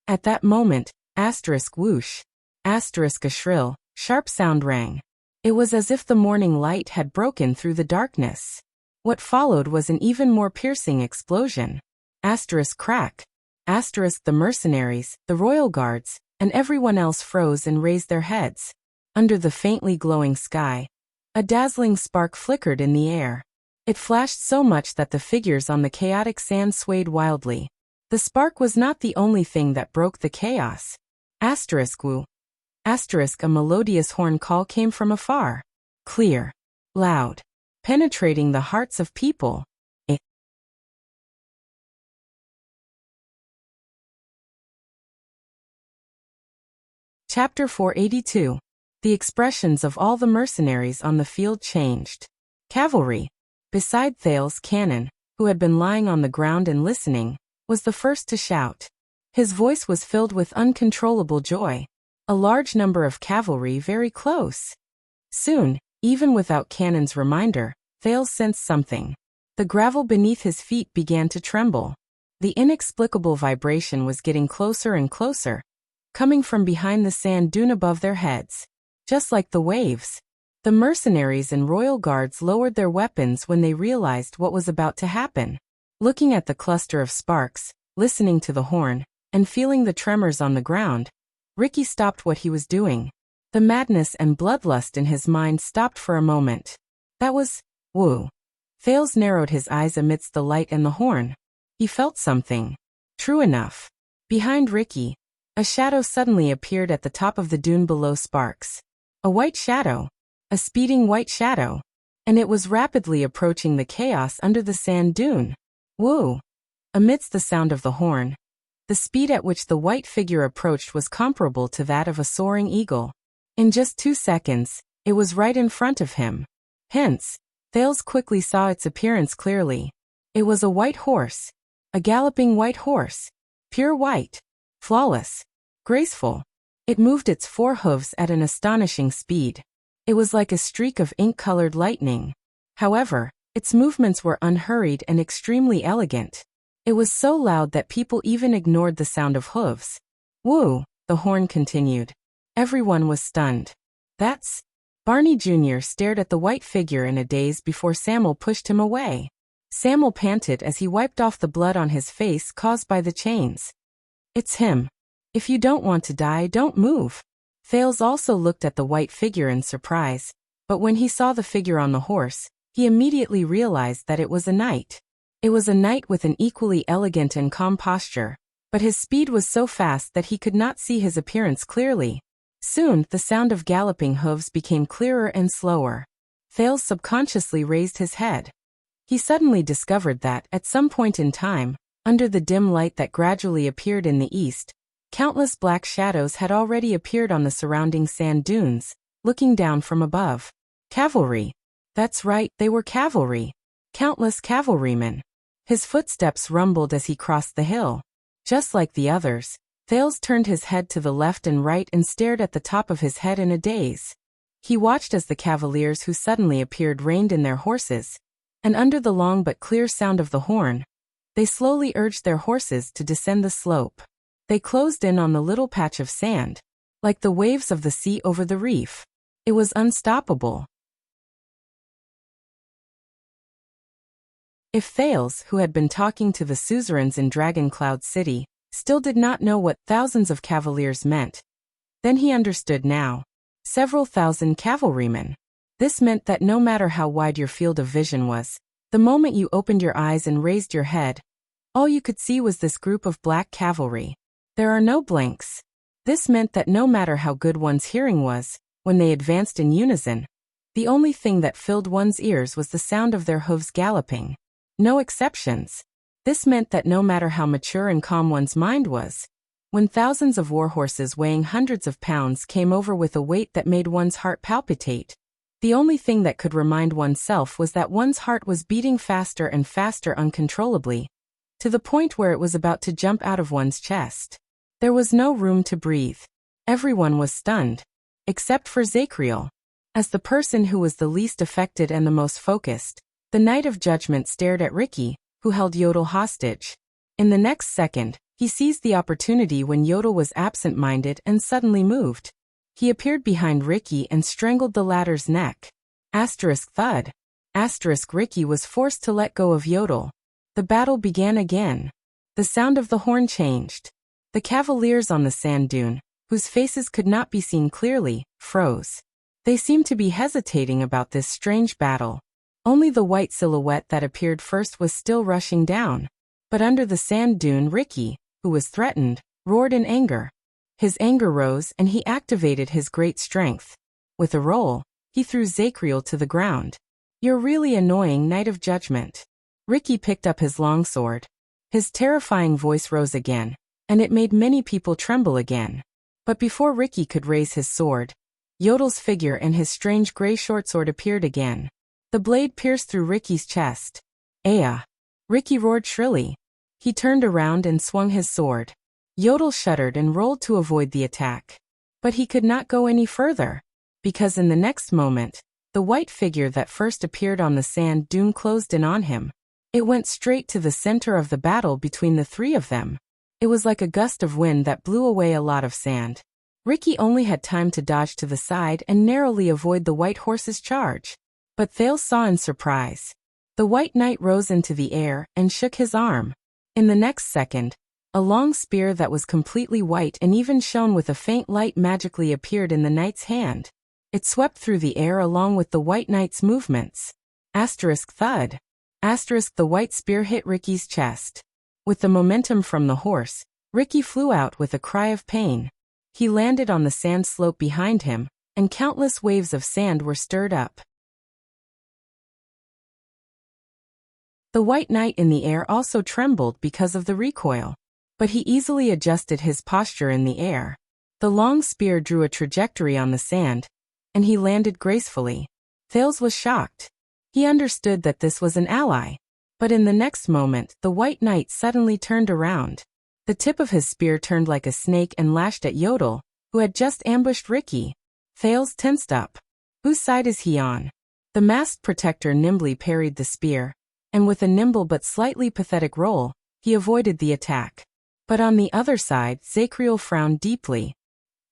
At that moment, whoosh, a shrill, sharp sound rang. It was as if the morning light had broken through the darkness. What followed was an even more piercing explosion. Crack. The mercenaries, the royal guards, and everyone else froze and raised their heads. Under the faintly glowing sky, a dazzling spark flickered in the air. It flashed so much that the figures on the chaotic sand swayed wildly. The spark was not the only thing that broke the chaos. Woo. A melodious horn call came from afar. Clear. Loud. Penetrating the hearts of people. Chapter 482. The expressions of all the mercenaries on the field changed. Cavalry, beside Thales' cannon, who had been lying on the ground and listening, was the first to shout. His voice was filled with uncontrollable joy. A large number of cavalry very close. Soon, even without cannon's reminder, Thales sensed something. The gravel beneath his feet began to tremble. The inexplicable vibration was getting closer and closer, coming from behind the sand dune above their heads. Just like the waves. The mercenaries and royal guards lowered their weapons when they realized what was about to happen. Looking at the cluster of sparks, listening to the horn, and feeling the tremors on the ground, Ricky stopped what he was doing. The madness and bloodlust in his mind stopped for a moment. That was, Wu. Thales narrowed his eyes amidst the light and the horn. He felt something. True enough. Behind Ricky, a shadow suddenly appeared at the top of the dune below Sparks. A white shadow. A speeding white shadow. And it was rapidly approaching the chaos under the sand dune. Wu. Amidst the sound of the horn, the speed at which the white figure approached was comparable to that of a soaring eagle. In just 2 seconds, it was right in front of him. Hence, Thales quickly saw its appearance clearly. It was a white horse. A galloping white horse. Pure white. Flawless. Graceful. It moved its 4 hooves at an astonishing speed. It was like a streak of ink-colored lightning. However, its movements were unhurried and extremely elegant. It was so loud that people even ignored the sound of hooves. Woo, the horn continued. Everyone was stunned. That's... Barney Jr. stared at the white figure in a daze before Samuel pushed him away. Samuel panted as he wiped off the blood on his face caused by the chains. It's him. If you don't want to die, don't move. Thales also looked at the white figure in surprise, but when he saw the figure on the horse, he immediately realized that it was a knight. It was a knight with an equally elegant and calm posture, but his speed was so fast that he could not see his appearance clearly. Soon, the sound of galloping hooves became clearer and slower. Thales subconsciously raised his head. He suddenly discovered that, at some point in time, under the dim light that gradually appeared in the east, countless black shadows had already appeared on the surrounding sand dunes, looking down from above. Cavalry. That's right, they were cavalry. Countless cavalrymen. His footsteps rumbled as he crossed the hill. Just like the others, Thales turned his head to the left and right and stared at the top of his head in a daze. He watched as the cavaliers who suddenly appeared reined in their horses, and under the long but clear sound of the horn, they slowly urged their horses to descend the slope. They closed in on the little patch of sand, like the waves of the sea over the reef. It was unstoppable. If Thales, who had been talking to the suzerains in Dragon Cloud City, still did not know what thousands of cavaliers meant, then he understood now. Several thousand cavalrymen. This meant that no matter how wide your field of vision was, the moment you opened your eyes and raised your head, all you could see was this group of black cavalry. There are no blanks. This meant that no matter how good one's hearing was, when they advanced in unison, the only thing that filled one's ears was the sound of their hooves galloping. No exceptions. This meant that no matter how mature and calm one's mind was, when thousands of warhorses weighing hundreds of pounds came over with a weight that made one's heart palpitate, the only thing that could remind oneself was that one's heart was beating faster and faster uncontrollably, to the point where it was about to jump out of one's chest. There was no room to breathe. Everyone was stunned, except for Zachriel. As the person who was the least affected and the most focused, the Knight of Judgment stared at Ricky, who held Yodel hostage. In the next second, he seized the opportunity when Yodel was absent-minded and suddenly moved. He appeared behind Ricky and strangled the latter's neck. Thud. Ricky was forced to let go of Yodel. The battle began again. The sound of the horn changed. The cavaliers on the sand dune, whose faces could not be seen clearly, froze. They seemed to be hesitating about this strange battle. Only the white silhouette that appeared first was still rushing down. But under the sand dune, Ricky, who was threatened, roared in anger. His anger rose and he activated his great strength. With a roll, he threw Zacriel to the ground. "You're really annoying, Knight of Judgment." Ricky picked up his longsword. His terrifying voice rose again, and it made many people tremble again. But before Ricky could raise his sword, Yodel's figure and his strange gray shortsword appeared again. The blade pierced through Ricky's chest. "Aya!" Ricky roared shrilly. He turned around and swung his sword. Yodel shuddered and rolled to avoid the attack. But he could not go any further, because in the next moment, the white figure that first appeared on the sand dune closed in on him. It went straight to the center of the battle between the three of them. It was like a gust of wind that blew away a lot of sand. Ricky only had time to dodge to the side and narrowly avoid the white horse's charge. But Thales saw in surprise. The white knight rose into the air and shook his arm. In the next second, a long spear that was completely white and even shone with a faint light magically appeared in the knight's hand. It swept through the air along with the white knight's movements. Thud. The white spear hit Ricky's chest. With the momentum from the horse, Ricky flew out with a cry of pain. He landed on the sand slope behind him, and countless waves of sand were stirred up. The white knight in the air also trembled because of the recoil. But he easily adjusted his posture in the air. The long spear drew a trajectory on the sand, and he landed gracefully. Thales was shocked. He understood that this was an ally. But in the next moment, the white knight suddenly turned around. The tip of his spear turned like a snake and lashed at Yodel, who had just ambushed Ricky. Thales tensed up. Whose side is he on? The masked protector nimbly parried the spear, and with a nimble but slightly pathetic roll, he avoided the attack. But on the other side, Zacriel frowned deeply.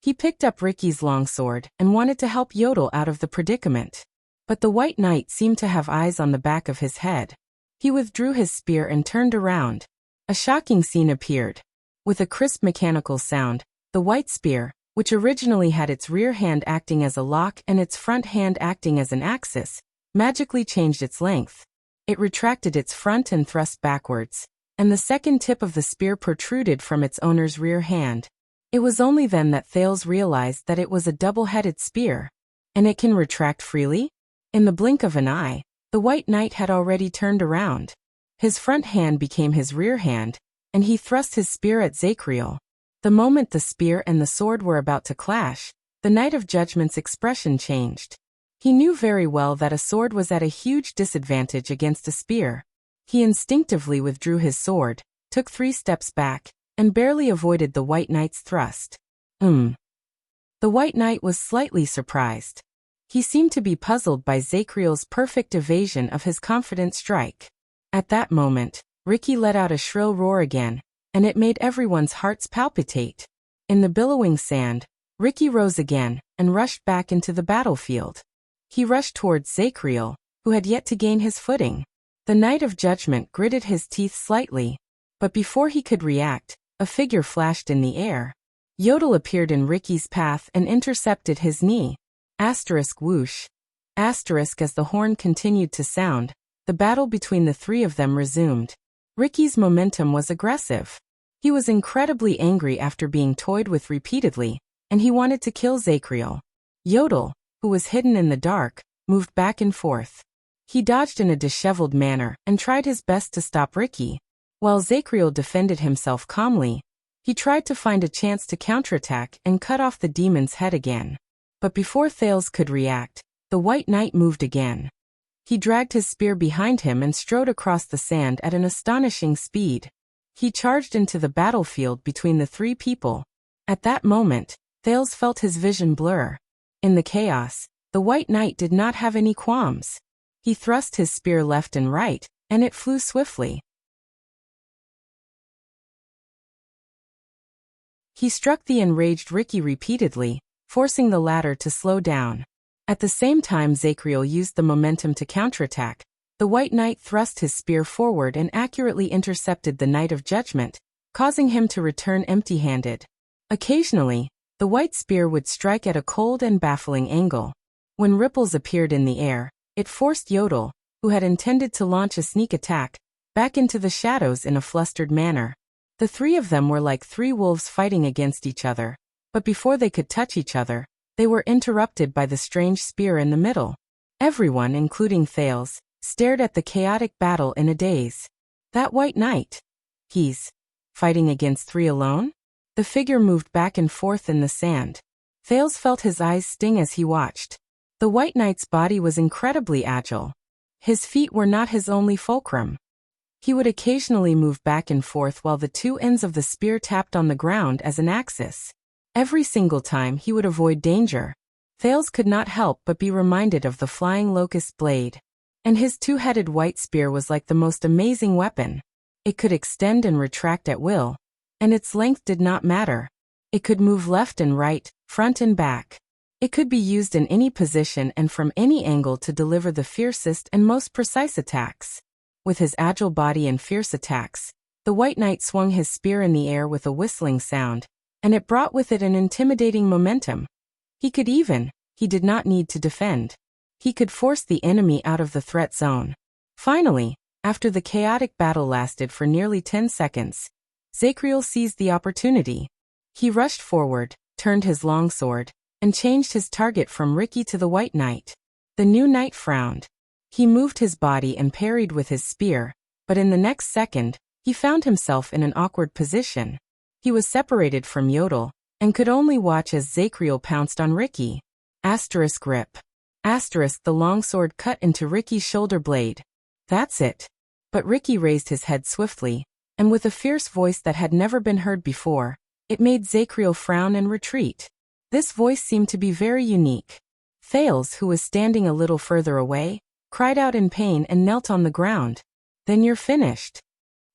He picked up Ricky's longsword and wanted to help Yodel out of the predicament. But the white knight seemed to have eyes on the back of his head. He withdrew his spear and turned around. A shocking scene appeared. With a crisp mechanical sound, the white spear, which originally had its rear hand acting as a lock and its front hand acting as an axis, magically changed its length. It retracted its front and thrust backwards, and the second tip of the spear protruded from its owner's rear hand. It was only then that Thales realized that it was a double-headed spear. And it can retract freely? In the blink of an eye, the white knight had already turned around. His front hand became his rear hand, and he thrust his spear at Zacriel. The moment the spear and the sword were about to clash, the Knight of Judgment's expression changed. He knew very well that a sword was at a huge disadvantage against a spear. He instinctively withdrew his sword, took 3 steps back, and barely avoided the white knight's thrust. The white knight was slightly surprised. He seemed to be puzzled by Zacriel's perfect evasion of his confident strike. At that moment, Ricky let out a shrill roar again, and it made everyone's hearts palpitate. In the billowing sand, Ricky rose again and rushed back into the battlefield. He rushed towards Zacriel, who had yet to gain his footing. The Knight of Judgment gritted his teeth slightly, but before he could react, a figure flashed in the air. Yodel appeared in Ricky's path and intercepted his knee. Whoosh. As the horn continued to sound, the battle between the three of them resumed. Ricky's momentum was aggressive. He was incredibly angry after being toyed with repeatedly, and he wanted to kill Zacriel. Yodel, who was hidden in the dark, moved back and forth. He dodged in a disheveled manner and tried his best to stop Ricky. While Zacriel defended himself calmly, he tried to find a chance to counterattack and cut off the demon's head again. But before Thales could react, the white knight moved again. He dragged his spear behind him and strode across the sand at an astonishing speed. He charged into the battlefield between the three people. At that moment, Thales felt his vision blur. In the chaos, the white knight did not have any qualms. He thrust his spear left and right, and it flew swiftly. He struck the enraged Ricky repeatedly, forcing the latter to slow down. At the same time Zacriel used the momentum to counterattack. The white knight thrust his spear forward and accurately intercepted the Knight of Judgment, causing him to return empty-handed. Occasionally, the white spear would strike at a cold and baffling angle. When ripples appeared in the air, it forced Yodel, who had intended to launch a sneak attack, back into the shadows in a flustered manner. The three of them were like three wolves fighting against each other, but before they could touch each other, they were interrupted by the strange spear in the middle. Everyone, including Thales, stared at the chaotic battle in a daze. That white knight. He's fighting against three alone? The figure moved back and forth in the sand. Thales felt his eyes sting as he watched. The white knight's body was incredibly agile. His feet were not his only fulcrum. He would occasionally move back and forth while the two ends of the spear tapped on the ground as an axis. Every single time he would avoid danger. Thales could not help but be reminded of the flying locust blade. And his two-headed white spear was like the most amazing weapon. It could extend and retract at will. And its length did not matter. It could move left and right, front and back. It could be used in any position and from any angle to deliver the fiercest and most precise attacks. With his agile body and fierce attacks, the white knight swung his spear in the air with a whistling sound, and it brought with it an intimidating momentum. He did not need to defend. He could force the enemy out of the threat zone. Finally, after the chaotic battle lasted for nearly 10 seconds, Zachriel seized the opportunity. He rushed forward, turned his longsword, and changed his target from Ricky to the white knight. The new knight frowned. He moved his body and parried with his spear, but in the next second, he found himself in an awkward position. He was separated from Yodel, and could only watch as Zachriel pounced on Ricky. Rip. The longsword cut into Ricky's shoulder blade. That's it. But Ricky raised his head swiftly, and with a fierce voice that had never been heard before, it made Zachriel frown and retreat. This voice seemed to be very unique. Thales, who was standing a little further away, cried out in pain and knelt on the ground. Then you're finished.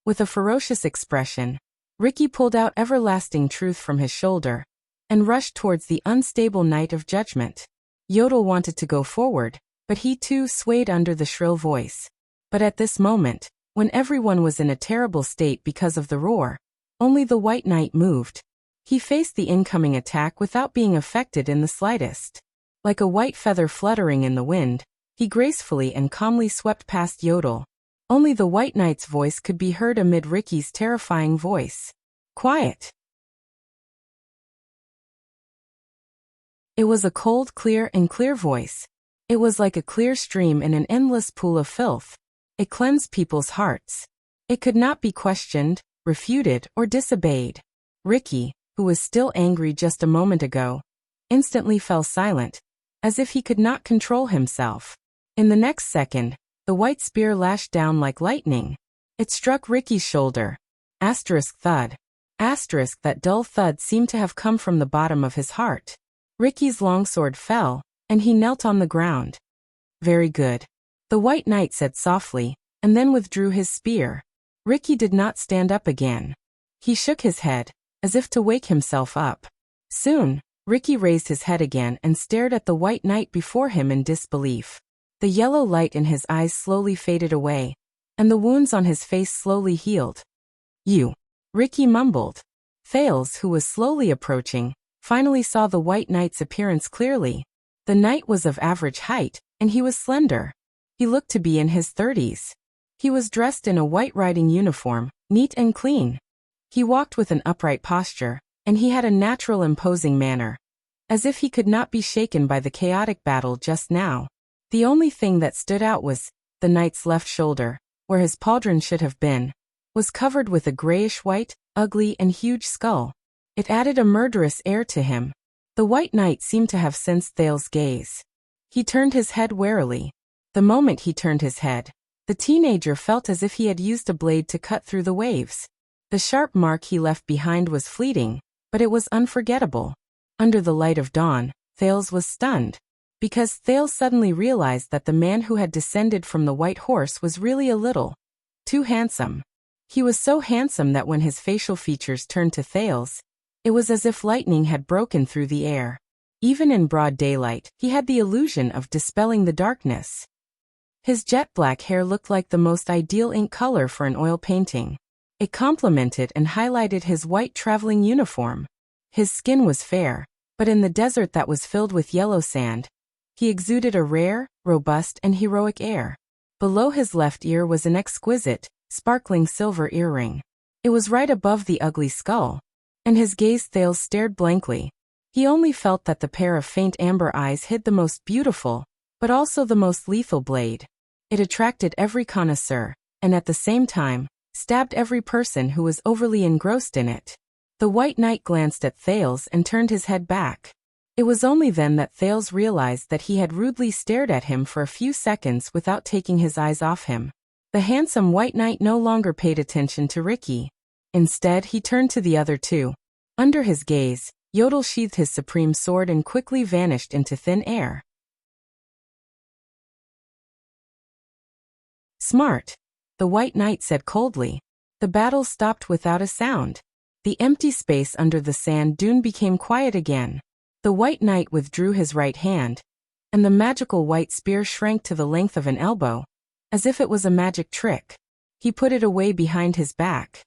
With a ferocious expression, Ricky pulled out everlasting truth from his shoulder and rushed towards the unstable Knight of Judgment. Yodel wanted to go forward, but he too swayed under the shrill voice. But at this moment, when everyone was in a terrible state because of the roar, only the white knight moved. He faced the incoming attack without being affected in the slightest. Like a white feather fluttering in the wind, he gracefully and calmly swept past Yodel. Only the white knight's voice could be heard amid Ricky's terrifying voice. Quiet. It was a cold, clear voice. It was like a clear stream in an endless pool of filth. It cleansed people's hearts. It could not be questioned, refuted, or disobeyed. Ricky, who was still angry just a moment ago, instantly fell silent, as if he could not control himself. In the next second, the white spear lashed down like lightning. It struck Ricky's shoulder. Thud. That dull thud seemed to have come from the bottom of his heart. Ricky's longsword fell, and he knelt on the ground. Very good. The white knight said softly, and then withdrew his spear. Ricky did not stand up again. He shook his head, as if to wake himself up. Soon, Ricky raised his head again and stared at the white knight before him in disbelief. The yellow light in his eyes slowly faded away, and the wounds on his face slowly healed. You. Ricky mumbled. Thales, who was slowly approaching, finally saw the white knight's appearance clearly. The knight was of average height, and he was slender. He looked to be in his 30s. He was dressed in a white riding uniform, neat and clean. He walked with an upright posture, and he had a natural imposing manner, as if he could not be shaken by the chaotic battle just now. The only thing that stood out was, the knight's left shoulder, where his pauldron should have been, was covered with a grayish-white, ugly and huge skull. It added a murderous air to him. The white knight seemed to have sensed Thales' gaze. He turned his head warily. The moment he turned his head, the teenager felt as if he had used a blade to cut through the waves. The sharp mark he left behind was fleeting, but it was unforgettable. Under the light of dawn, Thales was stunned. Because Thales suddenly realized that the man who had descended from the white horse was really a little too handsome. He was so handsome that when his facial features turned to Thales, it was as if lightning had broken through the air. Even in broad daylight, he had the illusion of dispelling the darkness. His jet-black hair looked like the most ideal ink color for an oil painting. It complemented and highlighted his white traveling uniform. His skin was fair, but in the desert that was filled with yellow sand, he exuded a rare, robust, and heroic air. Below his left ear was an exquisite, sparkling silver earring. It was right above the ugly skull, and his gaze Thales stared blankly. He only felt that the pair of faint amber eyes hid the most beautiful, but also the most lethal blade. It attracted every connoisseur, and at the same time, stabbed every person who was overly engrossed in it. The White Knight glanced at Thales and turned his head back. It was only then that Thales realized that he had rudely stared at him for a few seconds without taking his eyes off him. The handsome White Knight no longer paid attention to Ricky. Instead, he turned to the other two. Under his gaze, Yodel sheathed his supreme sword and quickly vanished into thin air. Smart, the White Knight said coldly. The battle stopped without a sound. The empty space under the sand dune became quiet again. The White Knight withdrew his right hand, and the magical white spear shrank to the length of an elbow, as if it was a magic trick. He put it away behind his back.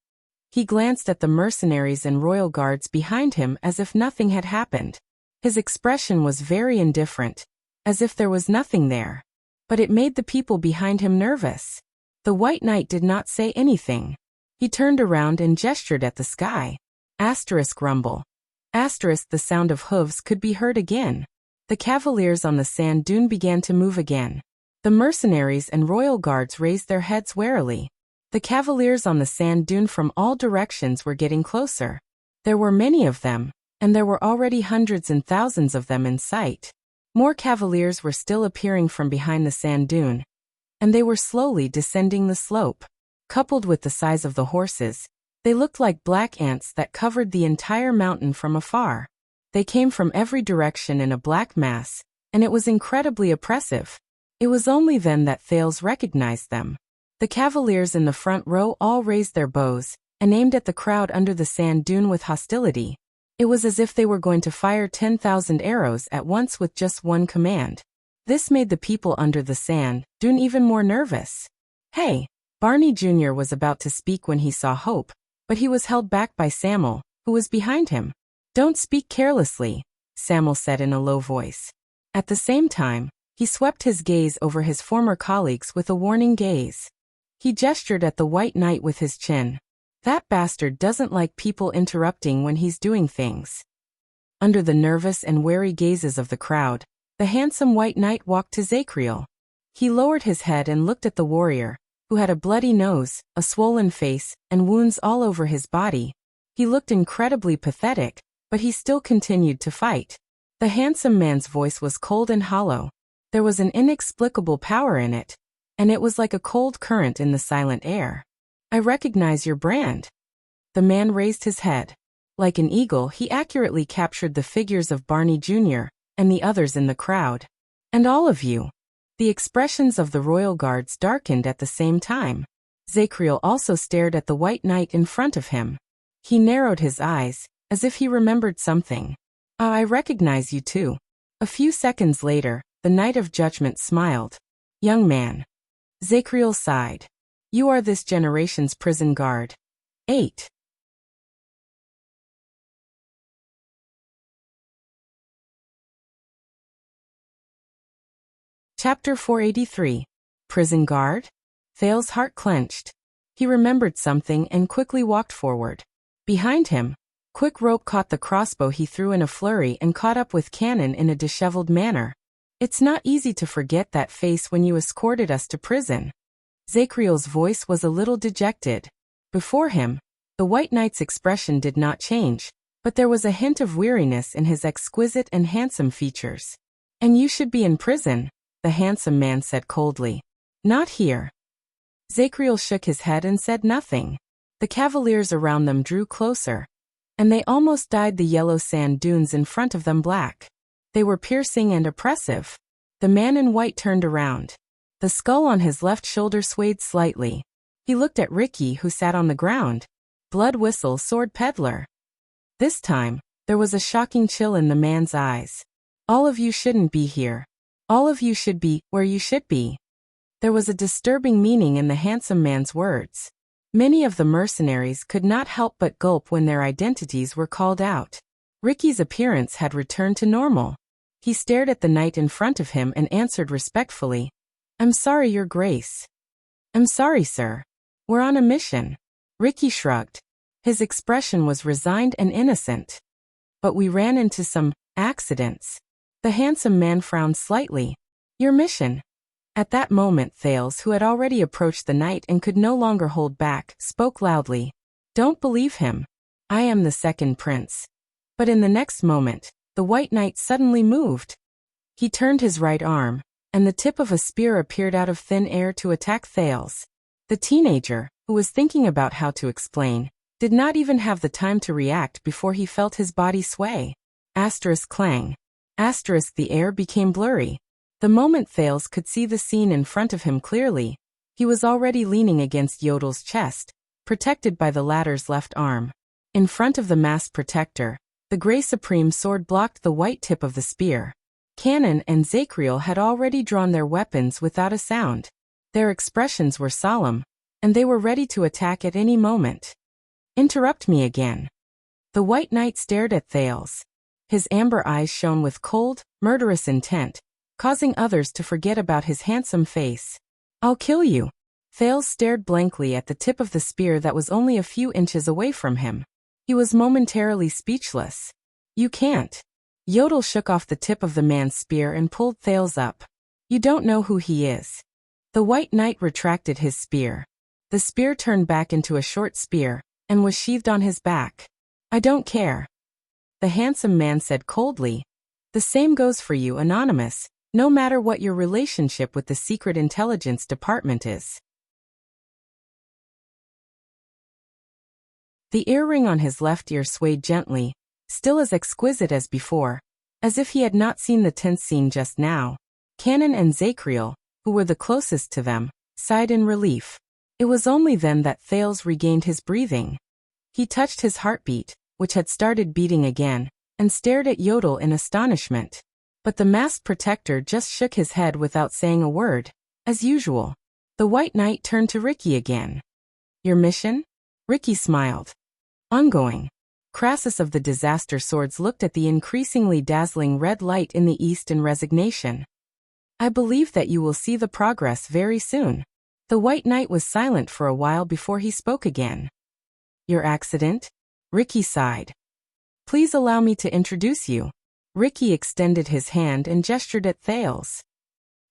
He glanced at the mercenaries and royal guards behind him as if nothing had happened. His expression was very indifferent, as if there was nothing there. But it made the people behind him nervous. The White Knight did not say anything. He turned around and gestured at the sky. Asterisk rumble. Asterisk the sound of hooves could be heard again. The cavaliers on the sand dune began to move again. The mercenaries and royal guards raised their heads warily. The cavaliers on the sand dune from all directions were getting closer. There were many of them, and there were already hundreds and thousands of them in sight. More cavaliers were still appearing from behind the sand dune, and they were slowly descending the slope. Coupled with the size of the horses, they looked like black ants that covered the entire mountain from afar. They came from every direction in a black mass, and it was incredibly oppressive. It was only then that Thales recognized them. The cavaliers in the front row all raised their bows and aimed at the crowd under the sand dune with hostility. It was as if they were going to fire 10,000 arrows at once with just one command. This made the people under the sand dune even more nervous. Hey! Barney Jr. was about to speak when he saw Hope, but he was held back by Samuel, who was behind him. Don't speak carelessly, Samuel said in a low voice. At the same time, he swept his gaze over his former colleagues with a warning gaze. He gestured at the White Knight with his chin. That bastard doesn't like people interrupting when he's doing things. Under the nervous and wary gazes of the crowd, the handsome White Knight walked to Zacriel. He lowered his head and looked at the warrior, who had a bloody nose, a swollen face, and wounds all over his body. He looked incredibly pathetic, but he still continued to fight. The handsome man's voice was cold and hollow. There was an inexplicable power in it, and it was like a cold current in the silent air. I recognize your brand. The man raised his head. Like an eagle, he accurately captured the figures of Barney Jr. and the others in the crowd. And all of you. The expressions of the royal guards darkened at the same time. Zacriel also stared at the White Knight in front of him. He narrowed his eyes, as if he remembered something. Ah, I recognize you too. A few seconds later, the Knight of Judgment smiled. Young man. Zacriel sighed. You are this generation's prison guard. 8. Chapter 483. Prison Guard? Thales' heart clenched. He remembered something and quickly walked forward. Behind him, Quick Rope caught the crossbow he threw in a flurry and caught up with Cannon in a disheveled manner. It's not easy to forget that face when you escorted us to prison. Zacriel's voice was a little dejected. Before him, the White Knight's expression did not change, but there was a hint of weariness in his exquisite and handsome features. And you should be in prison, the handsome man said coldly. Not here. Zacriel shook his head and said nothing. The cavaliers around them drew closer, and they almost dyed the yellow sand dunes in front of them black. They were piercing and oppressive. The man in white turned around. The skull on his left shoulder swayed slightly. He looked at Ricky, who sat on the ground. Blood whistle, sword peddler. This time, there was a shocking chill in the man's eyes. All of you shouldn't be here. All of you should be where you should be. There was a disturbing meaning in the handsome man's words. Many of the mercenaries could not help but gulp when their identities were called out. Ricky's appearance had returned to normal. He stared at the knight in front of him and answered respectfully. I'm sorry, Your Grace. I'm sorry, sir. We're on a mission. Ricky shrugged. His expression was resigned and innocent. But we ran into some accidents. The handsome man frowned slightly. Your mission? At that moment Thales, who had already approached the knight and could no longer hold back, spoke loudly. Don't believe him. I am the second prince. But in the next moment, the white knight suddenly moved. He turned his right arm, and the tip of a spear appeared out of thin air to attack Thales. The teenager, who was thinking about how to explain, did not even have the time to react before he felt his body sway. Asterisk clang. Asterisk the air became blurry. The moment Thales could see the scene in front of him clearly, he was already leaning against Yodel's chest, protected by the latter's left arm. In front of the masked protector, the Grey Supreme sword blocked the white tip of the spear. Cannon and Zachriel had already drawn their weapons without a sound. Their expressions were solemn, and they were ready to attack at any moment. Interrupt me again. The white knight stared at Thales. His amber eyes shone with cold, murderous intent, causing others to forget about his handsome face. I'll kill you. Thales stared blankly at the tip of the spear that was only a few inches away from him. He was momentarily speechless. You can't. Yodel shook off the tip of the man's spear and pulled Thales up. You don't know who he is. The white knight retracted his spear. The spear turned back into a short spear, and was sheathed on his back. I don't care. The handsome man said coldly. The same goes for you, Anonymous, no matter what your relationship with the Secret Intelligence Department is. The earring on his left ear swayed gently, still as exquisite as before, as if he had not seen the tense scene just now. Cannon and Zachriel, who were the closest to them, sighed in relief. It was only then that Thales regained his breathing. He touched his heartbeat, which had started beating again, and stared at Yodel in astonishment. But the masked protector just shook his head without saying a word. As usual, the white knight turned to Ricky again. Your mission? Ricky smiled. Ongoing. Crassus of the Disaster Swords looked at the increasingly dazzling red light in the east in resignation. I believe that you will see the progress very soon. The white knight was silent for a while before he spoke again. Your accident? Ricky sighed. Please allow me to introduce you. Ricky extended his hand and gestured at Thales.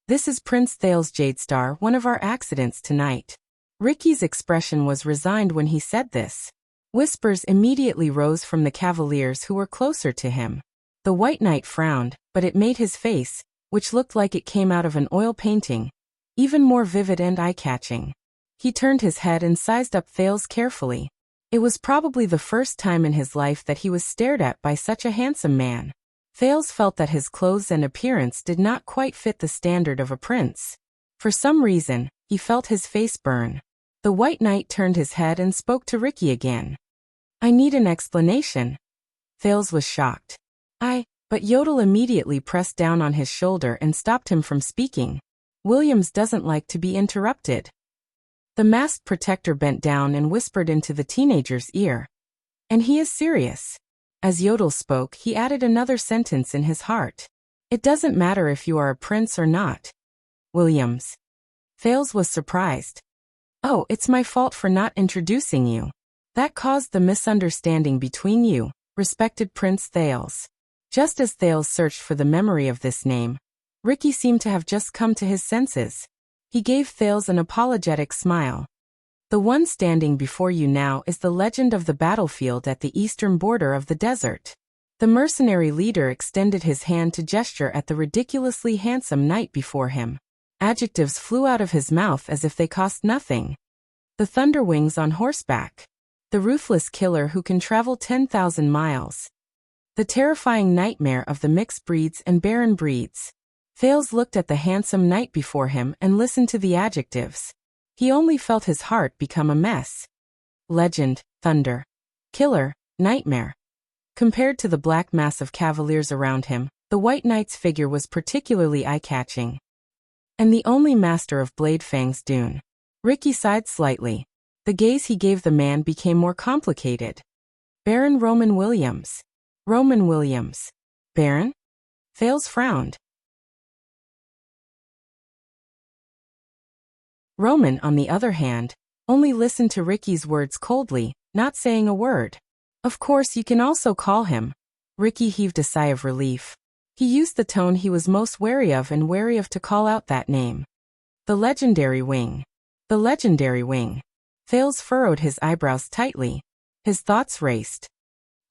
This is Prince Thales Jadestar, one of our accidents tonight. Ricky's expression was resigned when he said this. Whispers immediately rose from the cavaliers who were closer to him. The white knight frowned, but it made his face, which looked like it came out of an oil painting, even more vivid and eye-catching. He turned his head and sized up Thales carefully. It was probably the first time in his life that he was stared at by such a handsome man. Thales felt that his clothes and appearance did not quite fit the standard of a prince. For some reason, he felt his face burn. The white knight turned his head and spoke to Ricky again. I need an explanation. Thales was shocked. But Yodel immediately pressed down on his shoulder and stopped him from speaking. Williams doesn't like to be interrupted. The masked protector bent down and whispered into the teenager's ear. And he is serious. As Yodel spoke, he added another sentence in his heart. It doesn't matter if you are a prince or not. Williams. Thales was surprised. Oh, it's my fault for not introducing you. That caused the misunderstanding between you, respected Prince Thales. Just as Thales searched for the memory of this name, Ricky seemed to have just come to his senses. He gave Thales an apologetic smile. The one standing before you now is the legend of the battlefield at the eastern border of the desert. The mercenary leader extended his hand to gesture at the ridiculously handsome knight before him. Adjectives flew out of his mouth as if they cost nothing. The Thunderwings on horseback. The ruthless killer who can travel 10,000 miles. The terrifying nightmare of the mixed breeds and barren breeds. Thales looked at the handsome knight before him and listened to the adjectives. He only felt his heart become a mess. Legend, thunder, killer, nightmare. Compared to the black mass of cavaliers around him, the white knight's figure was particularly eye-catching. And the only master of Blade Fang's Dune. Ricky sighed slightly. The gaze he gave the man became more complicated. Baron Roman Williams. Roman Williams. Baron? Thales frowned. Roman, on the other hand, only listened to Ricky's words coldly, not saying a word. Of course, you can also call him. Ricky heaved a sigh of relief. He used the tone he was most wary of to call out that name. The legendary wing. The legendary wing. Thales furrowed his eyebrows tightly. His thoughts raced.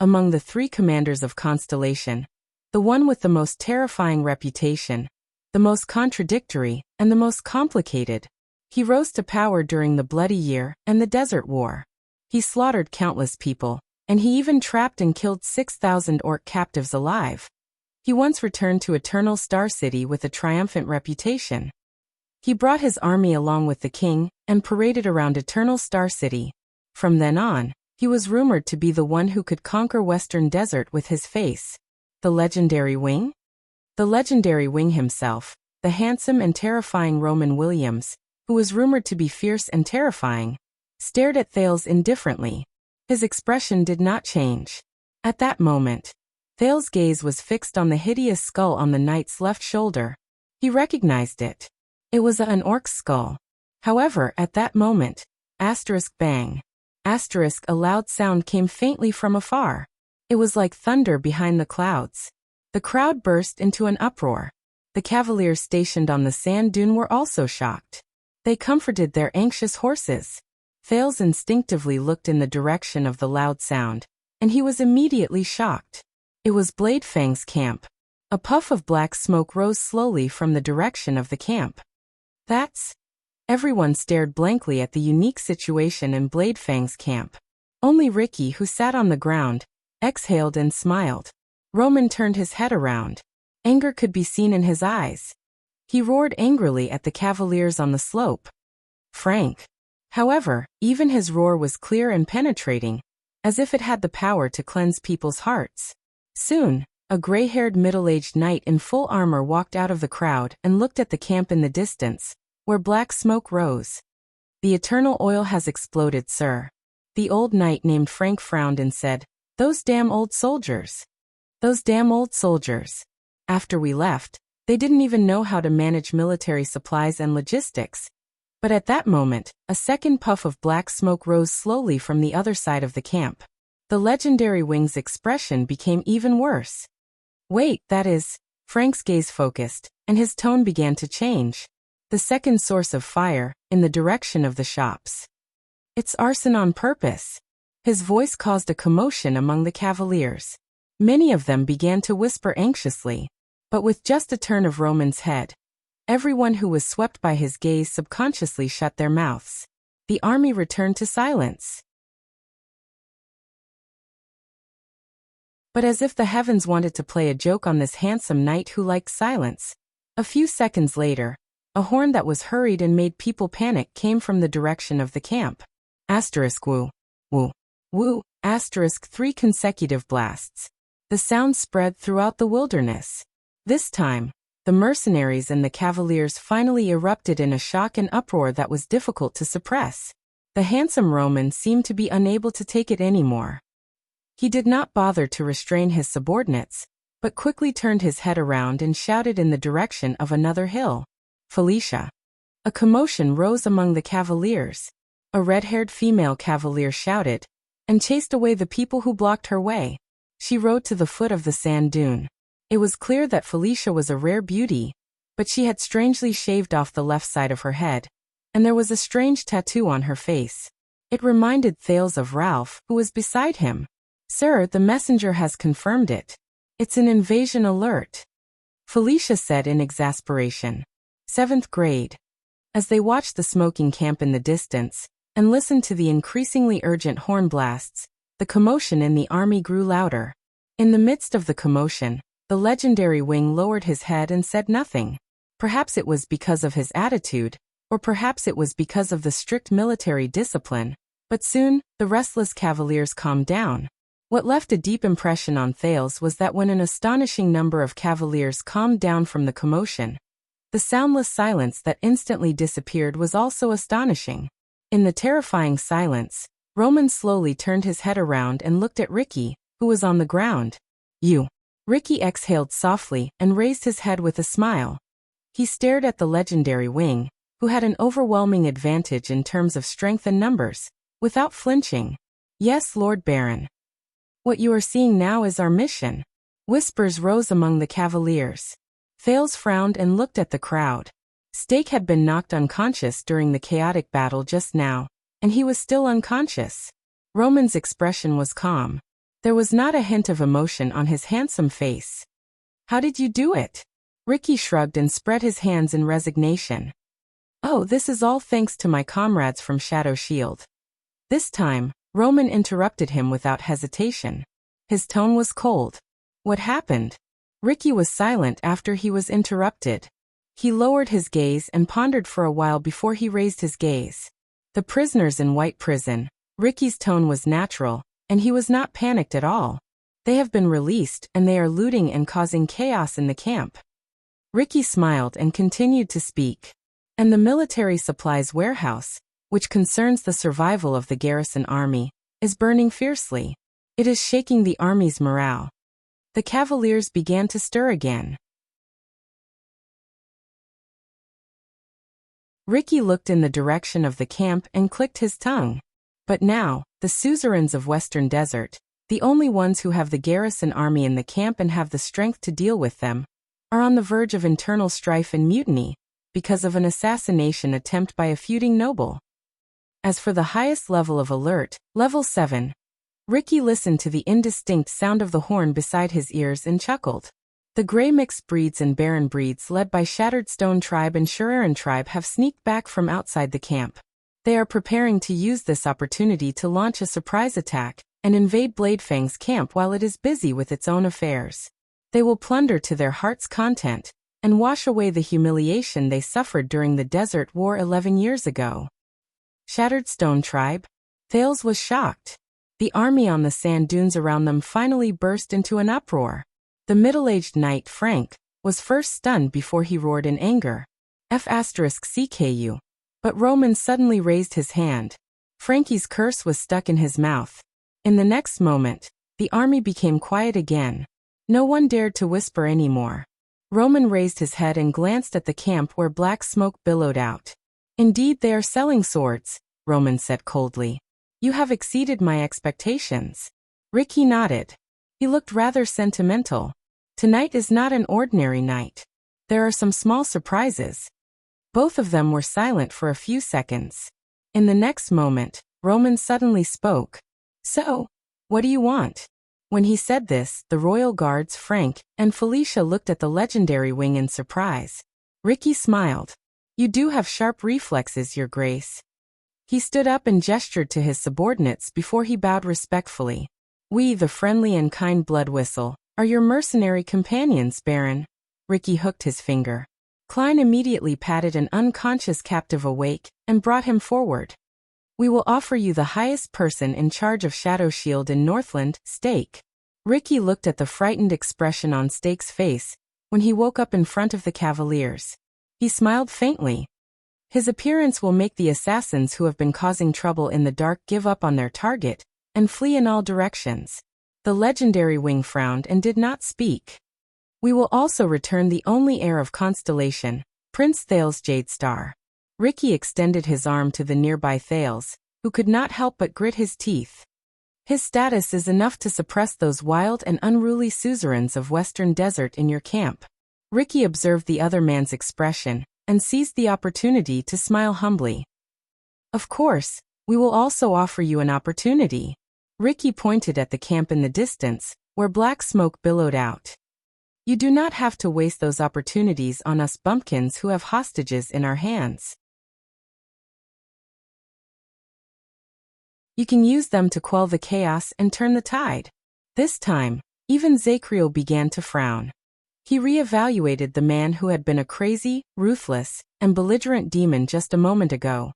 Among the 3 commanders of Constellation, the one with the most terrifying reputation, the most contradictory, and the most complicated, he rose to power during the Bloody Year and the Desert War. He slaughtered countless people, and he even trapped and killed 6,000 orc captives alive. He once returned to Eternal Star City with a triumphant reputation. He brought his army along with the king and paraded around Eternal Star City. From then on, he was rumored to be the one who could conquer Western Desert with his face. The legendary wing? The legendary wing himself, the handsome and terrifying Roman Williams, who was rumored to be fierce and terrifying, stared at Thales indifferently. His expression did not change. At that moment, Thales' gaze was fixed on the hideous skull on the knight's left shoulder. He recognized it. It was an orc's skull. However, at that moment, bang. A loud sound came faintly from afar. It was like thunder behind the clouds. The crowd burst into an uproar. The cavaliers stationed on the sand dune were also shocked. They comforted their anxious horses. Thales instinctively looked in the direction of the loud sound, and he was immediately shocked. It was Bladefang's camp. A puff of black smoke rose slowly from the direction of the camp. That's... Everyone stared blankly at the unique situation in Bladefang's camp. Only Ricky, who sat on the ground, exhaled and smiled. Roman turned his head around. Anger could be seen in his eyes. He roared angrily at the cavaliers on the slope. Frank. However, even his roar was clear and penetrating, as if it had the power to cleanse people's hearts. Soon, a gray-haired middle-aged knight in full armor walked out of the crowd and looked at the camp in the distance, where black smoke rose. The eternal oil has exploded, sir. The old knight named Frank frowned and said, "Those damn old soldiers. Those damn old soldiers. After we left, they didn't even know how to manage military supplies and logistics." But at that moment, a second puff of black smoke rose slowly from the other side of the camp. The legendary wing's expression became even worse. Wait, that is... Frank's gaze focused, and his tone began to change. The second source of fire, in the direction of the shops. It's arson on purpose. His voice caused a commotion among the cavaliers. Many of them began to whisper anxiously. But with just a turn of Roman's head, everyone who was swept by his gaze subconsciously shut their mouths. The army returned to silence. But as if the heavens wanted to play a joke on this handsome knight who liked silence, a few seconds later, a horn that was hurried and made people panic came from the direction of the camp. Woo. Woo. Woo. 3 consecutive blasts. The sound spread throughout the wilderness. This time, the mercenaries and the cavaliers finally erupted in a shock and uproar that was difficult to suppress. The handsome Roman seemed to be unable to take it anymore. He did not bother to restrain his subordinates, but quickly turned his head around and shouted in the direction of another hill. Felicia. A commotion rose among the cavaliers. A red-haired female cavalier shouted, and chased away the people who blocked her way. She rode to the foot of the sand dune. It was clear that Felicia was a rare beauty, but she had strangely shaved off the left side of her head, and there was a strange tattoo on her face. It reminded Thales of Ralph, who was beside him. "Sir, the messenger has confirmed it. It's an invasion alert," Felicia said in exasperation. 7th grade. As they watched the smoking camp in the distance, and listened to the increasingly urgent horn blasts, the commotion in the army grew louder. In the midst of the commotion, the legendary wing lowered his head and said nothing. Perhaps it was because of his attitude, or perhaps it was because of the strict military discipline, but soon, the restless cavaliers calmed down. What left a deep impression on Thales was that when an astonishing number of cavaliers calmed down from the commotion, the soundless silence that instantly disappeared was also astonishing. In the terrifying silence, Roman slowly turned his head around and looked at Ricky, who was on the ground. "You." Ricky exhaled softly and raised his head with a smile. He stared at the legendary wing, who had an overwhelming advantage in terms of strength and numbers, without flinching. "Yes, Lord Baron. What you are seeing now is our mission." Whispers rose among the cavaliers. Thales frowned and looked at the crowd. Stake had been knocked unconscious during the chaotic battle just now, and he was still unconscious. Roman's expression was calm. There was not a hint of emotion on his handsome face. "How did you do it?" Ricky shrugged and spread his hands in resignation. "Oh, this is all thanks to my comrades from Shadow Shield." This time, Roman interrupted him without hesitation. His tone was cold. "What happened?" Ricky was silent after he was interrupted. He lowered his gaze and pondered for a while before he raised his gaze. The prisoners in White Prison. Ricky's tone was natural, and he was not panicked at all. They have been released and they are looting and causing chaos in the camp. Ricky smiled and continued to speak. And the military supplies warehouse, which concerns the survival of the garrison army, is burning fiercely. It is shaking the army's morale. The cavaliers began to stir again. Ricky looked in the direction of the camp and clicked his tongue. But now, the suzerains of Western Desert, the only ones who have the garrison army in the camp and have the strength to deal with them, are on the verge of internal strife and mutiny, because of an assassination attempt by a feuding noble. As for the highest level of alert, level 7, Ricky listened to the indistinct sound of the horn beside his ears and chuckled. The gray mixed breeds and barren breeds led by Shattered Stone Tribe and Shuriran Tribe have sneaked back from outside the camp. They are preparing to use this opportunity to launch a surprise attack and invade Bladefang's camp while it is busy with its own affairs. They will plunder to their heart's content and wash away the humiliation they suffered during the Desert War 11 years ago. Shattered Stone Tribe? Thales was shocked. The army on the sand dunes around them finally burst into an uproar. The middle-aged knight, Frank, was first stunned before he roared in anger. F***CKU. But Roman suddenly raised his hand. Frankie's curse was stuck in his mouth. In the next moment, the army became quiet again. No one dared to whisper anymore. Roman raised his head and glanced at the camp where black smoke billowed out. "Indeed, they are selling swords," Roman said coldly. "You have exceeded my expectations." Ricky nodded. He looked rather sentimental. "Tonight is not an ordinary night. There are some small surprises." Both of them were silent for a few seconds. In the next moment, Roman suddenly spoke. "So, what do you want?" When he said this, the royal guards, Frank and Felicia, looked at the legendary wing in surprise. Ricky smiled. "You do have sharp reflexes, Your Grace." He stood up and gestured to his subordinates before he bowed respectfully. "We, the friendly and kind Bloodwhistle, are your mercenary companions, Baron." Ricky hooked his finger. Klein immediately patted an unconscious captive awake and brought him forward. "We will offer you the highest person in charge of Shadow Shield in Northland, Stake." Ricky looked at the frightened expression on Stake's face when he woke up in front of the cavaliers. He smiled faintly. His appearance will make the assassins who have been causing trouble in the dark give up on their target and flee in all directions. The legendary wing frowned and did not speak. "We will also return the only heir of Constellation, Prince Thales Jadestar." Ricky extended his arm to the nearby Thales, who could not help but grit his teeth. "His status is enough to suppress those wild and unruly suzerains of Western Desert in your camp." Ricky observed the other man's expression and seized the opportunity to smile humbly. "Of course, we will also offer you an opportunity." Ricky pointed at the camp in the distance, where black smoke billowed out. "You do not have to waste those opportunities on us bumpkins who have hostages in our hands. You can use them to quell the chaos and turn the tide." This time, even Zakriel began to frown. He re-evaluated the man who had been a crazy, ruthless, and belligerent demon just a moment ago,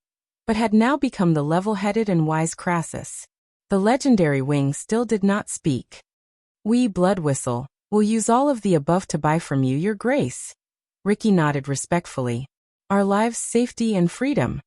but had now become the level-headed and wise Crassus. The legendary wing still did not speak. "We, Bloodwhistle, will use all of the above to buy from you, Your Grace." Ricky nodded respectfully. "Our lives, safety, and freedom."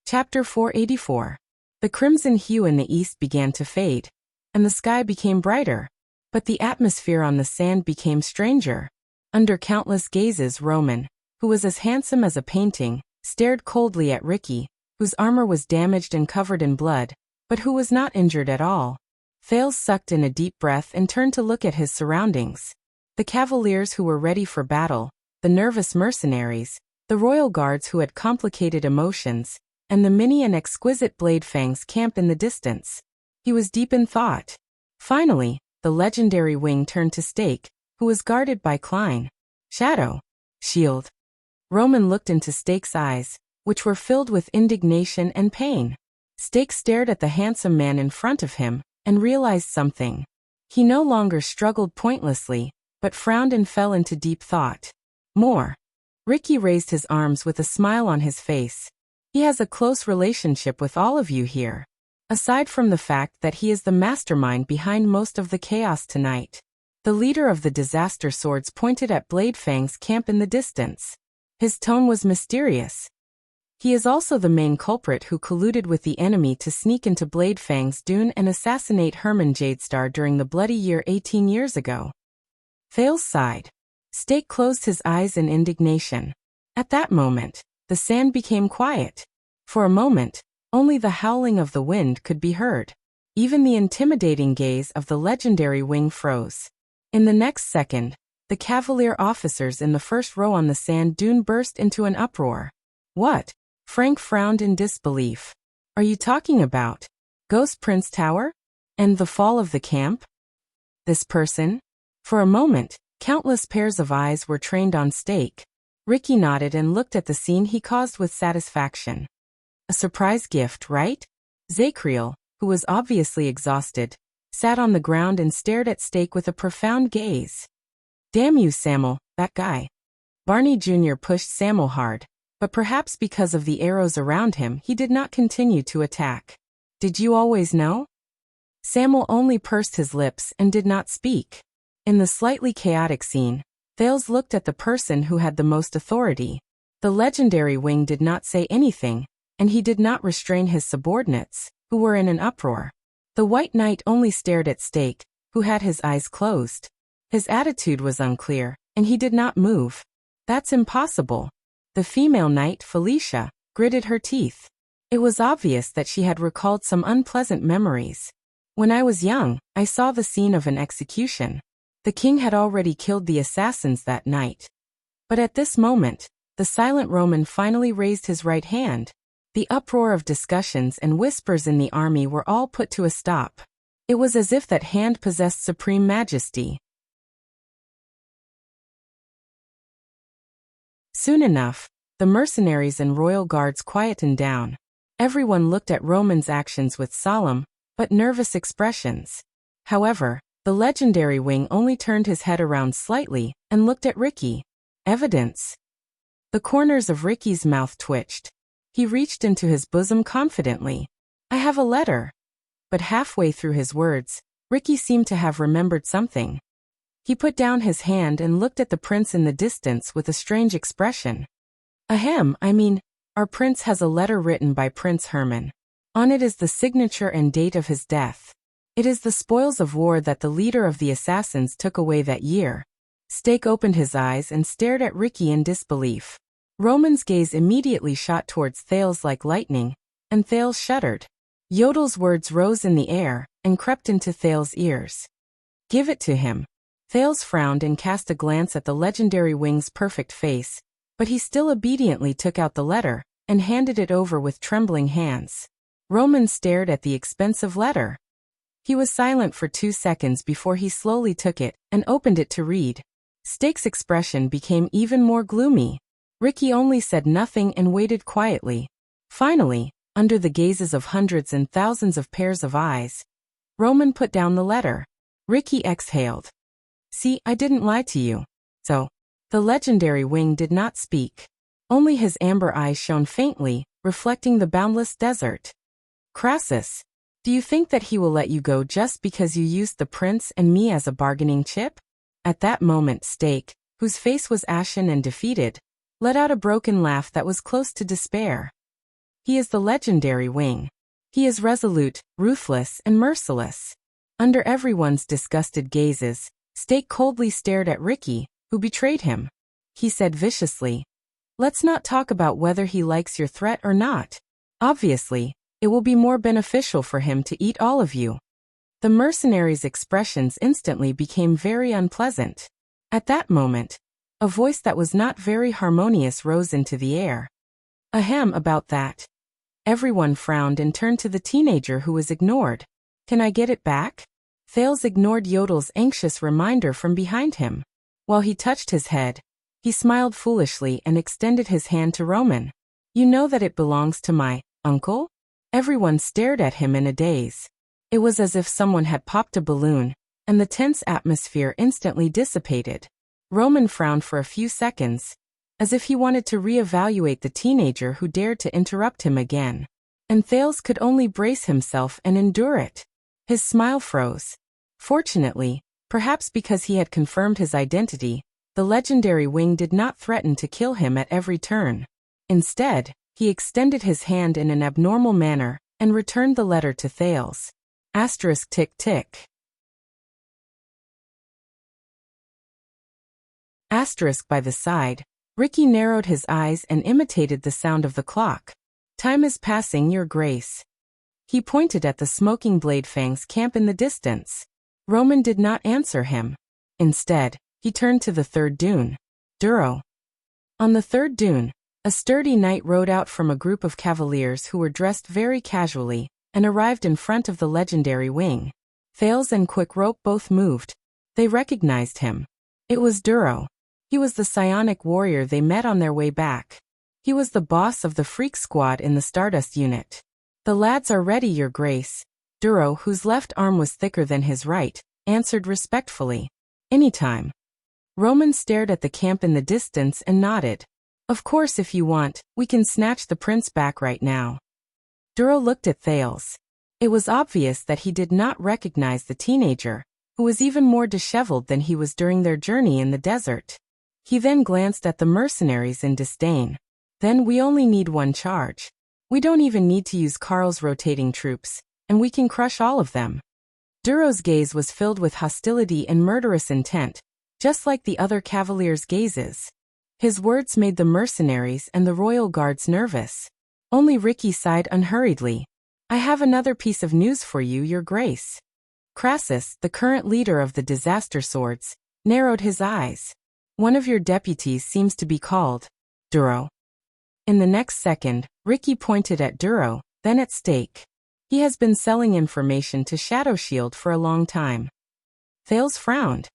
Chapter 484. The crimson hue in the east began to fade, and the sky became brighter. But the atmosphere on the sand became stranger. Under countless gazes, Roman, who was as handsome as a painting, stared coldly at Ricky, whose armor was damaged and covered in blood, but who was not injured at all. Thales sucked in a deep breath and turned to look at his surroundings. The cavaliers who were ready for battle, the nervous mercenaries, the royal guards who had complicated emotions, and the many and exquisite blade fangs camp in the distance. He was deep in thought. Finally, the legendary wing turned to Stake, who was guarded by Klein. Shadow. Shield. Roman looked into Stake's eyes, which were filled with indignation and pain. Stake stared at the handsome man in front of him, and realized something. He no longer struggled pointlessly, but frowned and fell into deep thought. More. Ricky raised his arms with a smile on his face. He has a close relationship with all of you here. Aside from the fact that he is the mastermind behind most of the chaos tonight. The leader of the disaster swords pointed at Bladefang's camp in the distance. His tone was mysterious. He is also the main culprit who colluded with the enemy to sneak into Bladefang's dune and assassinate Hermann Jadestar during the bloody year 18 years ago. Thales sighed. Stake closed his eyes in indignation. At that moment, the sand became quiet. For a moment, only the howling of the wind could be heard. Even the intimidating gaze of the legendary wing froze. In the next second, the cavalier officers in the first row on the sand dune burst into an uproar. What? Frank frowned in disbelief. Are you talking about Ghost Prince Tower? And the fall of the camp? This person? For a moment, countless pairs of eyes were trained on Stake. Ricky nodded and looked at the scene he caused with satisfaction. A surprise gift, right? Zachriel, who was obviously exhausted, sat on the ground and stared at Stake with a profound gaze. Damn you, Samuel, that guy. Barney Jr. pushed Samuel hard, but perhaps because of the arrows around him he did not continue to attack. Did you always know? Samuel only pursed his lips and did not speak. In the slightly chaotic scene, Thales looked at the person who had the most authority. The legendary wing did not say anything, and he did not restrain his subordinates, who were in an uproar. The White Knight only stared at Stake, who had his eyes closed. His attitude was unclear, and he did not move. That's impossible. The female knight, Felicia, gritted her teeth. It was obvious that she had recalled some unpleasant memories. When I was young, I saw the scene of an execution. The king had already killed the assassins that night. But at this moment, the silent Roman finally raised his right hand. The uproar of discussions and whispers in the army were all put to a stop. It was as if that hand possessed supreme majesty. Soon enough, the mercenaries and royal guards quietened down. Everyone looked at Roman's actions with solemn, but nervous expressions. However, the legendary wing only turned his head around slightly and looked at Ricky. Evidence. The corners of Ricky's mouth twitched. He reached into his bosom confidently. I have a letter. But halfway through his words, Ricky seemed to have remembered something. He put down his hand and looked at the prince in the distance with a strange expression. Ahem, our prince has a letter written by Prince Hermann. On it is the signature and date of his death. It is the spoils of war that the leader of the assassins took away that year. Stake opened his eyes and stared at Ricky in disbelief. Roman's gaze immediately shot towards Thales like lightning, and Thales shuddered. Yodel's words rose in the air and crept into Thales' ears. Give it to him. Thales frowned and cast a glance at the legendary wing's perfect face, but he still obediently took out the letter and handed it over with trembling hands. Roman stared at the expensive letter. He was silent for 2 seconds before he slowly took it and opened it to read. Stake's expression became even more gloomy. Ricky only said nothing and waited quietly. Finally, under the gazes of hundreds and thousands of pairs of eyes, Roman put down the letter. Ricky exhaled. See, I didn't lie to you. So, the legendary wing did not speak. Only his amber eyes shone faintly, reflecting the boundless desert. Crassus, do you think that he will let you go just because you used the prince and me as a bargaining chip? At that moment Stake, whose face was ashen and defeated, let out a broken laugh that was close to despair. He is the legendary wing. He is resolute, ruthless, and merciless. Under everyone's disgusted gazes, Stake coldly stared at Ricky, who betrayed him. He said viciously, "Let's not talk about whether he likes your threat or not. Obviously, it will be more beneficial for him to eat all of you." The mercenary's expressions instantly became very unpleasant. At that moment, a voice that was not very harmonious rose into the air. "Ahem, about that." Everyone frowned and turned to the teenager who was ignored. "Can I get it back?" Thales ignored Yodel's anxious reminder from behind him. While he touched his head, he smiled foolishly and extended his hand to Roman. "You know that it belongs to my uncle?" Everyone stared at him in a daze. It was as if someone had popped a balloon, and the tense atmosphere instantly dissipated. Roman frowned for a few seconds, as if he wanted to re-evaluate the teenager who dared to interrupt him again. And Thales could only brace himself and endure it. His smile froze. Fortunately, perhaps because he had confirmed his identity, the legendary wing did not threaten to kill him at every turn. Instead, he extended his hand in an abnormal manner and returned the letter to Thales. Tick tick. By the side, Ricky narrowed his eyes and imitated the sound of the clock. "Time is passing, Your Grace." He pointed at the smoking Bladefang's camp in the distance. Roman did not answer him. Instead, he turned to the third dune. Duro. On the third dune, a sturdy knight rode out from a group of cavaliers who were dressed very casually and arrived in front of the legendary wing. Thales and Quick Rope both moved. They recognized him. It was Duro. He was the psionic warrior they met on their way back. He was the boss of the Freak Squad in the Stardust unit. "The lads are ready, Your Grace." Duro, whose left arm was thicker than his right, answered respectfully. "Anytime." Roman stared at the camp in the distance and nodded. "Of course, if you want, we can snatch the prince back right now." Duro looked at Thales. It was obvious that he did not recognize the teenager, who was even more disheveled than he was during their journey in the desert. He then glanced at the mercenaries in disdain. "Then we only need one charge. We don't even need to use Karl's rotating troops, and we can crush all of them." Duro's gaze was filled with hostility and murderous intent, just like the other cavaliers' gazes. His words made the mercenaries and the royal guards nervous. Only Ricky sighed unhurriedly. "I have another piece of news for you, Your Grace." Crassus, the current leader of the Disaster Swords, narrowed his eyes. "One of your deputies seems to be called Duro." In the next second, Ricky pointed at Duro, then at Stake. "He has been selling information to Shadow Shield for a long time." Thales frowned.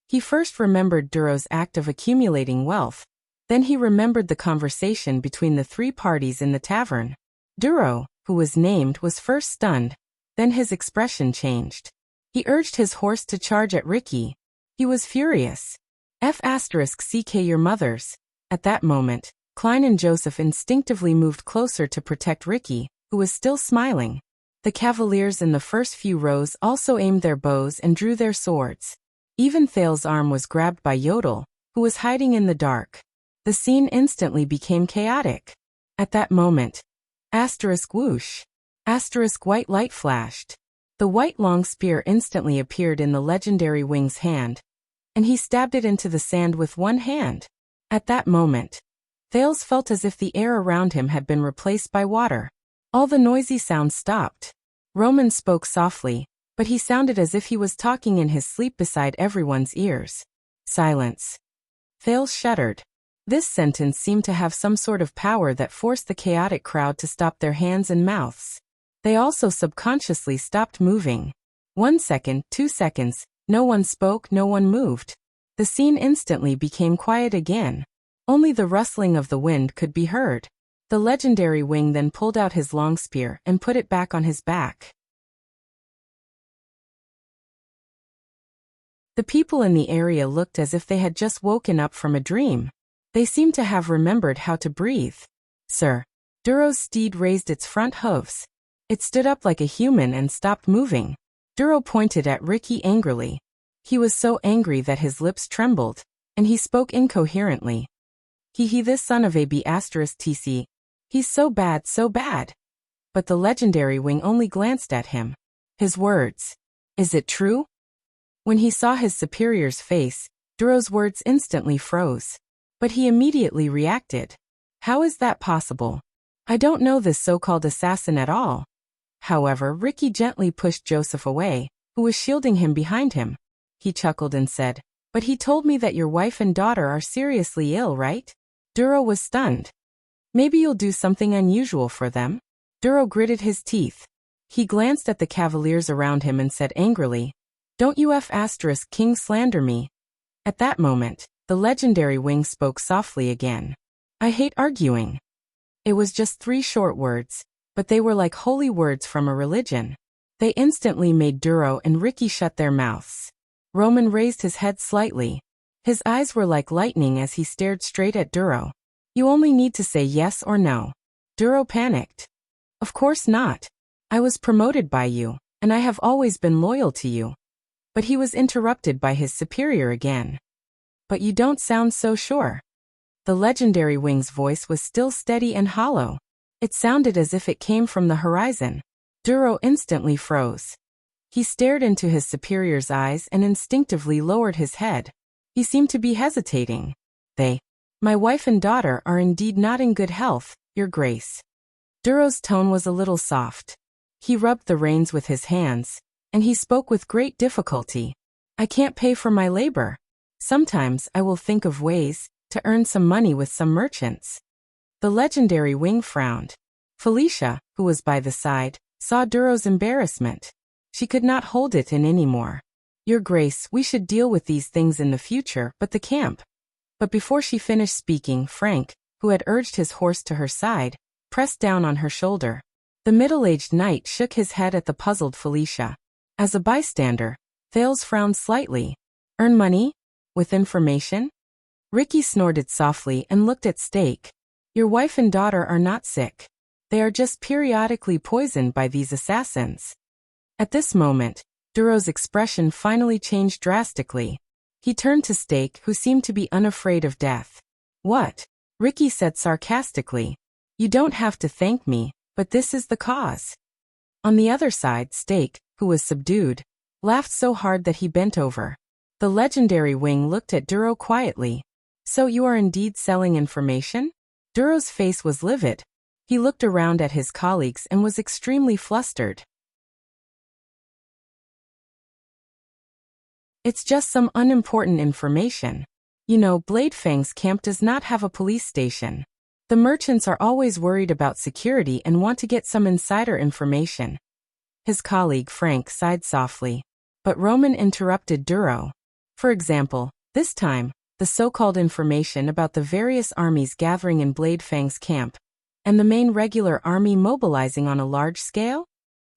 He first remembered Duro's act of accumulating wealth. Then he remembered the conversation between the three parties in the tavern. Duro, who was named, was first stunned, then his expression changed. He urged his horse to charge at Ricky. He was furious. *CK your mothers. At that moment, Klein and Joseph instinctively moved closer to protect Ricky, who was still smiling. The cavaliers in the first few rows also aimed their bows and drew their swords. Even Thales' arm was grabbed by Yodel, who was hiding in the dark. The scene instantly became chaotic. At that moment, whoosh, white light flashed. The white long spear instantly appeared in the legendary wing's hand, and he stabbed it into the sand with one hand. At that moment, Thales felt as if the air around him had been replaced by water. All the noisy sounds stopped. Roman spoke softly, but he sounded as if he was talking in his sleep beside everyone's ears. "Silence." Thales shuddered. This sentence seemed to have some sort of power that forced the chaotic crowd to stop their hands and mouths. They also subconsciously stopped moving. 1 second, 2 seconds, no one spoke, no one moved. The scene instantly became quiet again. Only the rustling of the wind could be heard. The legendary wing then pulled out his long spear and put it back on his back. The people in the area looked as if they had just woken up from a dream. They seemed to have remembered how to breathe. "Sir." Duro's steed raised its front hooves. It stood up like a human and stopped moving. Duro pointed at Ricky angrily. He was so angry that his lips trembled, and he spoke incoherently. This son of a B*TC. He's so bad, so bad." But the legendary wing only glanced at him. His words, Is it true? When he saw his superior's face, Duro's words instantly froze. But he immediately reacted. How is that possible? I don't know this so-called assassin at all. However, Ricky gently pushed Joseph away, who was shielding him behind him. He chuckled and said, "But he told me that your wife and daughter are seriously ill, right?" Duro was stunned. "Maybe you'll do something unusual for them?" Duro gritted his teeth. He glanced at the cavaliers around him and said angrily, "Don't you King slander me." At that moment, the legendary wing spoke softly again. "I hate arguing." It was just 3 short words, but they were like holy words from a religion. They instantly made Duro and Ricky shut their mouths. Roman raised his head slightly. His eyes were like lightning as he stared straight at Duro. "You only need to say yes or no." Duro panicked. "Of course not. I was promoted by you, and I have always been loyal to you." But he was interrupted by his superior again. "But you don't sound so sure." The legendary wing's voice was still steady and hollow. It sounded as if it came from the horizon. Duro instantly froze. He stared into his superior's eyes and instinctively lowered his head. He seemed to be hesitating. My wife and daughter are indeed not in good health, Your Grace." Duro's tone was a little soft. He rubbed the reins with his hands, and he spoke with great difficulty. "I can't pay for my labor. Sometimes I will think of ways to earn some money with some merchants." The legendary wing frowned. Felicia, who was by the side, saw Duro's embarrassment. She could not hold it in anymore. "Your Grace, we should deal with these things in the future, but the camp." But before she finished speaking, Frank, who had urged his horse to her side, pressed down on her shoulder. The middle-aged knight shook his head at the puzzled Felicia. As a bystander, Thales frowned slightly. "Earn money? With information?" Ricky snorted softly and looked at Stake. "Your wife and daughter are not sick. They are just periodically poisoned by these assassins." At this moment, Duro's expression finally changed drastically. He turned to Stake, who seemed to be unafraid of death. "What?" Ricky said sarcastically. "You don't have to thank me, but this is the cause." On the other side, Stake, who was subdued, laughed so hard that he bent over. The legendary wing looked at Duro quietly. "So you are indeed selling information?" Duro's face was livid. He looked around at his colleagues and was extremely flustered. "It's just some unimportant information. You know, Bladefang's camp does not have a police station. The merchants are always worried about security and want to get some insider information." His colleague Frank sighed softly. But Roman interrupted Duro. "For example, this time, the so-called information about the various armies gathering in Bladefang's camp, and the main regular army mobilizing on a large scale?"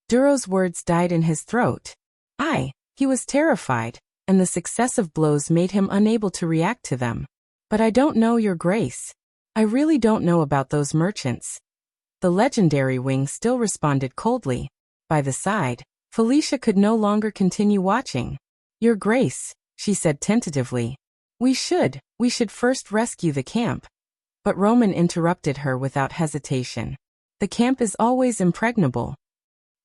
Duro's words died in his throat. He was terrified, and the successive blows made him unable to react to them. "But I don't know, Your Grace. I really don't know about those merchants." The legendary wing still responded coldly. By the side, Felicia could no longer continue watching. "Your Grace," she said tentatively, We should first rescue the camp." But Roman interrupted her without hesitation. "The camp is always impregnable."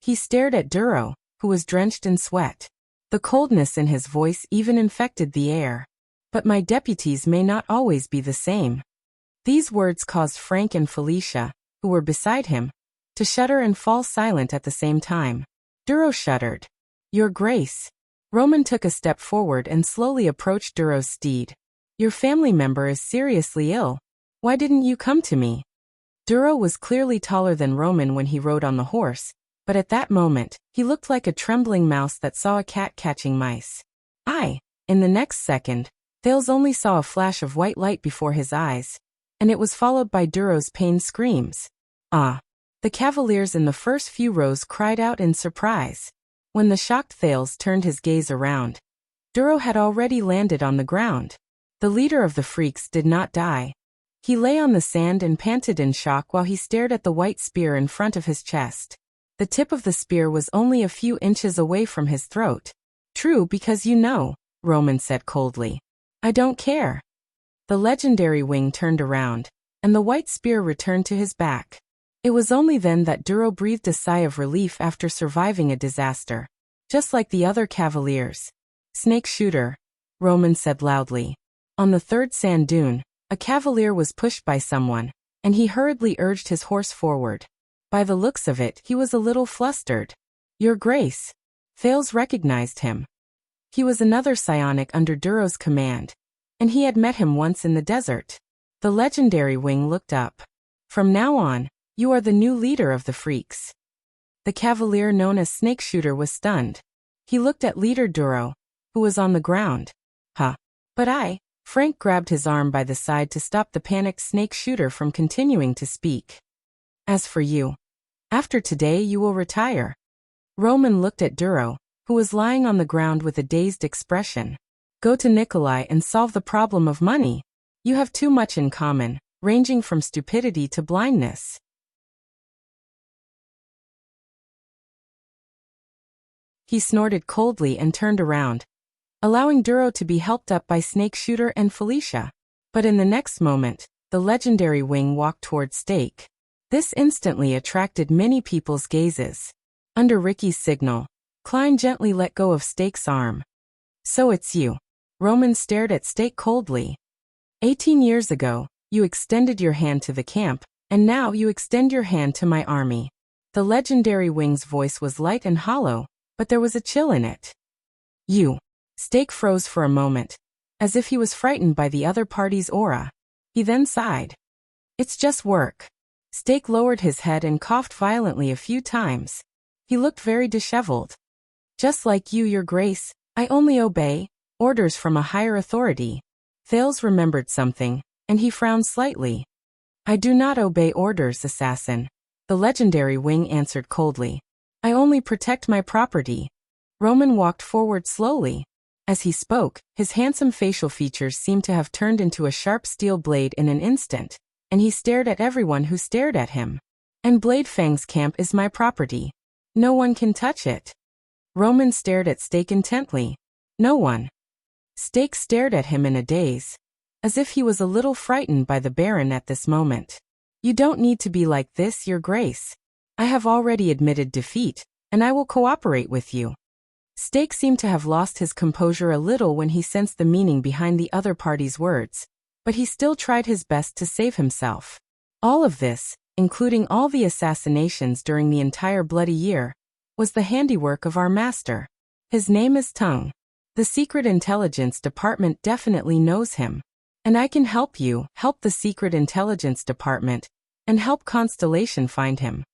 He stared at Duro, who was drenched in sweat. The coldness in his voice even infected the air. "But my deputies may not always be the same." These words caused Frank and Felicia, who were beside him, to shudder and fall silent at the same time. Duro shuddered. "Your Grace." Roman took a step forward and slowly approached Duro's steed. "Your family member is seriously ill. Why didn't you come to me?" Duro was clearly taller than Roman when he rode on the horse, but at that moment, he looked like a trembling mouse that saw a cat catching mice. In the next second, Thales only saw a flash of white light before his eyes, and it was followed by Duro's pained screams. The cavaliers in the first few rows cried out in surprise. When the shocked Thales turned his gaze around, Duro had already landed on the ground. The leader of the freaks did not die. He lay on the sand and panted in shock while he stared at the white spear in front of his chest. The tip of the spear was only a few inches away from his throat. "True, because you know," Roman said coldly. "I don't care." The legendary wing turned around, and the white spear returned to his back. It was only then that Duro breathed a sigh of relief after surviving a disaster. Just like the other cavaliers. Snake shooter, Roman said loudly. On the third sand dune, a cavalier was pushed by someone, and he hurriedly urged his horse forward. By the looks of it, he was a little flustered. Your Grace. Thales recognized him. He was another psionic under Duro's command, and he had met him once in the desert. The legendary wing looked up. From now on, you are the new leader of the freaks. The cavalier known as Snake Shooter was stunned. He looked at leader Duro, who was on the ground. Huh. But Frank grabbed his arm by the side to stop the panicked Snake Shooter from continuing to speak. As for you, after today you will retire. Roman looked at Duro, who was lying on the ground with a dazed expression. Go to Nikolai and solve the problem of money. You have too much in common, ranging from stupidity to blindness. He snorted coldly and turned around, allowing Duro to be helped up by Snake Shooter and Felicia. But in the next moment, the legendary wing walked toward Stake. This instantly attracted many people's gazes. Under Ricky's signal, Klein gently let go of Stake's arm. So it's you. Roman stared at Stake coldly. 18 years ago, you extended your hand to the camp, and now you extend your hand to my army. The legendary wing's voice was light and hollow, but there was a chill in it. You. Stake froze for a moment, as if he was frightened by the other party's aura. He then sighed. It's just work. Stake lowered his head and coughed violently a few times. He looked very disheveled. Just like you, Your Grace, I only obey orders from a higher authority. Thales remembered something, and he frowned slightly. I do not obey orders, assassin. The legendary wing answered coldly. I only protect my property. Roman walked forward slowly. As he spoke, his handsome facial features seemed to have turned into a sharp steel blade in an instant, and he stared at everyone who stared at him. And Blade Fang's camp is my property. No one can touch it. Roman stared at Stake intently. No one. Stake stared at him in a daze, as if he was a little frightened by the Baron at this moment. You don't need to be like this, Your Grace. I have already admitted defeat, and I will cooperate with you. Stake seemed to have lost his composure a little when he sensed the meaning behind the other party's words, but he still tried his best to save himself. All of this, including all the assassinations during the entire bloody year, was the handiwork of our master. His name is Tung. The Secret Intelligence Department definitely knows him. And I can help you, help the Secret Intelligence Department, and help Constellation find him.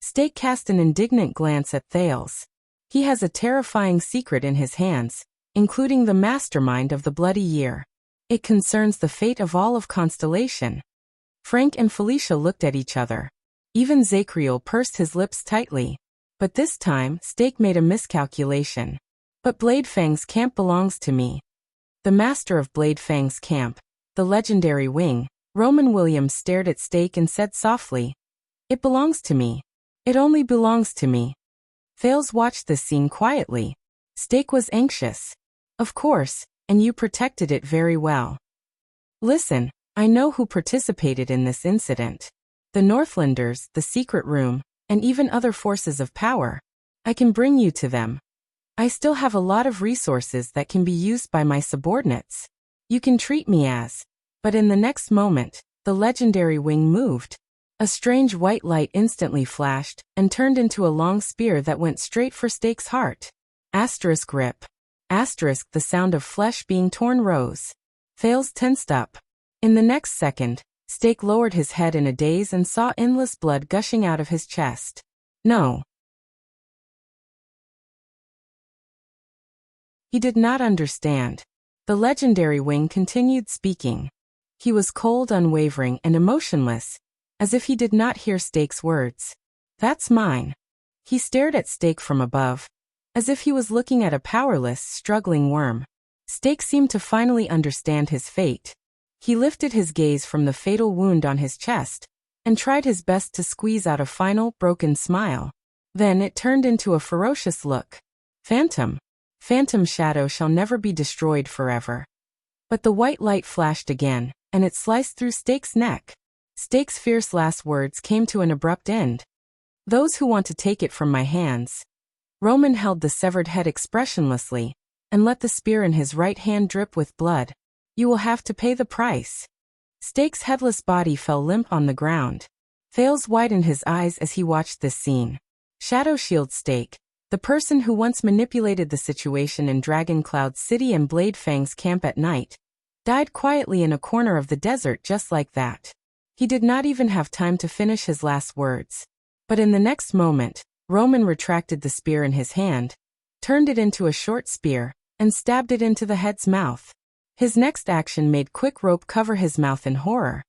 Stake cast an indignant glance at Thales. He has a terrifying secret in his hands, including the mastermind of the bloody year. It concerns the fate of all of Constellation. Frank and Felicia looked at each other. Even Zacriel pursed his lips tightly. But this time, Stake made a miscalculation. But Blade Fang's camp belongs to me. The master of Blade Fang's camp, the legendary wing, Roman Williams stared at Stake and said softly, It belongs to me. It only belongs to me. Thales watched this scene quietly. Stake was anxious. Of course, and you protected it very well. Listen, I know who participated in this incident. The Northlanders, the secret room, and even other forces of power. I can bring you to them. I still have a lot of resources that can be used by my subordinates. You can treat me as. But in the next moment, the legendary wing moved. A strange white light instantly flashed and turned into a long spear that went straight for Stake's heart. Asterisk rip. Asterisk the sound of flesh being torn rose. Thales tensed up. In the next second, Stake lowered his head in a daze and saw endless blood gushing out of his chest. No. He did not understand. The legendary wing continued speaking. He was cold, unwavering, and emotionless, as if he did not hear Stake's words. That's mine. He stared at Stake from above, as if he was looking at a powerless, struggling worm. Stake seemed to finally understand his fate. He lifted his gaze from the fatal wound on his chest, and tried his best to squeeze out a final, broken smile. Then it turned into a ferocious look. Phantom. Phantom shadow shall never be destroyed forever. But the white light flashed again, and it sliced through Stake's neck. Stake's fierce last words came to an abrupt end. Those who want to take it from my hands. Roman held the severed head expressionlessly, and let the spear in his right hand drip with blood. You will have to pay the price. Stake's headless body fell limp on the ground. Thales widened his eyes as he watched this scene. Shadow Shield Stake, the person who once manipulated the situation in Dragon Cloud City and Blade Fang's camp at night, died quietly in a corner of the desert just like that. He did not even have time to finish his last words. But in the next moment, Roman retracted the spear in his hand, turned it into a short spear, and stabbed it into the head's mouth. His next action made Quick Rope cover his mouth in horror.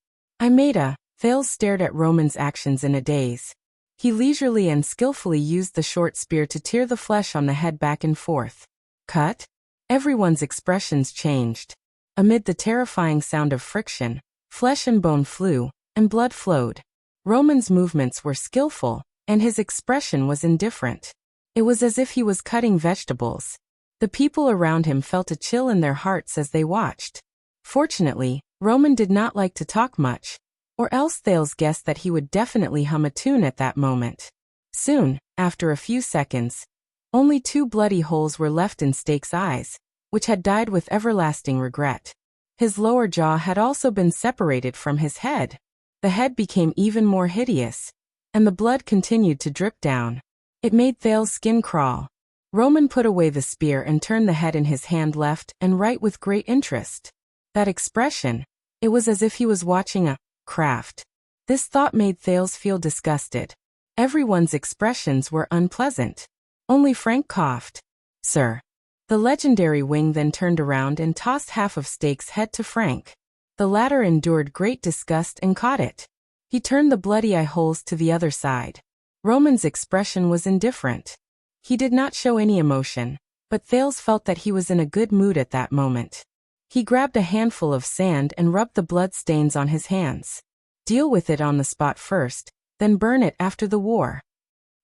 Thales stared at Roman's actions in a daze. He leisurely and skillfully used the short spear to tear the flesh on the head back and forth. Cut? Everyone's expressions changed. Amid the terrifying sound of friction, flesh and bone flew, and blood flowed. Roman's movements were skillful, and his expression was indifferent. It was as if he was cutting vegetables. The people around him felt a chill in their hearts as they watched. Fortunately, Roman did not like to talk much, or else Thales guessed that he would definitely hum a tune at that moment. Soon, after a few seconds, only 2 bloody holes were left in Stake's eyes, which had died with everlasting regret. His lower jaw had also been separated from his head. The head became even more hideous, and the blood continued to drip down. It made Thales' skin crawl. Roman put away the spear and turned the head in his hand left and right with great interest. That expression, it was as if he was watching a craft. This thought made Thales feel disgusted. Everyone's expressions were unpleasant. Only Frank coughed. Sir. The legendary wing then turned around and tossed half of Stake's head to Frank. The latter endured great disgust and caught it. He turned the bloody eye holes to the other side. Roman's expression was indifferent. He did not show any emotion, but Thales felt that he was in a good mood at that moment. He grabbed a handful of sand and rubbed the blood stains on his hands. Deal with it on the spot first, then burn it after the war.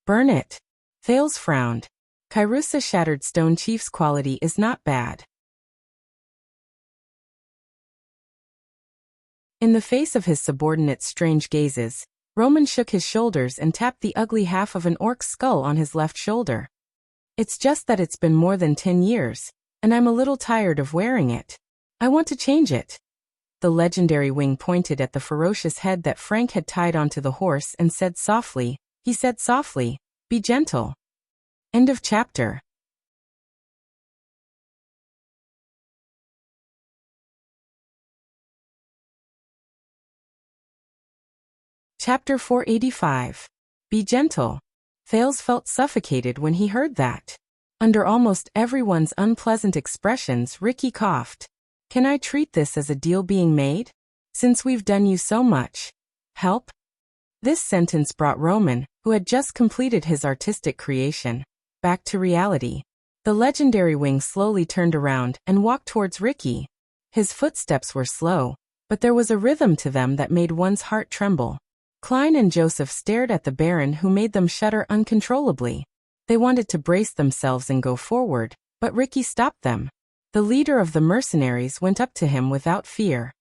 Burn it? Thales frowned. Kairusa Shattered Stone Chief's quality is not bad. In the face of his subordinate's strange gazes, Roman shook his shoulders and tapped the ugly half of an orc's skull on his left shoulder. It's just that it's been more than 10 years, and I'm a little tired of wearing it. I want to change it. The legendary wing pointed at the ferocious head that Frank had tied onto the horse and said softly, be gentle. End of chapter. Chapter 485. Be gentle. Thales felt suffocated when he heard that. Under almost everyone's unpleasant expressions, Ricky coughed. Can I treat this as a deal being made? Since we've done you so much. Help? This sentence brought Roman, who had just completed his artistic creation, back to reality. The legendary wing slowly turned around and walked towards Ricky. His footsteps were slow, but there was a rhythm to them that made one's heart tremble. Klein and Joseph stared at the Baron, who made them shudder uncontrollably. They wanted to brace themselves and go forward, but Ricky stopped them. The leader of the mercenaries went up to him without fear.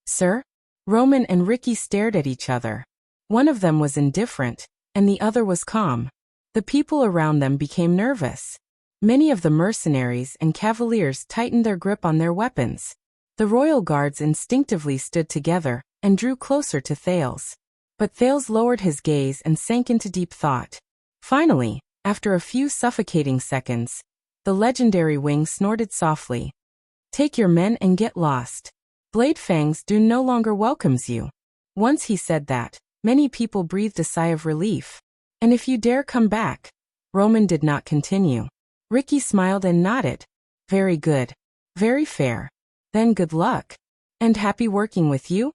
Sir? Roman and Ricky stared at each other. One of them was indifferent, and the other was calm. The people around them became nervous. Many of the mercenaries and cavaliers tightened their grip on their weapons. The royal guards instinctively stood together and drew closer to Thales. But Thales lowered his gaze and sank into deep thought. Finally, after a few suffocating seconds, the legendary wing snorted softly. Take your men and get lost. Blade Fang's Dune no longer welcomes you. Once he said that, many people breathed a sigh of relief. And if you dare come back. Roman did not continue. Ricky smiled and nodded. Very good. Very fair. Then good luck. And happy working with you?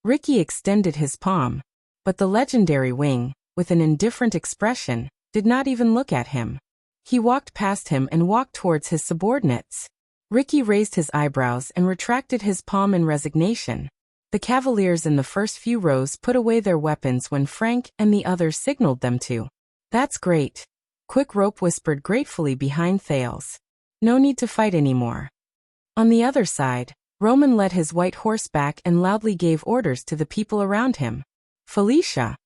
Ricky extended his palm. But the legendary wing, with an indifferent expression, did not even look at him. He walked past him and walked towards his subordinates. Ricky raised his eyebrows and retracted his palm in resignation. The cavaliers in the first few rows put away their weapons when Frank and the others signaled them to. That's great. Quick Rope whispered gratefully behind Thales. No need to fight anymore. On the other side, Roman led his white horse back and loudly gave orders to the people around him. Felicia.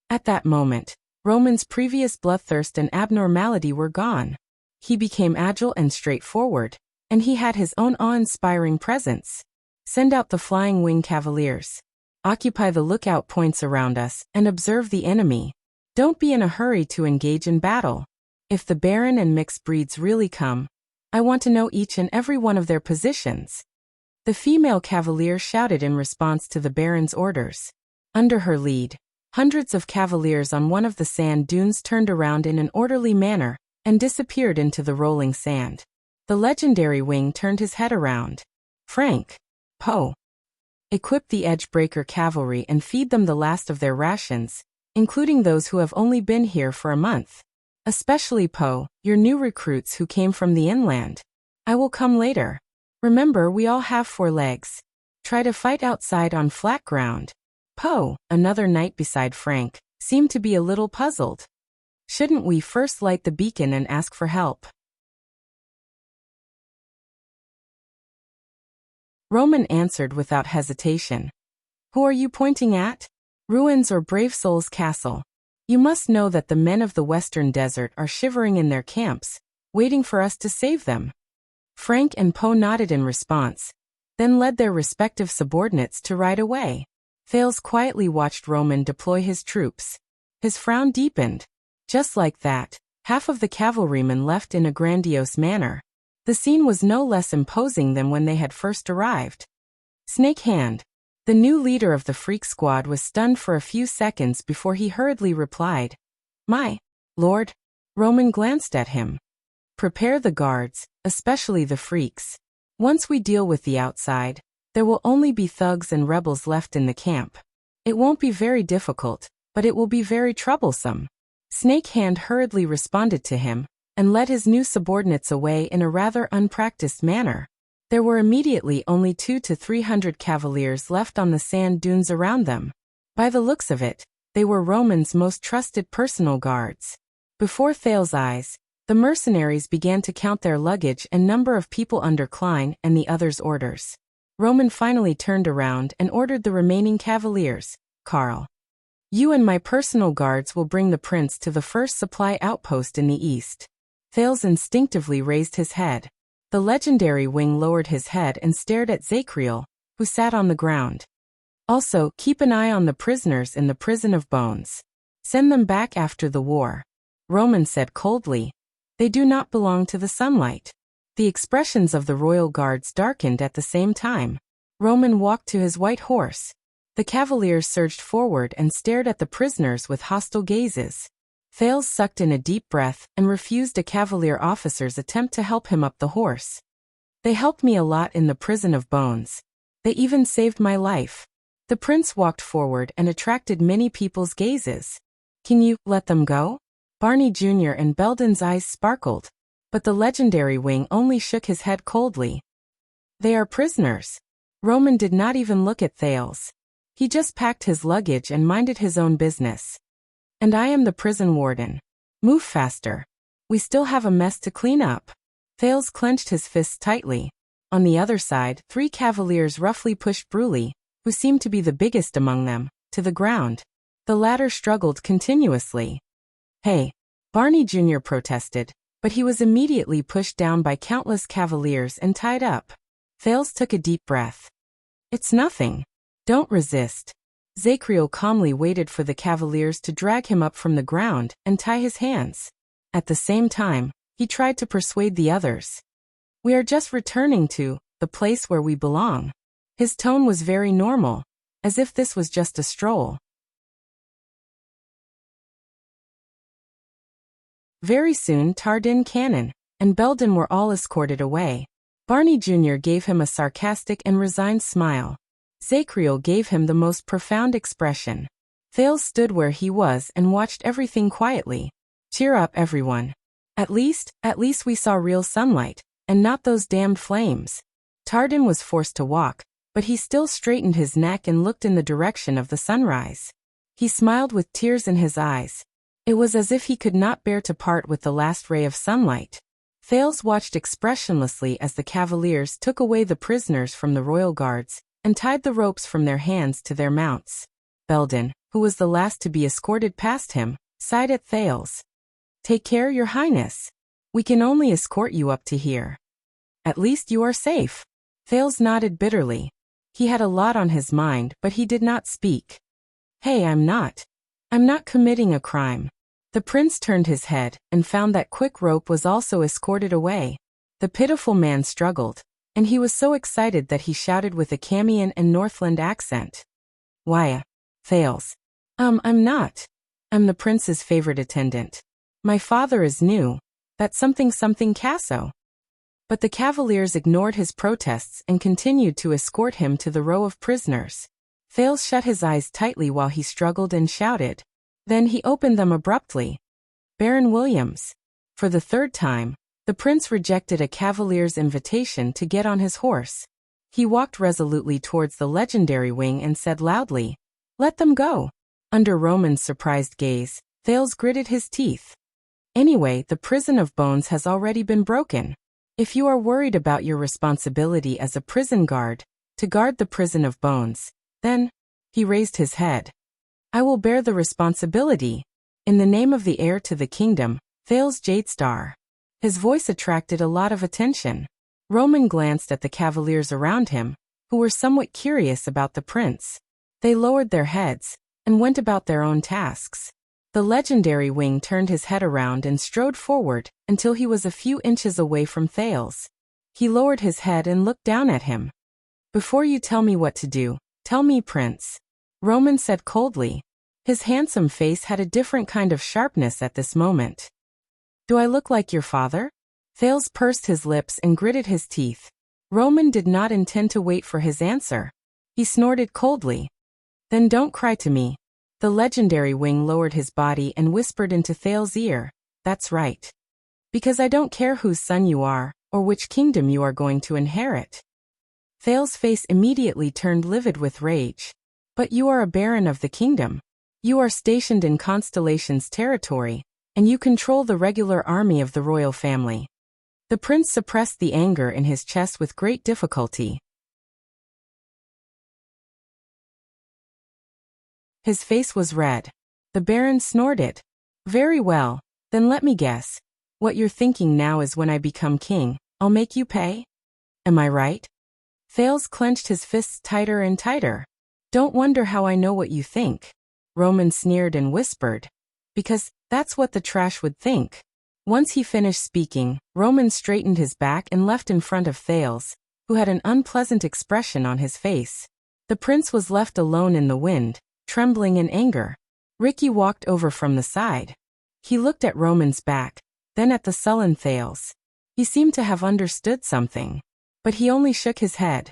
At that moment, Roman's previous bloodthirst and abnormality were gone. He became agile and straightforward, and he had his own awe-inspiring presence. Send out the flying wing cavaliers. Occupy the lookout points around us and observe the enemy. Don't be in a hurry to engage in battle. If the Baron and mixed breeds really come, I want to know each and every one of their positions. The female cavalier shouted in response to the Baron's orders. Under her lead, hundreds of cavaliers on one of the sand dunes turned around in an orderly manner and disappeared into the rolling sand. The legendary wing turned his head around. Frank, Poe, equip the Edgebreaker cavalry and feed them the last of their rations, including those who have only been here for a month. Especially Poe, your new recruits who came from the inland. I will come later. Remember, we all have 4 legs. Try to fight outside on flat ground. Poe, another knight beside Frank, seemed to be a little puzzled. Shouldn't we first light the beacon and ask for help? Roman answered without hesitation. Who are you pointing at? Ruins or Brave Soul's castle? You must know that the men of the Western Desert are shivering in their camps, waiting for us to save them. Frank and Poe nodded in response, then led their respective subordinates to ride away. Thales quietly watched Roman deploy his troops. His frown deepened. Just like that, half of the cavalrymen left in a grandiose manner. The scene was no less imposing than when they had first arrived. Snake Hand, the new leader of the freak squad, was stunned for a few seconds before he hurriedly replied, My lord. Roman glanced at him. Prepare the guards, especially the freaks. Once we deal with the outside, there will only be thugs and rebels left in the camp. It won't be very difficult, but it will be very troublesome. Snake Hand hurriedly responded to him, and led his new subordinates away in a rather unpracticed manner. There were immediately only 200 to 300 cavaliers left on the sand dunes around them. By the looks of it, they were Roman's most trusted personal guards. Before Thales' eyes, the mercenaries began to count their luggage and number of people under Klein and the others' orders. Roman finally turned around and ordered the remaining cavaliers, Carl. You and my personal guards will bring the prince to the first supply outpost in the east. Thales instinctively raised his head. The legendary wing lowered his head and stared at Zachriel, who sat on the ground. Also, keep an eye on the prisoners in the prison of bones. Send them back after the war. Roman said coldly. They do not belong to the sunlight. The expressions of the royal guards darkened at the same time. Roman walked to his white horse. The cavaliers surged forward and stared at the prisoners with hostile gazes. Thales sucked in a deep breath and refused a cavalier officer's attempt to help him up the horse. They helped me a lot in the prison of bones. They even saved my life. The prince walked forward and attracted many people's gazes. Can you let them go? Barney Jr. and Belden's eyes sparkled, but the legendary wing only shook his head coldly. They are prisoners. Roman did not even look at Thales. He just packed his luggage and minded his own business. And I am the prison warden. Move faster. We still have a mess to clean up. Thales clenched his fists tightly. On the other side, 3 cavaliers roughly pushed Bruley, who seemed to be the biggest among them, to the ground. The latter struggled continuously. Hey, Barney Jr. protested, but he was immediately pushed down by countless cavaliers and tied up. Thales took a deep breath. It's nothing. Don't resist. Zachriel calmly waited for the cavaliers to drag him up from the ground and tie his hands. At the same time, he tried to persuade the others. We are just returning to the place where we belong. His tone was very normal, as if this was just a stroll. Very soon Tardin Cannon and Belden were all escorted away. Barney Jr. gave him a sarcastic and resigned smile. Zachriel gave him the most profound expression. Thales stood where he was and watched everything quietly. Cheer up, everyone. At least we saw real sunlight, and not those damned flames. Tardin was forced to walk, but he still straightened his neck and looked in the direction of the sunrise. He smiled with tears in his eyes. It was as if he could not bear to part with the last ray of sunlight. Thales watched expressionlessly as the cavaliers took away the prisoners from the royal guards and tied the ropes from their hands to their mounts. Belden, who was the last to be escorted past him, sighed at Thales. Take care, Your Highness. We can only escort you up to here. At least you are safe. Thales nodded bitterly. He had a lot on his mind, but he did not speak. Hey, I'm not committing a crime. The prince turned his head and found that Quick Rope was also escorted away. The pitiful man struggled, and he was so excited that he shouted with a Camian and Northland accent. Why, Thales. I'm not. I'm the prince's favorite attendant. My father is new. That's something Casso. But the cavaliers ignored his protests and continued to escort him to the row of prisoners. Thales shut his eyes tightly while he struggled and shouted. Then he opened them abruptly. Baron Williams. For the third time, the prince rejected a cavalier's invitation to get on his horse. He walked resolutely towards the legendary wing and said loudly, "Let them go." Under Roman's surprised gaze, Thales gritted his teeth. Anyway, the prison of bones has already been broken. If you are worried about your responsibility as a prison guard, to guard the prison of bones, then, he raised his head. I will bear the responsibility. In the name of the heir to the kingdom, Thales Jadestar. His voice attracted a lot of attention. Roman glanced at the cavaliers around him, who were somewhat curious about the prince. They lowered their heads and went about their own tasks. The legendary wing turned his head around and strode forward until he was a few inches away from Thales. He lowered his head and looked down at him. Before you tell me what to do, tell me, Prince. Roman said coldly. His handsome face had a different kind of sharpness at this moment. Do I look like your father? Thales pursed his lips and gritted his teeth. Roman did not intend to wait for his answer. He snorted coldly. Then don't cry to me. The legendary wing lowered his body and whispered into Thales' ear. That's right. Because I don't care whose son you are, or which kingdom you are going to inherit. Thales' face immediately turned livid with rage. But you are a baron of the kingdom. You are stationed in Constellation's territory, and you control the regular army of the royal family. The prince suppressed the anger in his chest with great difficulty. His face was red. The baron snorted. Very well, then let me guess. What you're thinking now is when I become king, I'll make you pay? Am I right? Thales clenched his fists tighter and tighter. Don't wonder how I know what you think. Roman sneered and whispered. Because that's what the trash would think. Once he finished speaking, Roman straightened his back and left in front of Thales, who had an unpleasant expression on his face. The prince was left alone in the wind, trembling in anger. Ricky walked over from the side. He looked at Roman's back, then at the sullen Thales. He seemed to have understood something. But he only shook his head.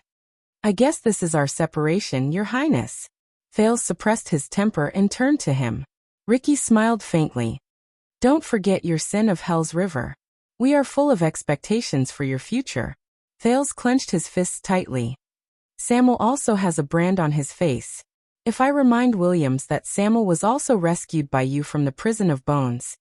I guess this is our separation, Your Highness. Thales suppressed his temper and turned to him. Ricky smiled faintly. Don't forget your sin of Hell's River. We are full of expectations for your future. Thales clenched his fists tightly. Samuel also has a brand on his face. If I remind Williams that Samuel was also rescued by you from the prison of bones,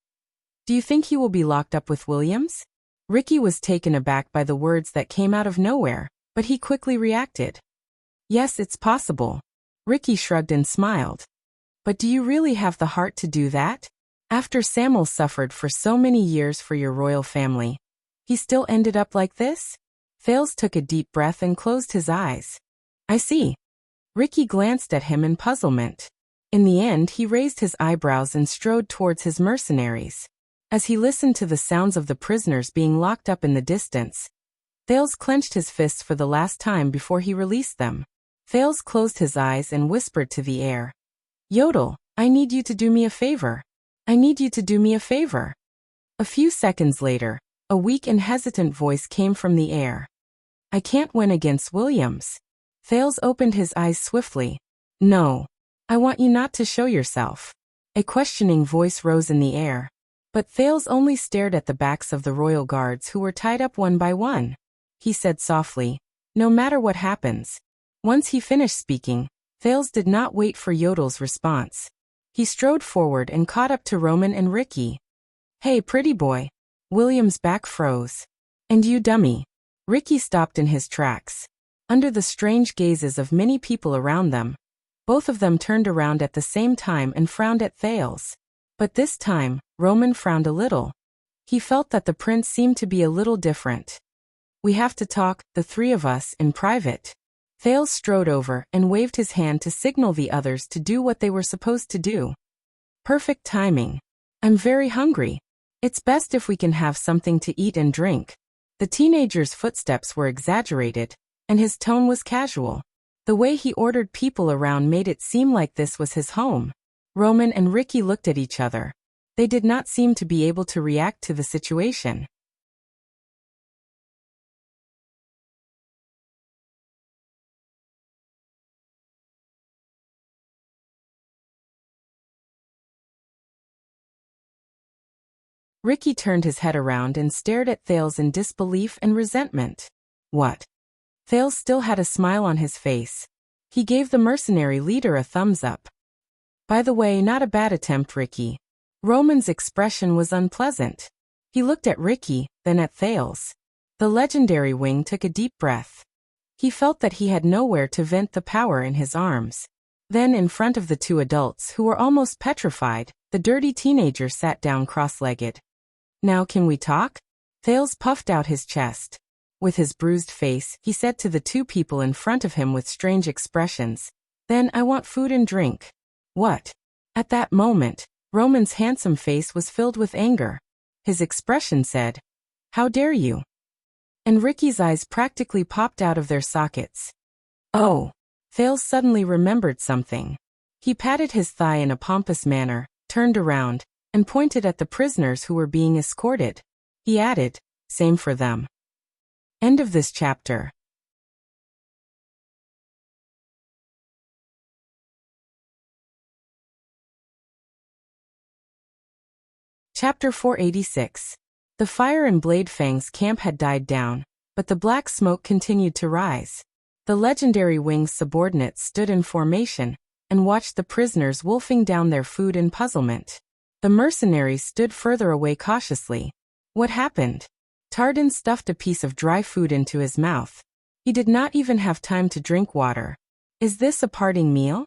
do you think he will be locked up with Williams? Ricky was taken aback by the words that came out of nowhere, but he quickly reacted. Yes, it's possible. Ricky shrugged and smiled. But do you really have the heart to do that? After Samuel suffered for so many years for your royal family, he still ended up like this? Thales took a deep breath and closed his eyes. I see. Ricky glanced at him in puzzlement. In the end, he raised his eyebrows and strode towards his mercenaries. As he listened to the sounds of the prisoners being locked up in the distance, Thales clenched his fists for the last time before he released them. Thales closed his eyes and whispered to the air. Yodel, I need you to do me a favor. I need you to do me a favor. A few seconds later, a weak and hesitant voice came from the air. I can't win against Williams. Thales opened his eyes swiftly. No. I want you not to show yourself. A questioning voice rose in the air. But Thales only stared at the backs of the royal guards who were tied up one by one. He said softly, no matter what happens. Once he finished speaking, Thales did not wait for Yodel's response. He strode forward and caught up to Roman and Ricky. Hey, pretty boy. William's back froze. And you dummy. Ricky stopped in his tracks. Under the strange gazes of many people around them, both of them turned around at the same time and frowned at Thales. But this time, Roman frowned a little. He felt that the prince seemed to be a little different. We have to talk, the three of us, in private. Thales strode over and waved his hand to signal the others to do what they were supposed to do. Perfect timing. I'm very hungry. It's best if we can have something to eat and drink. The teenager's footsteps were exaggerated, and his tone was casual. The way he ordered people around made it seem like this was his home. Roman and Ricky looked at each other. They did not seem to be able to react to the situation. Ricky turned his head around and stared at Thales in disbelief and resentment. What? Thales still had a smile on his face. He gave the mercenary leader a thumbs up. By the way, not a bad attempt, Ricky. Roman's expression was unpleasant. He looked at Ricky, then at Thales. The legendary wing took a deep breath. He felt that he had nowhere to vent the power in his arms. Then, in front of the two adults who were almost petrified, the dirty teenager sat down cross-legged. Now can we talk? Thales puffed out his chest. With his bruised face, he said to the two people in front of him with strange expressions, "Then I want food and drink." What? At that moment, Roman's handsome face was filled with anger. His expression said, "How dare you?" And Ricky's eyes practically popped out of their sockets. Oh! Thales suddenly remembered something. He patted his thigh in a pompous manner, turned around, and pointed at the prisoners who were being escorted. He added, "Same for them." End of this chapter. Chapter 486. The fire in Bladefang's camp had died down, but the black smoke continued to rise. The legendary wing's subordinates stood in formation and watched the prisoners wolfing down their food in puzzlement. The mercenaries stood further away cautiously. What happened? Tardin stuffed a piece of dry food into his mouth. He did not even have time to drink water. Is this a parting meal?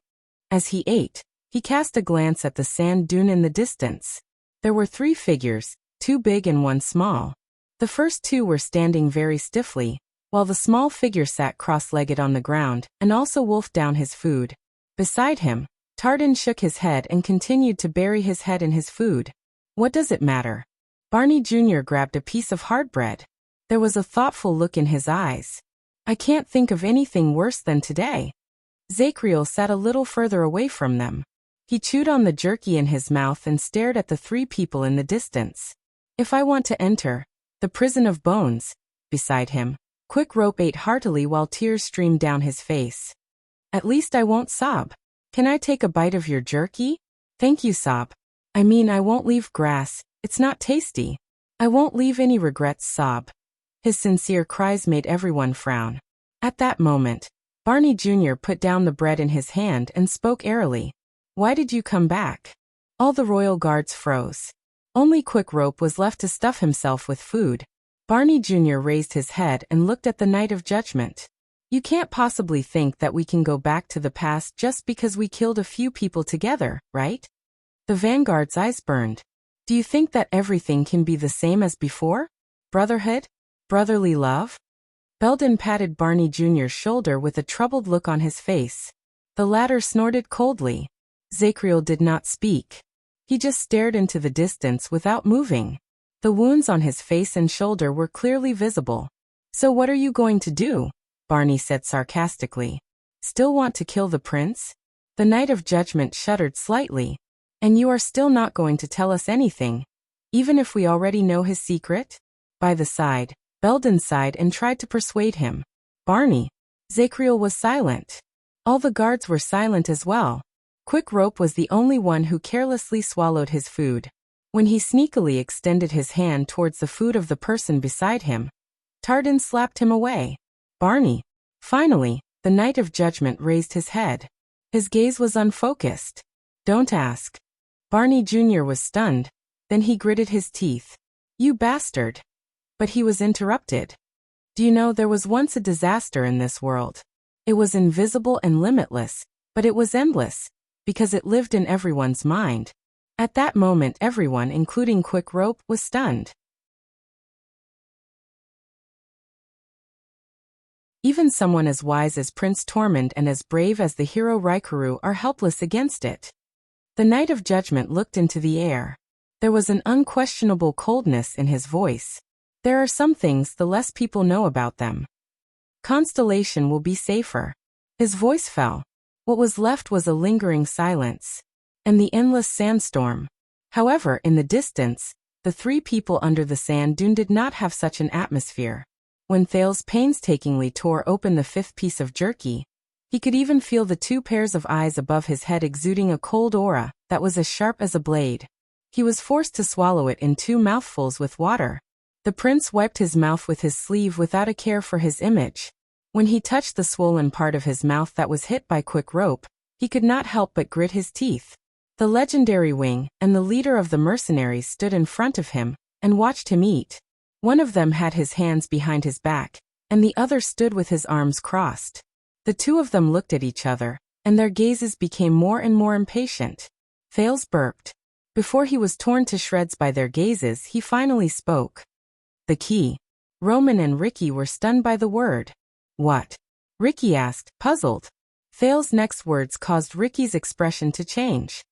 As he ate, he cast a glance at the sand dune in the distance. There were three figures, two big and one small. The first two were standing very stiffly, while the small figure sat cross-legged on the ground and also wolfed down his food. Beside him, Tardin shook his head and continued to bury his head in his food. What does it matter? Barney Jr. grabbed a piece of hard bread. There was a thoughtful look in his eyes. I can't think of anything worse than today. Zachriel sat a little further away from them. He chewed on the jerky in his mouth and stared at the three people in the distance. If I want to enter the prison of bones, beside him, Quick Rope ate heartily while tears streamed down his face. At least I won't sob. Can I take a bite of your jerky? Thank you, Sob. I mean, I won't leave grass, it's not tasty. I won't leave any regrets, Sob. His sincere cries made everyone frown. At that moment, Barney Jr. put down the bread in his hand and spoke airily. Why did you come back? All the royal guards froze. Only Quick Rope was left to stuff himself with food. Barney Jr. raised his head and looked at the Night of Judgment. You can't possibly think that we can go back to the past just because we killed a few people together, right? The Vanguard's eyes burned. Do you think that everything can be the same as before? Brotherhood? Brotherly love? Belden patted Barney Jr.'s shoulder with a troubled look on his face. The latter snorted coldly. Zachriel did not speak. He just stared into the distance without moving. The wounds on his face and shoulder were clearly visible. So what are you going to do? Barney said sarcastically. Still want to kill the prince? The Night of Judgment shuddered slightly. And you are still not going to tell us anything, even if we already know his secret? By the side, Belden sighed and tried to persuade him. Barney. Zachriel was silent. All the guards were silent as well. Quick Rope was the only one who carelessly swallowed his food. When he sneakily extended his hand towards the food of the person beside him, Tardin slapped him away. Barney. Finally, the Night of Judgment raised his head. His gaze was unfocused. Don't ask. Barney Jr. was stunned. Then he gritted his teeth. You bastard. But he was interrupted. Do you know there was once a disaster in this world? It was invisible and limitless, but it was endless, because it lived in everyone's mind. At that moment everyone, including Quick Rope, was stunned. Even someone as wise as Prince Tormund and as brave as the hero Raikuru are helpless against it. The Knight of Judgment looked into the air. There was an unquestionable coldness in his voice. There are some things the less people know about them. Constellation will be safer. His voice fell. What was left was a lingering silence. And the endless sandstorm. However, in the distance, the three people under the sand dune did not have such an atmosphere. When Thales painstakingly tore open the fifth piece of jerky, he could even feel the two pairs of eyes above his head exuding a cold aura that was as sharp as a blade. He was forced to swallow it in 2 mouthfuls with water. The prince wiped his mouth with his sleeve without a care for his image. When he touched the swollen part of his mouth that was hit by Quick Rope, he could not help but grit his teeth. The legendary wing and the leader of the mercenaries stood in front of him and watched him eat. One of them had his hands behind his back, and the other stood with his arms crossed. The two of them looked at each other, and their gazes became more and more impatient. Thales burped. Before he was torn to shreds by their gazes, he finally spoke. The key. Roman and Ricky were stunned by the word. What? Ricky asked, puzzled. Thales' next words caused Ricky's expression to change.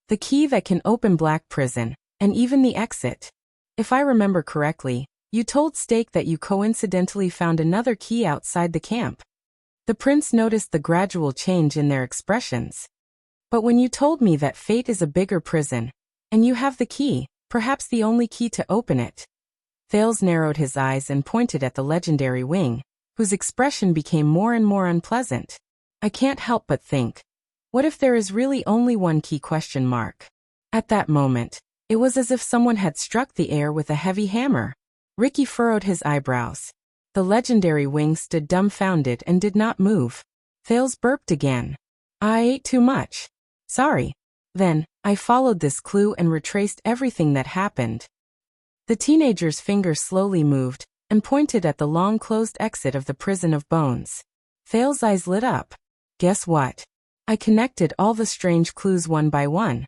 The key that can open Black Prison, and even the exit. If I remember correctly, you told Stake that you coincidentally found another key outside the camp. The prince noticed the gradual change in their expressions. But when you told me that Fate is a bigger prison, and you have the key, perhaps the only key to open it. Thales narrowed his eyes and pointed at the legendary wing, whose expression became more and more unpleasant. I can't help but think, what if there is really only one key ? At that moment, it was as if someone had struck the air with a heavy hammer. Ricky furrowed his eyebrows. The legendary wing stood dumbfounded and did not move. Thales burped again. I ate too much. Sorry. Then, I followed this clue and retraced everything that happened. The teenager's finger slowly moved and pointed at the long-closed exit of the prison of bones. Thales' eyes lit up. Guess what? I connected all the strange clues one by one.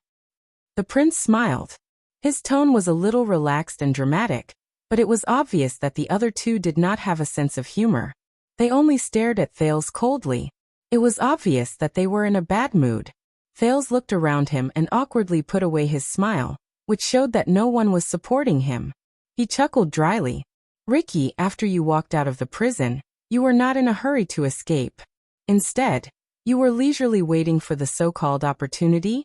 The prince smiled. His tone was a little relaxed and dramatic, but it was obvious that the other two did not have a sense of humor. They only stared at Thales coldly. It was obvious that they were in a bad mood. Thales looked around him and awkwardly put away his smile, which showed that no one was supporting him. He chuckled dryly. Ricky, after you walked out of the prison, you were not in a hurry to escape. Instead, you were leisurely waiting for the so-called opportunity.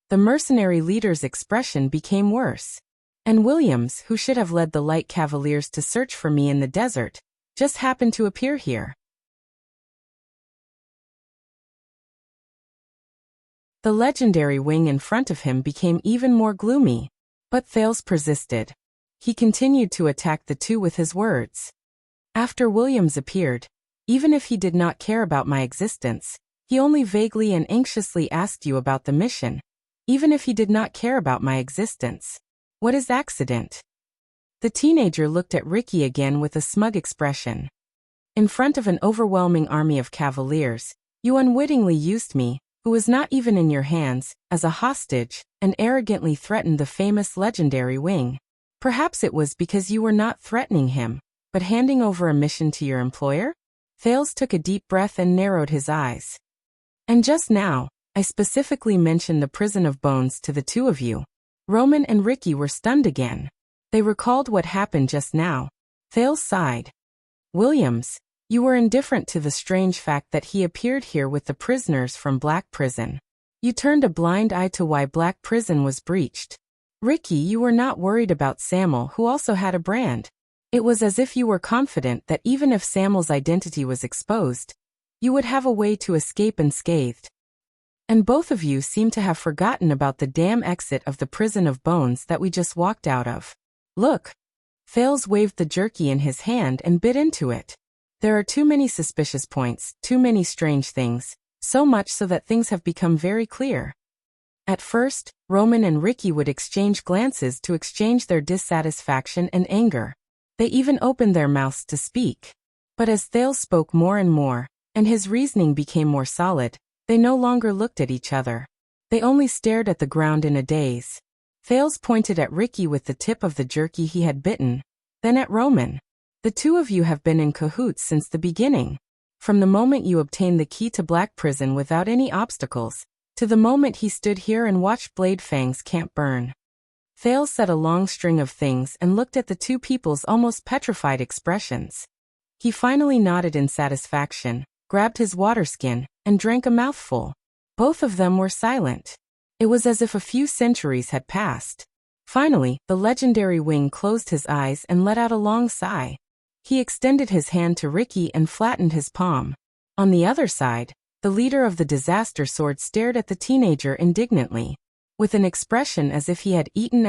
The mercenary leader's expression became worse. And Williams, who should have led the light cavaliers to search for me in the desert, just happened to appear here. The legendary wing in front of him became even more gloomy. But Thales persisted. He continued to attack the two with his words. After Williams appeared, even if he did not care about my existence, he only vaguely and anxiously asked you about the mission. Even if he did not care about my existence. What is accident? The teenager looked at Ricky again with a smug expression. In front of an overwhelming army of cavaliers, you unwittingly used me, who was not even in your hands, as a hostage, and arrogantly threatened the famous legendary wing. Perhaps it was because you were not threatening him, but handing over a mission to your employer? Thales took a deep breath and narrowed his eyes. And just now, I specifically mentioned the prison of bones to the two of you. Roman and Ricky were stunned again. They recalled what happened just now. Thales sighed. Williams, you were indifferent to the strange fact that he appeared here with the prisoners from Black Prison. You turned a blind eye to why Black Prison was breached. Ricky, you were not worried about Samuel, who also had a brand. It was as if you were confident that even if Samuel's identity was exposed, you would have a way to escape unscathed. And both of you seem to have forgotten about the damn exit of the prison of bones that we just walked out of. Look. Thales waved the jerky in his hand and bit into it. There are too many suspicious points, too many strange things, so much so that things have become very clear. At first, Roman and Ricky would exchange glances to exchange their dissatisfaction and anger. They even opened their mouths to speak. But as Thales spoke more and more, and his reasoning became more solid, they no longer looked at each other. They only stared at the ground in a daze. Thales pointed at Ricky with the tip of the jerky he had bitten, then at Roman. The two of you have been in cahoots since the beginning. From the moment you obtained the key to Black Prison without any obstacles, to the moment he stood here and watched Blade Fang's camp burn. Thales said a long string of things and looked at the two people's almost petrified expressions. He finally nodded in satisfaction, grabbed his water skin, and drank a mouthful. Both of them were silent. It was as if a few centuries had passed. Finally, the legendary Wing closed his eyes and let out a long sigh. He extended his hand to Ricky and flattened his palm. On the other side, the leader of the Disaster Sword stared at the teenager indignantly. With an expression as if he had eaten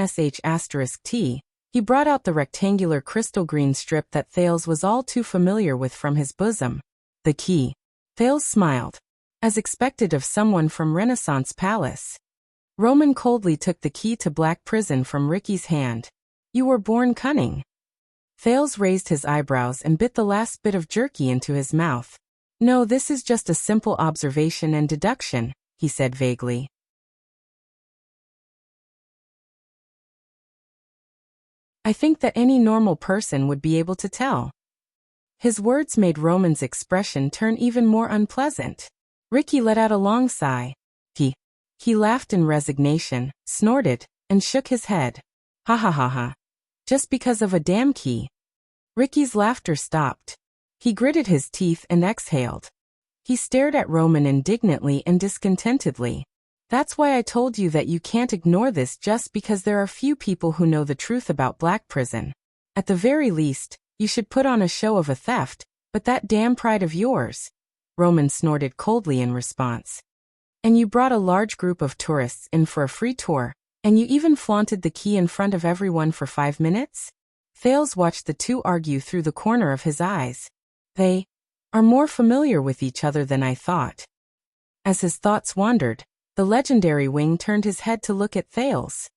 *T, he brought out the rectangular crystal green strip that Thales was all too familiar with from his bosom. The key. Thales smiled. As expected of someone from Renaissance Palace. Roman coldly took the key to Black Prison from Ricky's hand. You were born cunning. Thales raised his eyebrows and bit the last bit of jerky into his mouth. No, this is just a simple observation and deduction, he said vaguely. I think that any normal person would be able to tell. His words made Roman's expression turn even more unpleasant. Ricky let out a long sigh. He laughed in resignation, snorted, and shook his head. Ha ha ha ha. Just because of a damn key. Ricky's laughter stopped. He gritted his teeth and exhaled. He stared at Roman indignantly and discontentedly. That's why I told you that you can't ignore this just because there are few people who know the truth about Black Prison. At the very least, you should put on a show of a theft, but that damn pride of yours. Roman snorted coldly in response. And you brought a large group of tourists in for a free tour, and you even flaunted the key in front of everyone for 5 minutes? Thales watched the two argue through the corner of his eyes. They are more familiar with each other than I thought. As his thoughts wandered, the legendary Wing turned his head to look at Thales.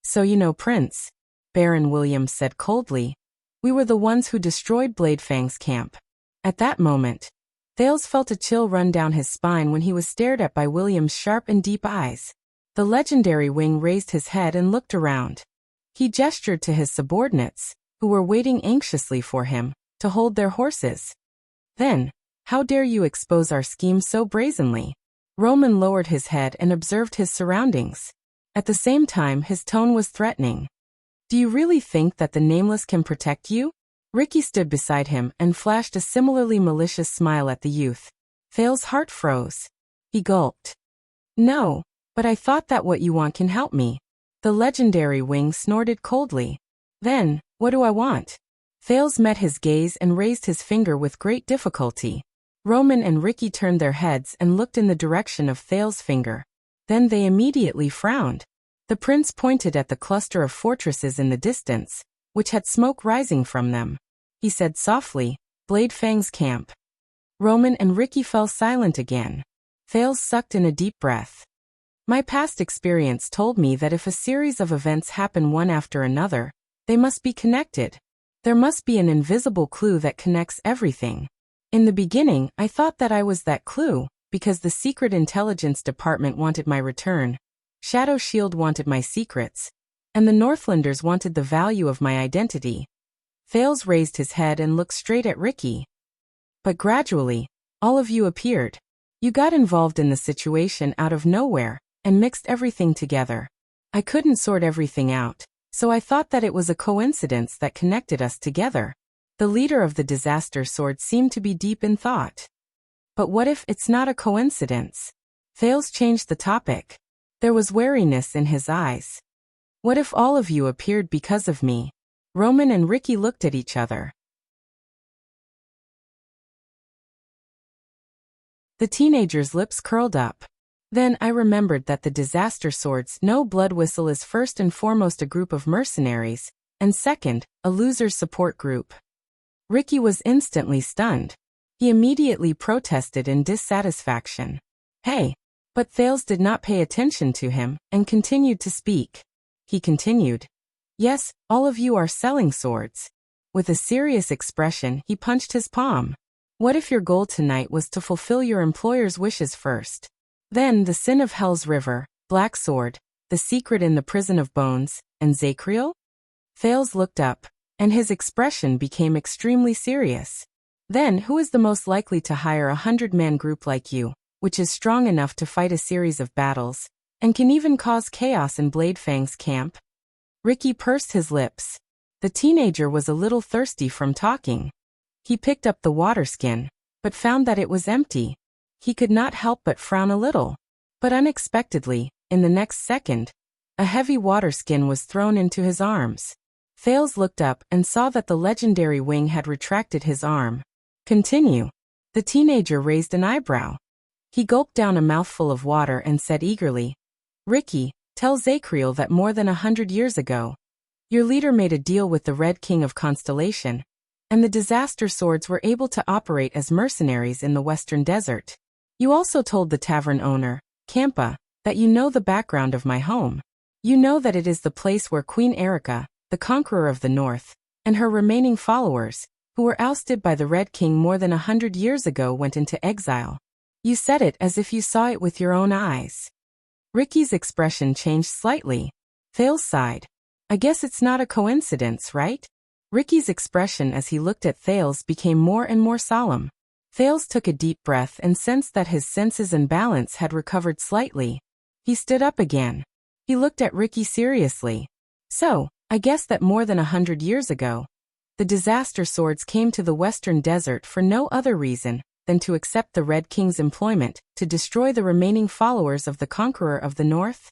So you know Prince, Baron Williams said coldly. We were the ones who destroyed Bladefang's camp. At that moment, Thales felt a chill run down his spine when he was stared at by William's sharp and deep eyes. The legendary Wing raised his head and looked around. He gestured to his subordinates, who were waiting anxiously for him, to hold their horses. Then, how dare you expose our scheme so brazenly? Roman lowered his head and observed his surroundings. At the same time, his tone was threatening. Do you really think that the Nameless can protect you? Ricky stood beside him and flashed a similarly malicious smile at the youth. Thales' heart froze. He gulped. No, but I thought that what you want can help me. The legendary Wing snorted coldly. Then, what do I want? Thales met his gaze and raised his finger with great difficulty. Roman and Ricky turned their heads and looked in the direction of Thales' finger. Then they immediately frowned. The prince pointed at the cluster of fortresses in the distance, which had smoke rising from them. He said softly, Bladefang's camp. Roman and Ricky fell silent again. Thales sucked in a deep breath. My past experience told me that if a series of events happen one after another, they must be connected. There must be an invisible clue that connects everything. In the beginning, I thought that I was that clue, because the Secret Intelligence Department wanted my return, Shadow Shield wanted my secrets, and the Northlanders wanted the value of my identity. Thales raised his head and looked straight at Ricky. But gradually, all of you appeared. You got involved in the situation out of nowhere, and mixed everything together. I couldn't sort everything out, so I thought that it was a coincidence that connected us together. The leader of the Disaster Sword seemed to be deep in thought. But what if it's not a coincidence? Thales changed the topic. There was wariness in his eyes. What if all of you appeared because of me? Roman and Ricky looked at each other. The teenager's lips curled up. Then I remembered that the Disaster Sword's No Blood Whistle is first and foremost a group of mercenaries, and second, a loser's support group. Ricky was instantly stunned. He immediately protested in dissatisfaction. Hey! But Thales did not pay attention to him, and continued to speak. He continued. Yes, all of you are selling swords. With a serious expression, he punched his palm. What if your goal tonight was to fulfill your employer's wishes first? Then the sin of Hell's River, Black Sword, The Secret in the Prison of Bones, and Zachriel? Thales looked up, and his expression became extremely serious. Then who is the most likely to hire 100-man group like you, which is strong enough to fight a series of battles, and can even cause chaos in Bladefang's camp? Ricky pursed his lips. The teenager was a little thirsty from talking. He picked up the water skin, but found that it was empty. He could not help but frown a little. But unexpectedly, in the next second, a heavy water skin was thrown into his arms. Thales looked up and saw that the legendary wing had retracted his arm. Continue. The teenager raised an eyebrow. He gulped down a mouthful of water and said eagerly, Ricky, tell Zachriel that more than 100 years ago, your leader made a deal with the Red King of Constellation, and the disaster swords were able to operate as mercenaries in the Western Desert. You also told the tavern owner, Campa, that you know the background of my home. You know that it is the place where Queen Erica, the conqueror of the North, and her remaining followers, who were ousted by the Red King more than 100 years ago, went into exile. You said it as if you saw it with your own eyes. Ricky's expression changed slightly. Thales sighed. I guess it's not a coincidence, right? Ricky's expression as he looked at Thales became more and more solemn. Thales took a deep breath and sensed that his senses and balance had recovered slightly. He stood up again. He looked at Ricky seriously. So, I guess that more than 100 years ago, the disaster swords came to the Western Desert for no other reason than to accept the Red King's employment to destroy the remaining followers of the conqueror of the North?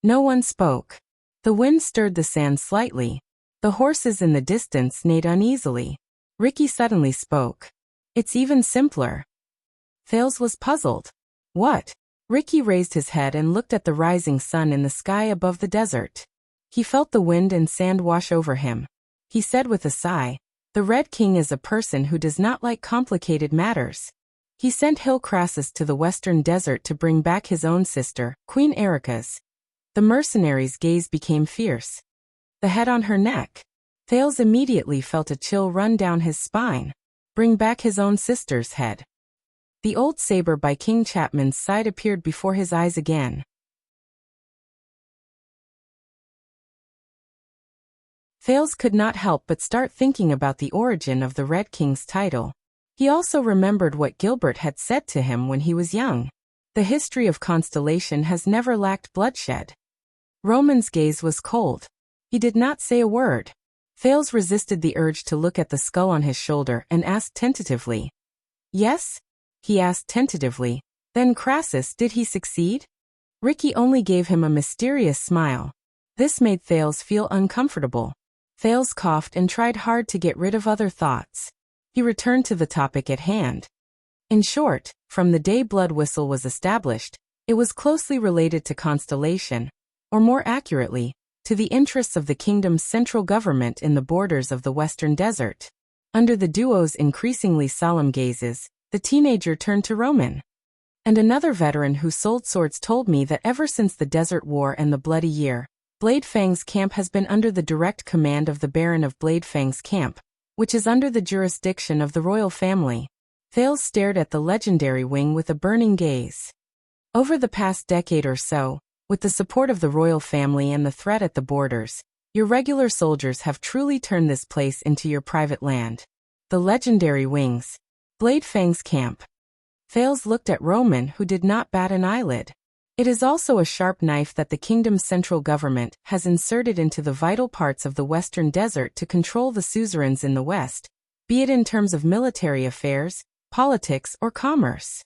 No one spoke. The wind stirred the sand slightly. The horses in the distance neighed uneasily. Ricky suddenly spoke. It's even simpler. Thales was puzzled. What? Ricky raised his head and looked at the rising sun in the sky above the desert. He felt the wind and sand wash over him. He said with a sigh, the Red King is a person who does not like complicated matters. He sent Hill Crassus to the Western Desert to bring back his own sister, Queen Erica's. The mercenary's gaze became fierce. The head on her neck. Thales immediately felt a chill run down his spine. Bring back his own sister's head. The old saber by King Chapman's side appeared before his eyes again. Thales could not help but start thinking about the origin of the Red King's title. He also remembered what Gilbert had said to him when he was young. The history of Constellation has never lacked bloodshed. Roman's gaze was cold. He did not say a word. Thales resisted the urge to look at the skull on his shoulder and asked tentatively. Yes? He asked tentatively. Then Crassus, did he succeed? Ricky only gave him a mysterious smile. This made Thales feel uncomfortable. Thales coughed and tried hard to get rid of other thoughts. He returned to the topic at hand. In short, from the day Blood Whistle was established, it was closely related to Constellation, or more accurately, to the interests of the kingdom's central government in the borders of the Western Desert. Under the duo's increasingly solemn gazes, the teenager turned to Roman. And another veteran who sold swords told me that ever since the Desert War and the Bloody Year, Bladefang's camp has been under the direct command of the Baron of Bladefang's camp, which is under the jurisdiction of the royal family. Thales stared at the legendary wing with a burning gaze. Over the past decade or so, with the support of the royal family and the threat at the borders, your regular soldiers have truly turned this place into your private land. The legendary wings. Bladefang's camp. Thales looked at Roman, who did not bat an eyelid. It is also a sharp knife that the kingdom's central government has inserted into the vital parts of the Western Desert to control the suzerains in the West, be it in terms of military affairs, politics, or commerce.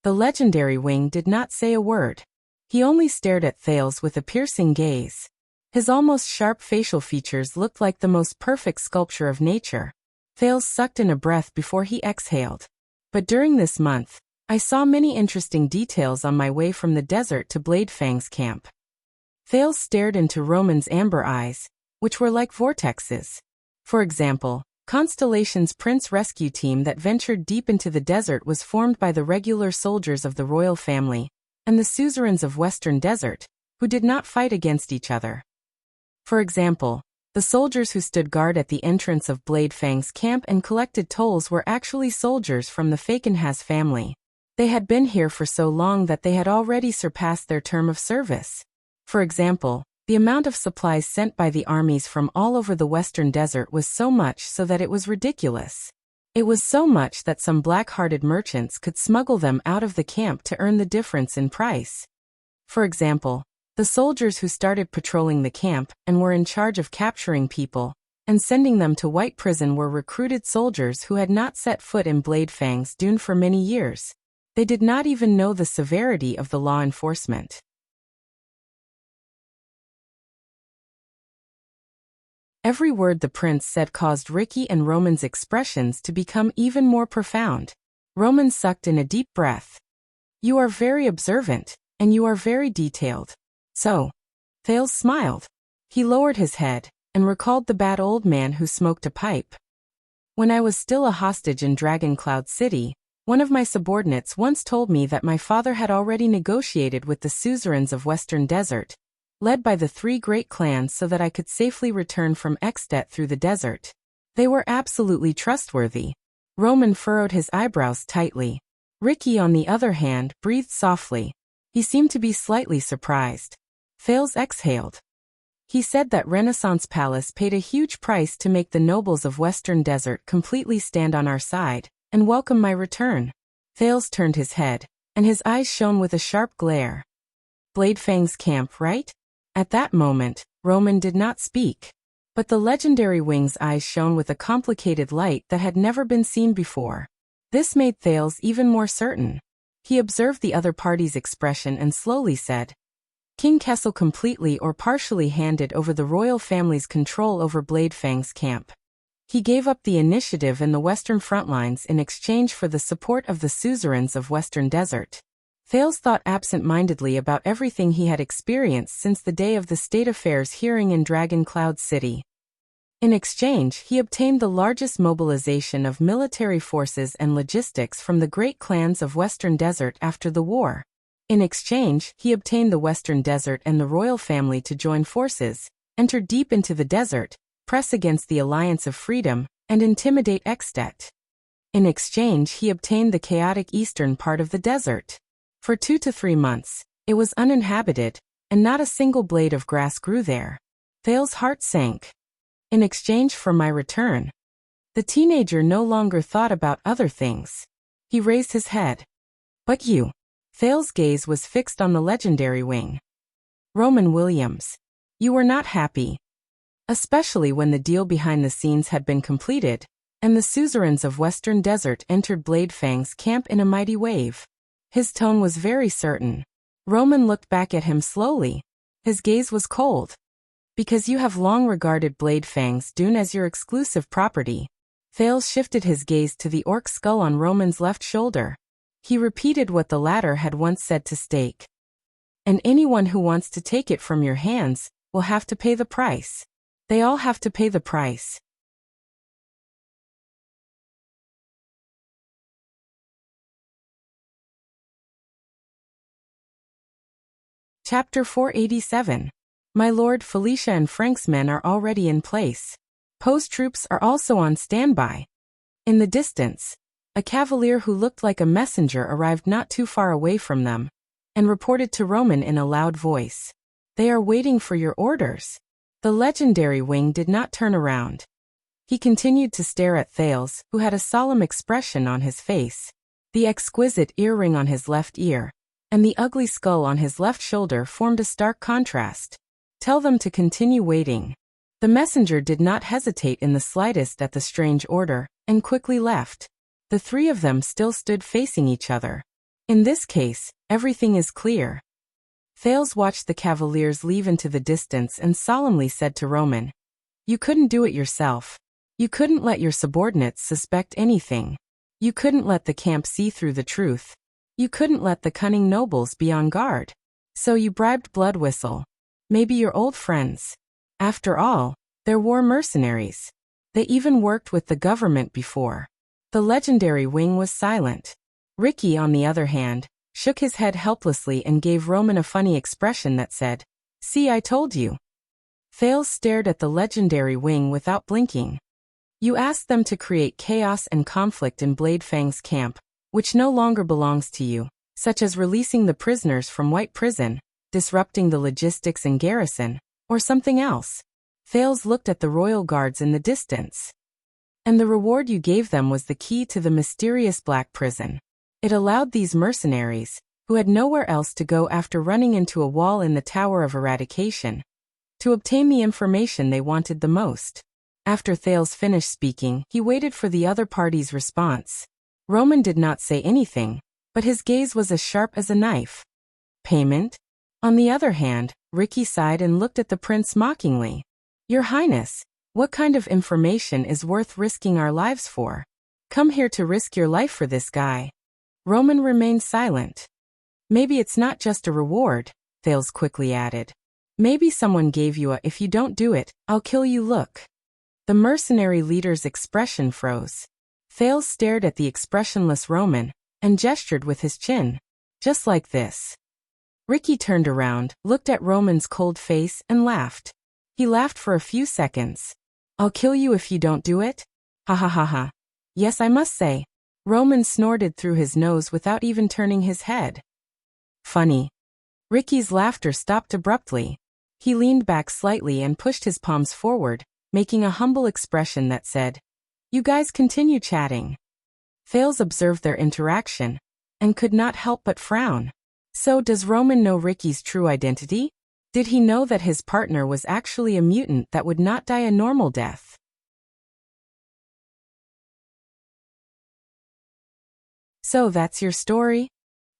The legendary wing did not say a word. He only stared at Thales with a piercing gaze. His almost sharp facial features looked like the most perfect sculpture of nature. Thales sucked in a breath before he exhaled. But during this month, I saw many interesting details on my way from the desert to Bladefang's camp. Thales stared into Roman's amber eyes, which were like vortexes. For example, Constellation's Prince rescue team that ventured deep into the desert was formed by the regular soldiers of the royal family and the suzerains of Western Desert, who did not fight against each other. For example, the soldiers who stood guard at the entrance of Bladefang's camp and collected tolls were actually soldiers from the Fakenhas family. They had been here for so long that they had already surpassed their term of service. For example, the amount of supplies sent by the armies from all over the Western Desert was so much so that it was ridiculous. It was so much that some black-hearted merchants could smuggle them out of the camp to earn the difference in price. For example, the soldiers who started patrolling the camp and were in charge of capturing people and sending them to White Prison were recruited soldiers who had not set foot in Bladefang's dune for many years. They did not even know the severity of the law enforcement. Every word the prince said caused Ricky and Roman's expressions to become even more profound. Roman sucked in a deep breath. "You are very observant, and you are very detailed." "So?" Thales smiled. He lowered his head and recalled the bad old man who smoked a pipe. "When I was still a hostage in Dragon Cloud City, one of my subordinates once told me that my father had already negotiated with the suzerains of Western Desert, led by the 3 great clans, so that I could safely return from Extet through the desert. They were absolutely trustworthy." Roman furrowed his eyebrows tightly. Ricky, on the other hand, breathed softly. He seemed to be slightly surprised. Thales exhaled. "He said that Renaissance Palace paid a huge price to make the nobles of Western Desert completely stand on our side and welcome my return." Thales turned his head, and his eyes shone with a sharp glare. "Bladefang's camp, right?" At that moment, Roman did not speak. But the legendary wing's eyes shone with a complicated light that had never been seen before. This made Thales even more certain. He observed the other party's expression and slowly said, "King Kessel completely or partially handed over the royal family's control over Bladefang's camp. He gave up the initiative in the western front lines in exchange for the support of the suzerains of Western Desert." Thales thought absent-mindedly about everything he had experienced since the day of the State Affairs hearing in Dragon Cloud City. In exchange, he obtained the largest mobilization of military forces and logistics from the great clans of Western Desert after the war. In exchange, he obtained the Western Desert and the royal family to join forces, enter deep into the desert, press against the Alliance of Freedom, and intimidate Extet. In exchange, he obtained the chaotic eastern part of the desert. For 2 to 3 months, it was uninhabited, and not a single blade of grass grew there. Thales' heart sank. In exchange for my return. The teenager no longer thought about other things. He raised his head. "But you." Thales' gaze was fixed on the legendary wing. "Roman Williams. You were not happy. Especially when the deal behind the scenes had been completed, and the suzerains of Western Desert entered Bladefang's camp in a mighty wave." His tone was very certain. Roman looked back at him slowly. His gaze was cold. "Because you have long regarded Bladefang's dune as your exclusive property." Thales shifted his gaze to the orc skull on Roman's left shoulder. He repeated what the latter had once said to Stake. "And anyone who wants to take it from your hands will have to pay the price. They all have to pay the price." Chapter 487. My lord, Felicia and Frank's men are already in place. Poe's troops are also on standby. In the distance, a cavalier who looked like a messenger arrived not too far away from them, and reported to Roman in a loud voice, "They are waiting for your orders." The legendary wing did not turn around. He continued to stare at Thales, who had a solemn expression on his face. The exquisite earring on his left ear and the ugly skull on his left shoulder formed a stark contrast. "Tell them to continue waiting." The messenger did not hesitate in the slightest at the strange order, and quickly left. The 3 of them still stood facing each other. In this case, everything is clear. Thales watched the cavaliers leave into the distance and solemnly said to Roman, "You couldn't do it yourself. You couldn't let your subordinates suspect anything. You couldn't let the camp see through the truth. You couldn't let the cunning nobles be on guard. So you bribed Bloodwhistle. Maybe your old friends. After all, they're war mercenaries. They even worked with the government before." The legendary wing was silent. Ricky, on the other hand, shook his head helplessly and gave Roman a funny expression that said, "See, I told you." Thales stared at the legendary wing without blinking. "You asked them to create chaos and conflict in Bladefang's camp, which no longer belongs to you, such as releasing the prisoners from White Prison, disrupting the logistics in garrison, or something else. Thales looked at the royal guards in the distance. And the reward you gave them was the key to the mysterious Black Prison. It allowed these mercenaries, who had nowhere else to go after running into a wall in the Tower of Eradication, to obtain the information they wanted the most. After Thales finished speaking, he waited for the other party's response. Roman did not say anything, but his gaze was as sharp as a knife. Payment? On the other hand, Ricky sighed and looked at the prince mockingly. Your Highness, what kind of information is worth risking our lives for? Come here to risk your life for this guy. Roman remained silent. Maybe it's not just a reward, Thales quickly added. Maybe someone gave you a if you don't do it, I'll kill you look. The mercenary leader's expression froze. Thales stared at the expressionless Roman, and gestured with his chin. Just like this. Ricky turned around, looked at Roman's cold face, and laughed. He laughed for a few seconds. I'll kill you if you don't do it? Ha ha ha ha. Yes, I must say. Roman snorted through his nose without even turning his head. Funny. Ricky's laughter stopped abruptly. He leaned back slightly and pushed his palms forward, making a humble expression that said, You guys continue chatting. Thales observed their interaction, and could not help but frown. So does Roman know Ricky's true identity? Did he know that his partner was actually a mutant that would not die a normal death? So that's your story?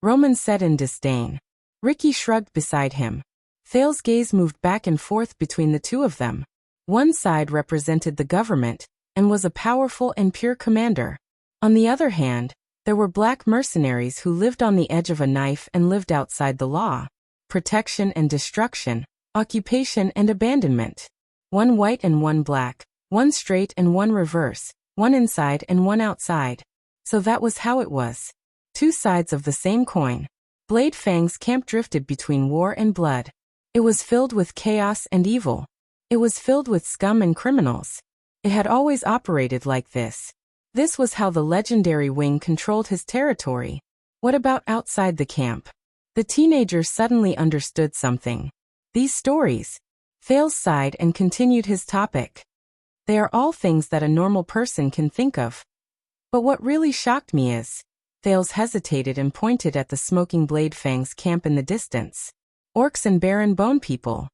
Roman said in disdain. Ricky shrugged beside him. Thales' gaze moved back and forth between the two of them. One side represented the government, and was a powerful and pure commander. On the other hand, there were black mercenaries who lived on the edge of a knife and lived outside the law. Protection and destruction, occupation and abandonment. One white and one black, one straight and one reverse, one inside and one outside. So that was how it was. Two sides of the same coin. Blade Fang's camp drifted between war and blood. It was filled with chaos and evil. It was filled with scum and criminals. It had always operated like this. This was how the legendary wing controlled his territory. What about outside the camp? The teenager suddenly understood something. These stories. Thales sighed and continued his topic. They are all things that a normal person can think of. But what really shocked me is, Thales hesitated and pointed at the smoking Blade Fang's camp in the distance. Orcs and barren bone people.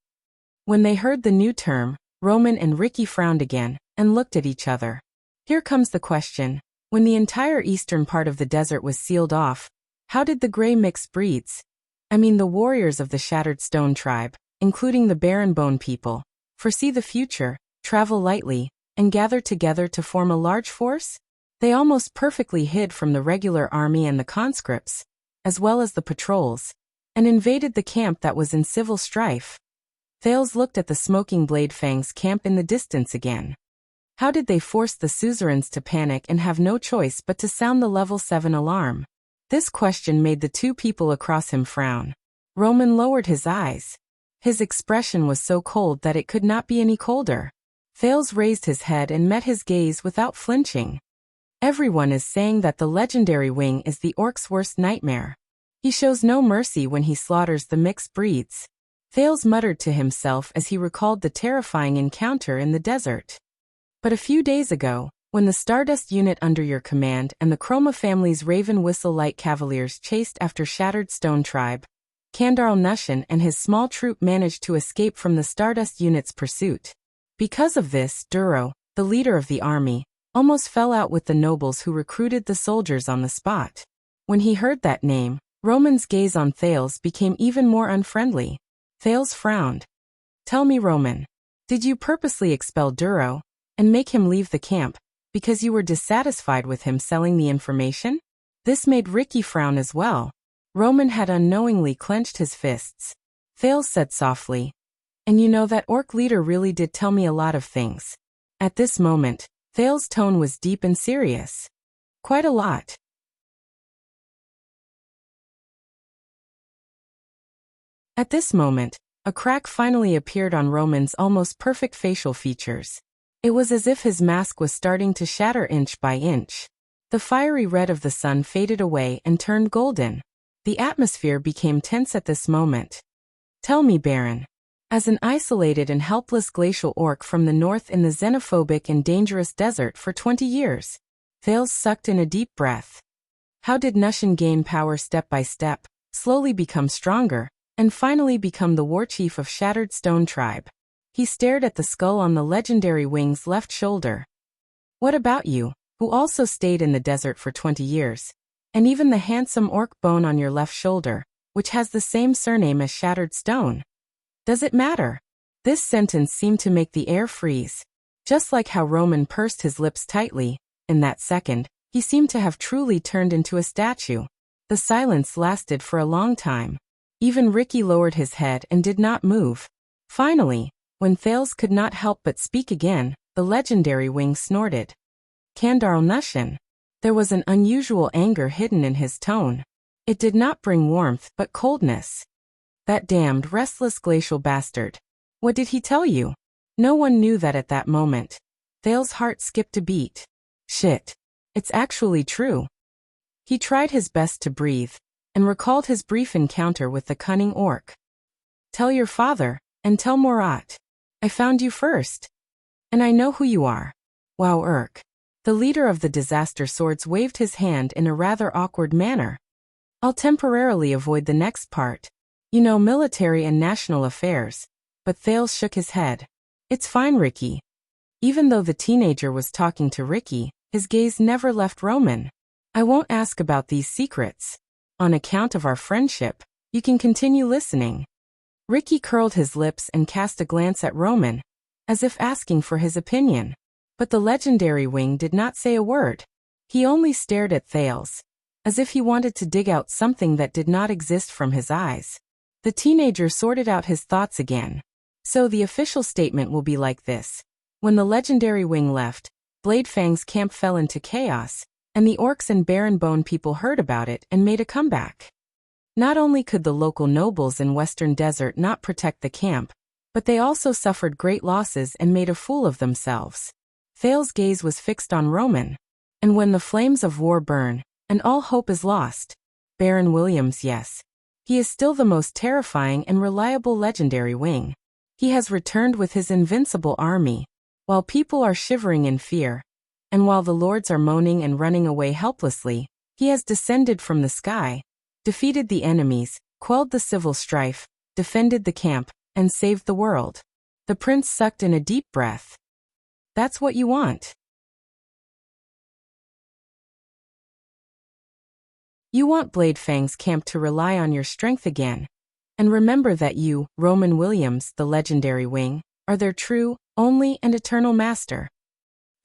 When they heard the new term, Roman and Ricky frowned again, and looked at each other. Here comes the question. When the entire eastern part of the desert was sealed off, how did the gray mixed breeds, the warriors of the Shattered Stone tribe, including the barren bone people, foresee the future, travel lightly, and gather together to form a large force? They almost perfectly hid from the regular army and the conscripts, as well as the patrols, and invaded the camp that was in civil strife. Thales looked at the smoking Blade Fang's camp in the distance again. How did they force the suzerains to panic and have no choice but to sound the level 7 alarm? This question made the two people across him frown. Roman lowered his eyes. His expression was so cold that it could not be any colder. Thales raised his head and met his gaze without flinching. Everyone is saying that the legendary wing is the orc's worst nightmare. He shows no mercy when he slaughters the mixed breeds. Thales muttered to himself as he recalled the terrifying encounter in the desert. But a few days ago, when the Stardust unit under your command and the Chroma family's Raven Whistle Light Cavaliers chased after Shattered Stone Tribe, Kandarl Nushin and his small troop managed to escape from the Stardust unit's pursuit. Because of this, Duro, the leader of the army, almost fell out with the nobles who recruited the soldiers on the spot. When he heard that name, Roman's gaze on Thales became even more unfriendly. Thales frowned. Tell me, Roman, did you purposely expel Duro and make him leave the camp because you were dissatisfied with him selling the information? This made Ricky frown as well. Roman had unknowingly clenched his fists. Thales said softly, and you know that orc leader really did tell me a lot of things. At this moment, Thales' tone was deep and serious. Quite a lot. At this moment, a crack finally appeared on Roman's almost perfect facial features. It was as if his mask was starting to shatter inch by inch. The fiery red of the sun faded away and turned golden. The atmosphere became tense at this moment. Tell me, Baron. As an isolated and helpless glacial orc from the north in the xenophobic and dangerous desert for 20 years, Thales sucked in a deep breath. How did Nushin gain power step by step, slowly become stronger, and finally become the war chief of Shattered Stone Tribe? He stared at the skull on the legendary wing's left shoulder. What about you, who also stayed in the desert for 20 years? And even the handsome orc bone on your left shoulder, which has the same surname as Shattered Stone? Does it matter? This sentence seemed to make the air freeze. Just like how Roman pursed his lips tightly, in that second, he seemed to have truly turned into a statue. The silence lasted for a long time. Even Ricky lowered his head and did not move. Finally, when Thales could not help but speak again, the legendary wing snorted. Kandarl Nushin. There was an unusual anger hidden in his tone. It did not bring warmth but coldness. That damned restless glacial bastard. What did he tell you? No one knew that at that moment. Thales' heart skipped a beat. Shit. It's actually true. He tried his best to breathe, and recalled his brief encounter with the cunning orc. Tell your father, and tell Morat. I found you first. And I know who you are. Wow, Urk. The leader of the Disaster Swords waved his hand in a rather awkward manner. I'll temporarily avoid the next part. You know, military and national affairs. But Thales shook his head. It's fine, Ricky. Even though the teenager was talking to Ricky, his gaze never left Roman. I won't ask about these secrets. On account of our friendship, you can continue listening. Ricky curled his lips and cast a glance at Roman, as if asking for his opinion. But the legendary wing did not say a word. He only stared at Thales, as if he wanted to dig out something that did not exist from his eyes. The teenager sorted out his thoughts again. So the official statement will be like this. When the legendary wing left, Bladefang's camp fell into chaos, and the orcs and Baron Bone people heard about it and made a comeback. Not only could the local nobles in Western Desert not protect the camp, but they also suffered great losses and made a fool of themselves. Thales' gaze was fixed on Roman. And when the flames of war burn, and all hope is lost, Baron Williams, yes. He is still the most terrifying and reliable legendary wing. He has returned with his invincible army, while people are shivering in fear, and while the lords are moaning and running away helplessly, he has descended from the sky, defeated the enemies, quelled the civil strife, defended the camp, and saved the world. The prince sucked in a deep breath. That's what you want. You want Bladefang's camp to rely on your strength again. And remember that you, Roman Williams, the legendary wing, are their true, only and eternal master.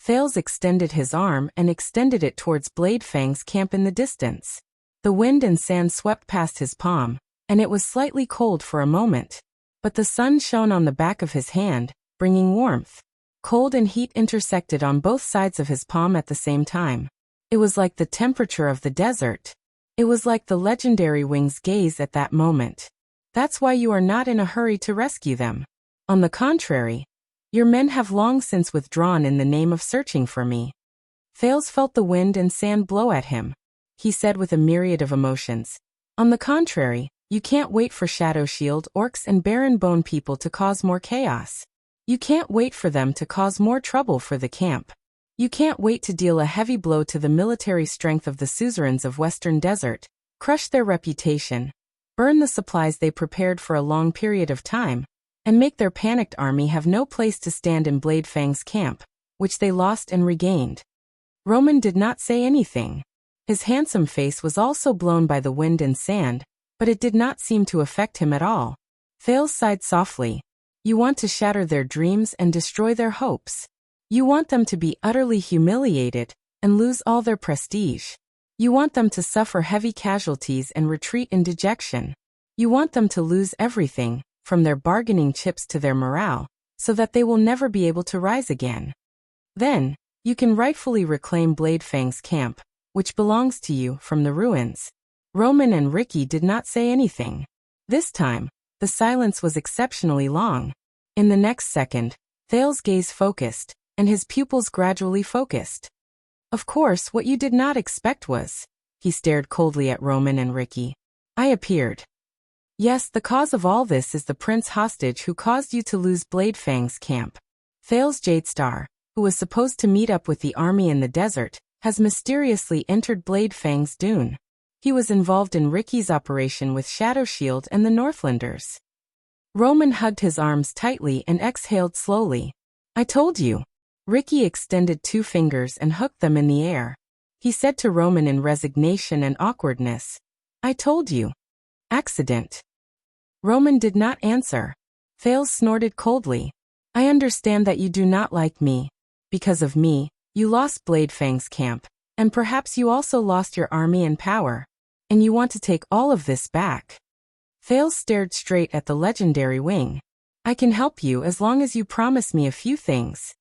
Thales extended his arm and extended it towards Bladefang's camp in the distance. The wind and sand swept past his palm, and it was slightly cold for a moment. But the sun shone on the back of his hand, bringing warmth. Cold and heat intersected on both sides of his palm at the same time. It was like the temperature of the desert. It was like the legendary wing's gaze at that moment. That's why you are not in a hurry to rescue them. On the contrary, your men have long since withdrawn in the name of searching for me. Thales felt the wind and sand blow at him. He said with a myriad of emotions. On the contrary, you can't wait for Shadow Shield, orcs and Baron Bone people to cause more chaos. You can't wait for them to cause more trouble for the camp. You can't wait to deal a heavy blow to the military strength of the suzerains of Western Desert, crush their reputation, burn the supplies they prepared for a long period of time, and make their panicked army have no place to stand in Bladefang's camp, which they lost and regained. Roman did not say anything. His handsome face was also blown by the wind and sand, but it did not seem to affect him at all. Thales sighed softly. You want to shatter their dreams and destroy their hopes. You want them to be utterly humiliated and lose all their prestige. You want them to suffer heavy casualties and retreat in dejection. You want them to lose everything, from their bargaining chips to their morale, so that they will never be able to rise again. Then, you can rightfully reclaim Bladefang's camp, which belongs to you, from the ruins. Roman and Ricky did not say anything. This time, the silence was exceptionally long. In the next second, Thales' gaze focused, and his pupils gradually focused. Of course, what you did not expect was. He stared coldly at Roman and Ricky. I appeared. Yes, the cause of all this is the prince hostage who caused you to lose Bladefang's camp. Thales Jadestar, who was supposed to meet up with the army in the desert, has mysteriously entered Bladefang's dune. He was involved in Ricky's operation with Shadow Shield and the Northlanders. Roman hugged his arms tightly and exhaled slowly. I told you. Ricky extended 2 fingers and hooked them in the air. He said to Roman in resignation and awkwardness, I told you. Accident. Roman did not answer. Thales snorted coldly. I understand that you do not like me. Because of me, you lost Bladefang's camp, and perhaps you also lost your army and power. And you want to take all of this back. Thales stared straight at the legendary wing. I can help you as long as you promise me a few things.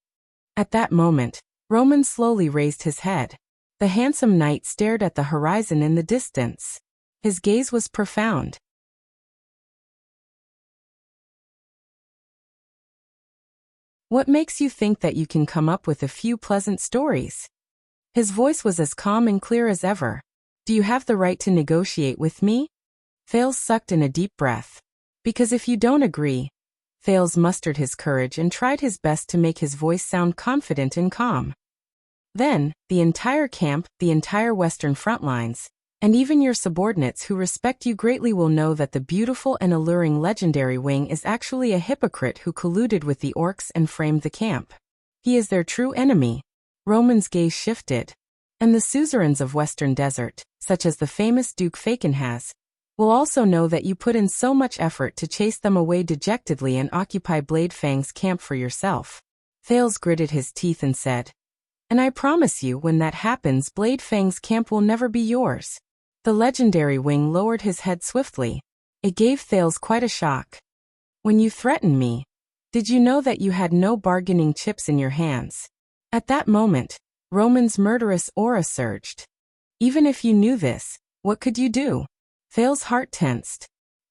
At that moment, Roman slowly raised his head. The handsome knight stared at the horizon in the distance. His gaze was profound. What makes you think that you can come up with a few pleasant stories? His voice was as calm and clear as ever. Do you have the right to negotiate with me? Thales sucked in a deep breath. Because if you don't agree. Thales mustered his courage and tried his best to make his voice sound confident and calm. Then, the entire camp, the entire Western front lines, and even your subordinates who respect you greatly will know that the beautiful and alluring legendary wing is actually a hypocrite who colluded with the orcs and framed the camp. He is their true enemy. Roman's gaze shifted. And the suzerains of Western Desert, such as the famous Duke Fakenhas, will also know that you put in so much effort to chase them away dejectedly and occupy Bladefang's camp for yourself. Thales gritted his teeth and said, and I promise you when that happens Bladefang's camp will never be yours. The legendary wing lowered his head swiftly. It gave Thales quite a shock. When you threatened me, did you know that you had no bargaining chips in your hands? At that moment, Roman's murderous aura surged. Even if you knew this, what could you do? Thales' heart tensed.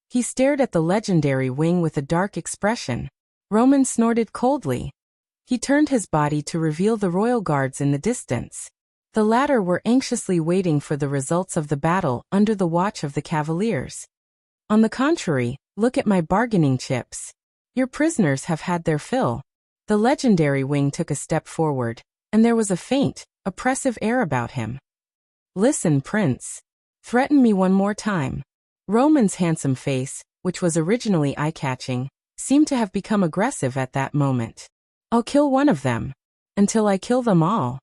He stared at the legendary wing with a dark expression. Roman snorted coldly. He turned his body to reveal the royal guards in the distance. The latter were anxiously waiting for the results of the battle under the watch of the cavaliers. On the contrary, look at my bargaining chips. Your prisoners have had their fill. The legendary wing took a step forward, and there was a faint, oppressive air about him. Listen, Prince. Threaten me one more time. Roman's handsome face, which was originally eye-catching, seemed to have become aggressive at that moment. I'll kill one of them. Until I kill them all.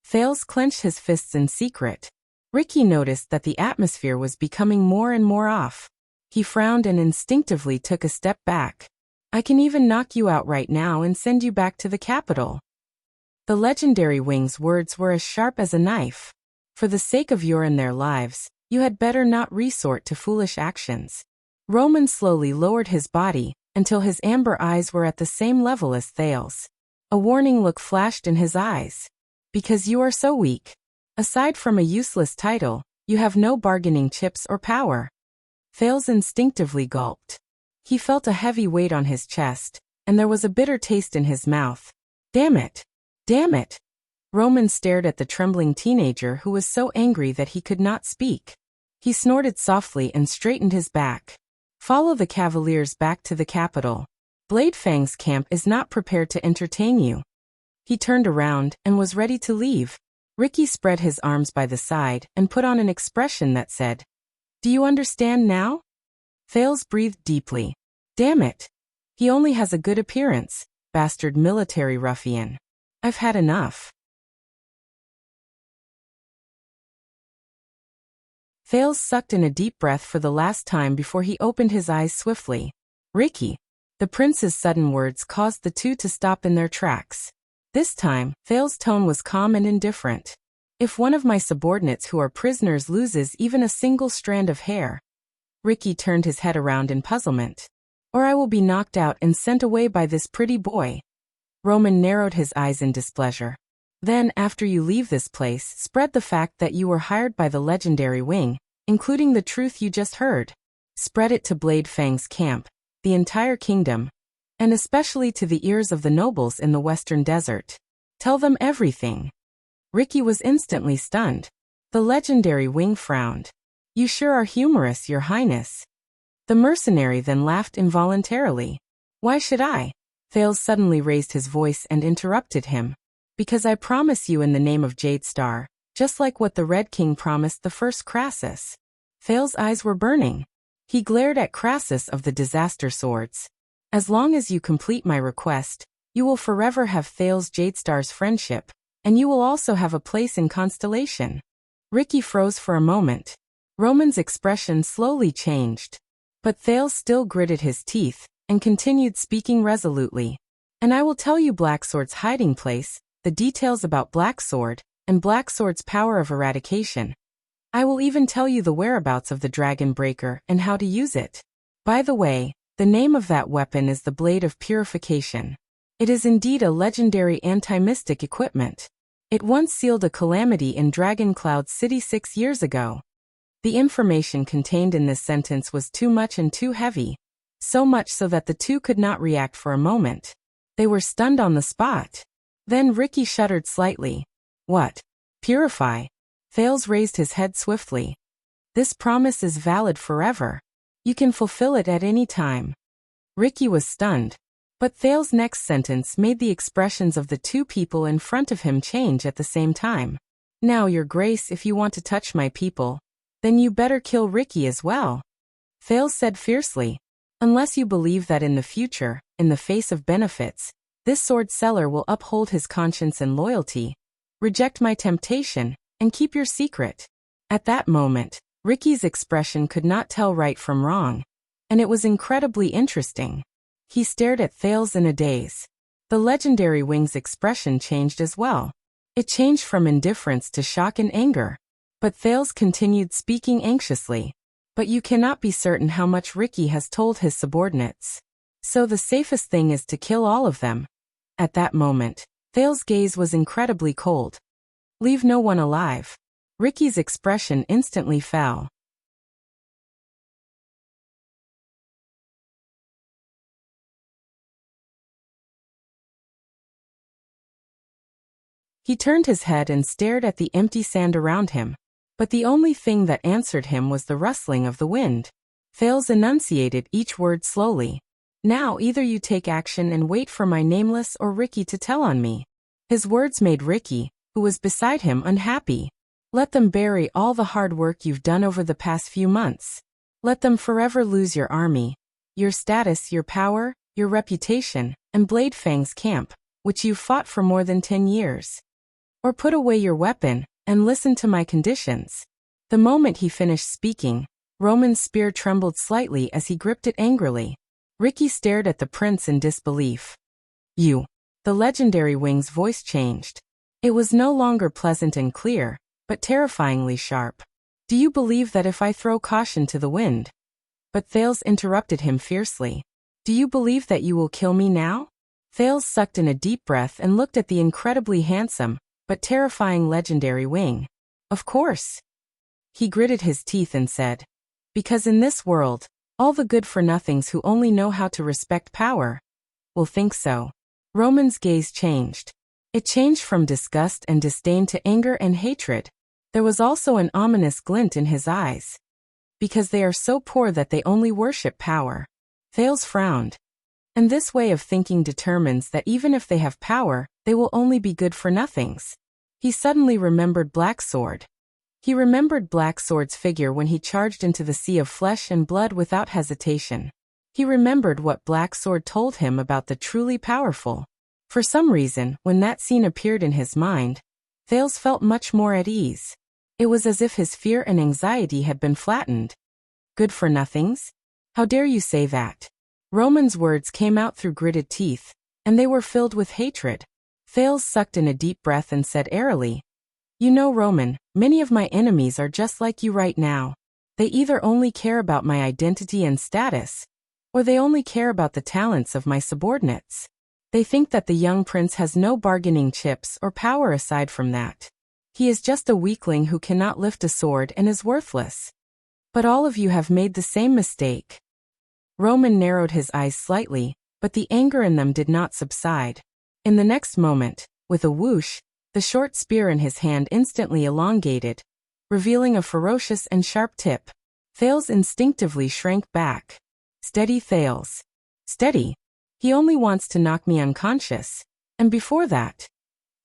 Thales clenched his fists in secret. Ricky noticed that the atmosphere was becoming more and more off. He frowned and instinctively took a step back. I can even knock you out right now and send you back to the capital. The legendary wing's words were as sharp as a knife. For the sake of your and their lives, you had better not resort to foolish actions. Roman slowly lowered his body, until his amber eyes were at the same level as Thales. A warning look flashed in his eyes. Because you are so weak. Aside from a useless title, you have no bargaining chips or power. Thales instinctively gulped. He felt a heavy weight on his chest, and there was a bitter taste in his mouth. Damn it! Damn it! Roman stared at the trembling teenager who was so angry that he could not speak. He snorted softly and straightened his back. Follow the cavaliers back to the capital. Bladefang's camp is not prepared to entertain you. He turned around and was ready to leave. Ricky spread his arms by the side and put on an expression that said, Do you understand now? Thales breathed deeply. Damn it. He only has a good appearance, bastard military ruffian. I've had enough. Thales sucked in a deep breath for the last time before he opened his eyes swiftly. Ricky. The prince's sudden words caused the two to stop in their tracks. This time, Thales' tone was calm and indifferent. If one of my subordinates who are prisoners loses even a single strand of hair. Ricky turned his head around in puzzlement. Or I will be knocked out and sent away by this pretty boy. Roman narrowed his eyes in displeasure. Then, after you leave this place, spread the fact that you were hired by the legendary wing, including the truth you just heard. Spread it to Bladefang's camp, the entire kingdom, and especially to the ears of the nobles in the Western Desert. Tell them everything. Ricky was instantly stunned. The legendary Wing frowned. "You sure are humorous, Your Highness." The mercenary then laughed involuntarily. "Why should I?" Thales suddenly raised his voice and interrupted him. "Because I promise you in the name of Jadestar, just like what the Red King promised the first Crassus." Thales' eyes were burning. He glared at Crassus of the Disaster Swords. "As long as you complete my request, you will forever have Thales Jadestar's friendship, and you will also have a place in Constellation." Ricky froze for a moment. Roman's expression slowly changed. But Thales still gritted his teeth and continued speaking resolutely. "And I will tell you Blacksword's hiding place, the details about Blacksword, and Blacksword's power of eradication. I will even tell you the whereabouts of the Dragon Breaker and how to use it. By the way, the name of that weapon is the Blade of Purification. It is indeed a legendary anti-mystic equipment. It once sealed a calamity in Dragon Cloud City 6 years ago." The information contained in this sentence was too much and too heavy, so much so that the two could not react for a moment. They were stunned on the spot. Then Ricky shuddered slightly. "What? Purify?" Thales raised his head swiftly. "This promise is valid forever. You can fulfill it at any time." Ricky was stunned. But Thales' next sentence made the expressions of the two people in front of him change at the same time. "Now, Your Grace, if you want to touch my people, then you better kill Ricky as well," Thales said fiercely. "Unless you believe that in the future, in the face of benefits, this sword seller will uphold his conscience and loyalty, reject my temptation, and keep your secret." At that moment, Ricky's expression could not tell right from wrong, and it was incredibly interesting. He stared at Thales in a daze. The legendary Wing's expression changed as well. It changed from indifference to shock and anger. But Thales continued speaking anxiously. "But you cannot be certain how much Ricky has told his subordinates. So the safest thing is to kill all of them." At that moment, Thales' gaze was incredibly cold. "Leave no one alive." Ricky's expression instantly fell. He turned his head and stared at the empty sand around him. But the only thing that answered him was the rustling of the wind. Thales enunciated each word slowly. "Now either you take action and wait for my nameless or Ricky to tell on me." His words made Ricky, who was beside him, unhappy. "Let them bury all the hard work you've done over the past few months. Let them forever lose your army, your status, your power, your reputation, and Bladefang's camp, which you've fought for more than 10 years. Or put away your weapon, and listen to my conditions." The moment he finished speaking, Roman's spear trembled slightly as he gripped it angrily. Ricky stared at the prince in disbelief. "You." The legendary Wing's voice changed. It was no longer pleasant and clear, but terrifyingly sharp. "Do you believe that if I throw caution to the wind?" But Thales interrupted him fiercely. "Do you believe that you will kill me now?" Thales sucked in a deep breath and looked at the incredibly handsome, but terrifying legendary Wing. "Of course." He gritted his teeth and said, "Because in this world, all the good-for-nothings who only know how to respect power will think so." Roman's gaze changed. It changed from disgust and disdain to anger and hatred. There was also an ominous glint in his eyes. "Because they are so poor that they only worship power." Thales frowned. "And this way of thinking determines that even if they have power, they will only be good-for-nothings." He suddenly remembered Blacksword. He remembered Blacksword's figure when he charged into the sea of flesh and blood without hesitation. He remembered what Blacksword told him about the truly powerful. For some reason, when that scene appeared in his mind, Thales felt much more at ease. It was as if his fear and anxiety had been flattened. "Good-for-nothings? How dare you say that?" Roman's words came out through gritted teeth, and they were filled with hatred. Thales sucked in a deep breath and said airily, "You know, Roman, many of my enemies are just like you right now. They either only care about my identity and status, or they only care about the talents of my subordinates. They think that the young prince has no bargaining chips or power aside from that. He is just a weakling who cannot lift a sword and is worthless. But all of you have made the same mistake." Roman narrowed his eyes slightly, but the anger in them did not subside. In the next moment, with a whoosh, The short spear in his hand instantly elongated, revealing a ferocious and sharp tip. Thales instinctively shrank back. Steady, Thales. Steady. He only wants to knock me unconscious. And before that,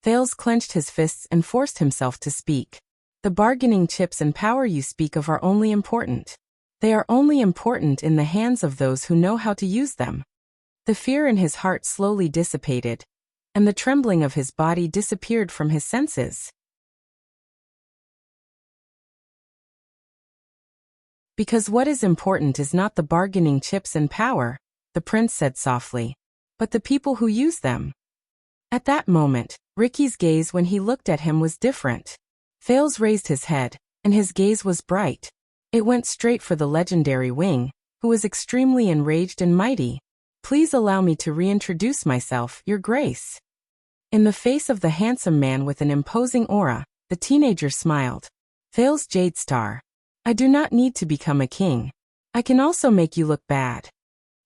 Thales clenched his fists and forced himself to speak. The bargaining chips and power you speak of are only important. They are only important in the hands of those who know how to use them. The fear in his heart slowly dissipated, and the trembling of his body disappeared from his senses. Because what is important is not the bargaining chips and power, the prince said softly, but the people who use them. At that moment, Ricky's gaze when he looked at him was different. Thales raised his head, and his gaze was bright. It went straight for the legendary Wing, who was extremely enraged and mighty. Please allow me to reintroduce myself, Your Grace. In the face of the handsome man with an imposing aura, the teenager smiled. Thales Jadestar. I do not need to become a king. I can also make you look bad.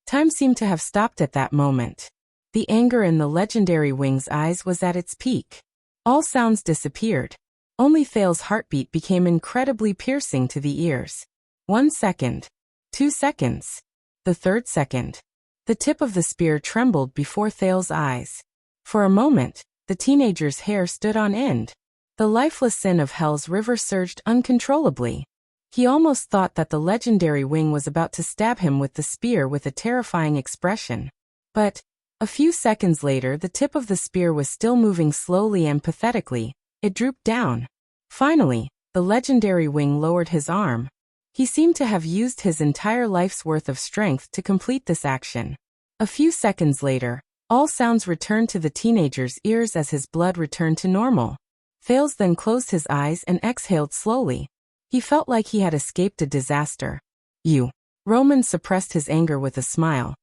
Time seemed to have stopped at that moment. The anger in the legendary Wing's eyes was at its peak. All sounds disappeared. Only Thales' heartbeat became incredibly piercing to the ears. 1 second. 2 seconds. The third second. The tip of the spear trembled before Thales' eyes. For a moment, the teenager's hair stood on end. The lifeless sin of Hell's river surged uncontrollably. He almost thought that the legendary Wing was about to stab him with the spear with a terrifying expression. But, a few seconds later, the tip of the spear was still moving slowly and pathetically. It drooped down. Finally, the legendary Wing lowered his arm. He seemed to have used his entire life's worth of strength to complete this action. A few seconds later, all sounds returned to the teenager's ears as his blood returned to normal. Thales then closed his eyes and exhaled slowly. He felt like he had escaped a disaster. You. Roman suppressed his anger with a smile,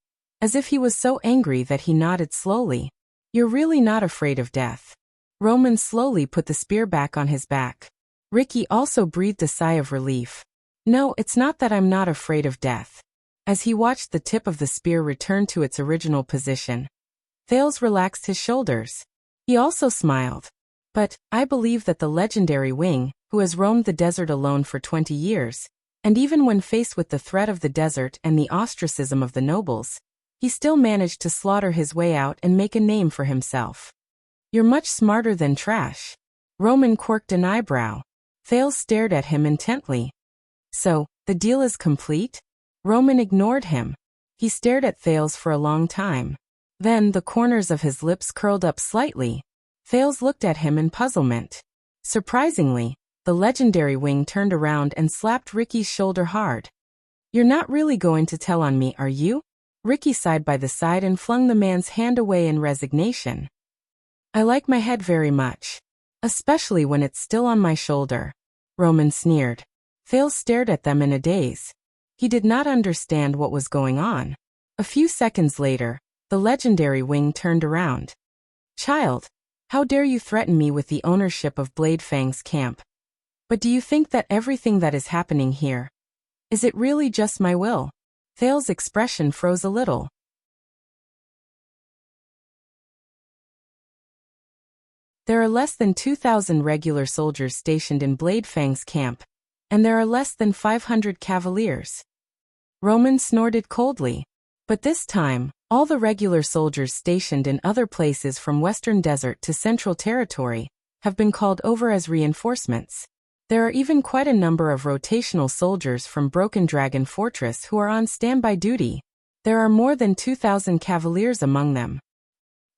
as if he was so angry that he nodded slowly. You're really not afraid of death. Roman slowly put the spear back on his back. Ricky also breathed a sigh of relief. No, it's not that I'm not afraid of death. As he watched the tip of the spear return to its original position, Thales relaxed his shoulders. He also smiled. But, I believe that the legendary Wing, who has roamed the desert alone for 20 years, and even when faced with the threat of the desert and the ostracism of the nobles, he still managed to slaughter his way out and make a name for himself. You're much smarter than trash. Roman quirked an eyebrow. Thales stared at him intently. So, the deal is complete? Roman ignored him. He stared at Thales for a long time. Then the corners of his lips curled up slightly. Thales looked at him in puzzlement. Surprisingly, the legendary Wing turned around and slapped Ricky's shoulder hard. You're not really going to tell on me, are you? Ricky sighed by the side and flung the man's hand away in resignation. I like my head very much. Especially when it's still on my shoulder. Roman sneered. Thales stared at them in a daze. He did not understand what was going on. A few seconds later, the legendary Wing turned around. Child, how dare you threaten me with the ownership of Bladefang's camp? But do you think that everything that is happening here, is it really just my will? Thales' expression froze a little. There are less than 2,000 regular soldiers stationed in Bladefang's camp, and there are less than 500 cavaliers. Roman snorted coldly. But this time, all the regular soldiers stationed in other places from Western Desert to Central Territory have been called over as reinforcements. There are even quite a number of rotational soldiers from Broken Dragon Fortress who are on standby duty. There are more than 2,000 cavaliers among them.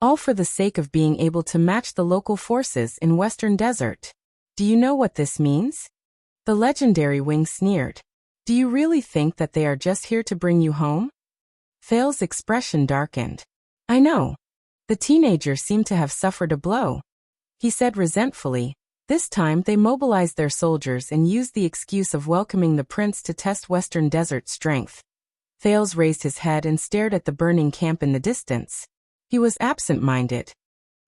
All for the sake of being able to match the local forces in Western Desert. Do you know what this means? The legendary Wing sneered. Do you really think that they are just here to bring you home? Thales' expression darkened. I know. The teenager seemed to have suffered a blow. He said resentfully, this time they mobilized their soldiers and used the excuse of welcoming the prince to test Western Desert strength. Thales raised his head and stared at the burning camp in the distance. He was absent-minded.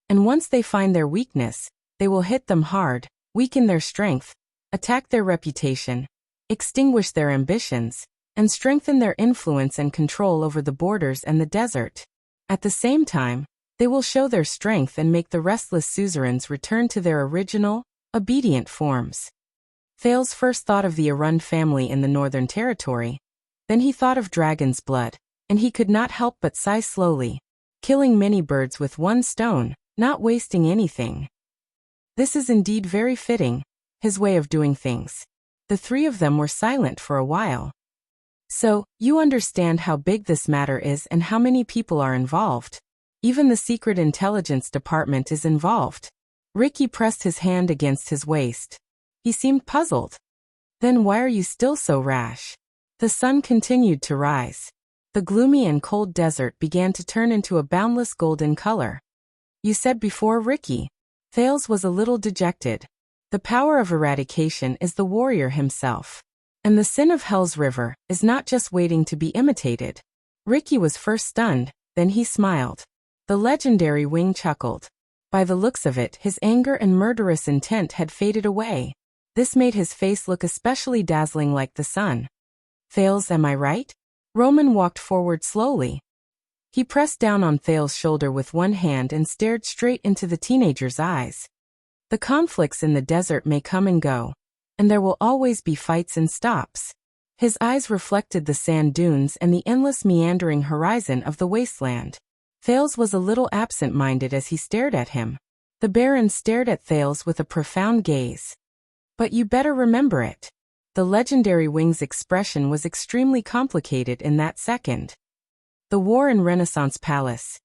And once they find their weakness, they will hit them hard, weaken their strength, attack their reputation, extinguish their ambitions, and strengthen their influence and control over the borders and the desert. At the same time, They will show their strength and make the restless suzerains return to their original, obedient forms. Thales first thought of the Arun family in the Northern Territory. Then he thought of dragon's blood, and he could not help but sigh slowly. Killing many birds with one stone, not wasting anything. This is indeed very fitting, his way of doing things. The three of them were silent for a while. So, you understand how big this matter is and how many people are involved. Even the Secret Intelligence Department is involved. Ricky pressed his hand against his waist. He seemed puzzled. Then why are you still so rash? The sun continued to rise. The gloomy and cold desert began to turn into a boundless golden color. You said before, Ricky. Thales was a little dejected. The power of eradication is the warrior himself. And the sin of Hell's River is not just waiting to be imitated. Ricky was first stunned, then he smiled. The legendary Wing chuckled. By the looks of it, his anger and murderous intent had faded away. This made his face look especially dazzling like the sun. Thales, am I right? Roman walked forward slowly. He pressed down on Thales' shoulder with one hand and stared straight into the teenager's eyes. The conflicts in the desert may come and go, and there will always be fights and stops. His eyes reflected the sand dunes and the endless meandering horizon of the wasteland. Thales was a little absent-minded as he stared at him. The Baron stared at Thales with a profound gaze. But you better remember it. The legendary Wing's expression was extremely complicated in that second. The war in Renaissance Palace.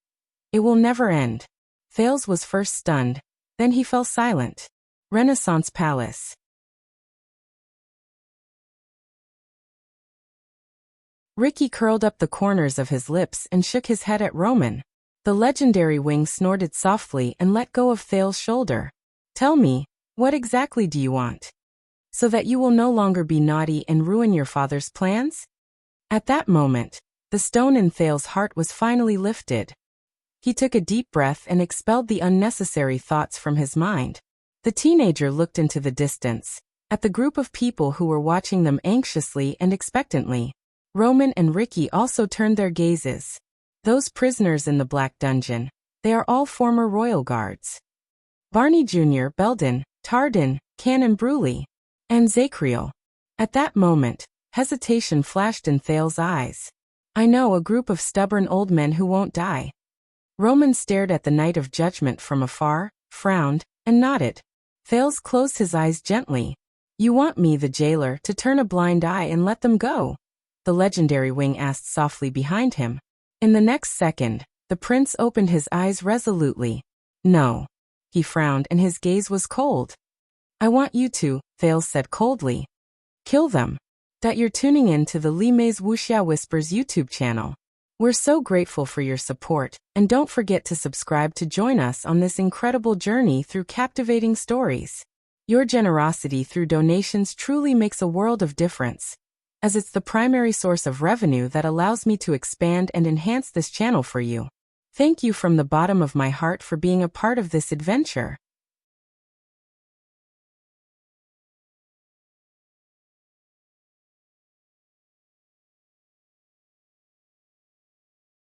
It will never end. Thales was first stunned, then he fell silent. Renaissance Palace. Ricky curled up the corners of his lips and shook his head at Roman. The legendary Wing snorted softly and let go of Thales' shoulder. Tell me, what exactly do you want? So that you will no longer be naughty and ruin your father's plans? At that moment, the stone in Thales' heart was finally lifted. He took a deep breath and expelled the unnecessary thoughts from his mind. The teenager looked into the distance, at the group of people who were watching them anxiously and expectantly. Roman and Ricky also turned their gazes. Those prisoners in the Black Dungeon, they are all former royal guards. Barney Jr., Belden, Tardin, Canon Bruley, and Zacriel. At that moment, hesitation flashed in Thales' eyes. I know a group of stubborn old men who won't die. Roman stared at the Night of Judgment from afar, frowned, and nodded. Thales closed his eyes gently. You want me, the jailer, to turn a blind eye and let them go? The legendary Wing asked softly behind him. In the next second, the prince opened his eyes resolutely. No. He frowned and his gaze was cold. I want you to, Thales said coldly. Kill them. That you're tuning in to the Lime's Wuxia Whispers YouTube channel. We're so grateful for your support, and don't forget to subscribe to join us on this incredible journey through captivating stories. Your generosity through donations truly makes a world of difference, as it's the primary source of revenue that allows me to expand and enhance this channel for you. Thank you from the bottom of my heart for being a part of this adventure.